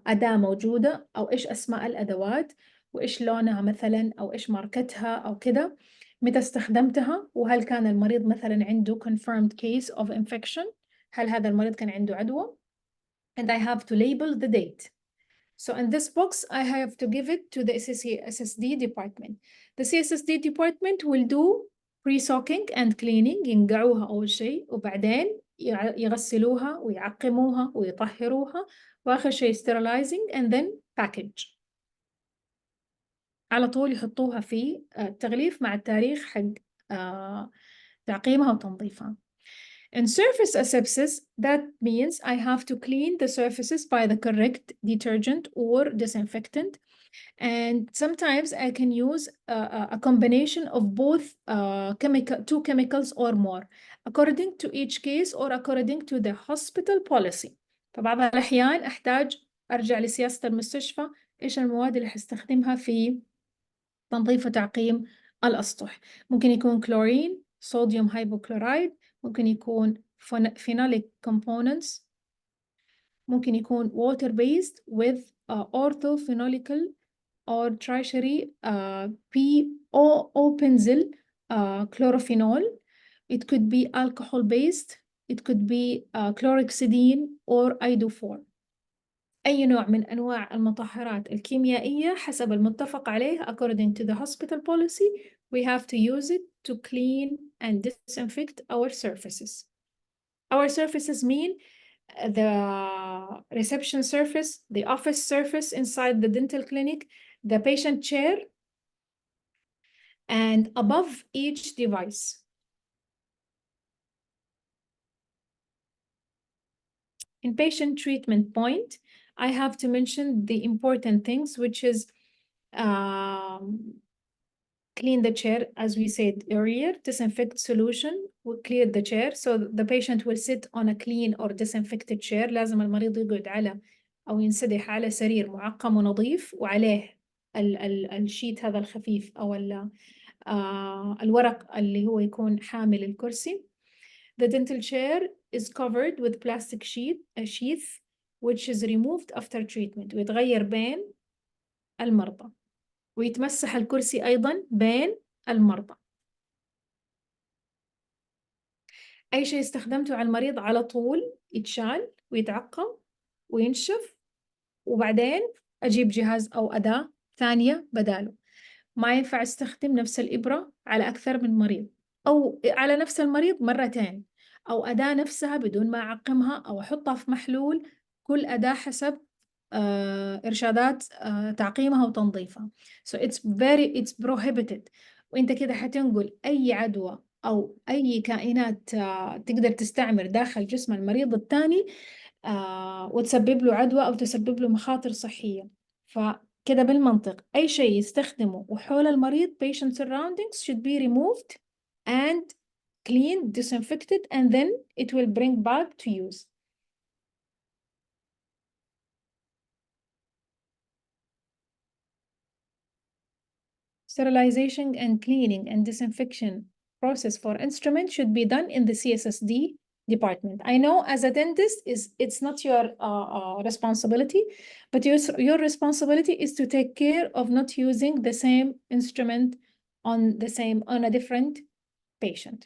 أداة موجودة، أو إيش أسماء الأدوات، وإيش لونها مثلا، أو إيش ماركتها أو كده، متى استخدمتها، وهل كان المريض مثلا عنده confirmed case of infection، هل هذا المريض كان عنده عدوى. And I have to label the date. So in this box, I have to give it to the SSD department. The CSSD department will do pre-soaking and cleaning. ينقعوها أول شيء، وبعدين يغسلوها ويعقموها ويطهروها، وآخر شيء sterilizing and then package. على طول يحطوها في التغليف مع التاريخ حق تعقيمها وتنظيفها. In surface asepsis, that means I have to clean the surfaces by the correct detergent or disinfectant. And sometimes I can use a combination of both two chemicals or more, according to each case or according to the hospital policy. فبعض الأحيان أحتاج أرجع لسياسة المستشفى إيش المواد اللي حستخدمها في تنظيف وتعقيم الأسطح. ممكن يكون كلورين، صوديوم هايبوكلورايد، ممكن يكون phenolic components، ممكن يكون water based with orthophenolical or tertiary PO-benzyl chlorophenol. It could be alcohol based, it could be chlorhexidine or iodophor. أي نوع من أنواع المطهرات الكيميائية حسب المتفق عليه according to the hospital policy we have to use it to clean and disinfect our surfaces. Our surfaces mean the reception surface, the office surface inside the dental clinic, the patient chair, and above each device. In patient treatment point, I have to mention the important things, which is clean the chair, as we said earlier, disinfect solution will clear the chair. So the patient will sit on a clean or disinfected chair. لازم المريض يقعد على أو ينسدح على سرير معقم ونظيف وعليه الشيت هذا الخفيف أو الورق اللي هو يكون حامل الكرسي. The dental chair is covered with plastic sheath which is removed after treatment ويتغير بين المرضى. ويتمسح الكرسي أيضاً بين المرضى. أي شيء استخدمته على المريض على طول يتشال ويتعقم وينشف وبعدين أجيب جهاز أو أداة ثانية بداله. ما ينفع استخدم نفس الإبرة على أكثر من مريض أو على نفس المريض مرتين أو أداة نفسها بدون ما أعقمها أو أحطها في محلول. كل أداة حسب إرشادات تعقيمها وتنظيفها. So it's prohibited. وإنت كده حتنقل أي عدوى أو أي كائنات تقدر تستعمر داخل جسم المريض الثاني وتسبب له عدوى أو تسبب له مخاطر صحية. فكده بالمنطق أي شيء يستخدمه وحول المريض patient surroundings should be removed and cleaned, disinfected, and then it will bring back to use. Sterilization and cleaning and disinfection process for instruments should be done in the CSSD department. I know as a dentist it's not your responsibility, but your responsibility is to take care of not using the same instrument on a different patient.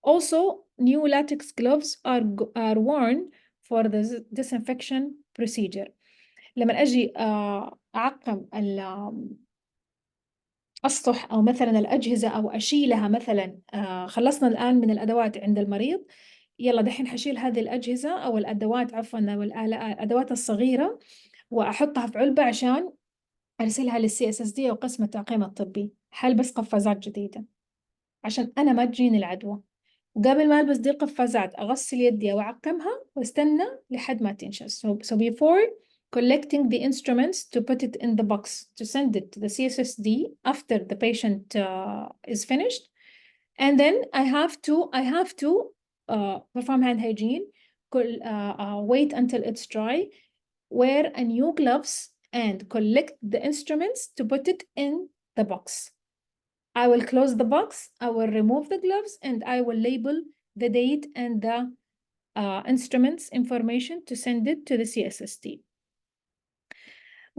Also, new latex gloves are worn for the disinfection procedure. لما أجي أعقم أسطح أو مثلا الأجهزة أو أشيلها مثلا خلصنا الآن من الأدوات عند المريض، يلا دحين حشيل هذه الأجهزة أو الأدوات عفوا أو الأدوات الصغيرة وأحطها في علبة عشان أرسلها للCSSD أو قسم التعقيم الطبي. حلبس قفازات جديدة عشان أنا ما تجيني العدوى، وقبل ما ألبس دي القفازات أغسل يدي وأعقمها واستنى لحد ما تنشف. So before collecting the instruments to put it in the box to send it to the CSSD after the patient is finished, and then I have to perform hand hygiene, wait until it's dry, wear a new gloves and collect the instruments to put it in the box. I will close the box, I will remove the gloves, and I will label the date and the instruments information to send it to the CSSD.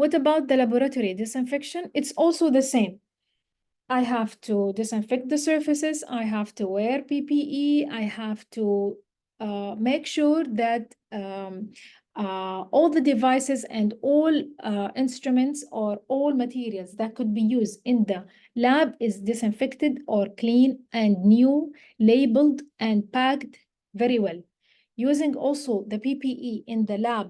What about the laboratory disinfection? It's also the same. I have to disinfect the surfaces, I have to wear PPE, I have to make sure that all the devices and all instruments or all materials that could be used in the lab is disinfected or clean and new, labeled and packed very well. Using also the PPE in the lab,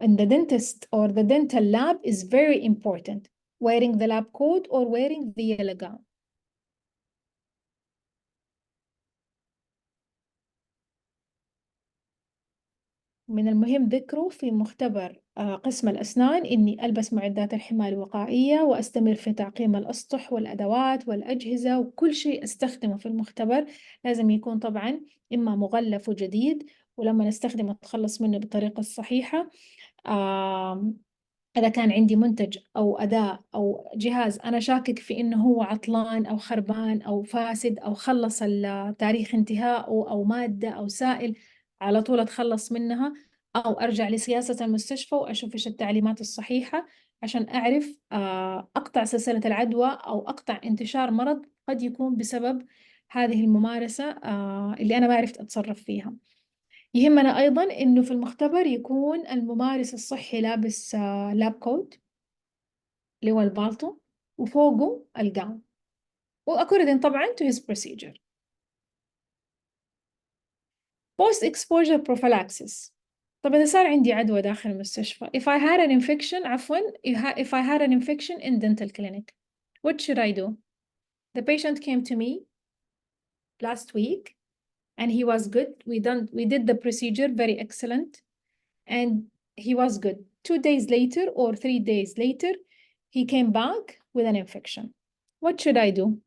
in the dentist or the dental lab is very important. Wearing the lab coat or wearing the yellow gown. من المهم ذكره في مختبر قسم الأسنان إني ألبس معدات الحماية الوقائية وأستمر في تعقيم الأسطح والأدوات والأجهزة وكل شيء أستخدمه في المختبر لازم يكون طبعا إما مغلف وجديد ولما نستخدمه نتخلص منه بالطريقة الصحيحة. إذا كان عندي منتج أو أداة أو جهاز أنا شاكك في إنه هو عطلان أو خربان أو فاسد أو خلص تاريخ انتهائه أو مادة أو سائل، على طول أتخلص منها أو أرجع لسياسة المستشفى وأشوف إيش التعليمات الصحيحة عشان أعرف أقطع سلسلة العدوى أو أقطع انتشار مرض قد يكون بسبب هذه الممارسة اللي أنا ما عرفت أتصرف فيها. يهمنا أيضاً إنه في المختبر يكون الممارس الصحي لابس لاب كوت اللي هو البالطو وفوقه الجاون. according طبعا to his procedure. Post exposure prophylaxis. طب إذا صار عندي عدوى داخل المستشفى, if I had an infection, عفوا, if I had an infection in dental clinic, what should I do? The patient came to me last week and he was good. We did the procedure, very excellent, and he was good. 2 days later or 3 days later, he came back with an infection. What should I do?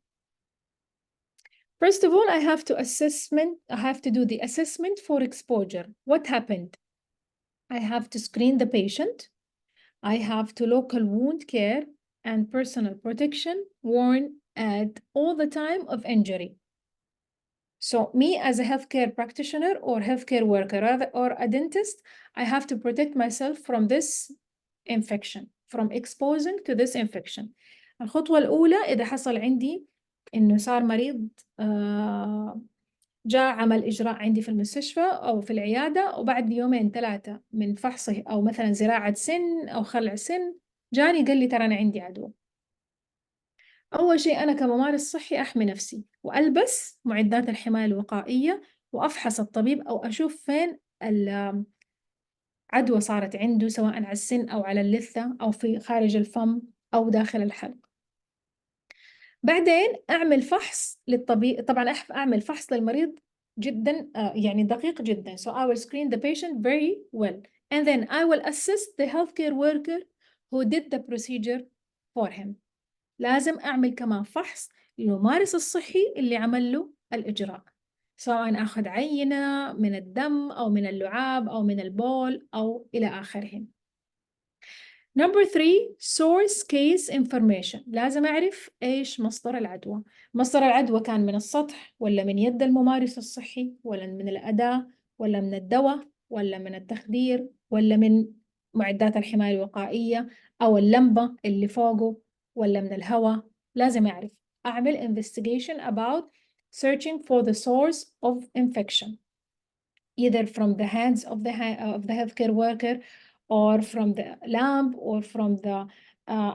First of all, I have to do the assessment for exposure. What happened? I have to screen the patient. I have to local wound care and personal protection worn at all the time of injury. So me as a healthcare practitioner or healthcare worker or a dentist, I have to protect myself from this infection, from exposing to this infection. الخطوة الأولى إذا حصل عندي إنه صار مريض جاء عمل إجراء عندي في المستشفى أو في العيادة وبعد 2-3 من فحصه أو مثلا زراعة سن أو خلع سن جاني قال لي ترى أنا عندي عدوى. أول شيء أنا كممارس صحي أحمي نفسي وألبس معدات الحماية الوقائية وأفحص الطبيب أو أشوف فين العدوى صارت عنده سواء على السن أو على اللثة أو في خارج الفم أو داخل الحلق. بعدين أعمل فحص للطبيب. طبعا أعمل فحص للمريض جدا يعني دقيق جدا. So I will screen the patient very well and then I will assist the healthcare worker who did the procedure for him. لازم أعمل كمان فحص للممارس الصحي اللي عمل له الإجراء, سواء أخذ عينة من الدم أو من اللعاب أو من البول أو إلى آخره. Number 3, source case information. لازم أعرف إيش مصدر العدوى. مصدر العدوى كان من السطح ولا من يد الممارس الصحي ولا من الأداة ولا من الدواء ولا من التخدير ولا من معدات الحماية الوقائية أو اللمبة اللي فوقه ولا من الهواء. لازم أعرف. أعمل investigation about searching for the source of infection, either from the hands of the healthcare worker or from the lamp or from the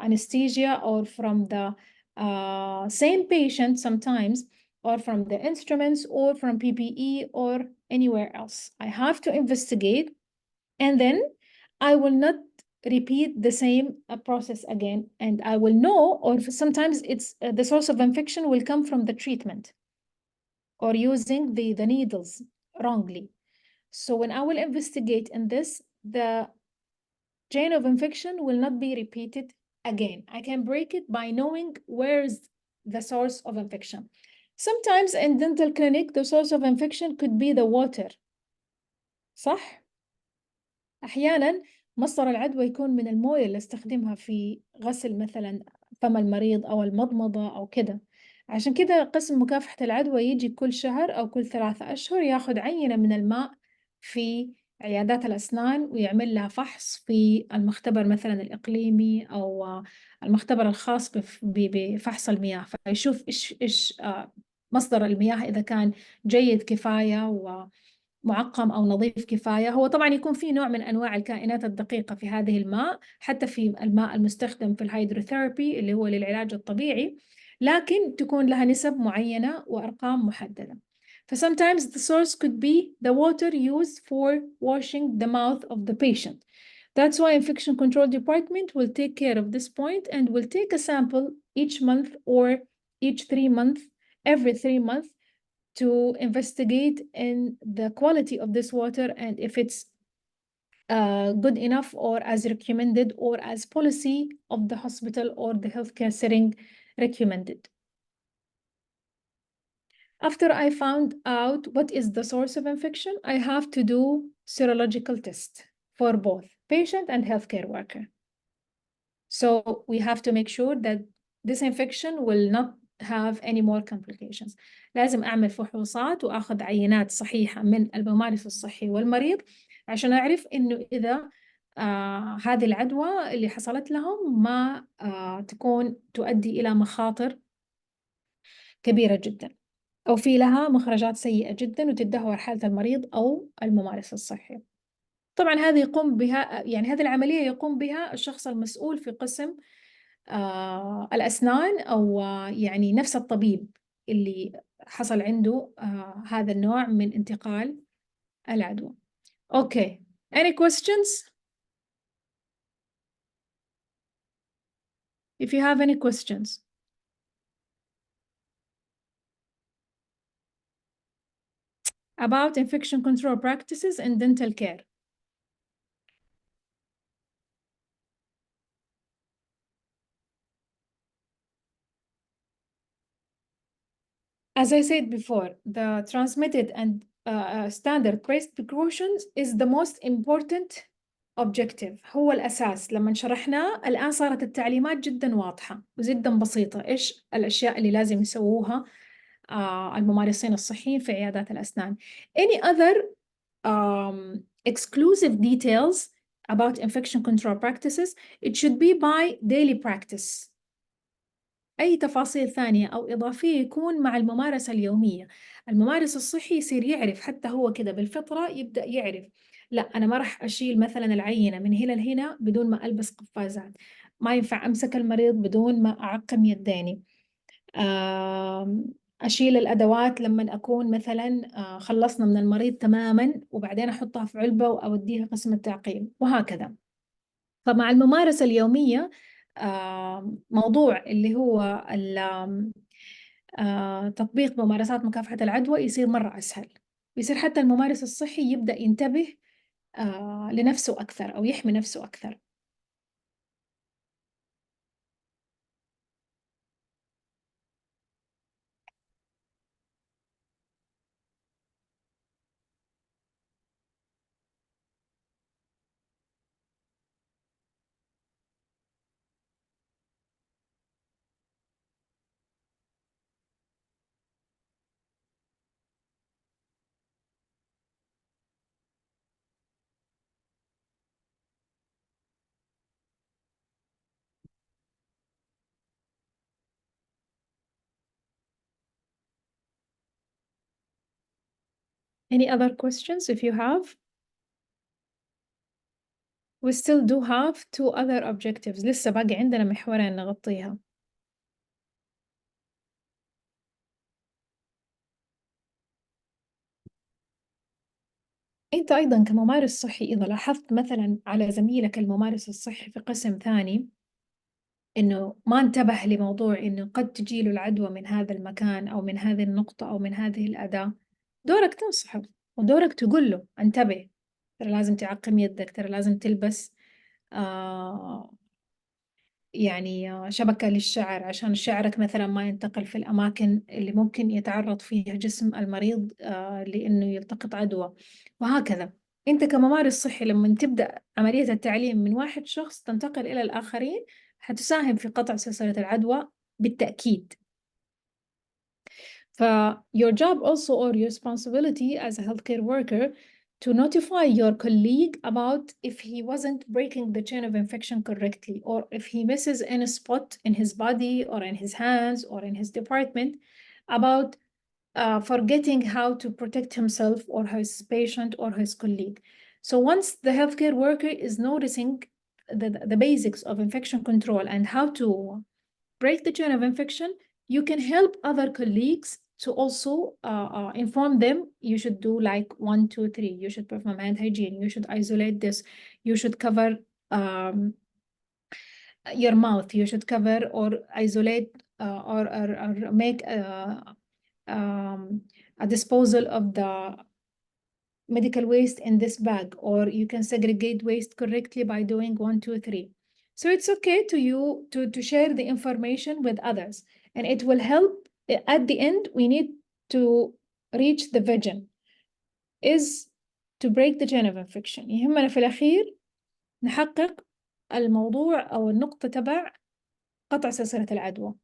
anesthesia or from the same patient sometimes or from the instruments or from PPE or anywhere else. I have to investigate and then I will not repeat the same process again and I will know, or sometimes it's the source of infection will come from the treatment or using the needles wrongly. So when I will investigate in this, the chain of infection will not be repeated again. I can break it by knowing where is the source of infection. Sometimes in dental clinic, the source of infection could be the water. صح؟ أحيانا مصدر العدوى يكون من الموية اللي استخدمها في غسل مثلا فم المريض أو المضمضة أو كده. عشان كده قسم مكافحة العدوى يجي كل شهر أو كل 3 أشهر ياخد عينة من الماء في عيادات الأسنان ويعمل لها فحص في المختبر مثلا الإقليمي أو المختبر الخاص بفحص المياه, فيشوف إيش مصدر المياه إذا كان جيد كفاية ومعقم أو نظيف كفاية. هو طبعا يكون في نوع من أنواع الكائنات الدقيقة في هذه الماء, حتى في الماء المستخدم في الهيدروثيرابي اللي هو للعلاج الطبيعي, لكن تكون لها نسب معينة وأرقام محددة. Sometimes the source could be the water used for washing the mouth of the patient. That's why Infection Control Department will take care of this point and will take a sample each month or each 3 months, every 3 months, to investigate in the quality of this water and if it's good enough or as recommended or as policy of the hospital or the healthcare setting recommended. After I found out what is the source of infection, I have to do serological test for both patient and healthcare worker. So we have to make sure that this infection will not have any more complications. لازم أعمل فحوصات وأخذ عينات صحيحة من الممارس الصحي والمريض عشان أعرف إنه إذا هذه العدوى اللي حصلت لهم ما تكون تؤدي إلى مخاطر كبيرة جدا أو في لها مخرجات سيئة جدا وتدهور حالة المريض أو الممارس الصحي. طبعا هذه يقوم بها يعني هذه العملية يقوم بها الشخص المسؤول في قسم الأسنان، أو يعني نفس الطبيب اللي حصل عنده هذا النوع من انتقال العدوى. Okay, any questions? If you have any questions. About infection control practices in dental care. As I said before, the transmitted and standard-based precautions is the most important objective. هو الأساس. لما شرحناه الآن صارت التعليمات جدا واضحة وجدا بسيطة. إيش الأشياء اللي لازم يسووها الممارسين الصحيين في عيادات الأسنان. Any other exclusive details about infection control practices, it should be by daily practice. أي تفاصيل ثانية أو إضافية يكون مع الممارسة اليومية. الممارس الصحي يصير يعرف، حتى هو كده بالفطرة يبدأ يعرف، لا أنا ما راح أشيل مثلا العينة من هنا لهنا بدون ما ألبس قفازات، ما ينفع أمسك المريض بدون ما أعقم يديني، أشيل الأدوات لما أكون مثلا خلصنا من المريض تماما وبعدين أحطها في علبة وأوديها قسم التعقيم، وهكذا. فمع الممارسة اليومية موضوع اللي هو تطبيق ممارسات مكافحة العدوى يصير مرة أسهل، يصير حتى الممارس الصحي يبدأ ينتبه لنفسه أكثر أو يحمي نفسه أكثر. Any other questions if you have? We still do have 2 other objectives. لسه باقي عندنا محورين نغطيها. أنت أيضا كممارس صحي إذا لاحظت مثلا على زميلك الممارس الصحي في قسم ثاني إنه ما انتبه لموضوع إنه قد تجيله العدوى من هذا المكان أو من هذه النقطة أو من هذه الأداة، دورك تنصحه ودورك تقول له انتبه، ترى لازم تعقم يدك، ترى لازم تلبس يعني شبكة للشعر عشان شعرك مثلا ما ينتقل في الأماكن اللي ممكن يتعرض فيها جسم المريض لأنه يلتقط عدوى، وهكذا. أنت كممارس صحي لما تبدأ عملية التعليم من واحد شخص تنتقل إلى الآخرين حتساهم في قطع سلسلة العدوى بالتأكيد. your job also or your responsibility as a healthcare worker to notify your colleague about if he wasn't breaking the chain of infection correctly, or if he misses any spot in his body or in his hands or in his department, about forgetting how to protect himself or his patient or his colleague. So once the healthcare worker is noticing the basics of infection control and how to break the chain of infection, you can help other colleagues to also inform them, you should do like 1, 2, 3, you should perform hand hygiene, you should isolate this, you should cover your mouth, you should cover or isolate or make a disposal of the medical waste in this bag, or you can segregate waste correctly by doing 1, 2, 3. So it's okay to you to share the information with others, and it will help. At the end, we need to reach the vision is to break the chain of infection. يهمنا في الأخير نحقق الموضوع أو النقطة تبع قطع سلسلة العدوى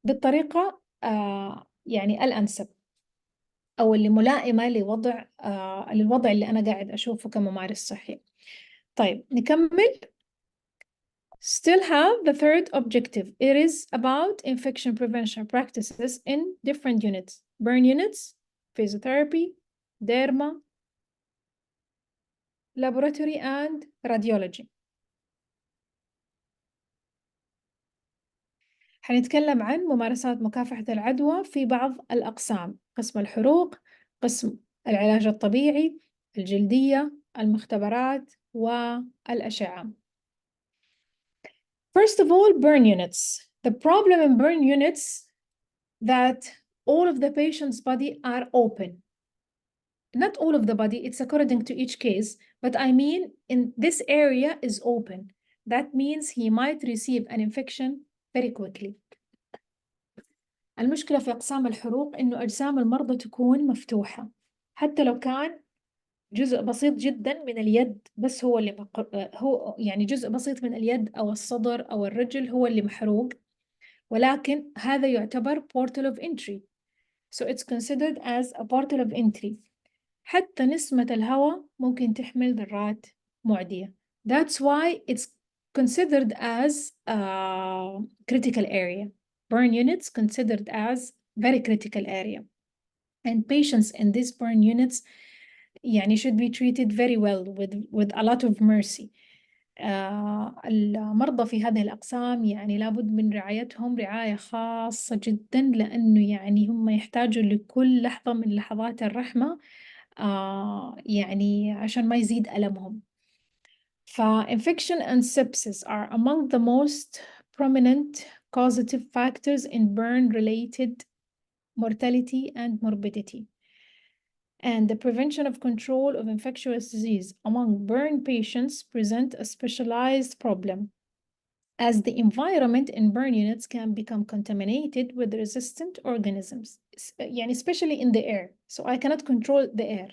بالطريقة يعني الأنسب أو اللي ملائمة للوضع اللي أنا قاعد أشوفه كممارس صحي. طيب نكمل. Still have the third objective. It is about infection prevention practices in different units. Burn units, physiotherapy, derma, laboratory and radiology. حنتكلم عن ممارسات مكافحة العدوى في بعض الأقسام: قسم الحروق، قسم العلاج الطبيعي، الجلدية، المختبرات، والأشعة. First of all, burn units. The problem in burn units that all of the patient's body are open. Not all of the body, it's according to each case, but I mean in this area is open. That means he might receive an infection very quickly. المشكلة في أقسام الحروق إنه أجسام المرضى تكون مفتوحة، حتى لو كان جزء بسيط جدا من اليد بس هو اللي هو يعني جزء بسيط من اليد أو الصدر أو الرجل هو اللي محروق، ولكن هذا يعتبر portal of entry. So it's considered as a portal of entry. حتى نسمة الهواء ممكن تحمل ذرات معدية. That's why it's considered as a critical area. Burn units considered as very critical area. And patients in these burn units يعني should be treated very well with a lot of mercy. المرضى في هذه الأقسام يعني لابد من رعايتهم رعاية خاصة جدا، لأنه يعني هم يحتاجوا لكل لحظة من لحظات الرحمة يعني عشان ما يزيد ألمهم. Infection and sepsis are among the most prominent causative factors in burn-related mortality and morbidity. And the prevention of control of infectious disease among burn patients present a specialized problem, as the environment in burn units can become contaminated with resistant organisms, especially in the air. So I cannot control the air.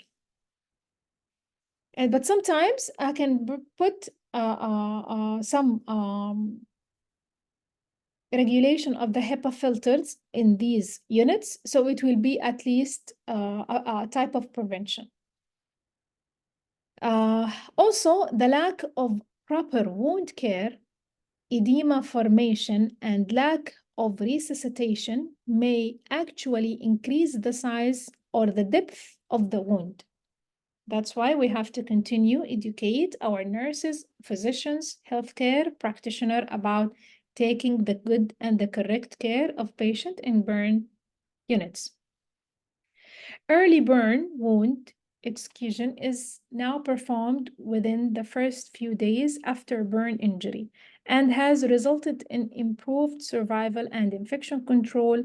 But sometimes I can put some regulation of the HEPA filters in these units, so it will be at least a type of prevention. Also, the lack of proper wound care, edema formation, and lack of resuscitation may actually increase the size or the depth of the wound. That's why we have to continue educate our nurses, physicians, healthcare practitioners about taking the good and the correct care of patient in burn units. Early burn wound excision is now performed within the first few days after burn injury and has resulted in improved survival and infection control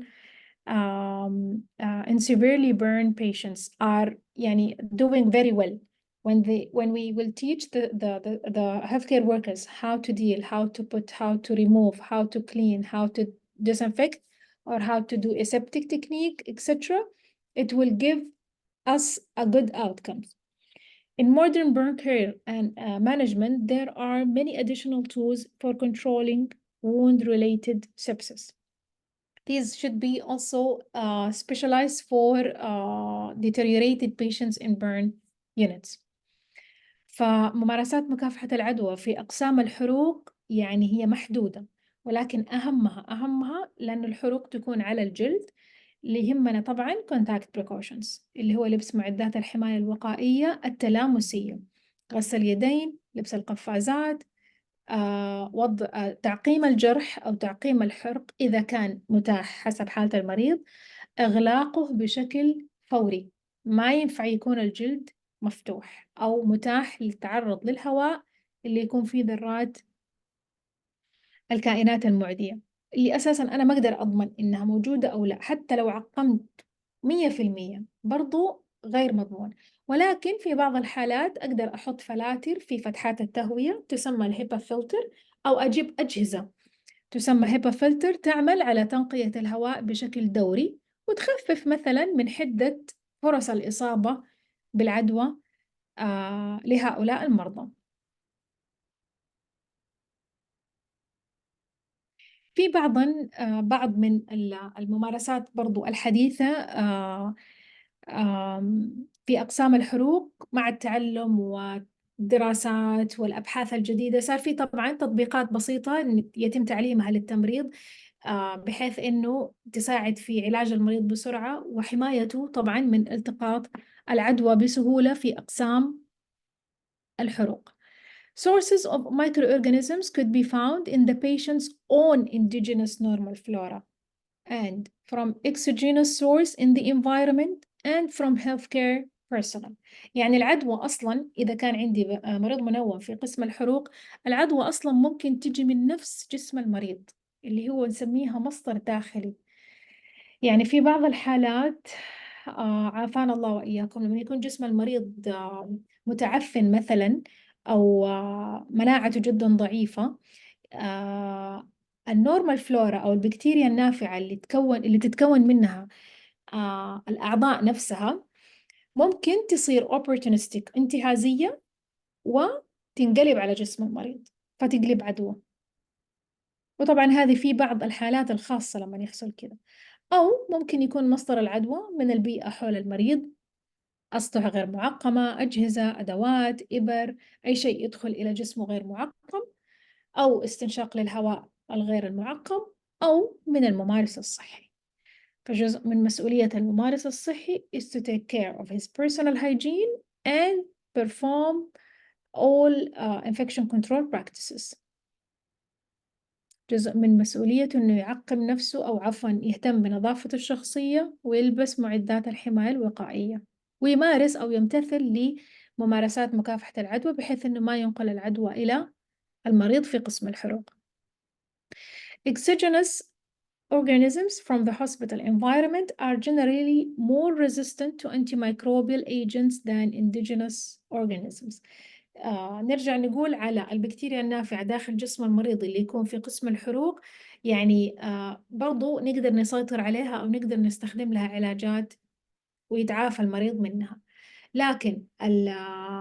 in severely burned patients are doing very well. When we will teach the healthcare workers how to deal, how to put, how to remove, how to clean, how to disinfect, or how to do aseptic technique, etc., it will give us a good outcome. In modern burn care and management, there are many additional tools for controlling wound-related sepsis. These should be also specialized for deteriorated patients in burn units. فممارسات مكافحة العدوى في أقسام الحروق يعني هي محدودة، ولكن أهمها لأن الحروق تكون على الجلد. اللي يهمنا طبعا contact precautions اللي هو لبس معدات الحماية الوقائية التلامسية، غسل اليدين، لبس القفازات، وضع تعقيم الجرح أو تعقيم الحرق إذا كان متاح حسب حالة المريض، إغلاقه بشكل فوري. ما ينفع يكون الجلد مفتوح أو متاح للتعرض للهواء اللي يكون فيه ذرات الكائنات المعدية اللي أساساً أنا ما أقدر أضمن إنها موجودة أو لا. حتى لو عقمت 100% برضو غير مضمون، ولكن في بعض الحالات أقدر أحط فلاتر في فتحات التهوية تسمى الهيبا فلتر، أو أجيب أجهزة تسمى هيبا فلتر تعمل على تنقية الهواء بشكل دوري وتخفف مثلا من حدة فرص الإصابة بالعدوى لهؤلاء المرضى. في بعض من الممارسات برضو الحديثة في أقسام الحروق مع التعلم والدراسات والأبحاث الجديدة صار في طبعا تطبيقات بسيطة يتم تعليمها للتمريض بحيث أنه تساعد في علاج المريض بسرعة وحمايته طبعا من التقاط العدوى بسهولة في أقسام الحروق. Sources of microorganisms could be found in the patient's own indigenous normal flora and from exogenous source in the environment and from healthcare personnel. يعني العدوى أصلاً إذا كان عندي مريض منوم في قسم الحروق، العدوى أصلاً ممكن تجي من نفس جسم المريض اللي هو نسميها مصدر داخلي. يعني في بعض الحالات عافانا الله وإياكم لما يكون جسم المريض متعفن مثلا أو مناعته جدا ضعيفة، النورمال فلورا أو البكتيريا النافعة اللي تتكون منها الأعضاء نفسها ممكن تصير opportunistic انتهازية وتنقلب على جسم المريض فتقلب عدوى. وطبعا هذه في بعض الحالات الخاصة لما يحصل كده. أو ممكن يكون مصدر العدوى من البيئة حول المريض، أسطح غير معقمة، أجهزة، أدوات، إبر، أي شيء يدخل إلى جسمه غير معقم، أو استنشاق للهواء الغير المعقم، أو من الممارس الصحي. فجزء من مسؤولية الممارس الصحي is to take care of his personal hygiene and perform all infection control practices. جزء من مسؤوليته إنه يعقم نفسه أو عفوا يهتم بنظافته الشخصية ويلبس معدات الحماية الوقائية ويمارس أو يمتثل لممارسات مكافحة العدوى بحيث إنه ما ينقل العدوى إلى المريض في قسم الحروق. Exogenous organisms from the hospital environment are generally more resistant to antimicrobial agents than indigenous organisms. نرجع نقول على البكتيريا النافعة داخل جسم المريض اللي يكون في قسم الحروق، يعني برضو نقدر نسيطر عليها أو نقدر نستخدم لها علاجات ويتعافى المريض منها. لكن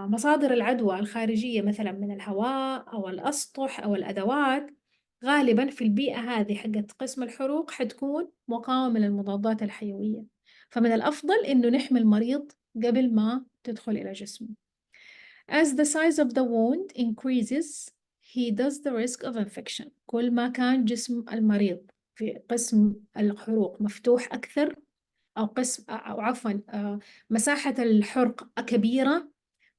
مصادر العدوى الخارجية مثلا من الهواء أو الأسطح أو الأدوات غالبا في البيئة هذه حقت قسم الحروق حتكون مقاومة للمضادات الحيوية، فمن الأفضل إنه نحمي المريض قبل ما تدخل إلى جسمه. As the size of the wound increases, he does the risk of infection. كل ما كان جسم المريض في قسم الحروق مفتوح أكثر أو قسم أو عفوا مساحة الحرق كبيرة،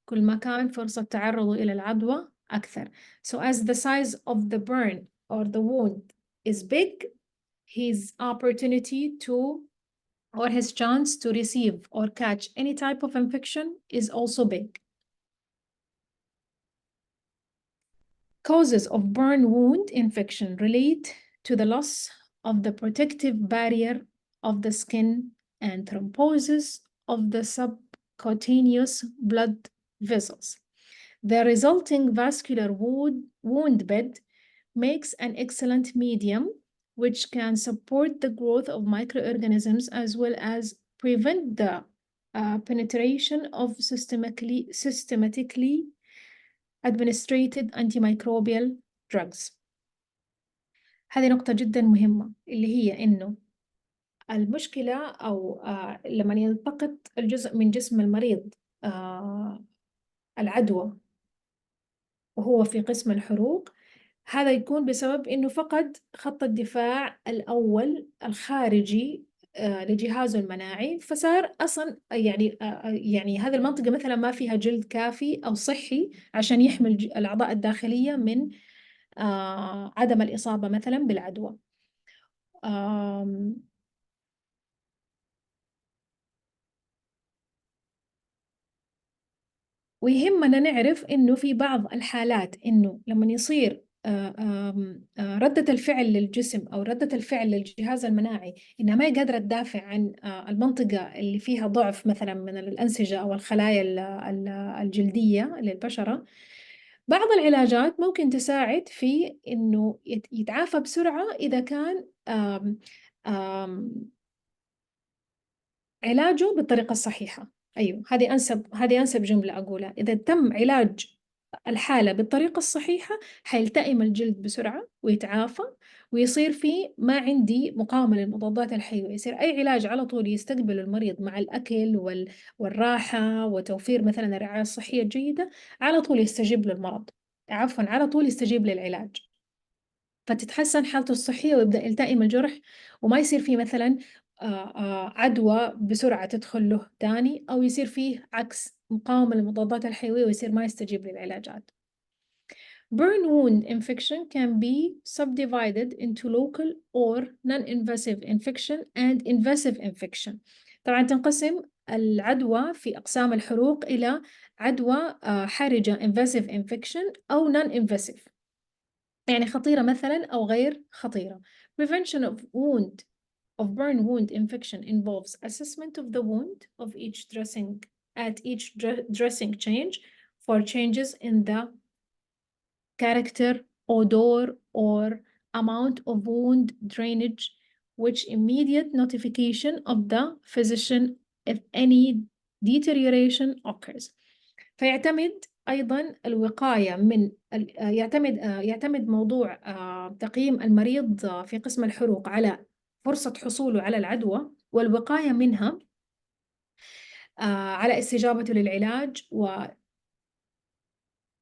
كل ما كان فرصة تعرضه إلى العدوى أكثر. So as the size of the burn or the wound is big, his opportunity to or his chance to receive or catch any type of infection is also big. Causes of burn wound infection relate to the loss of the protective barrier of the skin and thrombosis of the subcutaneous blood vessels. The resulting vascular wound bed makes an excellent medium which can support the growth of microorganisms as well as prevent the penetration of systematically administrated antimicrobial drugs. هذه نقطة جدا مهمة اللي هي إنه المشكلة أو لما يلتقط الجزء من جسم المريض العدوى وهو في قسم الحروق، هذا يكون بسبب إنه فقد خط الدفاع الأول الخارجي لجهازه المناعي، فصار أصلا يعني هذه المنطقة مثلا ما فيها جلد كافي أو صحي عشان يحمي الأعضاء الداخلية من عدم الإصابة مثلا بالعدوى. ويهمنا نعرف إنه في بعض الحالات إنه لما يصير ردة الفعل للجسم أو ردة الفعل للجهاز المناعي إنها ما قادرة تدافع عن المنطقة اللي فيها ضعف مثلا من الأنسجة أو الخلايا الجلدية للبشرة، بعض العلاجات ممكن تساعد في إنه يتعافى بسرعة إذا كان علاجه بالطريقة الصحيحة. أيوة، هذه أنسب جملة أقولها. إذا تم علاج الحالة بالطريقة الصحيحة حيلتئم الجلد بسرعة ويتعافى ويصير فيه ما عندي مقاومة للمضادات الحيوية، يصير أي علاج على طول يستقبل المريض مع الأكل والراحة وتوفير مثلا الرعاية الصحية الجيدة على طول يستجيب للمرض، عفوا على طول يستجيب للعلاج، فتتحسن حالته الصحية ويبدأ يلتئم الجرح وما يصير فيه مثلا عدوى بسرعة تدخل له تاني، أو يصير فيه عكس مقاومة للمضادات الحيوية ويصير ما يستجيب للعلاجات. Burn wound infection can be subdivided into local or non-invasive infection and invasive infection. طبعا تنقسم العدوى في أقسام الحروق إلى عدوى حرجة invasive infection أو non-invasive، يعني خطيرة مثلا أو غير خطيرة. Prevention of burn wound infection involves assessment of the wound of each dressing at each dressing change for changes in the character, odor, or amount of wound drainage, which immediate notification of the physician if any deterioration occurs. فيعتمد أيضا الوقاية من يعتمد موضوع تقييم المريض في قسم الحروق على فرصة حصوله على العدوى والوقاية منها، على استجابته للعلاج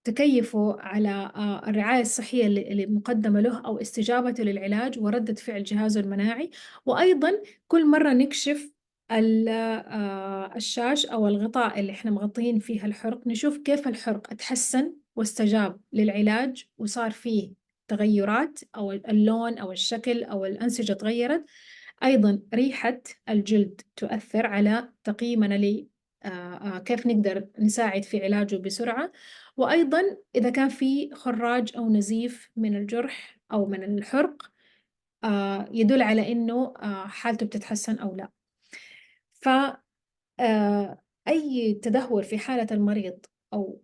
وتكيفه على الرعاية الصحية اللي مقدمة له أو استجابته للعلاج وردة فعل جهازه المناعي. وأيضا كل مرة نكشف الشاش أو الغطاء اللي احنا مغطين فيه الحرق، نشوف كيف الحرق اتحسن واستجاب للعلاج وصار فيه تغيرات أو اللون أو الشكل أو الأنسجة تغيرت. أيضا ريحة الجلد تؤثر على تقييمنا كيف نقدر نساعد في علاجه بسرعة. وأيضا إذا كان في خراج أو نزيف من الجرح أو من الحرق يدل على إنه حالته بتتحسن أو لا. أي تدهور في حالة المريض أو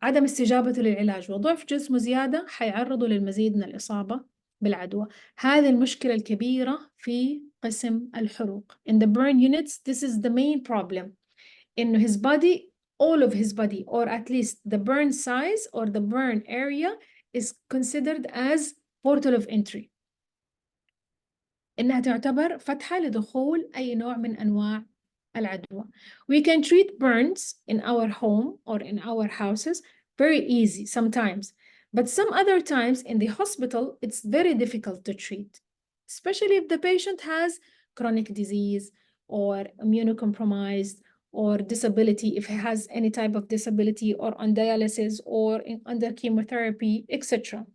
عدم استجابته للعلاج وضعف جسمه زيادة حيعرضه للمزيد من الإصابة بالعدوى. هذه المشكلة الكبيرة في قسم الحروق. In the burn units, this is the main problem. إنه his body, all of his body, or at least the burn size or the burn area is considered as portal of entry. إنها تعتبر فتحة لدخول أي نوع من أنواع العدوى. We can treat burns in our home or in our houses very easy sometimes, but some other times in the hospital it's very difficult to treat, especially if the patient has chronic disease or immunocompromised or disability, if he has any type of disability or on dialysis or under chemotherapy, etc.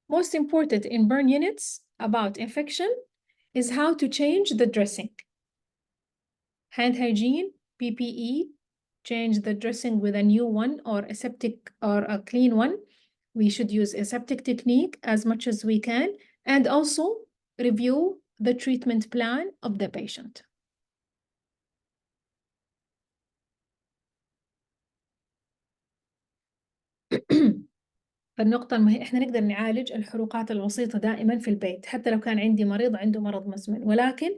Most important in burn units about infection is how to change the dressing. Hand hygiene, PPE, change the dressing with a new one or a septic or a clean one. We should use a septic technique as much as we can, and also review the treatment plan of the patient. فالنقطة المهمة إحنا نقدر نعالج الحروقات البسيطة دائما في البيت حتى لو كان عندي مريض عنده مرض مزمن، ولكن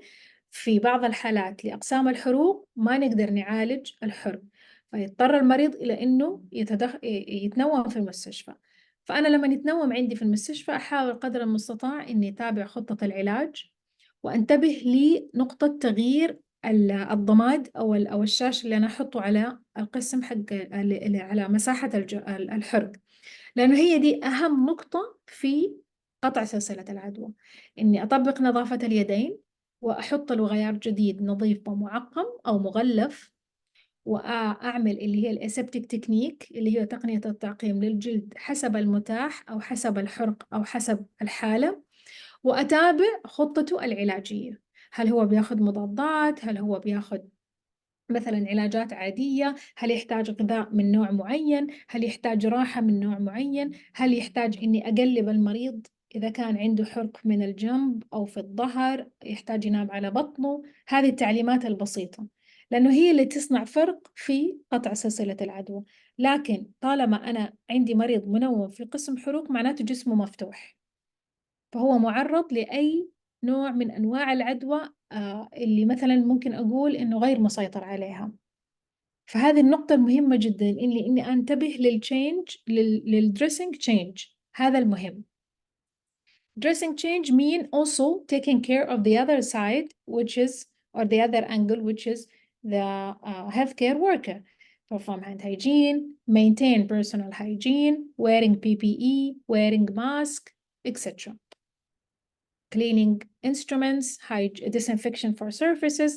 في بعض الحالات لأقسام الحروق ما نقدر نعالج الحرق، فيضطر المريض إلى إنه يتنوم في المستشفى. فأنا لما يتنوم عندي في المستشفى أحاول قدر المستطاع إني أتابع خطة العلاج وأنتبه لنقطة تغيير الضماد أو الشاش اللي أنا أحطه على القسم حق على مساحة الحرق، لأنه هي دي أهم نقطة في قطع سلسلة العدوى. إني أطبق نظافة اليدين وأحط الوغيار جديد نظيف ومعقم أو مغلف، وأعمل اللي هي الأسبتيك تكنيك اللي هي تقنية التعقيم للجلد حسب المتاح أو حسب الحرق أو حسب الحالة، وأتابع خطته العلاجية. هل هو بياخد مضادات؟ هل هو بياخد مثلا علاجات عادية؟ هل يحتاج غذاء من نوع معين؟ هل يحتاج راحة من نوع معين؟ هل يحتاج إني أقلب المريض إذا كان عنده حرق من الجنب أو في الظهر يحتاج ينام على بطنه؟ هذه التعليمات البسيطة لأنه هي اللي تصنع فرق في قطع سلسلة العدوى. لكن طالما أنا عندي مريض منوم في قسم حروق معناته جسمه مفتوح، فهو معرض لأي نوع من أنواع العدوى اللي مثلا ممكن أقول إنه غير مسيطر عليها. فهذه النقطة المهمة جدا إني أنتبه للدريسنج تشينج، هذا المهم. Dressing change mean also taking care of the other side, which is, or the other angle, which is the healthcare worker. Perform hand hygiene, maintain personal hygiene, wearing PPE, wearing mask, etc. Cleaning instruments, disinfection for surfaces,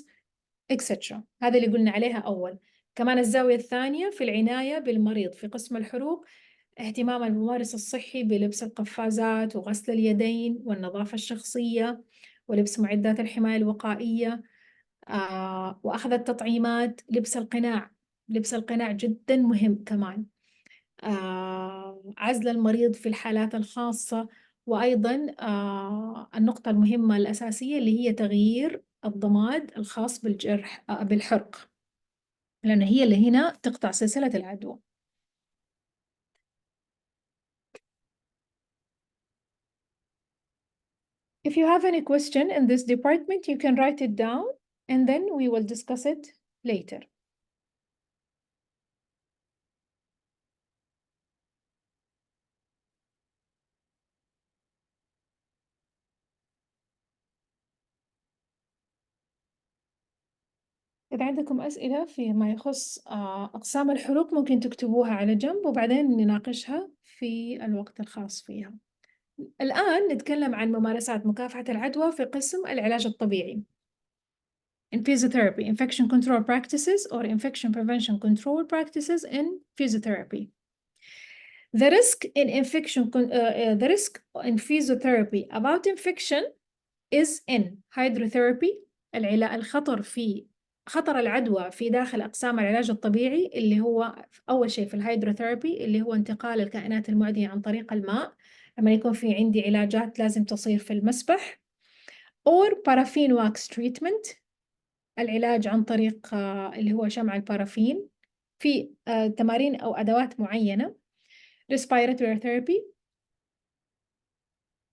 etc. هذا اللي قلنا عليها أول. كمان الزاوية الثانية في العناية بالمريض في قسم الحروق، اهتمام الممارس الصحي بلبس القفازات وغسل اليدين والنظافة الشخصية ولبس معدات الحماية الوقائية، وأخذ التطعيمات، لبس القناع. لبس القناع جدا مهم كمان، عزل المريض في الحالات الخاصة، وأيضا النقطة المهمة الأساسية اللي هي تغيير الضماد الخاص بالجرح بالحرق، لأن هي اللي هنا تقطع سلسلة العدوى. If you have any question in this department, you can write it down and then we will discuss it later. إذا عندكم أسئلة فيما يخص أقسام الحروق ممكن تكتبوها على جنب وبعدين نناقشها في الوقت الخاص فيها. الآن نتكلم عن ممارسات مكافحة العدوى في قسم العلاج الطبيعي. In physiotherapy, infection control practices or infection prevention control practices in physiotherapy. The risk in physiotherapy about infection is in hydrotherapy. خطر العدوى في داخل أقسام العلاج الطبيعي اللي هو أول شيء في الهيدروثيرابي اللي هو انتقال الكائنات المعدية عن طريق الماء لما يكون في عندي علاجات لازم تصير في المسبح، or paraffin wax treatment العلاج عن طريق اللي هو شمع البارافين في تمارين أو أدوات معينة، respiratory therapy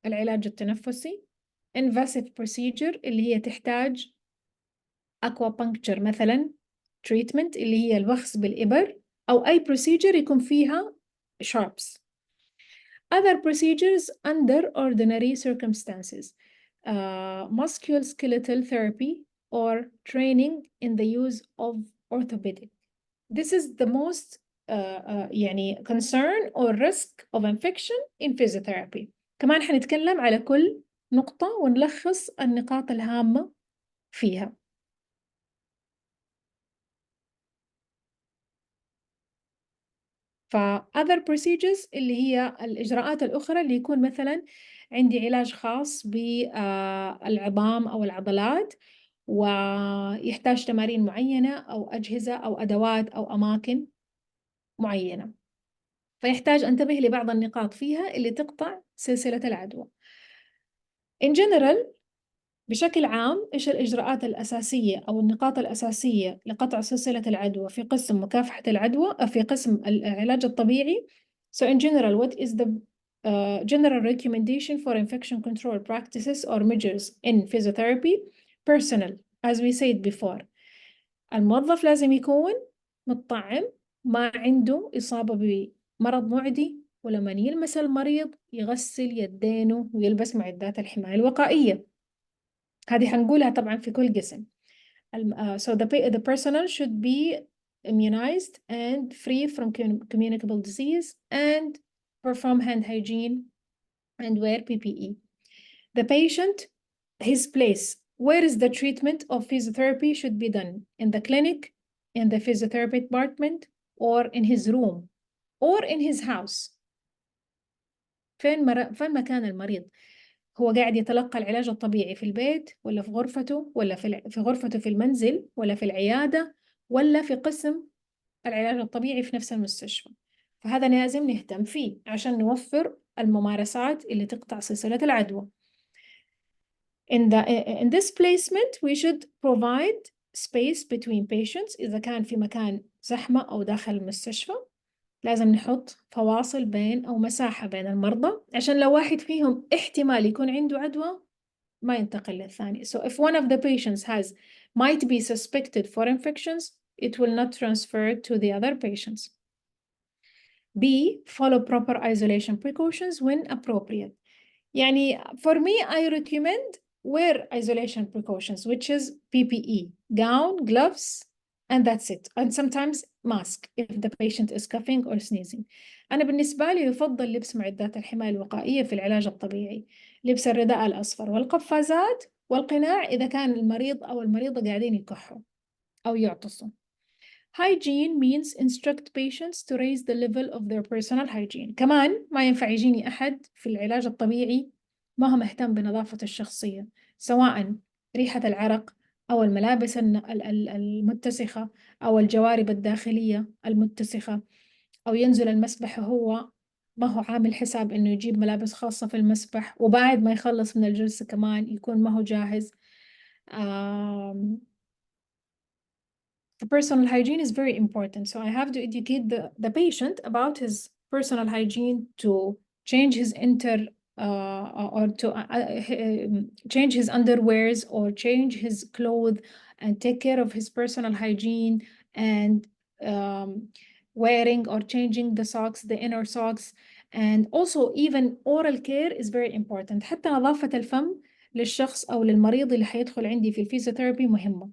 العلاج التنفسي، invasive procedure اللي هي تحتاج aquapuncture مثلا treatment اللي هي الوخز بالإبر، أو أي procedure يكون فيها sharps. Other procedures under ordinary circumstances, musculoskeletal therapy or training in the use of orthopedic. This is the most يعني concern or risk of infection in physiotherapy. كمان حنتكلم على كل نقطة ونلخص النقاط الهامة فيها. other procedures اللي هي الإجراءات الأخرى اللي يكون مثلا عندي علاج خاص بالعظام أو العضلات ويحتاج تمارين معينة أو أجهزة أو أدوات أو أماكن معينة، فيحتاج أنتبه لبعض النقاط فيها اللي تقطع سلسلة العدوى. In general بشكل عام إيش الإجراءات الأساسية أو النقاط الأساسية لقطع سلسلة العدوى في قسم مكافحة العدوى في قسم العلاج الطبيعي. So in general, what is the general recommendation for infection control practices or measures in physiotherapy? Personal, as we said before. الموظف لازم يكون مطعم، ما عنده إصابة بمرض معدي، ولما يلمس المريض يغسل يدينه ويلبس معدات الحماية الوقائية. هذه حنقولها طبعا في كل قسم. So the personnel should be immunized and free from communicable disease and perform hand hygiene and wear PPE. The patient, his place, where is the treatment of physiotherapy should be done? In the clinic, in the physiotherapy department, or in his room, or in his house. فين مكان المريض؟ هو قاعد يتلقى العلاج الطبيعي في البيت ولا في غرفته ولا في غرفته في المنزل ولا في العيادة ولا في قسم العلاج الطبيعي في نفس المستشفى. فهذا لازم نهتم فيه عشان نوفر الممارسات اللي تقطع سلسلة العدوى. In this placement we should provide space between patients. إذا كان في مكان زحمة أو داخل المستشفى لازم نحط فواصل بين أو مساحة بين المرضى عشان لو واحد فيهم احتمال يكون عنده عدوى ما ينتقل للثاني. So if one of the patients might be suspected for infections, it will not transfer to the other patients. B, follow proper isolation precautions when appropriate. يعني for me, I recommend wear isolation precautions, which is PPE, gown, gloves, and that's it. And sometimes mask if the patient is coughing or sneezing. أنا بالنسبة لي يفضل لبس معدات الحماية الوقائية في العلاج الطبيعي، لبس الرداء الأصفر والقفازات والقناع إذا كان المريض أو المريضة قاعدين يكحوا. أو يعطسوا. Hygiene means instruct patients to raise the level of their personal hygiene. كمان ما ينفع يجيني أحد في العلاج الطبيعي ما هو مهتم بنظافة الشخصية، سواء ريحة العرق أو الملابس المتسخة أو الجوارب الداخلية المتسخة، أو ينزل المسبح وهو ما هو عامل حساب إنه يجيب ملابس خاصة في المسبح، وبعد ما يخلص من الجلسة كمان يكون ما هو جاهز. The personal hygiene is very important. So I have to educate the patient about his personal hygiene to change his or to change his underwears or change his clothes and take care of his personal hygiene and wearing or changing the socks, the inner socks. And also even oral care is very important. حتى نظافة الفم للشخص أو للمريض اللي حيدخل عندي في الفيزيوثيرابي مهمة.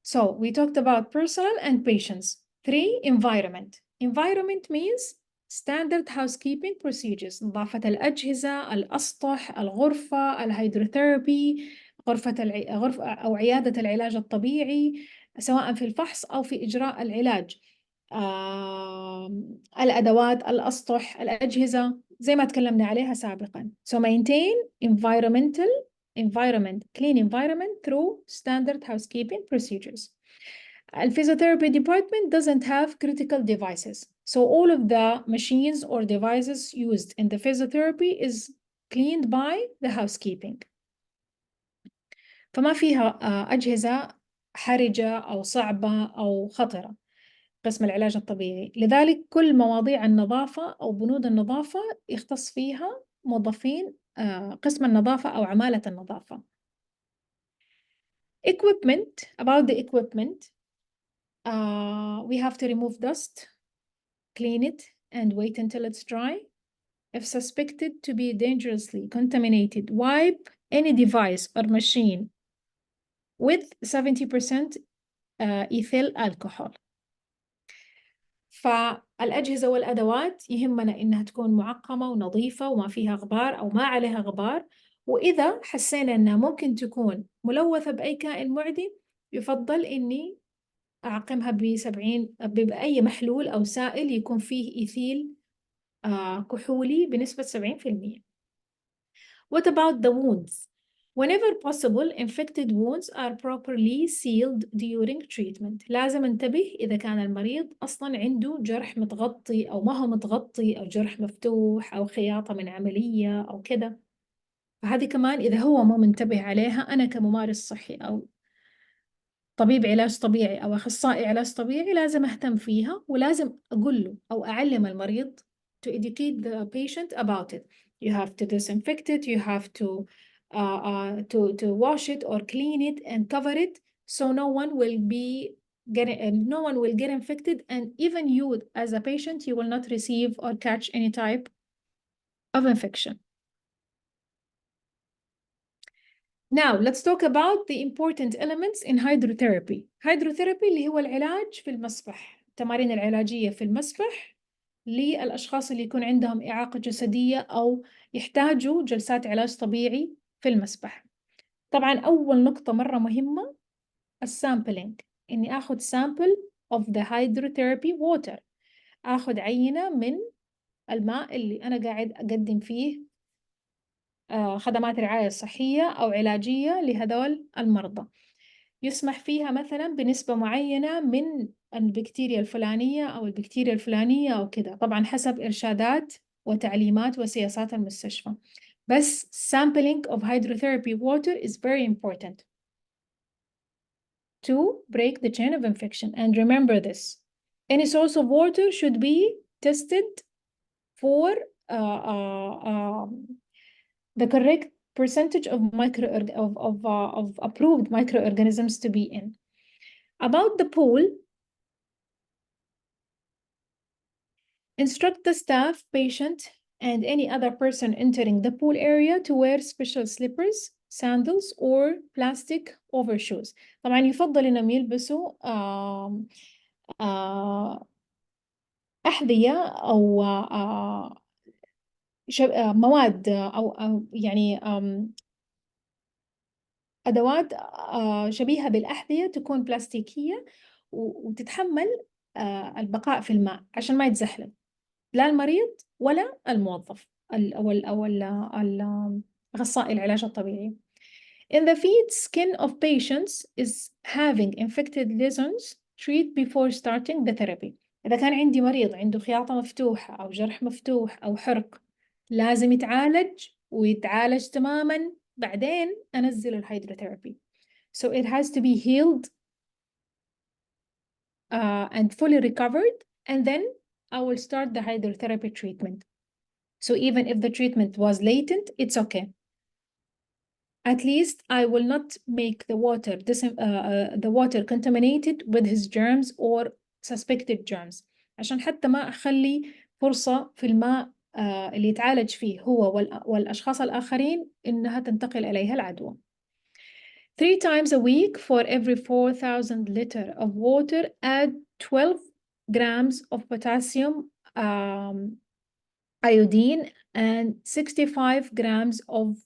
So we talked about personal and patients. 3, environment. Environment means standard housekeeping procedures. نظافة الأجهزة، الأسطح، الغرفة، الهيدروثيرابي، غرفة أو عيادة العلاج الطبيعي، سواء في الفحص أو في إجراء العلاج. الأدوات، الأسطح، الأجهزة زي ما تكلمنا عليها سابقا. So maintain clean environment through standard housekeeping procedures. The physiotherapy department doesn't have critical devices. So all of the machines or devices used in the physiotherapy is cleaned by the housekeeping. فما فيها أجهزة حرجة أو صعبة أو خطرة قسم العلاج الطبيعي. لذلك كل مواضيع النظافة أو بنود النظافة يختص فيها موظفين قسم النظافة أو عمالة النظافة. About the equipment, we have to remove dust, clean it, and wait until it's dry. If suspected to be dangerously contaminated, wipe any device or machine with 70% ethyl alcohol. فالأجهزة والأدوات يهمنا إنها تكون معقمة ونظيفة وما فيها غبار أو ما عليها غبار، وإذا حسينا إنها ممكن تكون ملوثة بأي كائن معدي يفضل إني أعقمها بأي محلول أو سائل يكون فيه إيثيل كحولي بنسبة 70%. What about the wounds? Whenever possible, infected wounds are properly sealed during treatment. لازم انتبه إذا كان المريض أصلاً عنده جرح متغطي أو ما هو متغطي أو جرح مفتوح أو خياطة من عملية أو كده. فهذه كمان إذا هو مو منتبه عليها، أنا كممارس صحي أو طبيب علاج طبيعي أو أخصائي علاج طبيعي لازم أهتم فيها، ولازم أقول له أو أعلم المريض to educate the patient about it. You have to disinfect it, you have to wash it or clean it and cover it so no one will get infected, and even you as a patient you will not receive or catch any type of infection. Now let's talk about the important elements in hydrotherapy. Hydrotherapy اللي هو العلاج في المسبح، التمارين العلاجية في المسبح للأشخاص اللي يكون عندهم إعاقة جسدية أو يحتاجوا جلسات علاج طبيعي في المسبح. طبعا أول نقطة مرة مهمة السامبلينج، إني أخذ sample of the hydrotherapy water، أخذ عينة من الماء اللي أنا قاعد أقدم فيه خدمات رعاية صحية أو علاجية لهذول المرضى. يسمح فيها مثلا بنسبة معينة من البكتيريا الفلانية أو البكتيريا الفلانية أو كده، طبعا حسب إرشادات وتعليمات وسياسات المستشفى. بس sampling of hydrotherapy water is very important to break the chain of infection. And remember this, any source of water should be tested for the correct percentage of approved microorganisms to be in. About the pool, instruct the staff, patient, and any other person entering the pool area to wear special slippers, sandals, or plastic overshoes. طبعا يفضل إنهم يلبسوا أحذية أو مواد أو يعني أدوات شبيهة بالأحذية تكون بلاستيكية وتتحمل البقاء في الماء عشان ما يتزحلق لا المريض ولا الموظف أو أخصائي العلاج الطبيعي. In the feet, skin of patients is having infected lesions, treat before starting the therapy. إذا كان عندي مريض عنده خياطة مفتوحة أو جرح مفتوح أو حرق لازم يتعالج تماماً بعدين أنزل الهيدروثيرابي. So it has to be healed and fully recovered, and then I will start the hydrotherapy treatment. So even if the treatment was latent, it's okay. At least I will not make the water contaminated with his germs or suspected germs. عشان حتى ما أخلي فرصة في الماء اللي يتعالج فيه هو والأشخاص الآخرين إنها تنتقل إليها العدوى. 3 times a week for every 4,000 liters of water, add 12 grams of potassium iodine and 65 grams of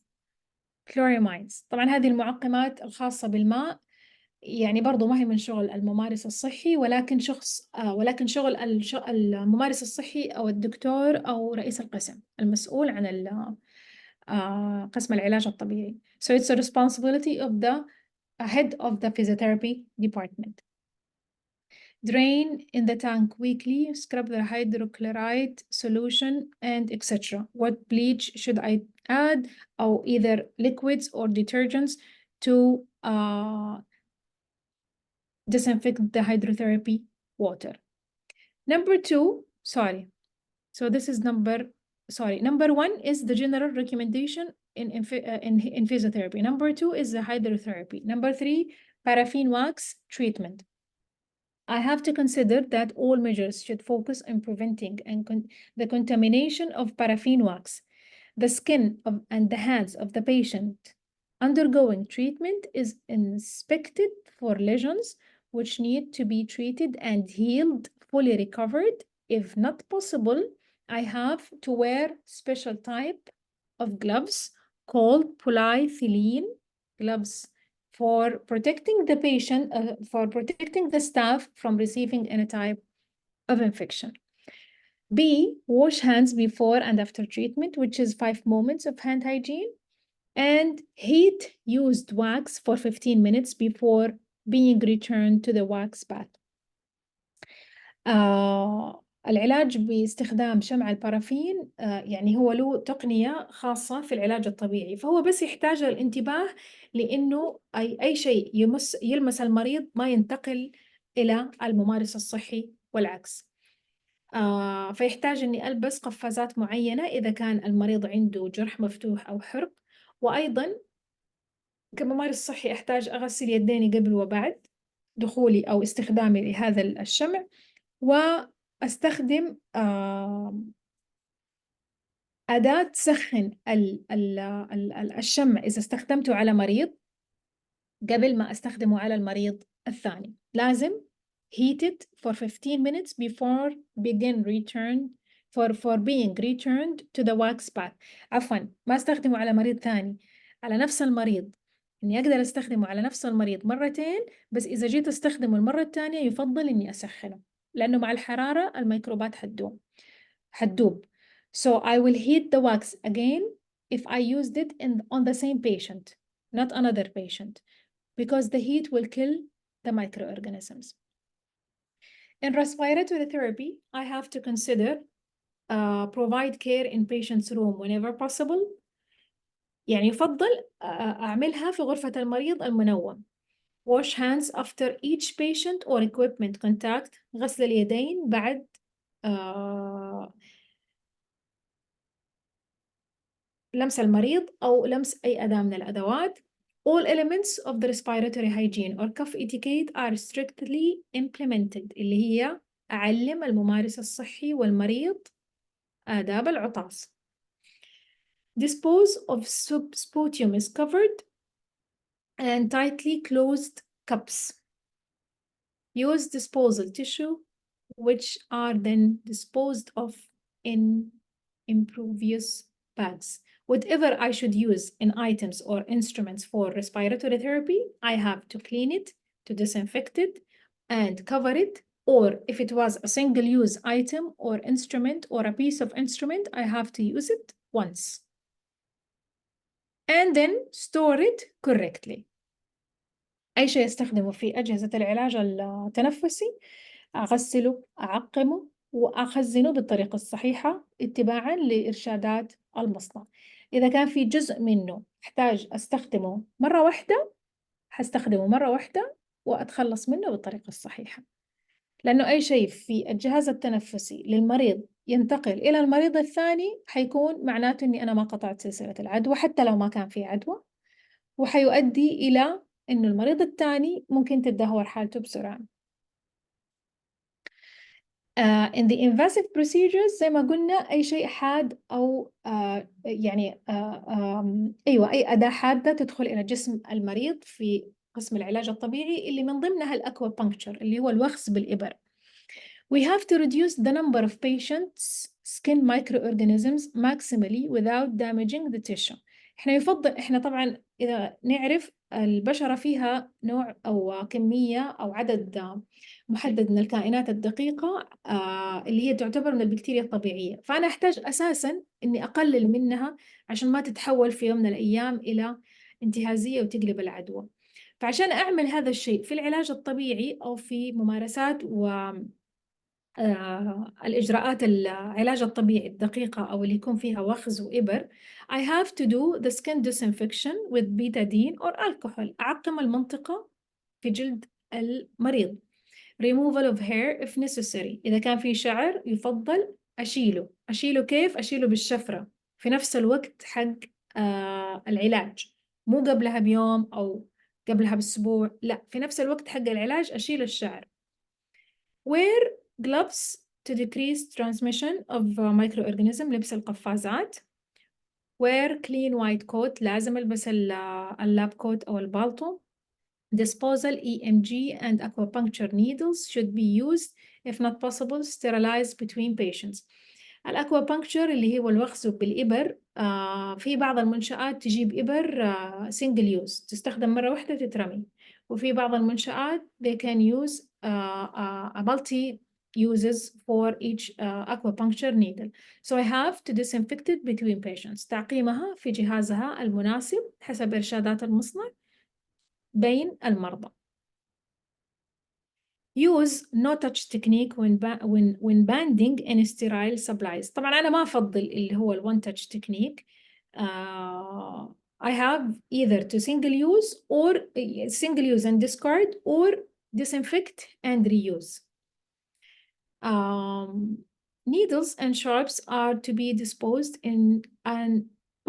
chloramines. طبعا هذه المعقمات الخاصة بالماء يعني برضو ما هي من شغل الممارس الصحي، ولكن شغل الممارس الصحي أو الدكتور أو رئيس القسم المسؤول عن قسم العلاج الطبيعي. So it's a responsibility of the head of the physiotherapy department. Drain in the tank weekly, scrub the hydrochloride solution, and etc. What bleach should I add? Or either liquids or detergents to disinfect the hydrotherapy water. Number 1 is the general recommendation in physiotherapy. Number 2 is the hydrotherapy. Number 3, paraffin wax treatment. I have to consider that all measures should focus on preventing the contamination of paraffin wax. The skin and the hands of the patient undergoing treatment is inspected for lesions which need to be treated and healed, fully recovered. If not possible, I have to wear special type of gloves called polyethylene gloves for protecting the patient, for protecting the staff from receiving any type of infection. B, wash hands before and after treatment, which is 5 moments of hand hygiene, and heat used wax for 15 minutes before being returned to the wax bath. العلاج باستخدام شمع البارافين يعني هو له تقنية خاصة في العلاج الطبيعي، فهو بس يحتاج الانتباه لأنه أي شيء يلمس المريض ما ينتقل إلى الممارس الصحي والعكس. فيحتاج أني ألبس قفازات معينة إذا كان المريض عنده جرح مفتوح أو حرق، وأيضا كممارس صحي أحتاج أغسل يديني قبل وبعد دخولي أو استخدامي لهذا الشمع، وأستخدم أداة تسخن الشمع إذا استخدمته على مريض قبل ما أستخدمه على المريض الثاني. لازم heat it for 15 minutes before being returned to the wax bath. عفوا ما أستخدمه على مريض ثاني، على نفس المريض. إني أقدر أستخدمه على نفس المريض مرتين، بس إذا جيت أستخدمه المرة الثانية يفضل إني أسخنه لأنه مع الحرارة الميكروبات حتدوب. So I will heat the wax again if I used it on the same patient, not another patient, because the heat will kill the microorganisms. In respiratory therapy, I have to consider provide care in patient's room whenever possible. يعني يفضل أعملها في غرفة المريض المنوم. Wash hands after each patient or equipment contact. غسل اليدين بعد لمس المريض أو لمس أي أداة من الأدوات. All elements of the respiratory hygiene or cough etiquette are strictly implemented. اللي هي أعلم الممارس الصحي والمريض آداب العطاس. Dispose of sputum is covered and tightly closed cups. Use disposal tissue, which are then disposed of in impervious bags. Whatever I should use in items or instruments for respiratory therapy, I have to clean it, to disinfect it, and cover it. Or if it was a single-use item or instrument or a piece of instrument, I have to use it once. And then store it correctly. أي شيء استخدمه في أجهزة العلاج التنفسي أغسله، أعقمه، وأخزنه بالطريقة الصحيحة اتباعاً لإرشادات المصنع. إذا كان في جزء منه أحتاج أستخدمه مرة واحدة، حستخدمه مرة واحدة وأتخلص منه بالطريقة الصحيحة. لأنه أي شيء في الجهاز التنفسي للمريض ينتقل إلى المريض الثاني حيكون معناته إني أنا ما قطعت سلسلة العدوى حتى لو ما كان في عدوى، وحيؤدي إلى إنه المريض الثاني ممكن تتدهور حالته بسرعة. In the invasive procedures زي ما قلنا أي شيء حاد أو أيوة أي أداة حادة تدخل إلى جسم المريض في قسم العلاج الطبيعي اللي من ضمنها الأكوابنكتشر اللي هو الوخز بالإبر. We have to reduce the number of patients' skin microorganisms maximally without damaging the tissue. إحنا طبعا إذا نعرف البشرة فيها نوع أو كمية أو عدد محدد من الكائنات الدقيقة اللي هي تعتبر من البكتيريا الطبيعية، فأنا أحتاج أساساً إني أقلل منها عشان ما تتحول في يوم من الأيام إلى انتهازية وتقلب العدوى. فعشان أعمل هذا الشيء في العلاج الطبيعي أو في ممارسات الإجراءات العلاج الطبيعي الدقيقة أو اللي يكون فيها وخز وإبر، I have to do the skin disinfection with betadine or alcohol. أعقم المنطقة في جلد المريض. Removal of hair if necessary. إذا كان في شعر يفضل أشيله كيف؟ أشيله بالشفرة في نفس الوقت حق العلاج، مو قبلها بيوم أو قبلها بأسبوع، لا في نفس الوقت حق العلاج أشيل الشعر. Wear gloves to decrease transmission of microorganism. لبس القفازات. Wear clean white coat. لازم ألبس اللاب كوت أو البالطو. Disposal EMG and acupuncture needles should be used. If not possible, sterilize between patients. الأكوابنكتشر اللي هو الوخز بالإبر، في بعض المنشآت تجيب إبر single use تستخدم مرة واحدة وتترمي، وفي بعض المنشآت they can use a multi uses for each acupuncture needle. So I have to disinfect it between patients. تعقيمها في جهازها المناسب حسب إرشادات المصنع بين المرضى. Use no touch technique when banding in sterile supplies. طبعا أنا ما أفضل اللي هو one touch technique. I have either to single use and discard or disinfect and reuse. Needles and sharps are to be disposed in an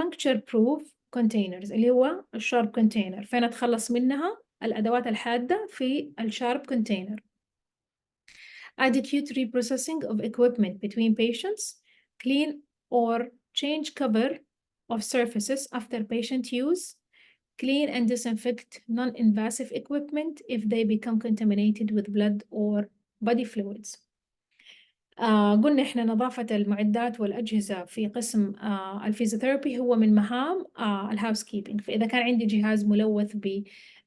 puncture-proof containers اللي هو الشارب container. فين أتخلص منها الأدوات الحادة في الشارب container. Adequate reprocessing of equipment between patients. Clean or change cover of surfaces after patient use. Clean and disinfect non-invasive equipment if they become contaminated with blood or body fluids. قلنا إحنا نظافة المعدات والأجهزة في قسم الفيزيوثيرابي هو من مهام الهاوس كيبينج. فإذا كان عندي جهاز ملوث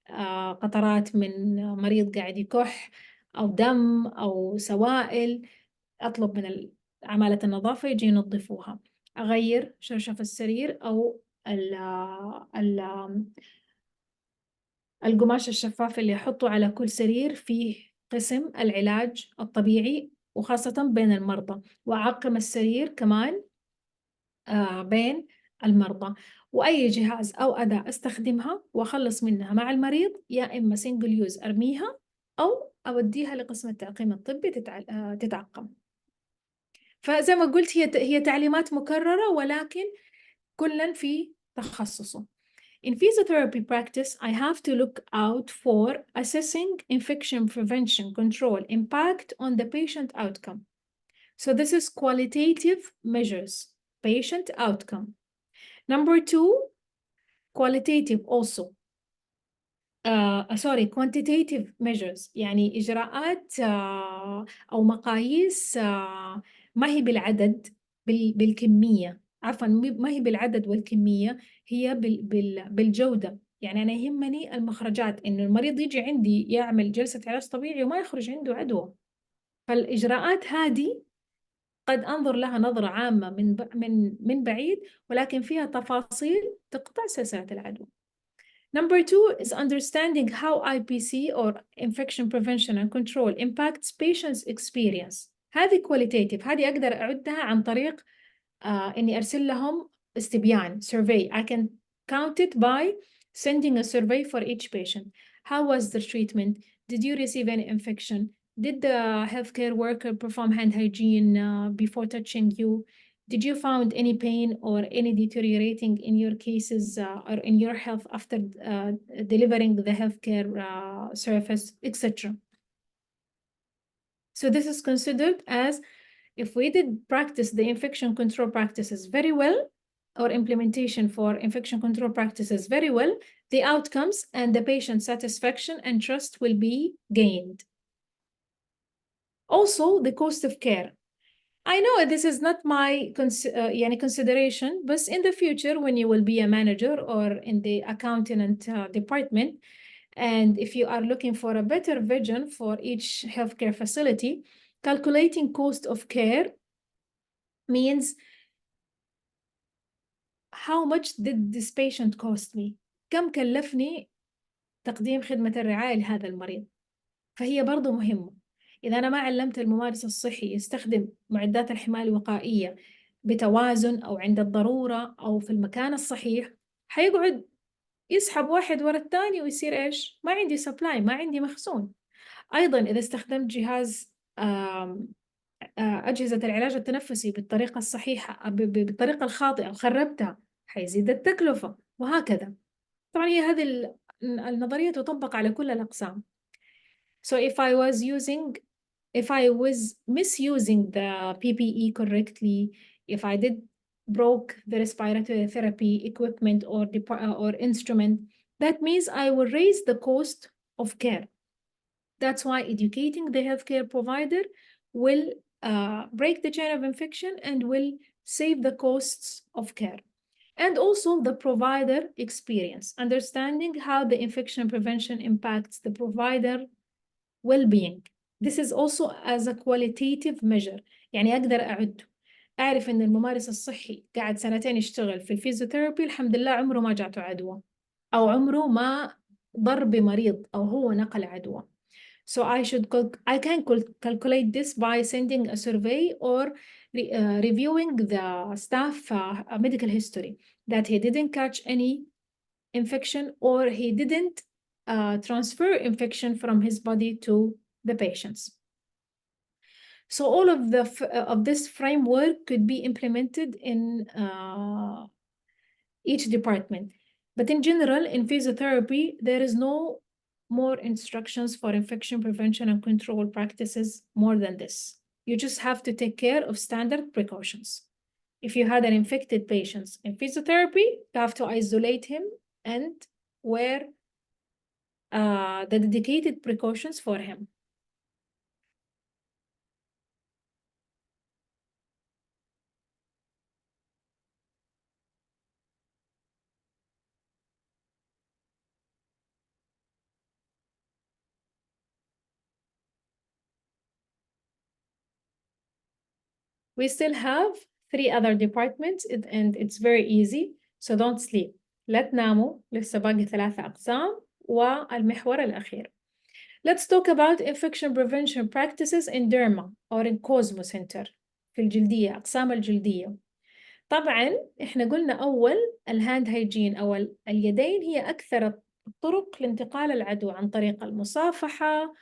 بقطرات من مريض قاعد يكح أو دم أو سوائل، أطلب من عمالة النظافة يجي ينظفوها. أغير شرشف السرير أو القماش الشفاف اللي أحطه على كل سرير في قسم العلاج الطبيعي وخاصة بين المرضى، وأعقم السرير كمان بين المرضى. وأي جهاز أو أداة أستخدمها وأخلص منها مع المريض يا إما سنجل يوز أرميها أو أوديها لقسم التعقيم الطبي تتعقم. فزي ما قلت هي تعليمات مكررة ولكن كلاً في تخصصه. In physiotherapy practice, I have to look out for assessing infection prevention control impact on the patient outcome. So this is qualitative measures, patient outcome. Number two, qualitative also. Quantitative measures يعني إجراءات أو مقاييس ما هي بالعدد بالكمية. عفوا ما هي بالعدد والكمية، هي بالجودة. يعني أنا يهمني المخرجات، إنه المريض يجي عندي يعمل جلسة علاج طبيعي وما يخرج عنده عدوى. فالإجراءات هذه قد أنظر لها نظرة عامة من بعيد، ولكن فيها تفاصيل تقطع سلسلة العدوى. Number 2 is understanding how IPC or infection prevention and control impacts patients' experience. هذه qualitative، هذه أقدر أعدها عن طريق إني أرسل لهم استبيان survey. I can count it by sending a survey for each patient. How was the treatment? Did you receive any infection? Did the healthcare worker perform hand hygiene before touching you? Did you find any pain or any deteriorating in your cases or in your health after delivering the healthcare service, etc.? So this is considered as, if we did practice the infection control practices very well, or implementation for infection control practices very well, the outcomes and the patient satisfaction and trust will be gained. Also, the cost of care. I know this is not my consideration, but in the future, when you will be a manager or in the accountant department, and if you are looking for a better vision for each healthcare facility, calculating cost of care means how much did this patient cost me? كم كلفني تقديم خدمة الرعاية لهذا المريض؟ فهي برضو مهمة. إذا أنا ما علمت الممارس الصحي يستخدم معدات الحماية الوقائية بتوازن أو عند الضرورة أو في المكان الصحيح، حيقعد يسحب واحد ورا الثاني ويصير إيش؟ ما عندي سبلاي، ما عندي مخزون. أيضا إذا استخدمت جهاز أجهزة العلاج التنفسي بالطريقة الصحيحة بالطريقة الخاطئة وخربتها، حيزيد التكلفة، وهكذا. طبعا هي هذه النظرية تطبق على كل الأقسام. So if I was misusing the PPE correctly, if I did broke the respiratory therapy equipment or instrument, that means I will raise the cost of care. That's why educating the healthcare provider will break the chain of infection and will save the costs of care. And also the provider experience, understanding how the infection prevention impacts the provider well-being. This is also as a qualitative measure. يعني أقدر أعرف إن الممارس الصحي قاعد 2 يشتغل في الفيزيوثيرابي، الحمد لله عمره ما جاته عدوى، أو عمره ما ضر بمريض أو هو نقل عدوى. So I can calculate this by sending a survey or reviewing the staff medical history, that he didn't catch any infection or he didn't transfer infection from his body to the patients. So all of this framework could be implemented in each department. But in general, in physiotherapy, there is no more instructions for infection prevention and control practices more than this. You just have to take care of standard precautions. If you had an infected patient in physiotherapy, you have to isolate him and wear the dedicated precautions for him. We still have 3 other departments and it's very easy, so don't sleep. لا تناموا، لسه باقي 3 أقسام والمحور الأخير. Let's talk about infection prevention practices in derma or in Cosmo Center في الجلدية، أقسام الجلدية. طبعا إحنا قلنا أول الهاند هيجين أو اليدين هي أكثر الطرق لانتقال العدوى عن طريق المصافحة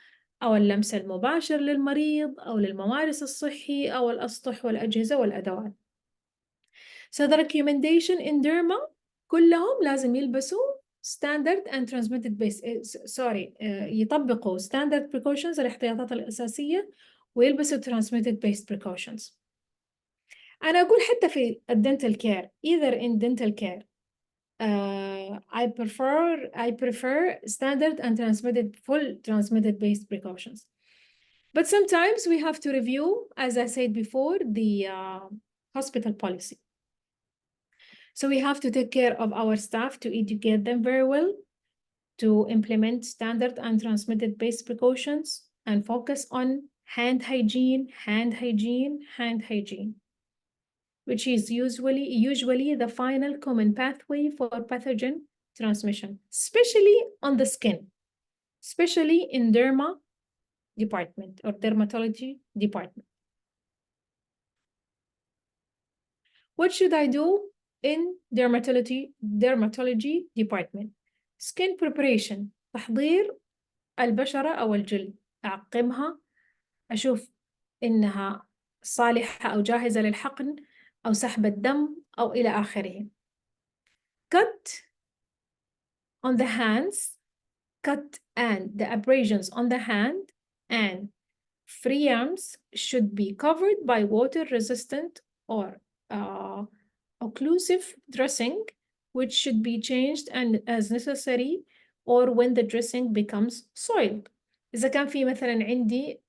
أو اللمس المباشر للمريض أو للممارس الصحي أو الأسطح والأجهزة والأدوات. So the recommendation in derma كلهم لازم يلبسوا standard and transmitted based يطبقوا standard precautions الاحتياطات الأساسية ويلبسوا transmitted based precautions. أنا أقول حتى في الدنتال care either in dental care I prefer standard and full transmitted based precautions. But sometimes we have to review, as I said before, the hospital policy. So we have to take care of our staff to educate them very well, to implement standard and transmitted based precautions, and focus on hand hygiene, which is usually the final common pathway for pathogen transmission, especially on the skin, especially in derma department or dermatology department. What should I do in dermatology department? Skin preparation، تحضير البشرة أو الجلد، أعقمها، أشوف إنها صالحة أو جاهزة للحقن أو سحب الدم أو إلى آخره. Cut on the hands, cut and the abrasions on the hand and free arms should be covered by water-resistant or occlusive dressing, which should be changed and as necessary or when the dressing becomes soiled. إذا كان في مثلا عندي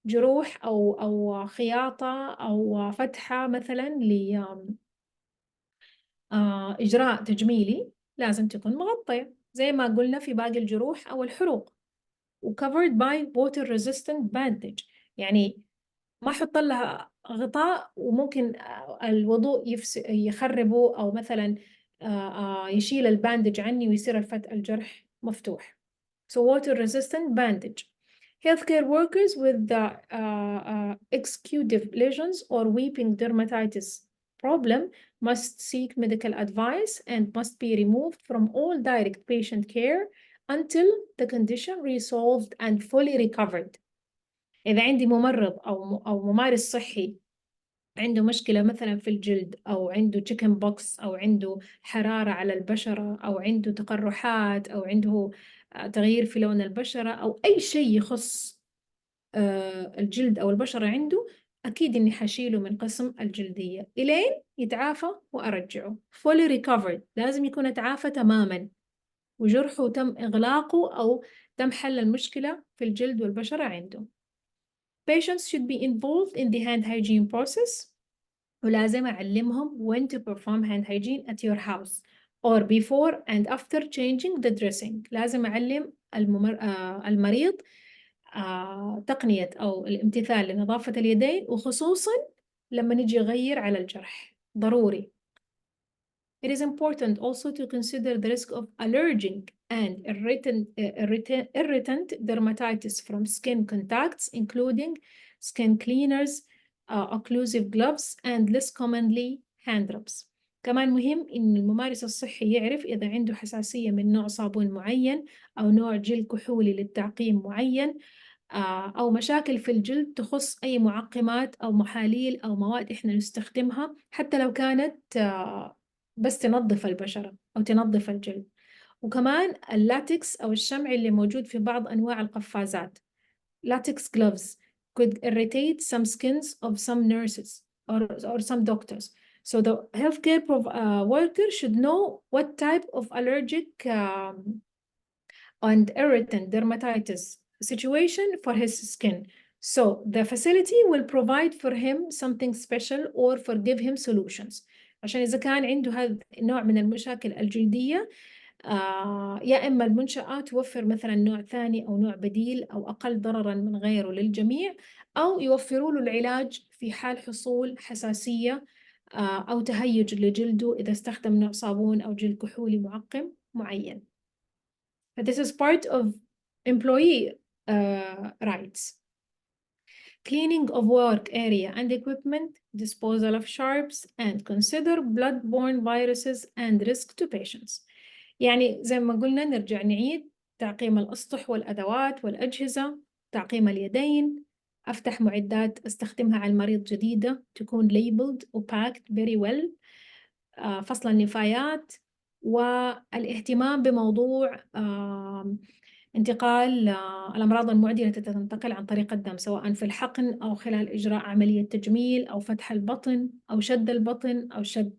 جروح أو خياطة أو فتحة مثلا لإجراء تجميلي لازم تكون مغطية زي ما قلنا في باقي الجروح أو الحروق و covered by water resistant bandage، يعني ما أحط لها غطاء وممكن الوضوء يخربه أو مثلا يشيل الباندج عني ويصير الجرح مفتوح. So water resistant bandage. Healthcare workers with the exudative lesions or weeping dermatitis problem must seek medical advice and must be removed from all direct patient care until the condition resolved and fully recovered. إذا عندي ممرض أو ممارس صحي عنده مشكلة مثلا في الجلد أو عنده تشيكن بوكس أو عنده حرارة على البشرة أو عنده تقرحات أو عنده تغيير في لون البشرة أو أي شيء يخص الجلد أو البشرة عنده، أكيد إني حشيله من قسم الجلدية إلين يتعافى وأرجعه fully recovered. لازم يكون اتعافى تماما وجرحه تم إغلاقه أو تم حل المشكلة في الجلد والبشرة عنده. Patients should be involved in the hand hygiene process. ولازم أعلمهم when to perform hand hygiene at your house or before and after changing the dressing. لازم أعلم المريض تقنية أو الامتثال لنظافة اليدين وخصوصاً لما نجي يغير على الجرح ضروري. It is important also to consider the risk of allergic and irritant dermatitis from skin contacts, including skin cleaners, occlusive gloves, and less commonly hand rubs. كمان مهم إن الممارس الصحي يعرف إذا عنده حساسية من نوع صابون معين أو نوع جل كحولي للتعقيم معين أو مشاكل في الجلد تخص أي معقمات أو محاليل أو مواد إحنا نستخدمها حتى لو كانت بس تنظف البشرة أو تنظف الجلد. وكمان اللاتكس أو الشمع اللي موجود في بعض أنواع القفازات latex gloves could irritate some skins of some nurses or some doctors. So the healthcare worker should know what type of allergic and irritant dermatitis situation for his skin. So the facility will provide for him something special or for give him solutions. عشان إذا كان عنده هذا النوع من المشاكل الجلدية يا إما المنشأة توفر مثلا نوع ثاني أو نوع بديل أو أقل ضرراً من غيره للجميع أو يوفروا له العلاج في حال حصول حساسية أو تهيج لجلده إذا استخدم نوع صابون أو جلد كحولي معقم معين. But this is part of employee rights. Cleaning of work area and equipment, disposal of sharps, and consider blood-borne viruses and risk to patients. يعني زي ما قلنا نرجع نعيد تعقيم الأسطح والأدوات والأجهزة، تعقيم اليدين، أفتح معدات أستخدمها على المريض جديدة تكون labeled و packed very well، فصل النفايات، والاهتمام بموضوع انتقال الأمراض المعدية التي تنتقل عن طريق الدم سواء في الحقن أو خلال إجراء عملية تجميل أو فتح البطن أو شد البطن أو شد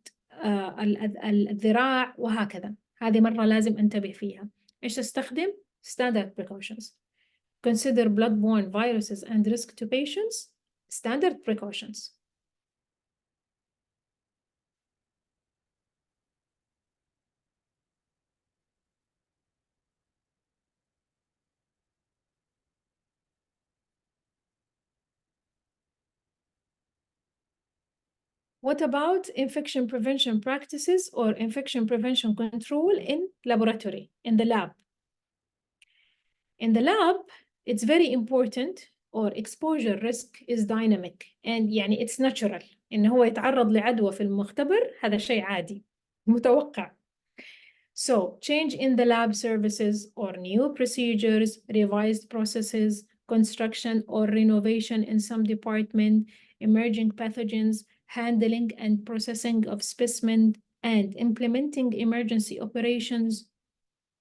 الذراع وهكذا. هذه مرة لازم أنتبه فيها. إيش أستخدم؟ Standard precautions. Consider blood-borne viruses and risk to patients. Standard precautions. What about infection prevention practices or infection prevention control in laboratory, in the lab? In the lab, it's very important, or exposure risk is dynamic, and يعني it's natural إنه هو يتعرض لعدوى في المختبر، هذا شيء عادي متوقع. So, change in the lab services or new procedures, revised processes, construction or renovation in some department, emerging pathogens, handling and processing of specimen, and implementing emergency operations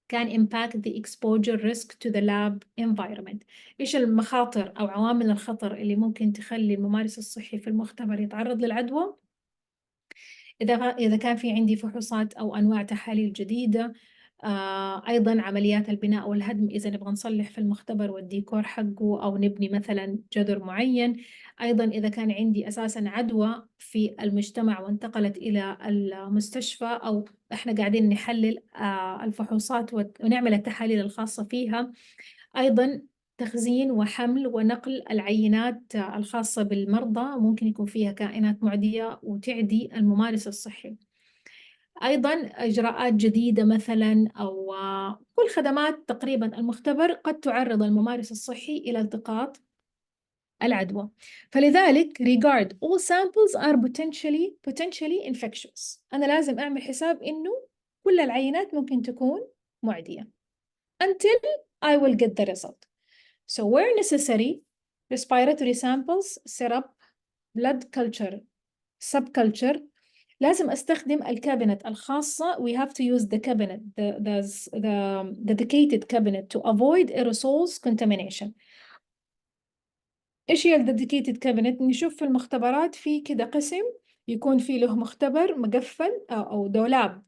can impact the exposure risk to the lab environment. إيش المخاطر أو عوامل الخطر اللي ممكن تخلي الممارس الصحي في المختبر يتعرض للعدوى؟ إذا كان في عندي فحوصات أو أنواع تحاليل جديدة، أيضا عمليات البناء والهدم إذا نبغى نصلح في المختبر والديكور حقه أو نبني مثلا جذر معين. أيضا إذا كان عندي أساسا عدوى في المجتمع وانتقلت إلى المستشفى، أو إحنا قاعدين نحلل الفحوصات ونعمل التحاليل الخاصة فيها. أيضا تخزين وحمل ونقل العينات الخاصة بالمرضى ممكن يكون فيها كائنات معدية وتعدي الممارس الصحي. أيضا إجراءات جديدة مثلا أو كل خدمات تقريبا المختبر قد تعرض الممارس الصحي إلى التقاط العدوى. فلذلك regard all samples are potentially infectious. أنا لازم أعمل حساب إنه كل العينات ممكن تكون معدية until I will get the result. So where necessary, respiratory samples, syrup, blood culture, subculture, لازم أستخدم الكابينت الخاصة. We have to use the cabinet, the dedicated cabinet to avoid aerosols contamination. إيش هي dedicated cabinet؟ نشوف في المختبرات في كده قسم يكون فيه له مختبر مقفل أو دولاب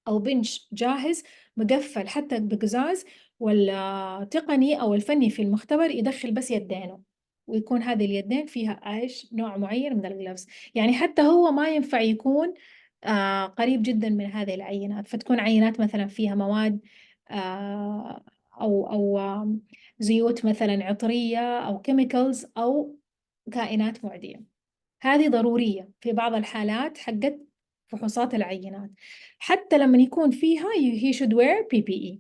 أو بنش جاهز مقفل حتى بقزاز، والتقني أو الفني في المختبر يدخل بس يدينه، ويكون هذه اليدين فيها إيش نوع معين من الجلافز. يعني حتى هو ما ينفع يكون قريب جدا من هذه العينات، فتكون عينات مثلا فيها مواد أو زيوت مثلا عطرية أو كيميكالز أو كائنات معدية. هذه ضرورية في بعض الحالات حقت فحوصات العينات. حتى لما يكون فيها he should wear PPE.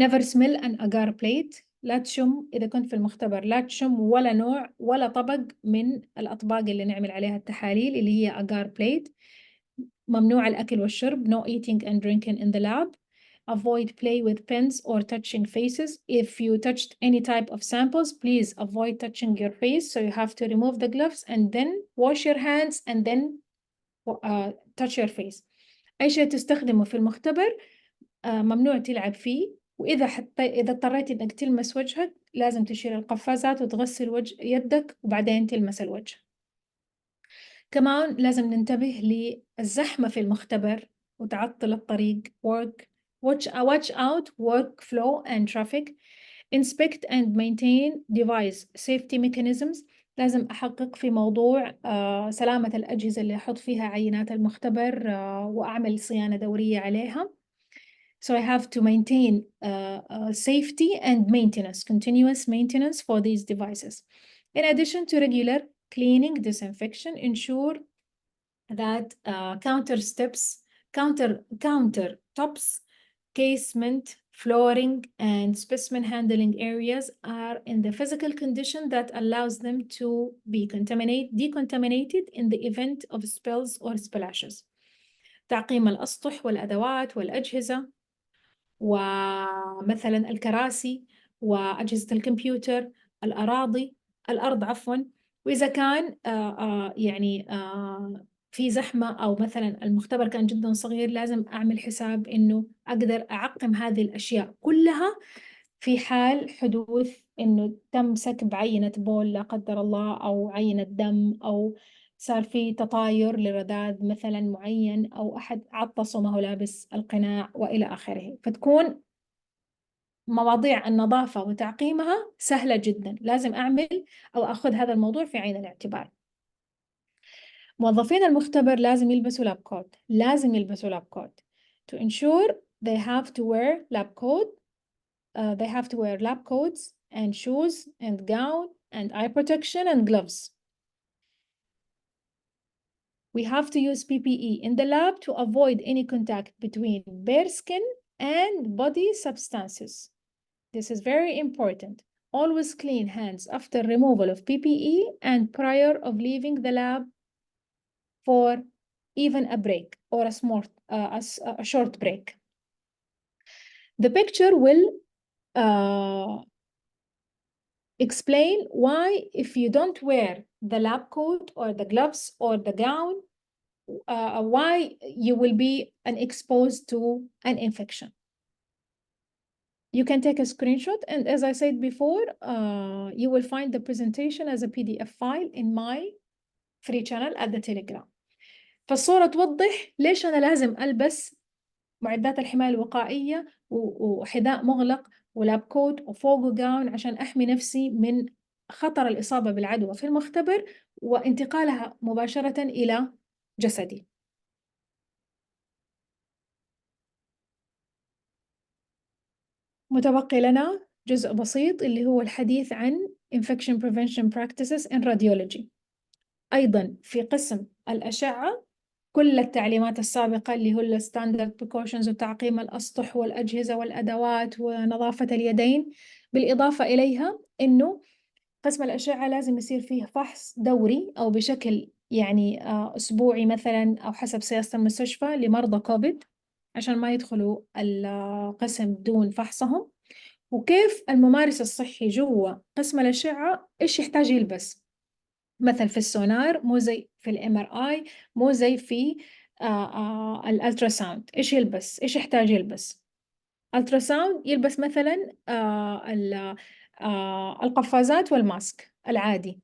Never smell an agar plate. لا تشم إذا كنت في المختبر، لا تشم ولا نوع ولا طبق من الأطباق اللي نعمل عليها التحاليل اللي هي agar plate. ممنوع الأكل والشرب. No eating and drinking in the lab. Avoid play with pens or touching faces. If you touched any type of samples, please avoid touching your face. So you have to remove the gloves and then wash your hands and then touch your face. أي شيء تستخدمه في المختبر ممنوع تلعب فيه، وإذا إذا اضطريت إنك تلمس وجهك لازم تشيل القفازات وتغسل يدك وبعدين تلمس الوجه. كمان لازم ننتبه للزحمة في المختبر وتعطل الطريق. watch out workflow and traffic. Inspect and maintain device safety mechanisms. لازم أحقق في موضوع سلامة الأجهزة اللي أحط فيها عينات المختبر وأعمل صيانة دورية عليها. So I have to maintain safety and maintenance, continuous maintenance for these devices. In addition to regular cleaning, disinfection, ensure that countertops, casement, flooring, and specimen handling areas are in the physical condition that allows them to be decontaminated in the event of spills or splashes. تعقيم الأسطح والأدوات والأجهزة ومثلا الكراسي وأجهزة الكمبيوتر، الأرض عفوا. وإذا كان يعني في زحمة أو مثلا المختبر كان جدا صغير، لازم أعمل حساب إنه أقدر أعقم هذه الأشياء كلها في حال حدوث إنه تم سكب عينة بول لا قدر الله، أو عينة دم، أو صار في تطاير لرذاذ مثلا معين، أو أحد عطس وما هو لابس القناع وإلى آخره. فتكون مواضيع النظافة وتعقيمها سهلة جدا. لازم أعمل أو أخذ هذا الموضوع في عين الاعتبار. موظفين المختبر لازم يلبسوا لاب كوت. to ensure they have to wear lab coat. They have to wear lab coats and shoes and gown and eye protection and gloves. we have to use PPE in the lab to avoid any contact between bare skin and body substances. This is very important. Always clean hands after removal of PPE and prior of leaving the lab for even a break or a short break. The picture will explain why if you don't wear the lab coat or the gloves or the gown, why you will be exposed to an infection. You can take a screenshot, and as I said before, you will find the presentation as a PDF file in my free channel at the Telegram. فالصورة توضح ليش أنا لازم ألبس معدات الحماية الوقائية وحذاء مغلق ولاب كوت وفوقه جاون عشان أحمي نفسي من خطر الإصابة بالعدوى في المختبر وانتقالها مباشرة إلى جسدي. متبقي لنا جزء بسيط اللي هو الحديث عن Infection Prevention Practices in Radiology. أيضا في قسم الأشعة كل التعليمات السابقة اللي هو الستاندرد بريكوشنز وتعقيم الأسطح والأجهزة والأدوات ونظافة اليدين، بالإضافة إليها إنه قسم الأشعة لازم يصير فيه فحص دوري أو بشكل يعني أسبوعي مثلا أو حسب سياسة المستشفى لمرضى كوفيد عشان ما يدخلوا القسم دون فحصهم. وكيف الممارس الصحي جوا قسم الأشعة إيش يحتاج يلبس، مثل في السونار مو زي في الMRI، مو زي في الألتراساوند. إيش يلبس، إيش يحتاج يلبس؟ ألتراساوند يلبس مثلا القفازات والماسك العادي.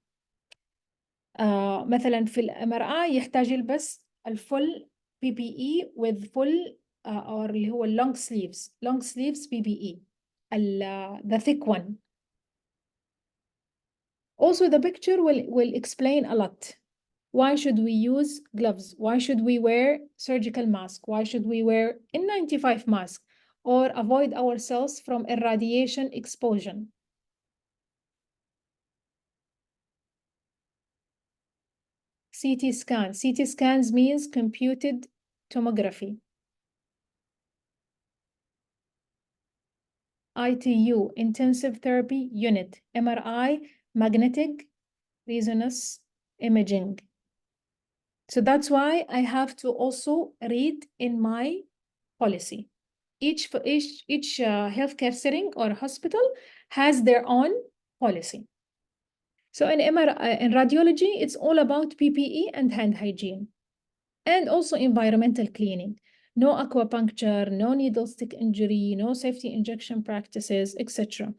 مثلا في الMRI يحتاج يلبس الفل PPE with full أو اللي هو long sleeves PPE the thick one. Also the picture will explain a lot. Why should we use gloves? Why should we wear surgical mask? Why should we wear N95 mask or avoid ourselves from irradiation exposure? CT scan. CT scans means computed tomography. ITU, intensive therapy unit. MRI, magnetic resonance imaging. So that's why I have to also read in my policy. Each healthcare setting or hospital has their own policy. So in radiology, it's all about PPE and hand hygiene, and also environmental cleaning. No aquapuncture, no needle stick injury, no safety injection practices, etc.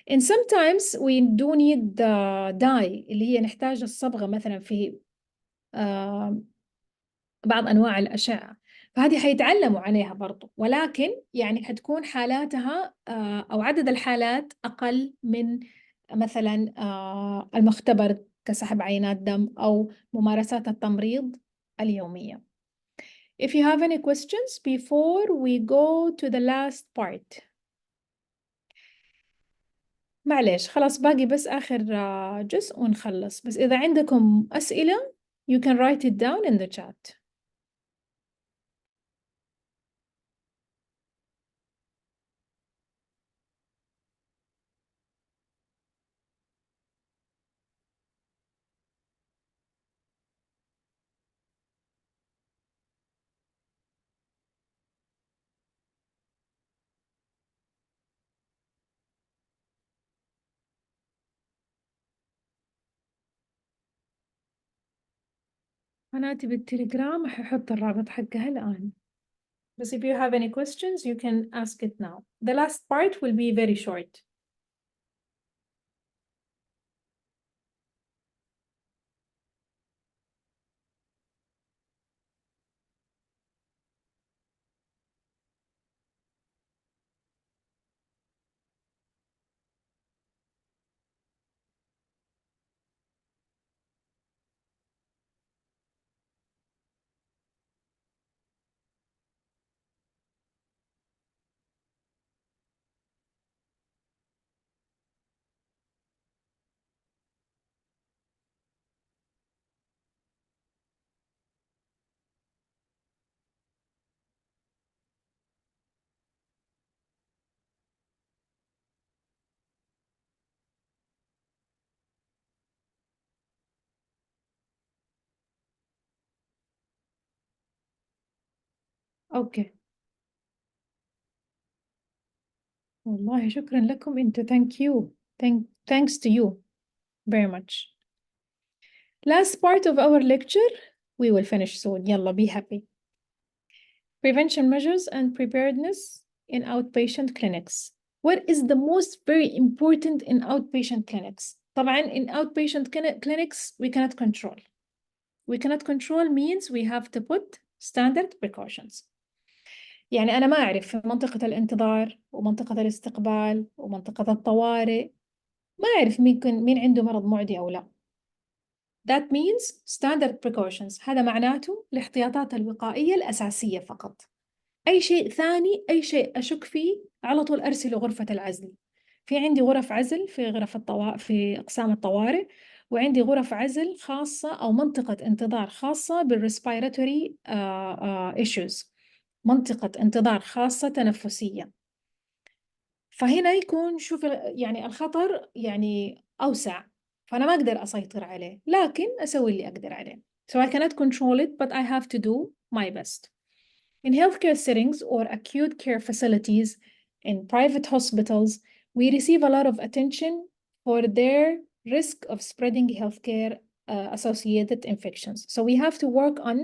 And sometimes we do need the dye اللي هي نحتاج الصبغة مثلا في بعض أنواع الأشعة، فهذه حيتعلموا عليها برضو، ولكن يعني حتكون حالاتها أو عدد الحالات أقل من مثلا المختبر كسحب عينات دم أو ممارسات التمريض اليومية. If you have any questions before we go to the last part. معلش خلاص باقي بس آخر جزء ونخلص، بس إذا عندكم أسئلة you can write it down in the chat. قناتي بالتليجرام هحط الرابط حقها الآن. بس if you have any questions you can ask it now. The last part will be very short. أوكي، والله شكرا لكم أنتوا. thank you. Thanks to you very much. Last part of our lecture, we will finish soon. يلا, be happy. Prevention measures and preparedness in outpatient clinics. What is the most very important in outpatient clinics? طبعا in outpatient clinics we cannot control. We cannot control means we have to put standard precautions. يعني أنا ما أعرف في منطقة الانتظار ومنطقة الاستقبال ومنطقة الطوارئ، ما أعرف مين عنده مرض معدي أو لا. That means standard precautions. هذا معناته الاحتياطات الوقائية الأساسية فقط. أي شيء ثاني، أي شيء أشك فيه، على طول أرسله غرفة العزل. في عندي غرف عزل في في أقسام الطوارئ، وعندي غرف عزل خاصة أو منطقة انتظار خاصة بالريسبيراتوري issues، منطقة انتظار خاصة تنفسية. فهنا يكون شوف يعني الخطر يعني أوسع، فأنا ما أقدر أسيطر عليه، لكن أسوي اللي أقدر عليه. So I cannot control it, but I have to do my best. In healthcare settings or acute care facilities, in private hospitals, we receive a lot of attention for their risk of spreading healthcare associated infections. So we have to work on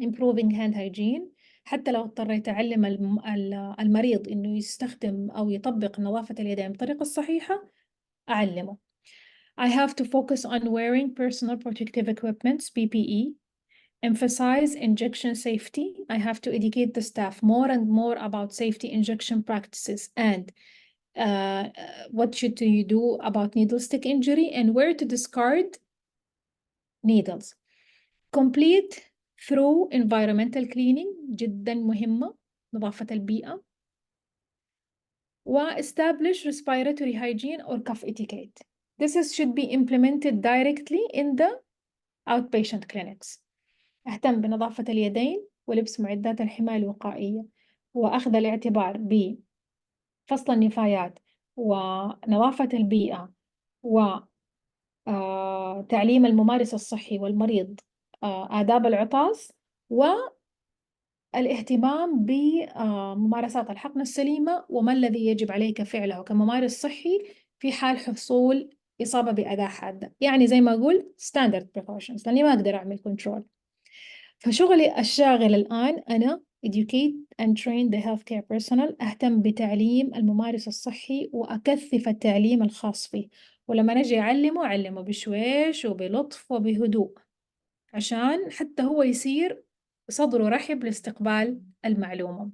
improving hand hygiene. حتى لو اضطريت أعلم المريض إنه يستخدم أو يطبق نظافة اليدين بالطريقة الصحيحة، أعلمه. I have to focus on wearing personal protective equipment, PPE. Emphasize injection safety. I have to educate the staff more and more about safety injection practices and what should you do about needle stick injury and where to discard needles. Complete through environmental cleaning، جدا مهمة، نظافة البيئة. و establish respiratory hygiene or cough etiquette. Should be implemented directly in the outpatient clinics. أهتم بنظافة اليدين ولبس معدات الحماية الوقائية، وأخذ الاعتبار بفصل النفايات ونظافة البيئة وتعليم الممارس الصحي والمريض آداب العطاس، والاهتمام بممارسات الحقن السليمة وما الذي يجب عليك فعله كممارس صحي في حال حصول إصابة بأذى حادة. يعني زي ما أقول standard precautions، لأني ما أقدر أعمل control. فشغلي الشاغل الآن أنا educate and train the healthcare personnel، أهتم بتعليم الممارس الصحي وأكثف التعليم الخاص فيه، ولما نجي أعلمه بشويش وبلطف وبهدوء عشان حتى هو يصير صدره رحب لاستقبال المعلومة.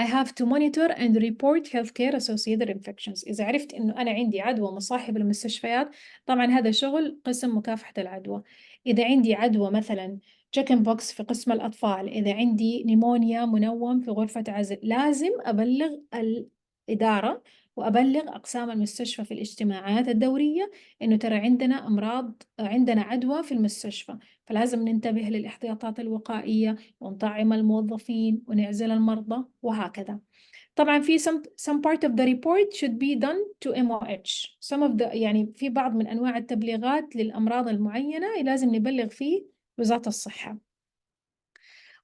I have to monitor and report healthcare associated infections. إذا عرفت إنه أنا عندي عدوى مصاحبة للمستشفيات، طبعا هذا شغل قسم مكافحة العدوى. إذا عندي عدوى مثلا chicken pox في قسم الأطفال، إذا عندي نيمونيا منوم في غرفة عزل، لازم أبلغ الإدارة وأبلغ أقسام المستشفى في الاجتماعات الدورية إنه ترى عندنا أمراض، عندنا عدوى في المستشفى، فلازم ننتبه للاحتياطات الوقائية ونطعم الموظفين ونعزل المرضى وهكذا. طبعا في some part of the report should be done to MOH. يعني في بعض من أنواع التبليغات للأمراض المعينة لازم نبلغ فيه وزارة الصحة.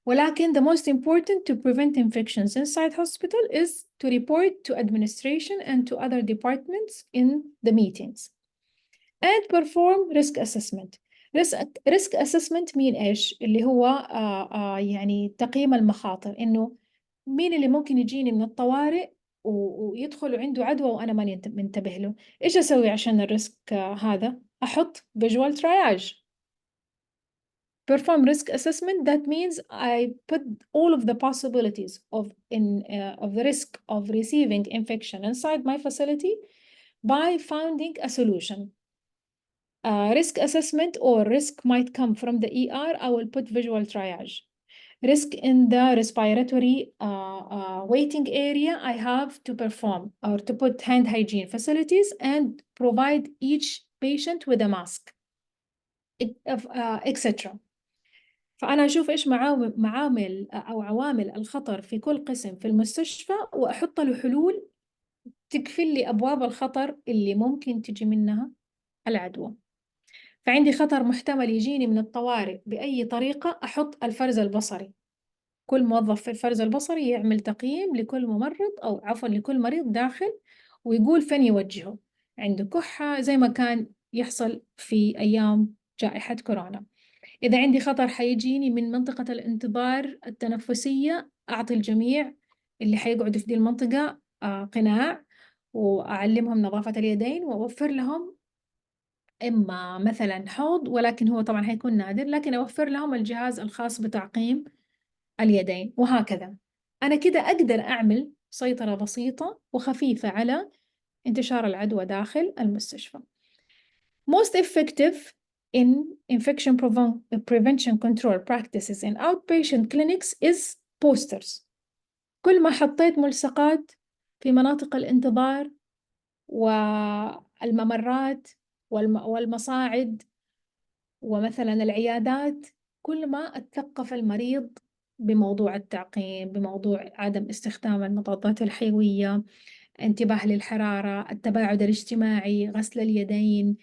ولكن the most important to prevent infections inside hospital is to report to administration and to other departments in the meetings and perform risk assessment. risk assessment مين إيش؟ اللي هو يعني تقييم المخاطر، إنه مين اللي ممكن يجيني من الطوارئ ويدخل عنده عدوى وأنا ماني منتبه له. إيش أسوي عشان الريسك هذا؟ أحط visual triage. Perform risk assessment. That means I put all of the possibilities of the risk of receiving infection inside my facility by finding a solution. Risk assessment or risk might come from the ER. I will put visual triage. Risk in the respiratory waiting area, I have to perform or to put hand hygiene facilities and provide each patient with a mask, etc. فأنا أشوف إيش معامل أو عوامل الخطر في كل قسم في المستشفى وأحط له حلول تقفل لي أبواب الخطر اللي ممكن تجي منها العدوى. فعندي خطر محتمل يجيني من الطوارئ بأي طريقة، أحط الفرز البصري. كل موظف في الفرز البصري يعمل تقييم لكل ممرض أو عفوا لكل مريض داخل، ويقول فين يوجهه، عنده كحة زي ما كان يحصل في أيام جائحة كورونا. إذا عندي خطر حيجيني من منطقة الانتظار التنفسية، أعطي الجميع اللي حيقعدوا في دي المنطقة قناع، وأعلمهم نظافة اليدين، وأوفر لهم إما مثلا حوض، ولكن هو طبعا حيكون نادر، لكن أوفر لهم الجهاز الخاص بتعقيم اليدين، وهكذا. أنا كده أقدر أعمل سيطرة بسيطة وخفيفة على انتشار العدوى داخل المستشفى. Most effective in infection prevention control practices in outpatient clinics is posters. كل ما حطيت ملصقات في مناطق الانتظار والممرات والمصاعد ومثلا العيادات، كل ما أتثقف المريض بموضوع التعقيم، بموضوع عدم استخدام المضادات الحيوية، انتباه للحرارة، التباعد الاجتماعي، غسل اليدين،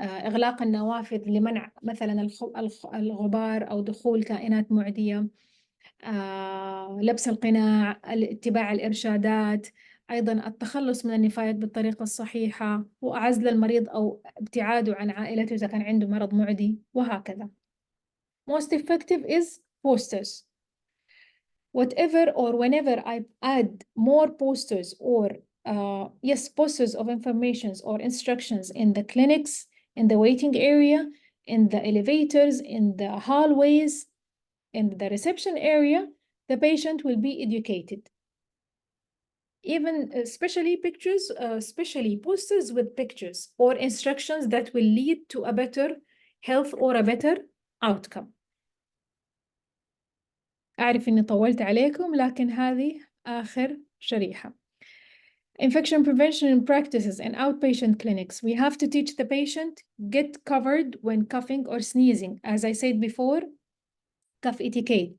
إغلاق النوافذ لمنع مثلا الغبار أو دخول كائنات معدية، لبس القناع، اتباع الإرشادات، أيضا التخلص من النفايات بالطريقة الصحيحة، وعزل المريض أو ابتعاده عن عائلته إذا كان عنده مرض معدي، وهكذا. Most effective is posters. Whatever or whenever I add more posters or posters of informations or instructions in the clinics, in the waiting area, in the elevators, in the hallways, in the reception area, the patient will be educated. Even especially pictures, especially posters with pictures or instructions that will lead to a better health or a better outcome. أعرف إني طولت عليكم، لكن هذه آخر شريحة. Infection prevention practices in outpatient clinics. We have to teach the patient, get covered when coughing or sneezing. As I said before, cough etiquette.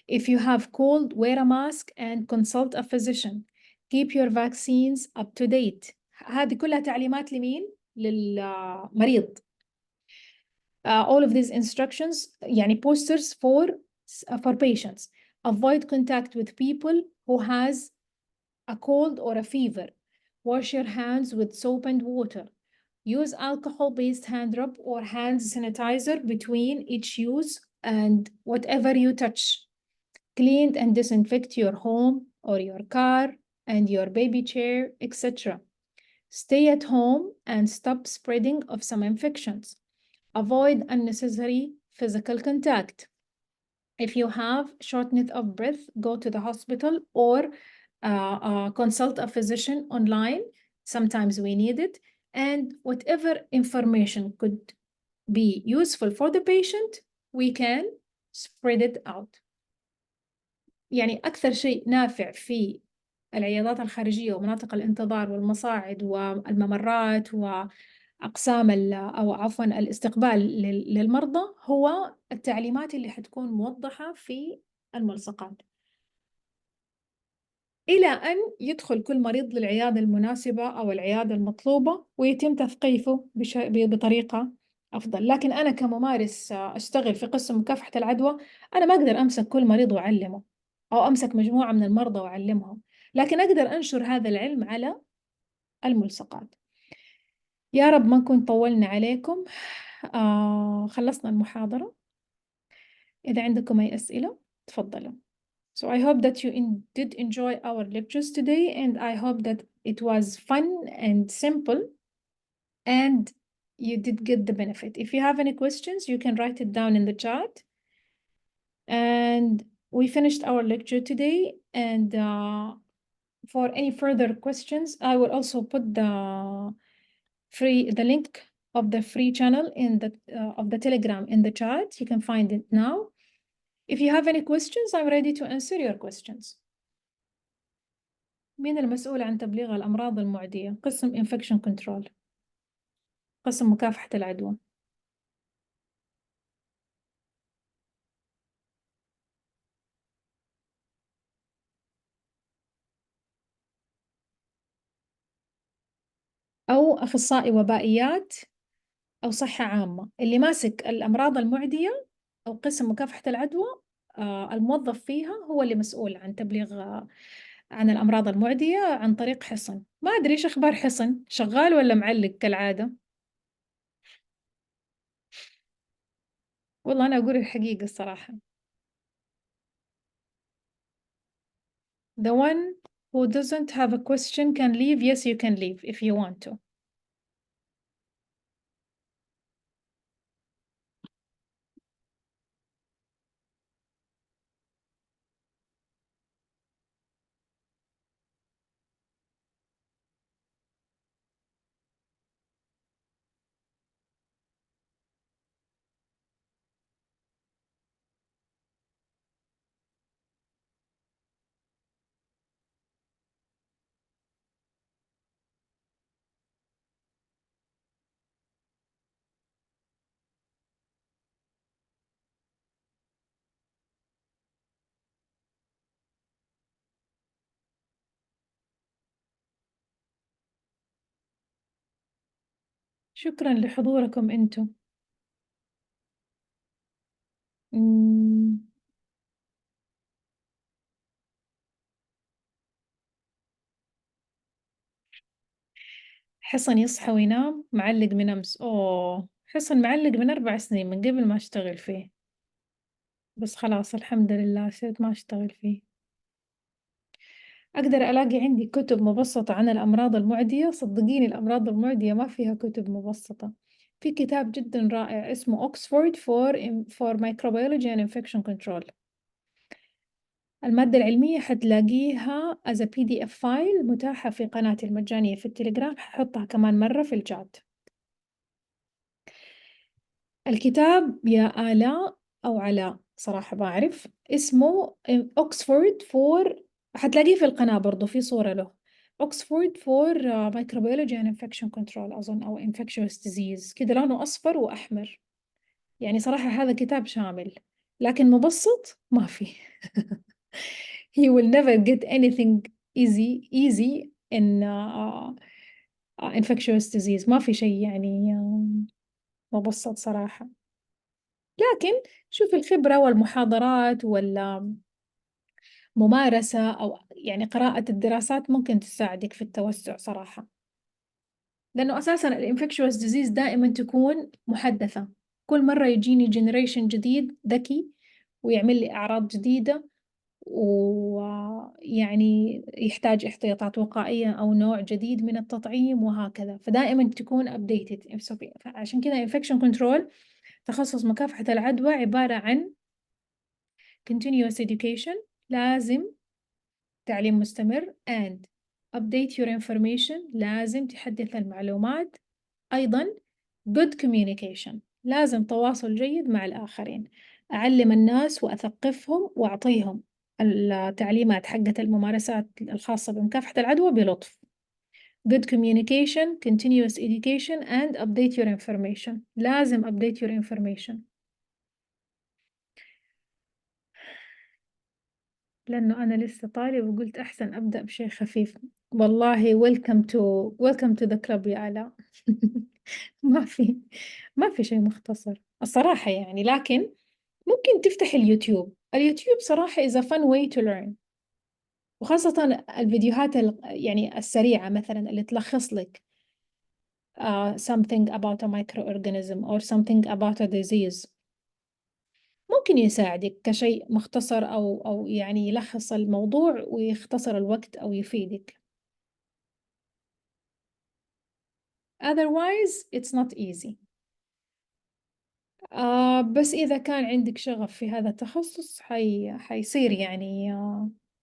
If you have cold, wear a mask and consult a physician. Keep your vaccines up to date. هذه كلها تعليمات لمين؟ للمريض. All of these instructions يعني posters for patients. Avoid contact with people who has a cold or a fever. Wash your hands with soap and water. Use alcohol-based hand rub or hand sanitizer between each use and whatever you touch. Clean and disinfect your home or your car and your baby chair, etc. Stay at home and stop spreading of some infections. Avoid unnecessary physical contact. If you have shortness of breath, go to the hospital or consult a physician online. Sometimes we need it. And whatever information could be useful for the patient, we can spread it out. يعني أكثر شيء نافع في العيادات الخارجية ومناطق الانتظار والمصاعد والممرات وأقسام أو عفوا الاستقبال للمرضى هو التعليمات اللي حتكون موضحة في الملصقات، إلى أن يدخل كل مريض للعيادة المناسبة أو العيادة المطلوبة ويتم تثقيفه بطريقة أفضل. لكن أنا كممارس أشتغل في قسم مكافحة العدوى، أنا ما أقدر أمسك كل مريض وأعلمه أو أمسك مجموعة من المرضى وأعلمهم، لكن أقدر أنشر هذا العلم على الملصقات. يا رب ما نكون طولنا عليكم. خلصنا المحاضرة. إذا عندكم أي أسئلة تفضلوا. So I hope that you did enjoy our lectures today, and I hope that it was fun and simple and you did get the benefit. If you have any questions, you can write it down in the chat. And we finished our lecture today, and for any further questions, I will also put the link of the free channel in of the Telegram in the chat. You can find it now. If you have any questions, I'm ready to answer your questions. مين المسؤول عن تبليغ الأمراض المعدية؟ قسم Infection Control، قسم مكافحة العدوى. أو أخصائي وبائيات أو صحة عامة. اللي ماسك الأمراض المعدية أو قسم مكافحة العدوى الموظف فيها هو اللي مسؤول عن تبليغ عن الأمراض المعدية عن طريق حصن. ما أدري إيش أخبار حصن، شغال ولا معلق كالعادة؟ والله أنا أقول الحقيقة الصراحة. The one who doesn't have a question can leave. Yes, you can leave if you want to. شكرا لحضوركم أنتم. حسن يصحى وينام معلق من أمس. أوه، حسن معلق من 4 سنين من قبل ما أشتغل فيه، بس خلاص الحمد لله صرت ما أشتغل فيه. أقدر ألاقي عندي كتب مبسطة عن الأمراض المعدية؟ صدقيني الأمراض المعدية ما فيها كتب مبسطة. في كتاب جدا رائع اسمه Oxford for Microbiology and Infection Control. المادة العلمية حتلاقيها as a PDF file متاحة في قناتي المجانية في التليجرام، ححطها كمان مرة في الشات. الكتاب يا آلاء أو علاء صراحة ما أعرف اسمه Oxford for، حتلاقيه في القناة برضو في صورة له. Oxford for Microbiology and Infection Control أظن، أو Infectious Disease، كده لونه أصفر وأحمر. يعني صراحة هذا كتاب شامل، لكن مبسط ما فيه. You will never get anything easy in infectious disease. ما في شيء يعني مبسط صراحة. لكن شوف الخبرة والمحاضرات والممارسة أو يعني قراءة الدراسات ممكن تساعدك في التوسع صراحة، لأنه أساسا الانفكشوس ديزيز دائما تكون محدثة. كل مرة يجيني جنريشن جديد ذكي ويعمل لي أعراض جديدة، ويعني يحتاج احتياطات وقائية أو نوع جديد من التطعيم وهكذا، فدائما تكون updated. عشان كذا infection control تخصص مكافحة العدوى عبارة عن continuous education، لازم تعليم مستمر، and update your information، لازم تحدث المعلومات، أيضا good communication، لازم تواصل جيد مع الآخرين، أعلم الناس وأثقفهم وأعطيهم التعليمات حقة الممارسات الخاصة بمكافحة العدوى بلطف. good communication، continuous education and update your information، لازم update your information. لأنه أنا لسه طالب وقلت أحسن أبدأ بشيء خفيف. والله welcome to the club يا آلاء. ما في شيء مختصر الصراحة يعني، لكن ممكن تفتح اليوتيوب. اليوتيوب صراحة is a fun way to learn، وخاصة الفيديوهات يعني السريعة مثلا اللي تلخص لك something about a microorganism or something about a disease، ممكن يساعدك كشيء مختصر أو يعني يلخص الموضوع ويختصر الوقت أو يفيدك. Otherwise it's not easy. بس إذا كان عندك شغف في هذا التخصص حيصير يعني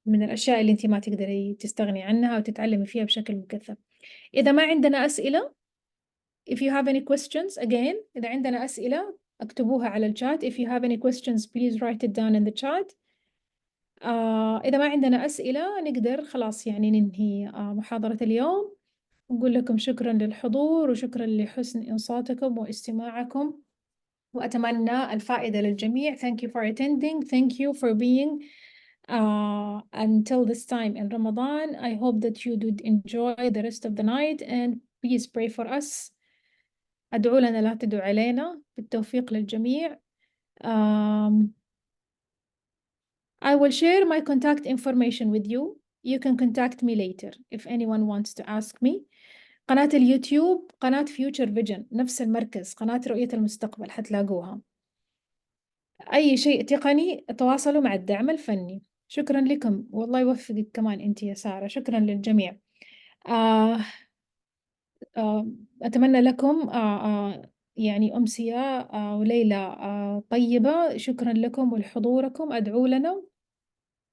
من الأشياء اللي أنت ما تقدري تستغني عنها وتتعلمي فيها بشكل مكثف. إذا ما عندنا أسئلة، if you have any questions again، إذا عندنا أسئلة اكتبوها على الشات. if you have any questions please write it down in the chat. إذا ما عندنا أسئلة نقدر خلاص يعني ننهي محاضرة اليوم. نقول لكم شكرا للحضور وشكرا لحسن إنصاتكم واستماعكم، وأتمنى الفائدة للجميع. Thank you for attending. Thank you for being until this time in Ramadan. I hope that you did enjoy the rest of the night and please pray for us. أدعوا لنا لا تدعوا علينا، بالتوفيق للجميع. I will share my contact information with you. You can contact me later if anyone wants to ask me. قناة اليوتيوب قناة Future Vision، نفس المركز، قناة رؤية المستقبل حتلاقوها. أي شيء تقني تواصلوا مع الدعم الفني. شكرا لكم، والله يوفقك كمان أنت يا سارة. شكرا للجميع. أتمنى لكم يعني أمسية وليلة طيبة. شكرا لكم ولحضوركم. أدعو لنا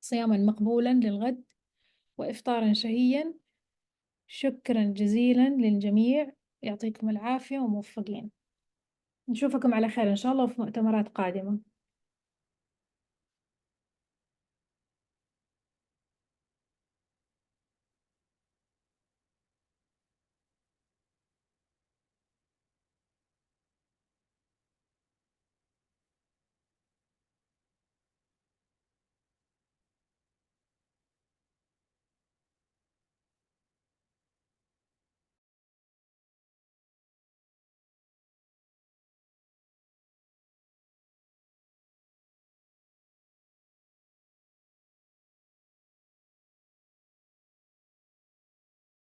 صياما مقبولا للغد وإفطارا شهيا. شكرا جزيلا للجميع، يعطيكم العافية وموفقين. نشوفكم على خير إن شاء الله في مؤتمرات قادمة.